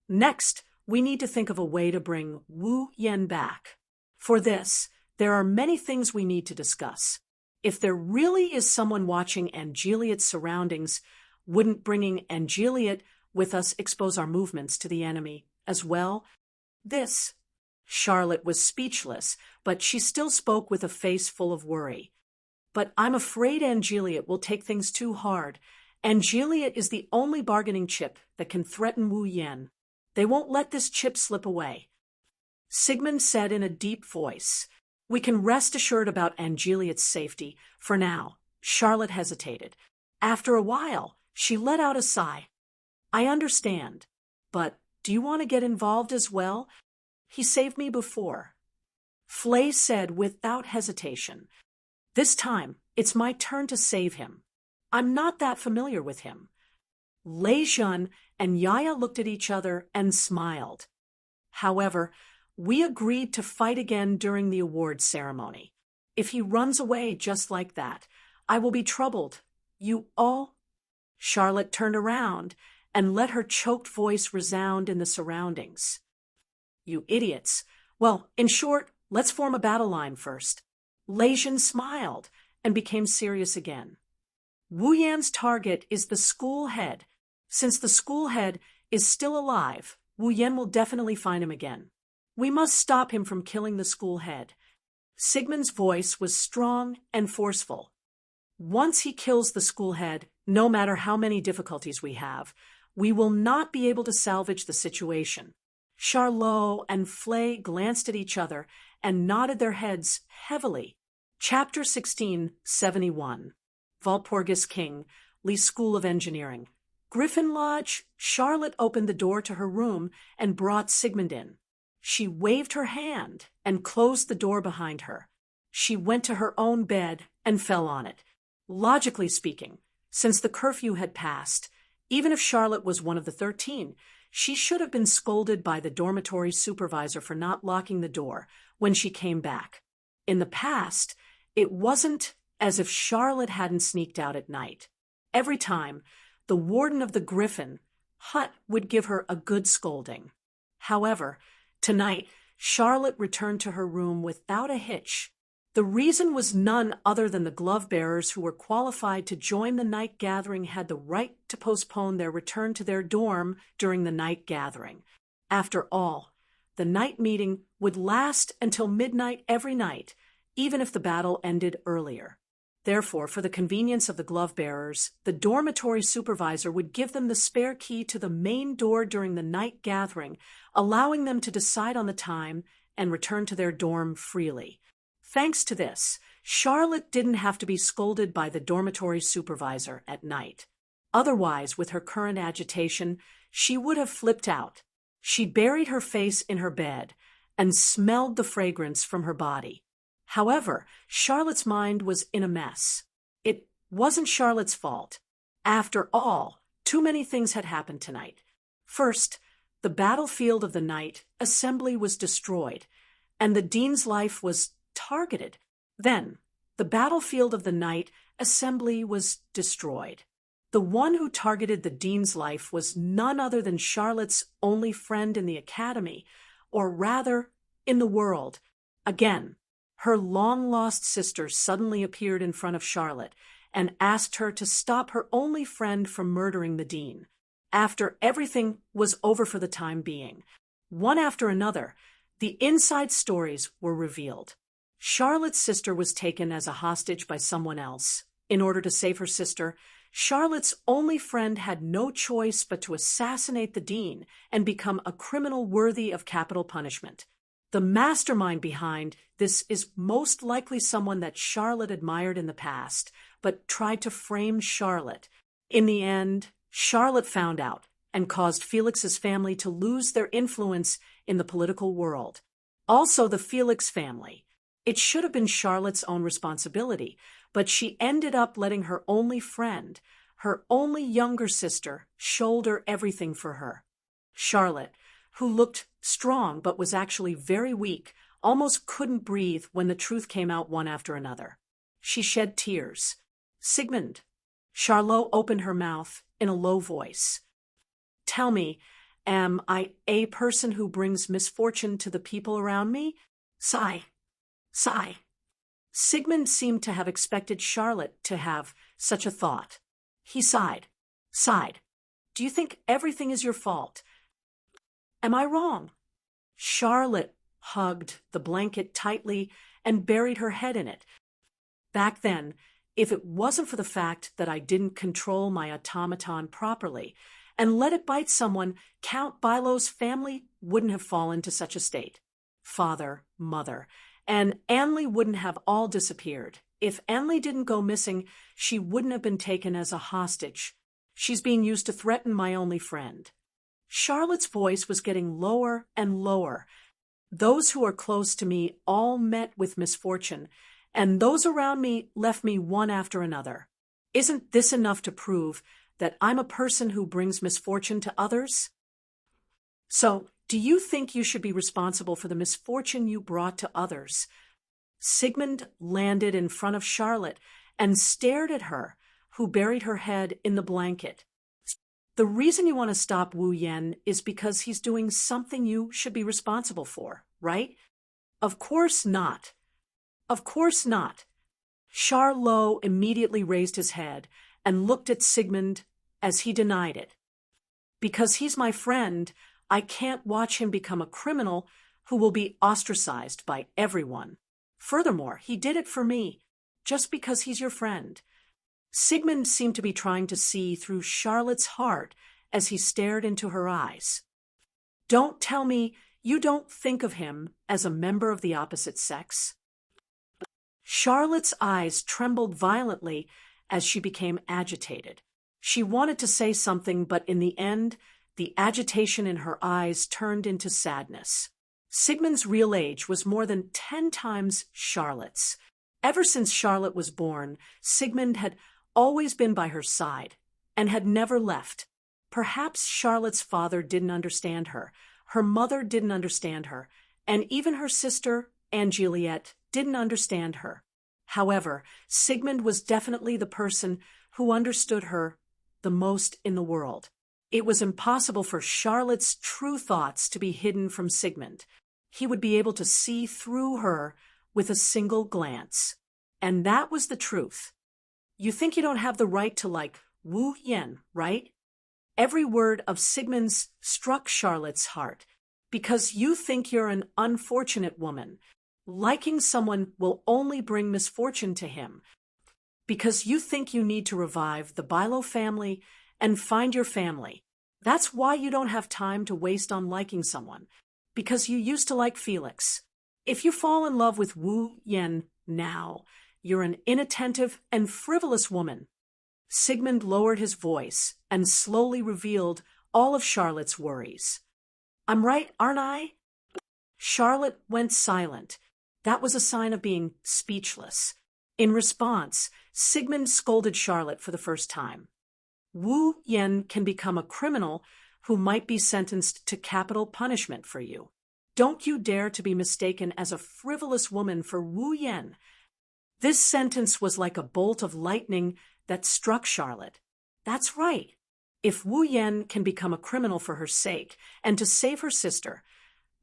Next, we need to think of a way to bring Wu Yen back. For this, there are many things we need to discuss. If there really is someone watching Angeliet's surroundings, wouldn't bringing Angeliet with us expose our movements to the enemy as well? Charlotte was speechless, but she still spoke with a face full of worry. But I'm afraid Angeliet will take things too hard. Angeliet is the only bargaining chip that can threaten Wu Yen. They won't let this chip slip away. Sigmund said in a deep voice, We can rest assured about Angeliet's safety. For now, Charlotte hesitated. After a while, she let out a sigh. I understand, but do you want to get involved as well? He saved me before. Flay said without hesitation. This time, it's my turn to save him. I'm not that familiar with him. Lei Zhen and Yaya looked at each other and smiled. However, we agreed to fight again during the awards ceremony. If he runs away just like that, I will be troubled. You all? Charlotte turned around and let her choked voice resound in the surroundings. You idiots. Well, in short, let's form a battle line first. Lei Zhen smiled and became serious again. Wu Yan's target is the school head. Since the school head is still alive, Wu Yan will definitely find him again. We must stop him from killing the school head. Sigmund's voice was strong and forceful. Once he kills the school head, no matter how many difficulties we have, we will not be able to salvage the situation. Charlot and Flay glanced at each other and nodded their heads heavily. Chapter 1671. Walpurgis King, Lee School of Engineering. Griffin Lodge. Charlotte opened the door to her room and brought Sigmund in. She waved her hand and closed the door behind her. She went to her own bed and fell on it. Logically speaking, since the curfew had passed, even if Charlotte was one of the 13, she should have been scolded by the dormitory supervisor for not locking the door when she came back. In the past, it wasn't as if Charlotte hadn't sneaked out at night. Every time, the warden of the Griffin hut would give her a good scolding. However, tonight, Charlotte returned to her room without a hitch. The reason was none other than the glove-bearers who were qualified to join the night gathering had the right to postpone their return to their dorm during the night gathering. After all, the night meeting would last until midnight every night, even if the battle ended earlier. Therefore, for the convenience of the glove-bearers, the dormitory supervisor would give them the spare key to the main door during the night gathering, allowing them to decide on the time and return to their dorm freely. Thanks to this, Charlotte didn't have to be scolded by the dormitory supervisor at night. Otherwise, with her current agitation, she would have flipped out. She buried her face in her bed and smelled the fragrance from her body. However, Charlotte's mind was in a mess. It wasn't Charlotte's fault. After all, too many things had happened tonight. First, the battlefield of the night assembly was destroyed, and the dean's life was targeted. Then, the battlefield of the night assembly was destroyed. The one who targeted the dean's life was none other than Charlotte's only friend in the academy, or rather, in the world. Again, her long-lost sister suddenly appeared in front of Charlotte and asked her to stop her only friend from murdering the dean. after everything was over for the time being. One after another, the inside stories were revealed. Charlotte's sister was taken as a hostage by someone else. In order to save her sister, Charlotte's only friend had no choice but to assassinate the dean and become a criminal worthy of capital punishment. The mastermind behind this is most likely someone that Charlotte admired in the past, but tried to frame Charlotte. In the end, Charlotte found out and caused Felix's family to lose their influence in the political world. Also, the Felix family. It should have been Charlotte's own responsibility, but she ended up letting her only friend, her only younger sister, shoulder everything for her. Charlotte, who looked strong but was actually very weak, almost couldn't breathe when the truth came out one after another. She shed tears. Sigmund. Charlotte opened her mouth in a low voice. Tell me, am I a person who brings misfortune to the people around me? Sigh. Sigh. Sigmund seemed to have expected Charlotte to have such a thought. He sighed. Sighed. Do you think everything is your fault? Am I wrong? Charlotte hugged the blanket tightly and buried her head in it. Back then, if it wasn't for the fact that I didn't control my automaton properly and let it bite someone, Count Bilo's family wouldn't have fallen to such a state. Father, mother, and Anneli wouldn't have all disappeared. If Anneli didn't go missing, she wouldn't have been taken as a hostage. She's being used to threaten my only friend. Charlotte's voice was getting lower and lower. Those who are close to me all met with misfortune, and those around me left me one after another. Isn't this enough to prove that I'm a person who brings misfortune to others? So, do you think you should be responsible for the misfortune you brought to others? Sigmund landed in front of Charlotte and stared at her, who buried her head in the blanket. The reason you want to stop Wu Yan is because he's doing something you should be responsible for, right? Of course not. Of course not. Charlot immediately raised his head and looked at Sigmund as he denied it. Because he's my friend, I can't watch him become a criminal who will be ostracized by everyone. Furthermore, he did it for me, just because he's your friend. Sigmund seemed to be trying to see through Charlotte's heart as he stared into her eyes. Don't tell me you don't think of him as a member of the opposite sex. Charlotte's eyes trembled violently as she became agitated. She wanted to say something, but in the end, the agitation in her eyes turned into sadness. Sigmund's real age was more than 10 times Charlotte's. Ever since Charlotte was born, Sigmund had always been by her side and had never left. Perhaps Charlotte's father didn't understand her, her mother didn't understand her, and even her sister, Anne Juliet, didn't understand her. However, Sigmund was definitely the person who understood her the most in the world. It was impossible for Charlotte's true thoughts to be hidden from Sigmund. He would be able to see through her with a single glance. And that was the truth. You think you don't have the right to like Wu Yan, right? Every word of Sigmund's struck Charlotte's heart. Because you think you're an unfortunate woman. Liking someone will only bring misfortune to him. Because you think you need to revive the Bilo family and find your family. That's why you don't have time to waste on liking someone. Because you used to like Felix. If you fall in love with Wu Yan now, you're an inattentive and frivolous woman. Sigmund lowered his voice and slowly revealed all of Charlotte's worries. I'm right, aren't I? Charlotte went silent. That was a sign of being speechless. In response, Sigmund scolded Charlotte for the first time. Wu Yan can become a criminal who might be sentenced to capital punishment for you. Don't you dare to be mistaken as a frivolous woman for Wu Yan. This sentence was like a bolt of lightning that struck Charlotte. That's right. If Wu Yan can become a criminal for her sake and to save her sister,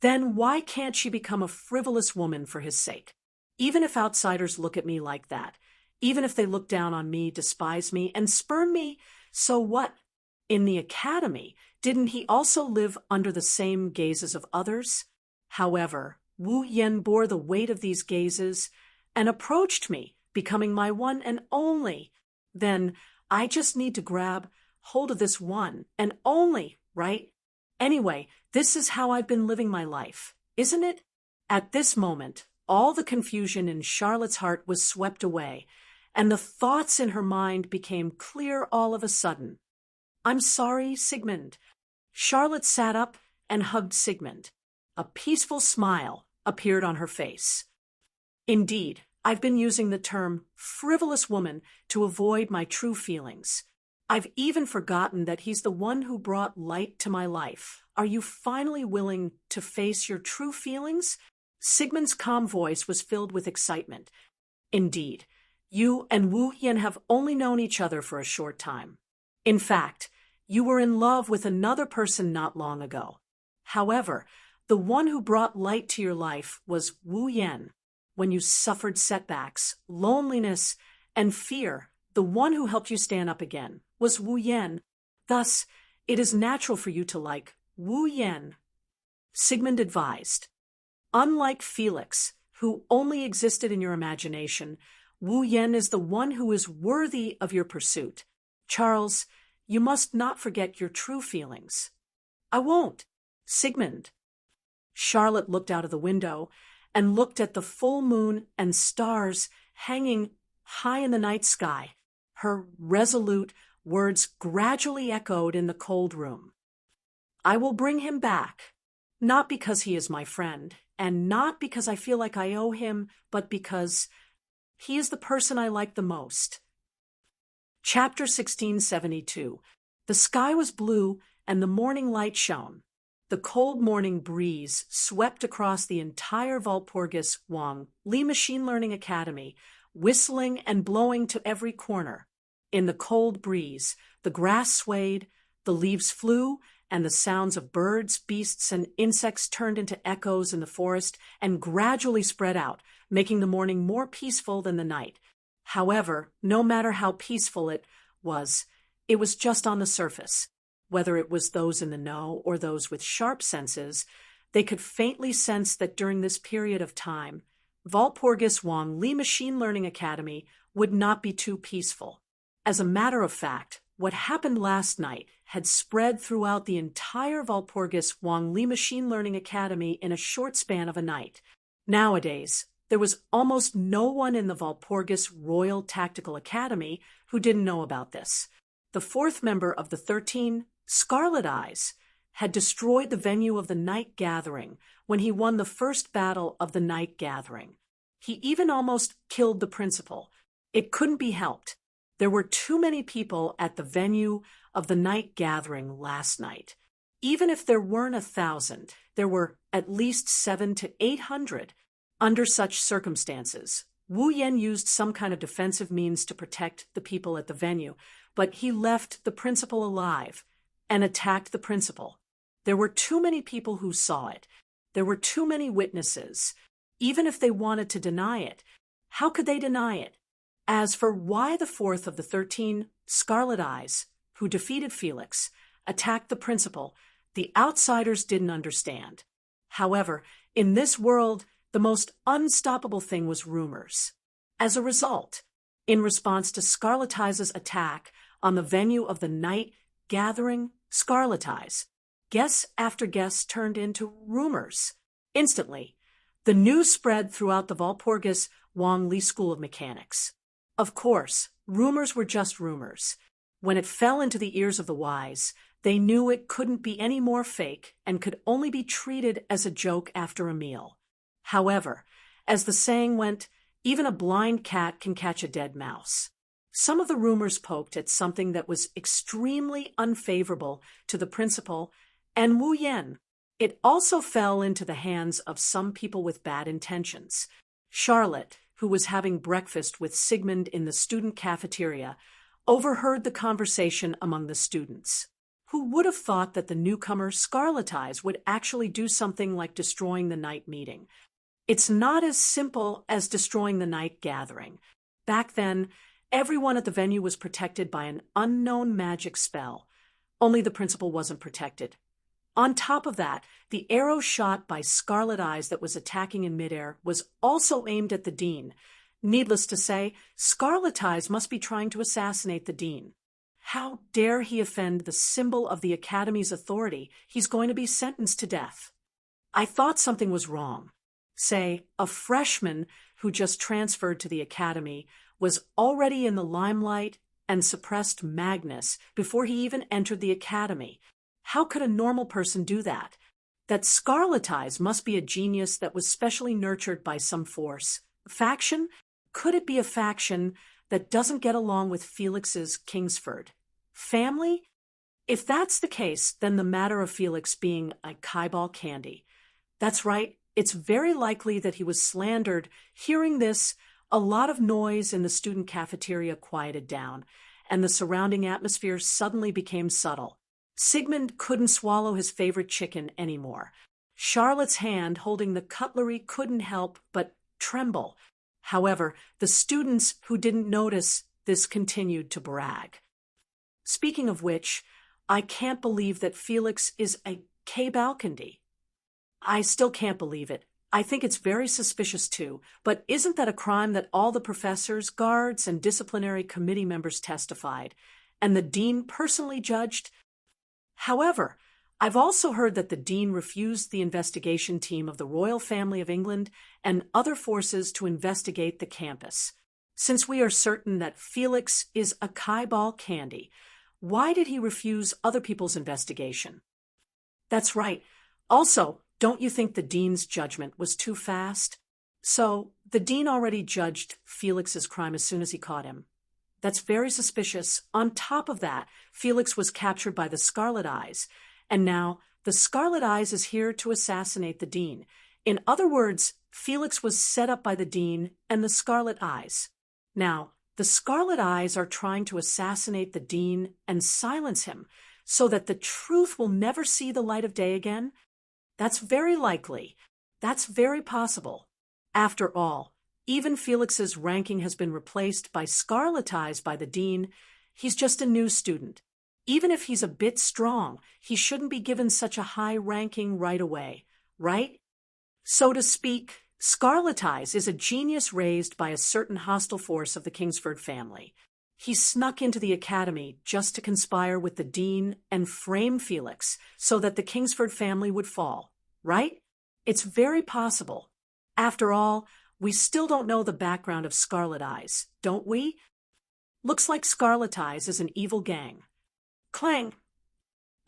then why can't she become a frivolous woman for his sake? Even if outsiders look at me like that, even if they look down on me, despise me, and spurn me, so what? In the academy, didn't he also live under the same gazes of others? However, Wu Yen bore the weight of these gazes and approached me, becoming my one and only. Then I just need to grab hold of this one and only, right? Anyway, this is how I've been living my life, isn't it? At this moment, all the confusion in Charlotte's heart was swept away, and the thoughts in her mind became clear all of a sudden. I'm sorry, Sigmund. Charlotte sat up and hugged Sigmund. A peaceful smile appeared on her face. Indeed, I've been using the term frivolous woman to avoid my true feelings. I've even forgotten that he's the one who brought light to my life. Are you finally willing to face your true feelings? Sigmund's calm voice was filled with excitement. Indeed, you and Wu Yen have only known each other for a short time. In fact, you were in love with another person not long ago. However, the one who brought light to your life was Wu Yen. When you suffered setbacks, loneliness, and fear, the one who helped you stand up again was Wu Yen. Thus, it is natural for you to like Wu Yen. Sigmund advised. Unlike Felix, who only existed in your imagination, Wu Yen is the one who is worthy of your pursuit. Charles, you must not forget your true feelings. I won't. Sigmund. Charlotte looked out of the window and looked at the full moon and stars hanging high in the night sky. Her resolute words gradually echoed in the cold room. I will bring him back, not because he is my friend, and not because I feel like I owe him, but because he is the person I like the most. Chapter 1672. The sky was blue and the morning light shone. The cold morning breeze swept across the entire Walpurgis Wang Li Machine Learning Academy, whistling and blowing to every corner. In the cold breeze, the grass swayed, the leaves flew, and the sounds of birds, beasts, and insects turned into echoes in the forest and gradually spread out, making the morning more peaceful than the night. However, no matter how peaceful it was just on the surface. Whether it was those in the know or those with sharp senses, they could faintly sense that during this period of time, Walpurgis Wang Li Machine Learning Academy would not be too peaceful. As a matter of fact, what happened last night had spread throughout the entire Walpurgis Wang Li Machine Learning Academy in a short span of a night. Nowadays, there was almost no one in the Walpurgis Royal Tactical Academy who didn't know about this. The fourth member of the 13, Scarlet Eyes, had destroyed the venue of the night gathering when he won the first battle of the night gathering. He even almost killed the principal. It couldn't be helped. There were too many people at the venue of the night gathering last night. Even if there weren't 1,000, there were at least 700 to 800. Under such circumstances, Wu Yen used some kind of defensive means to protect the people at the venue, but he left the principal alive and attacked the principal. There were too many people who saw it. There were too many witnesses. Even if they wanted to deny it, how could they deny it? As for why the fourth of the 13, Scarlet Eyes, who defeated Felix, attacked the principal, the outsiders didn't understand. However, in this world, the most unstoppable thing was rumors. As a result, in response to Scarlet Eyes' attack on the venue of the night gathering, Scarlet Eyes, guess after guess turned into rumors. Instantly, the news spread throughout the Walpurgis Wang Li School of Mechanics. Of course, rumors were just rumors. When it fell into the ears of the wise, they knew it couldn't be any more fake and could only be treated as a joke after a meal. However, as the saying went, even a blind cat can catch a dead mouse. Some of the rumors poked at something that was extremely unfavorable to the principal and Wu Yen. It also fell into the hands of some people with bad intentions. Charlotte, who was having breakfast with Sigmund in the student cafeteria, overheard the conversation among the students. Who would have thought that the newcomer Scarlet Eyes would actually do something like destroying the night meeting? It's not as simple as destroying the night gathering. Back then, everyone at the venue was protected by an unknown magic spell. only the principal wasn't protected. On top of that, the arrow shot by Scarlet Eyes that was attacking in midair was also aimed at the dean. Needless to say, Scarlet Eyes must be trying to assassinate the dean. How dare he offend the symbol of the Academy's authority? He's going to be sentenced to death. I thought something was wrong. Say, a freshman who just transferred to the Academy was already in the limelight and suppressed Magnus before he even entered the Academy. How could a normal person do that? That Scarlet Eyes must be a genius that was specially nurtured by some force. Faction? Could it be a faction that doesn't get along with Felix's Kingsford? Family? If that's the case, then the matter of Felix being a Kaibal candy. That's right, it's very likely that he was slandered. Hearing this, a lot of noise in the student cafeteria quieted down, and the surrounding atmosphere suddenly became subtle. Sigmund couldn't swallow his favorite chicken anymore. Charlotte's hand holding the cutlery couldn't help but tremble. However, the students who didn't notice this continued to brag. Speaking of which, I can't believe that Felix is a Kaibal candy. I still can't believe it. I think it's very suspicious too, but isn't that a crime that all the professors, guards, and disciplinary committee members testified, and the dean personally judged? However, I've also heard that the dean refused the investigation team of the Royal Family of England and other forces to investigate the campus. Since we are certain that Felix is a Kaibal candy, why did he refuse other people's investigation? That's right. Also, don't you think the dean's judgment was too fast? So, the dean already judged Felix's crime as soon as he caught him. That's very suspicious. On top of that, Felix was captured by the Scarlet Eyes, and now the Scarlet Eyes is here to assassinate the dean. In other words, Felix was set up by the dean and the Scarlet Eyes. Now, the Scarlet Eyes are trying to assassinate the dean and silence him so that the truth will never see the light of day again. That's very likely. That's very possible. After all, even Felix's ranking has been replaced by Scarlet Eyes by the dean. He's just a new student. Even if he's a bit strong, he shouldn't be given such a high ranking right away, right? So to speak, Scarlet Eyes is a genius raised by a certain hostile force of the Kingsford family. He snuck into the academy just to conspire with the dean and frame Felix so that the Kingsford family would fall, right? It's very possible. After all, we still don't know the background of Scarlet Eyes, don't we? Looks like Scarlet Eyes is an evil gang. Clang!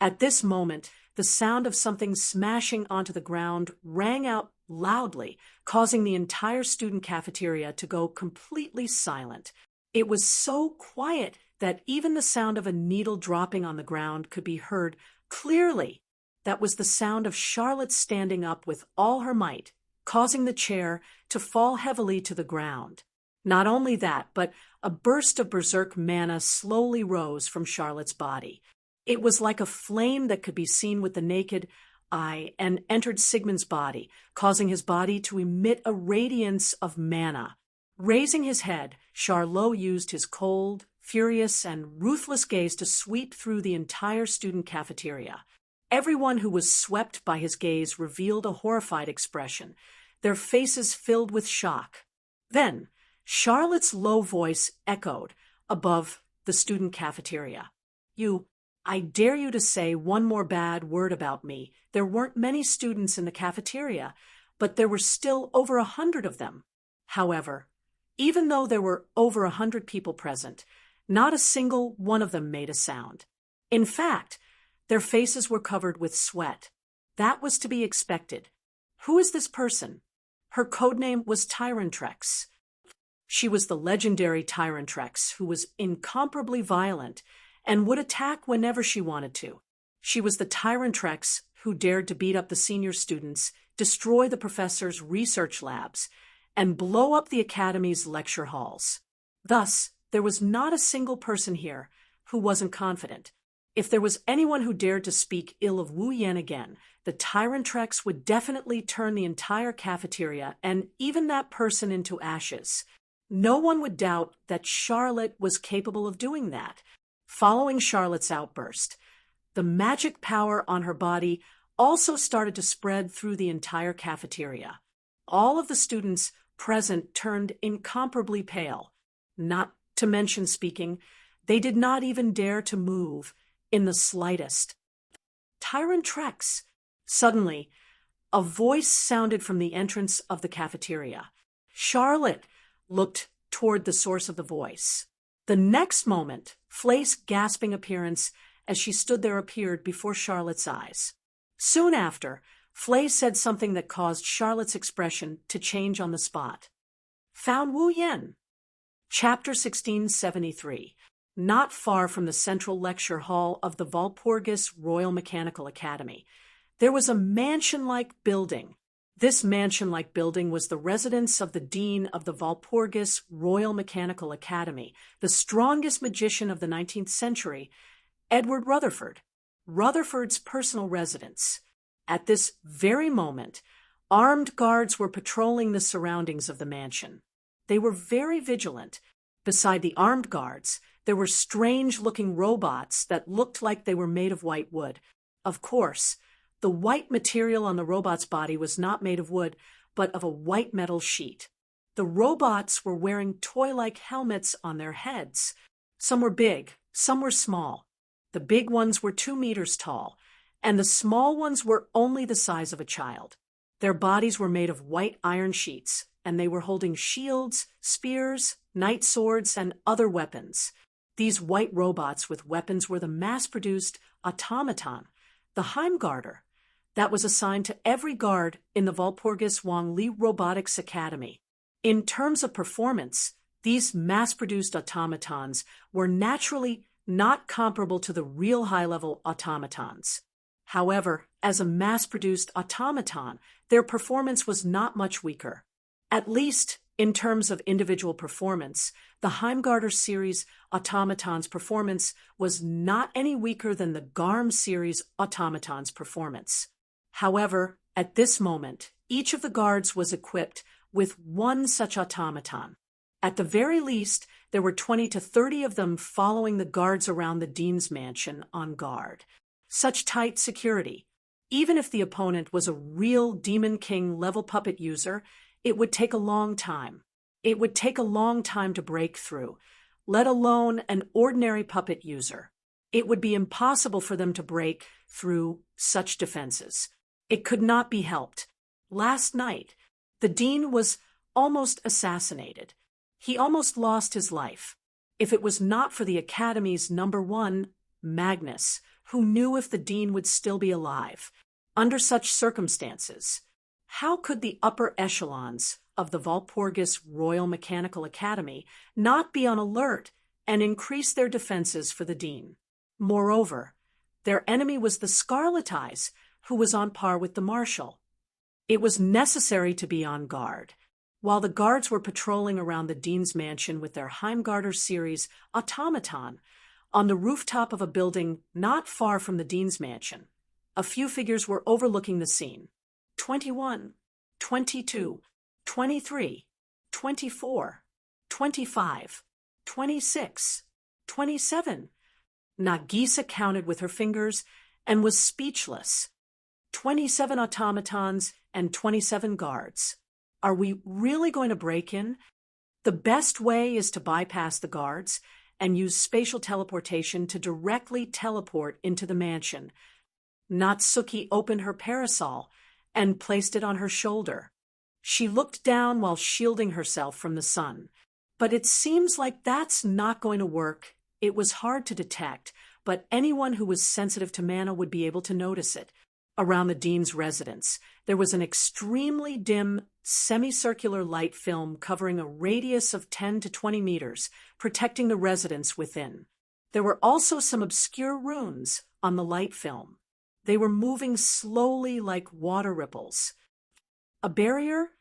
At this moment, the sound of something smashing onto the ground rang out loudly, causing the entire student cafeteria to go completely silent. It was so quiet that even the sound of a needle dropping on the ground could be heard clearly. That was the sound of Charlotte standing up with all her might, causing the chair to fall heavily to the ground. Not only that, but a burst of berserk mana slowly rose from Charlotte's body. It was like a flame that could be seen with the naked eye and entered Sigmund's body, causing his body to emit a radiance of mana. Raising his head, Charlot used his cold, furious, and ruthless gaze to sweep through the entire student cafeteria. Everyone who was swept by his gaze revealed a horrified expression, their faces filled with shock. Then, Charlotte's low voice echoed above the student cafeteria. I dare you to say one more bad word about me. There weren't many students in the cafeteria, but there were still over 100 of them. However, even though there were over 100 people present, not a single one of them made a sound. In fact, their faces were covered with sweat. That was to be expected. Who is this person? Her codename was Tyrantrex. She was the legendary Tyrantrex, who was incomparably violent and would attack whenever she wanted to. She was the Tyrantrex who dared to beat up the senior students, destroy the professors' research labs, and blow up the academy's lecture halls. Thus, there was not a single person here who wasn't confident. If there was anyone who dared to speak ill of Wu Yan again, the Tyrantrex would definitely turn the entire cafeteria and even that person into ashes. No one would doubt that Charlotte was capable of doing that. Following Charlotte's outburst, The magic power on her body also started to spread through the entire cafeteria. All of the students present turned incomparably pale. Not to mention speaking, they did not even dare to move in the slightest. Tyrant Trex! Suddenly, a voice sounded from the entrance of the cafeteria. Charlotte looked toward the source of the voice. The next moment, Flay's gasping appearance as she stood there appeared before Charlotte's eyes. Soon after, Flay said something that caused Charlotte's expression to change on the spot. Found Wu Yen. Chapter 1673. Not far from the central lecture hall of the Walpurgis Royal Mechanical Academy, there was a mansion-like building. This mansion-like building was the residence of the dean of the Walpurgis Royal Mechanical Academy, the strongest magician of the 19th century, Edward Rutherford. Rutherford's personal residence. At this very moment, armed guards were patrolling the surroundings of the mansion. They were very vigilant. Beside the armed guards, there were strange-looking robots that looked like they were made of white wood. Of course, the white material on the robot's body was not made of wood, but of a white metal sheet. The robots were wearing toy-like helmets on their heads. Some were big, some were small. The big ones were 2 meters tall, and the small ones were only the size of a child. Their bodies were made of white iron sheets, and they were holding shields, spears, knight swords, and other weapons. These white robots with weapons were the mass-produced automaton, the Heimgarter, that was assigned to every guard in the Walpurgis Wang Li Robotics Academy. In terms of performance, these mass-produced automatons were naturally not comparable to the real high-level automatons. However, as a mass-produced automaton, their performance was not much weaker. At least, in terms of individual performance, the Heimgarter series automaton's performance was not any weaker than the Garm series automaton's performance. However, at this moment, each of the guards was equipped with one such automaton. At the very least, there were 20 to 30 of them following the guards around the dean's mansion on guard. Such tight security. Even if the opponent was a real Demon King level puppet user, it would take a long time. It would take a long time to break through, let alone an ordinary puppet user. It would be impossible for them to break through such defenses. It could not be helped. Last night, the dean was almost assassinated. He almost lost his life. If it was not for the Academy's #1, Magnus, who knew if the dean would still be alive. Under such circumstances, how could the upper echelons of the Walpurgis Royal Mechanical Academy not be on alert and increase their defenses for the dean? Moreover, their enemy was the Scarlet Eyes, who was on par with the marshal. It was necessary to be on guard. While the guards were patrolling around the dean's mansion with their Heimgarter series automaton, on the rooftop of a building not far from the dean's mansion, a few figures were overlooking the scene. 21, 22, 23, 24, 25, 26, 27. Nagisa counted with her fingers and was speechless. 27 automatons and 27 guards. Are we really going to break in? The best way is to bypass the guards and use spatial teleportation to directly teleport into the mansion. Natsuki opened her parasol and placed it on her shoulder. She looked down while shielding herself from the sun. But it seems like that's not going to work. It was hard to detect, but anyone who was sensitive to mana would be able to notice it. Around the dean's residence, there was an extremely dim, semicircular light film covering a radius of 10 to 20 meters, protecting the residence within. There were also some obscure runes on the light film. They were moving slowly like water ripples. A barrier?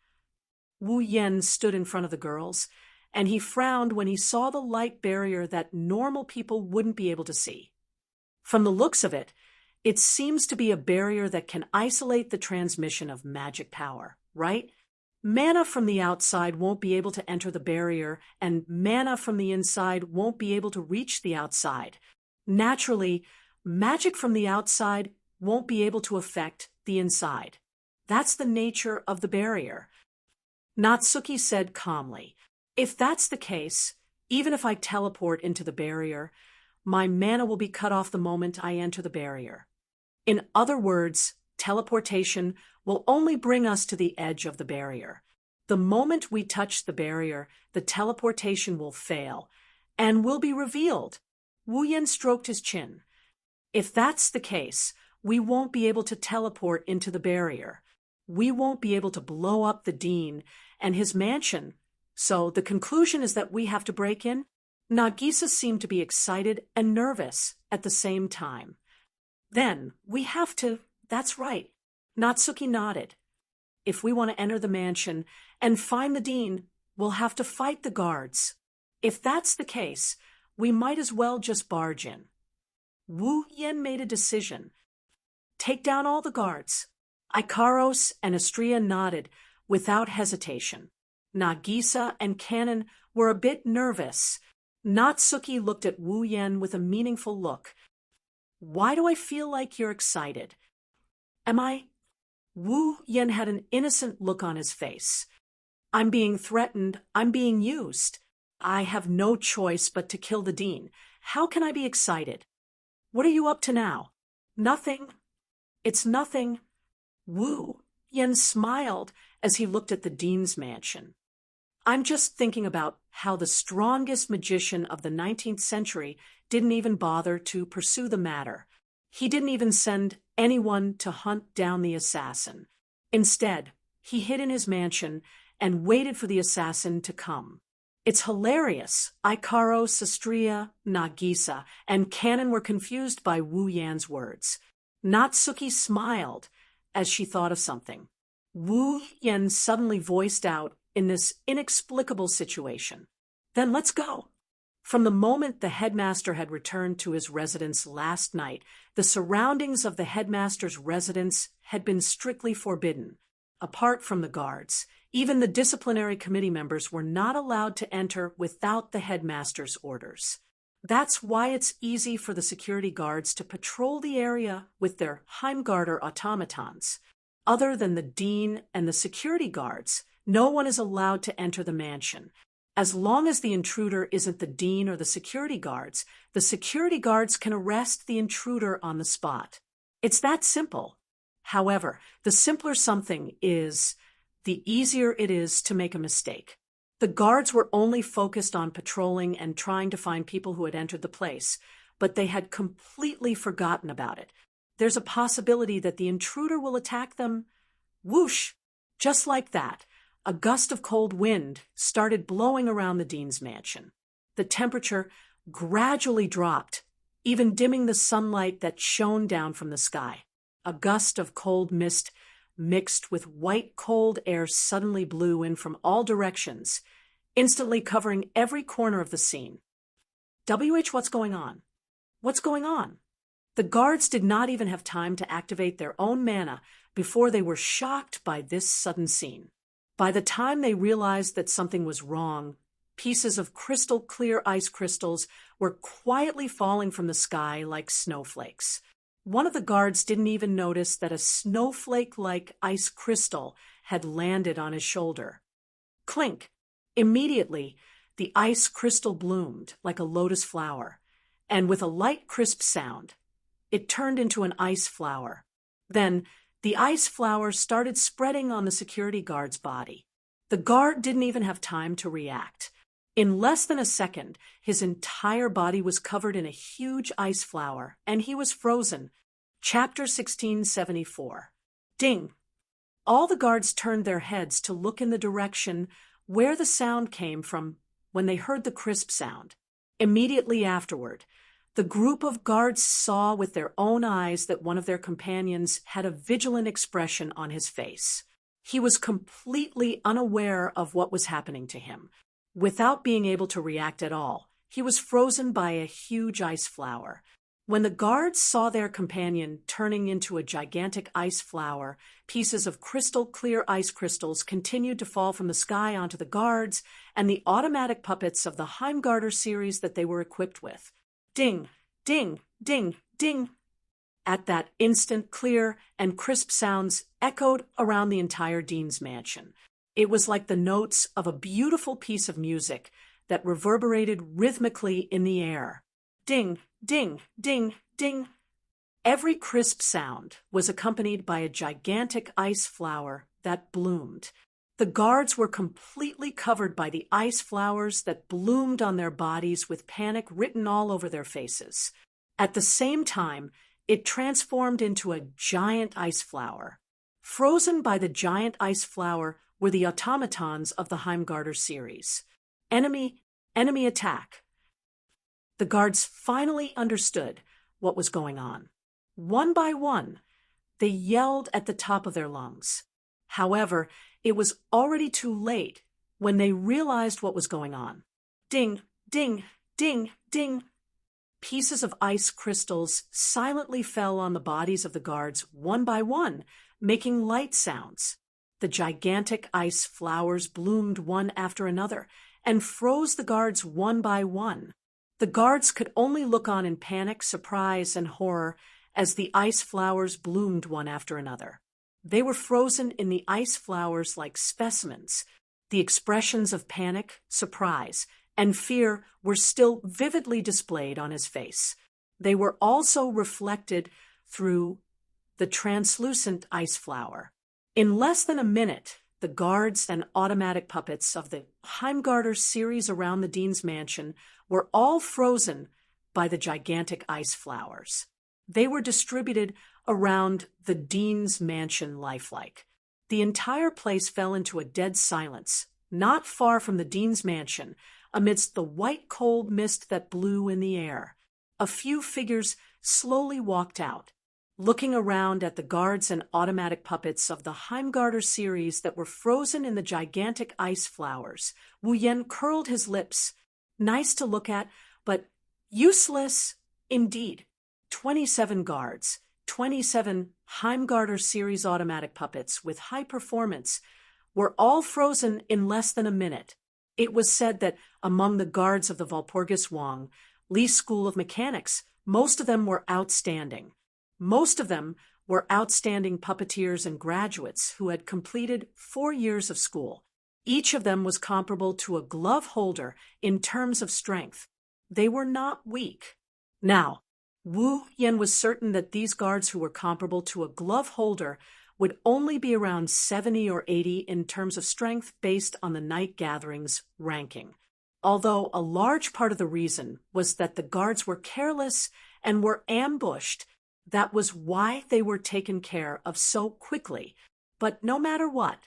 Wu Yen stood in front of the girls, and he frowned when he saw the light barrier that normal people wouldn't be able to see. From the looks of it, it seems to be a barrier that can isolate the transmission of magic power, right? Mana from the outside won't be able to enter the barrier, and mana from the inside won't be able to reach the outside. Naturally, Magic from the outside won't be able to affect the inside. That's the nature of the barrier. Natsuki said calmly, "If that's the case, even if I teleport into the barrier, my mana will be cut off the moment I enter the barrier. In other words, teleportation will only bring us to the edge of the barrier. The moment we touch the barrier, the teleportation will fail and will be revealed." Wu Yan stroked his chin. "If that's the case, we won't be able to teleport into the barrier. We won't be able to blow up the dean and his mansion. So the conclusion is that we have to break in?" Nagisa seemed to be excited and nervous at the same time. "Then we have to, that's right." Natsuki nodded. "If we want to enter the mansion and find the dean, we'll have to fight the guards. If that's the case, we might as well just barge in." Wu Yan made a decision. "Take down all the guards." Ikaros and Astria nodded without hesitation. Nagisa and Kanon were a bit nervous. Natsuki looked at Wu Yan with a meaningful look. "Why do I feel like you're excited?" "Am I?" Wu Yan had an innocent look on his face. "I'm being threatened. I'm being used. I have no choice but to kill the dean. How can I be excited?" "What are you up to now?" "Nothing. It's nothing." Wu Yan smiled as he looked at the dean's mansion. "I'm just thinking about how the strongest magician of the 19th century didn't even bother to pursue the matter. He didn't even send anyone to hunt down the assassin. Instead, he hid in his mansion and waited for the assassin to come. It's hilarious." Ikaros, Astria, Nagisa, and Kanon were confused by Wu Yan's words. Natsuki smiled as she thought of something. Wu Yan suddenly voiced out in this inexplicable situation. "Then let's go." From the moment the headmaster had returned to his residence last night, the surroundings of the headmaster's residence had been strictly forbidden. Apart from the guards, even the disciplinary committee members were not allowed to enter without the headmaster's orders. That's why it's easy for the security guards to patrol the area with their Heimgarter automatons. Other than the dean and the security guards, no one is allowed to enter the mansion. As long as the intruder isn't the dean or the security guards can arrest the intruder on the spot. It's that simple. However, the simpler something is, the easier it is to make a mistake. The guards were only focused on patrolling and trying to find people who had entered the place, but they had completely forgotten about it. There's a possibility that the intruder will attack them. Whoosh! Just like that, a gust of cold wind started blowing around the dean's mansion. The temperature gradually dropped, even dimming the sunlight that shone down from the sky. A gust of cold mist mixed with white cold air suddenly blew in from all directions, instantly covering every corner of the scene. What's going on? What's going on? The guards did not even have time to activate their own mana before they were shocked by this sudden scene. By the time they realized that something was wrong, pieces of crystal clear ice crystals were quietly falling from the sky like snowflakes. One of the guards didn't even notice that a snowflake-like ice crystal had landed on his shoulder. Clink! Immediately, the ice crystal bloomed like a lotus flower, and with a light, crisp sound, it turned into an ice flower. Then, the ice flower started spreading on the security guard's body. The guard didn't even have time to react. In less than a second, his entire body was covered in a huge ice flower, and he was frozen. Chapter 1674. Ding! All the guards turned their heads to look in the direction where the sound came from when they heard the crisp sound. Immediately afterward, the group of guards saw with their own eyes that one of their companions had a vigilant expression on his face. He was completely unaware of what was happening to him. Without being able to react at all, he was frozen by a huge ice flower. When the guards saw their companion turning into a gigantic ice flower, pieces of crystal clear ice crystals continued to fall from the sky onto the guards and the automatic puppets of the Heimgarter series that they were equipped with. Ding, ding, ding, ding. At that instant, clear and crisp sounds echoed around the entire dean's mansion. It was like the notes of a beautiful piece of music that reverberated rhythmically in the air. Ding, ding, ding, ding. Every crisp sound was accompanied by a gigantic ice flower that bloomed. The guards were completely covered by the ice flowers that bloomed on their bodies with panic written all over their faces. At the same time, it transformed into a giant ice flower. Frozen by the giant ice flower were the automatons of the Heimgarter series. Enemy attack. The guards finally understood what was going on. One by one, they yelled at the top of their lungs. However, it was already too late when they realized what was going on. Ding, ding, ding, ding. Pieces of ice crystals silently fell on the bodies of the guards one by one, making light sounds. The gigantic ice flowers bloomed one after another and froze the guards one by one. The guards could only look on in panic, surprise, and horror as the ice flowers bloomed one after another. They were frozen in the ice flowers like specimens. The expressions of panic, surprise, and fear were still vividly displayed on his face. They were also reflected through the translucent ice flower. In less than a minute, the guards and automatic puppets of the Heimgarter series around the dean's mansion were all frozen by the gigantic ice flowers. They were distributed around the dean's mansion lifelike. The entire place fell into a dead silence, not far from the dean's mansion, amidst the white cold mist that blew in the air. A few figures slowly walked out, looking around at the guards and automatic puppets of the Heimgarter series that were frozen in the gigantic ice flowers. Wu Yan curled his lips. Nice to look at, but useless indeed. 27 guards, 27 Heimgarter series automatic puppets with high performance were all frozen in less than a minute. It was said that among the guards of the Walpurgis Wang Li School of Mechanics, most of them were outstanding. Most of them were outstanding puppeteers and graduates who had completed 4 years of school. Each of them was comparable to a glove holder in terms of strength. They were not weak. Now, Wu Yan was certain that these guards who were comparable to a glove holder would only be around 70 or 80 in terms of strength based on the night gathering's ranking. Although a large part of the reason was that the guards were careless and were ambushed, that was why they were taken care of so quickly. But no matter what,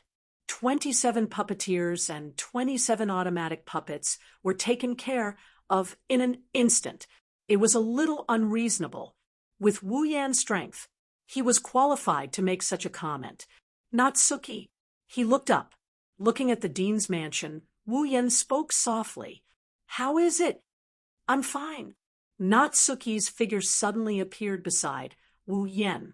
27 puppeteers and 27 automatic puppets were taken care of in an instant. It was a little unreasonable. With Wu Yan's strength, he was qualified to make such a comment. Natsuki. He looked up. Looking at the dean's mansion, Wu Yan spoke softly. How is it? I'm fine. Natsuki's figure suddenly appeared beside Wu Yan.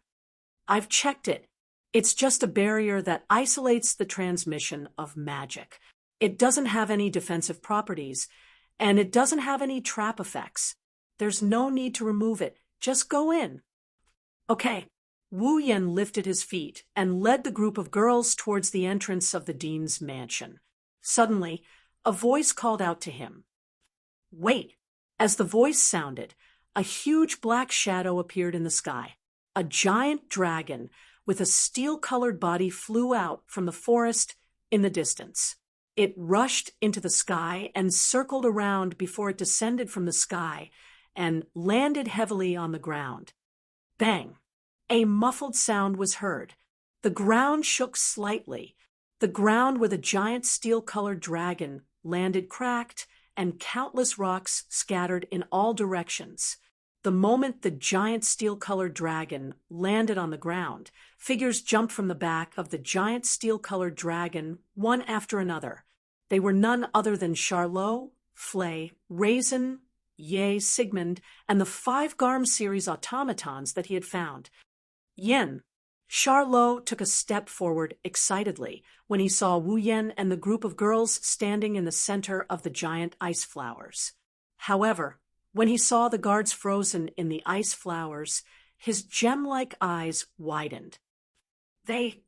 I've checked it. It's just a barrier that isolates the transmission of magic. It doesn't have any defensive properties, and it doesn't have any trap effects. There's no need to remove it. Just go in. Okay. Wu Yan lifted his feet and led the group of girls towards the entrance of the dean's mansion. Suddenly, a voice called out to him. Wait! As the voice sounded, a huge black shadow appeared in the sky. A giant dragon with a steel-colored body flew out from the forest in the distance. It rushed into the sky and circled around before it descended from the sky and landed heavily on the ground. Bang! A muffled sound was heard. The ground shook slightly. The ground where the giant steel-colored dragon landed cracked, and countless rocks scattered in all directions. The moment the giant steel-colored dragon landed on the ground, figures jumped from the back of the giant steel-colored dragon, one after another. They were none other than Charlot, Flay, Raisin, Ye, Sigmund, and the 5 Garm series automatons that he had found. Yen. Charlot took a step forward excitedly when he saw Wu Yan and the group of girls standing in the center of the giant ice flowers. However, When he saw the guards frozen in the ice flowers, his gem-like eyes widened. They,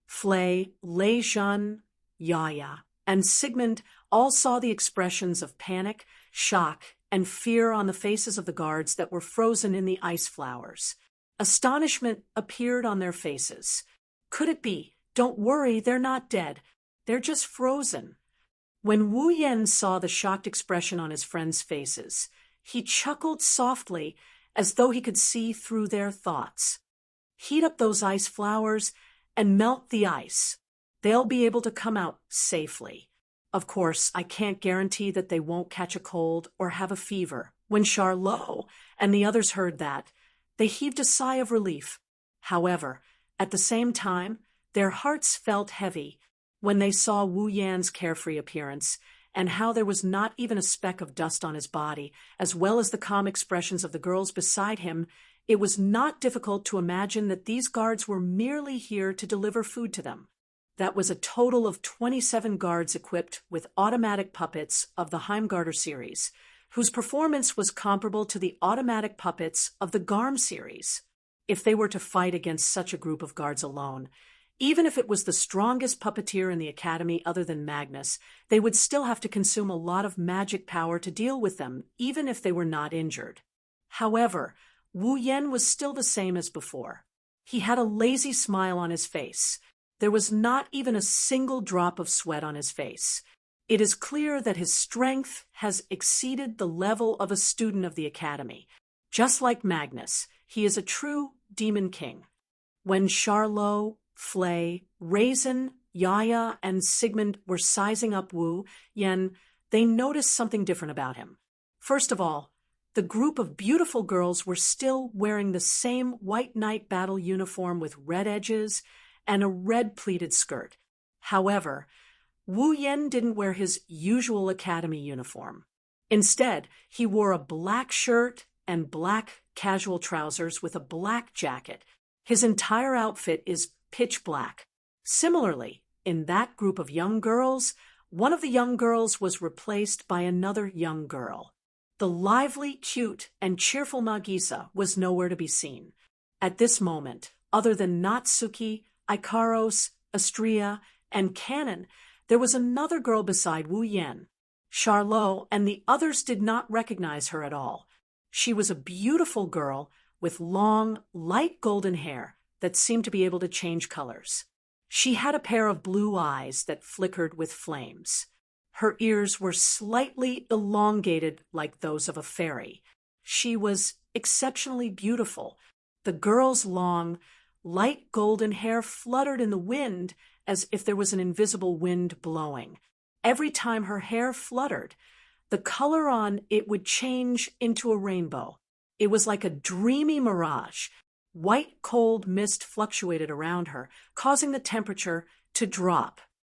Flay, Lei Jun, Yaya, and Sigmund all saw the expressions of panic, shock, and fear on the faces of the guards that were frozen in the ice flowers. Astonishment appeared on their faces. Could it be? Don't worry, they're not dead. They're just frozen. When Wu Yan saw the shocked expression on his friends' faces, he chuckled softly as though he could see through their thoughts. Heat up those ice flowers and melt the ice. They'll be able to come out safely. Of course, I can't guarantee that they won't catch a cold or have a fever. When Charlot and the others heard that, they heaved a sigh of relief. However, at the same time, their hearts felt heavy when they saw Wu Yan's carefree appearance and how there was not even a speck of dust on his body, as well as the calm expressions of the girls beside him. It was not difficult to imagine that these guards were merely here to deliver food to them. That was a total of 27 guards equipped with automatic puppets of the Heimgarter series, whose performance was comparable to the automatic puppets of the Garm series. If they were to fight against such a group of guards alone, even if it was the strongest puppeteer in the academy other than Magnus, they would still have to consume a lot of magic power to deal with them, even if they were not injured. However, Wu Yan was still the same as before. He had a lazy smile on his face. There was not even a single drop of sweat on his face. It is clear that his strength has exceeded the level of a student of the academy. Just like Magnus, he is a true demon king. When Charlot, Flay, Raisin, Yaya, and Sigmund were sizing up Wu Yan, they noticed something different about him. First of all, the group of beautiful girls were still wearing the same white knight battle uniform with red edges and a red pleated skirt. However, Wu Yan didn't wear his usual academy uniform. Instead, he wore a black shirt and black casual trousers with a black jacket. His entire outfit is pitch black. Similarly, in that group of young girls, one of the young girls was replaced by another young girl. The lively, cute, and cheerful Nagisa was nowhere to be seen. At this moment, other than Natsuki, Ikaros, Astria, and Canon, there was another girl beside Wu Yan. Charlot and the others did not recognize her at all. She was a beautiful girl with long, light golden hair that seemed to be able to change colors. She had a pair of blue eyes that flickered with flames. Her ears were slightly elongated like those of a fairy. She was exceptionally beautiful. The girl's long, light golden hair fluttered in the wind as if there was an invisible wind blowing. Every time her hair fluttered, the color on it would change into a rainbow. It was like a dreamy mirage. White, cold mist fluctuated around her, causing the temperature to drop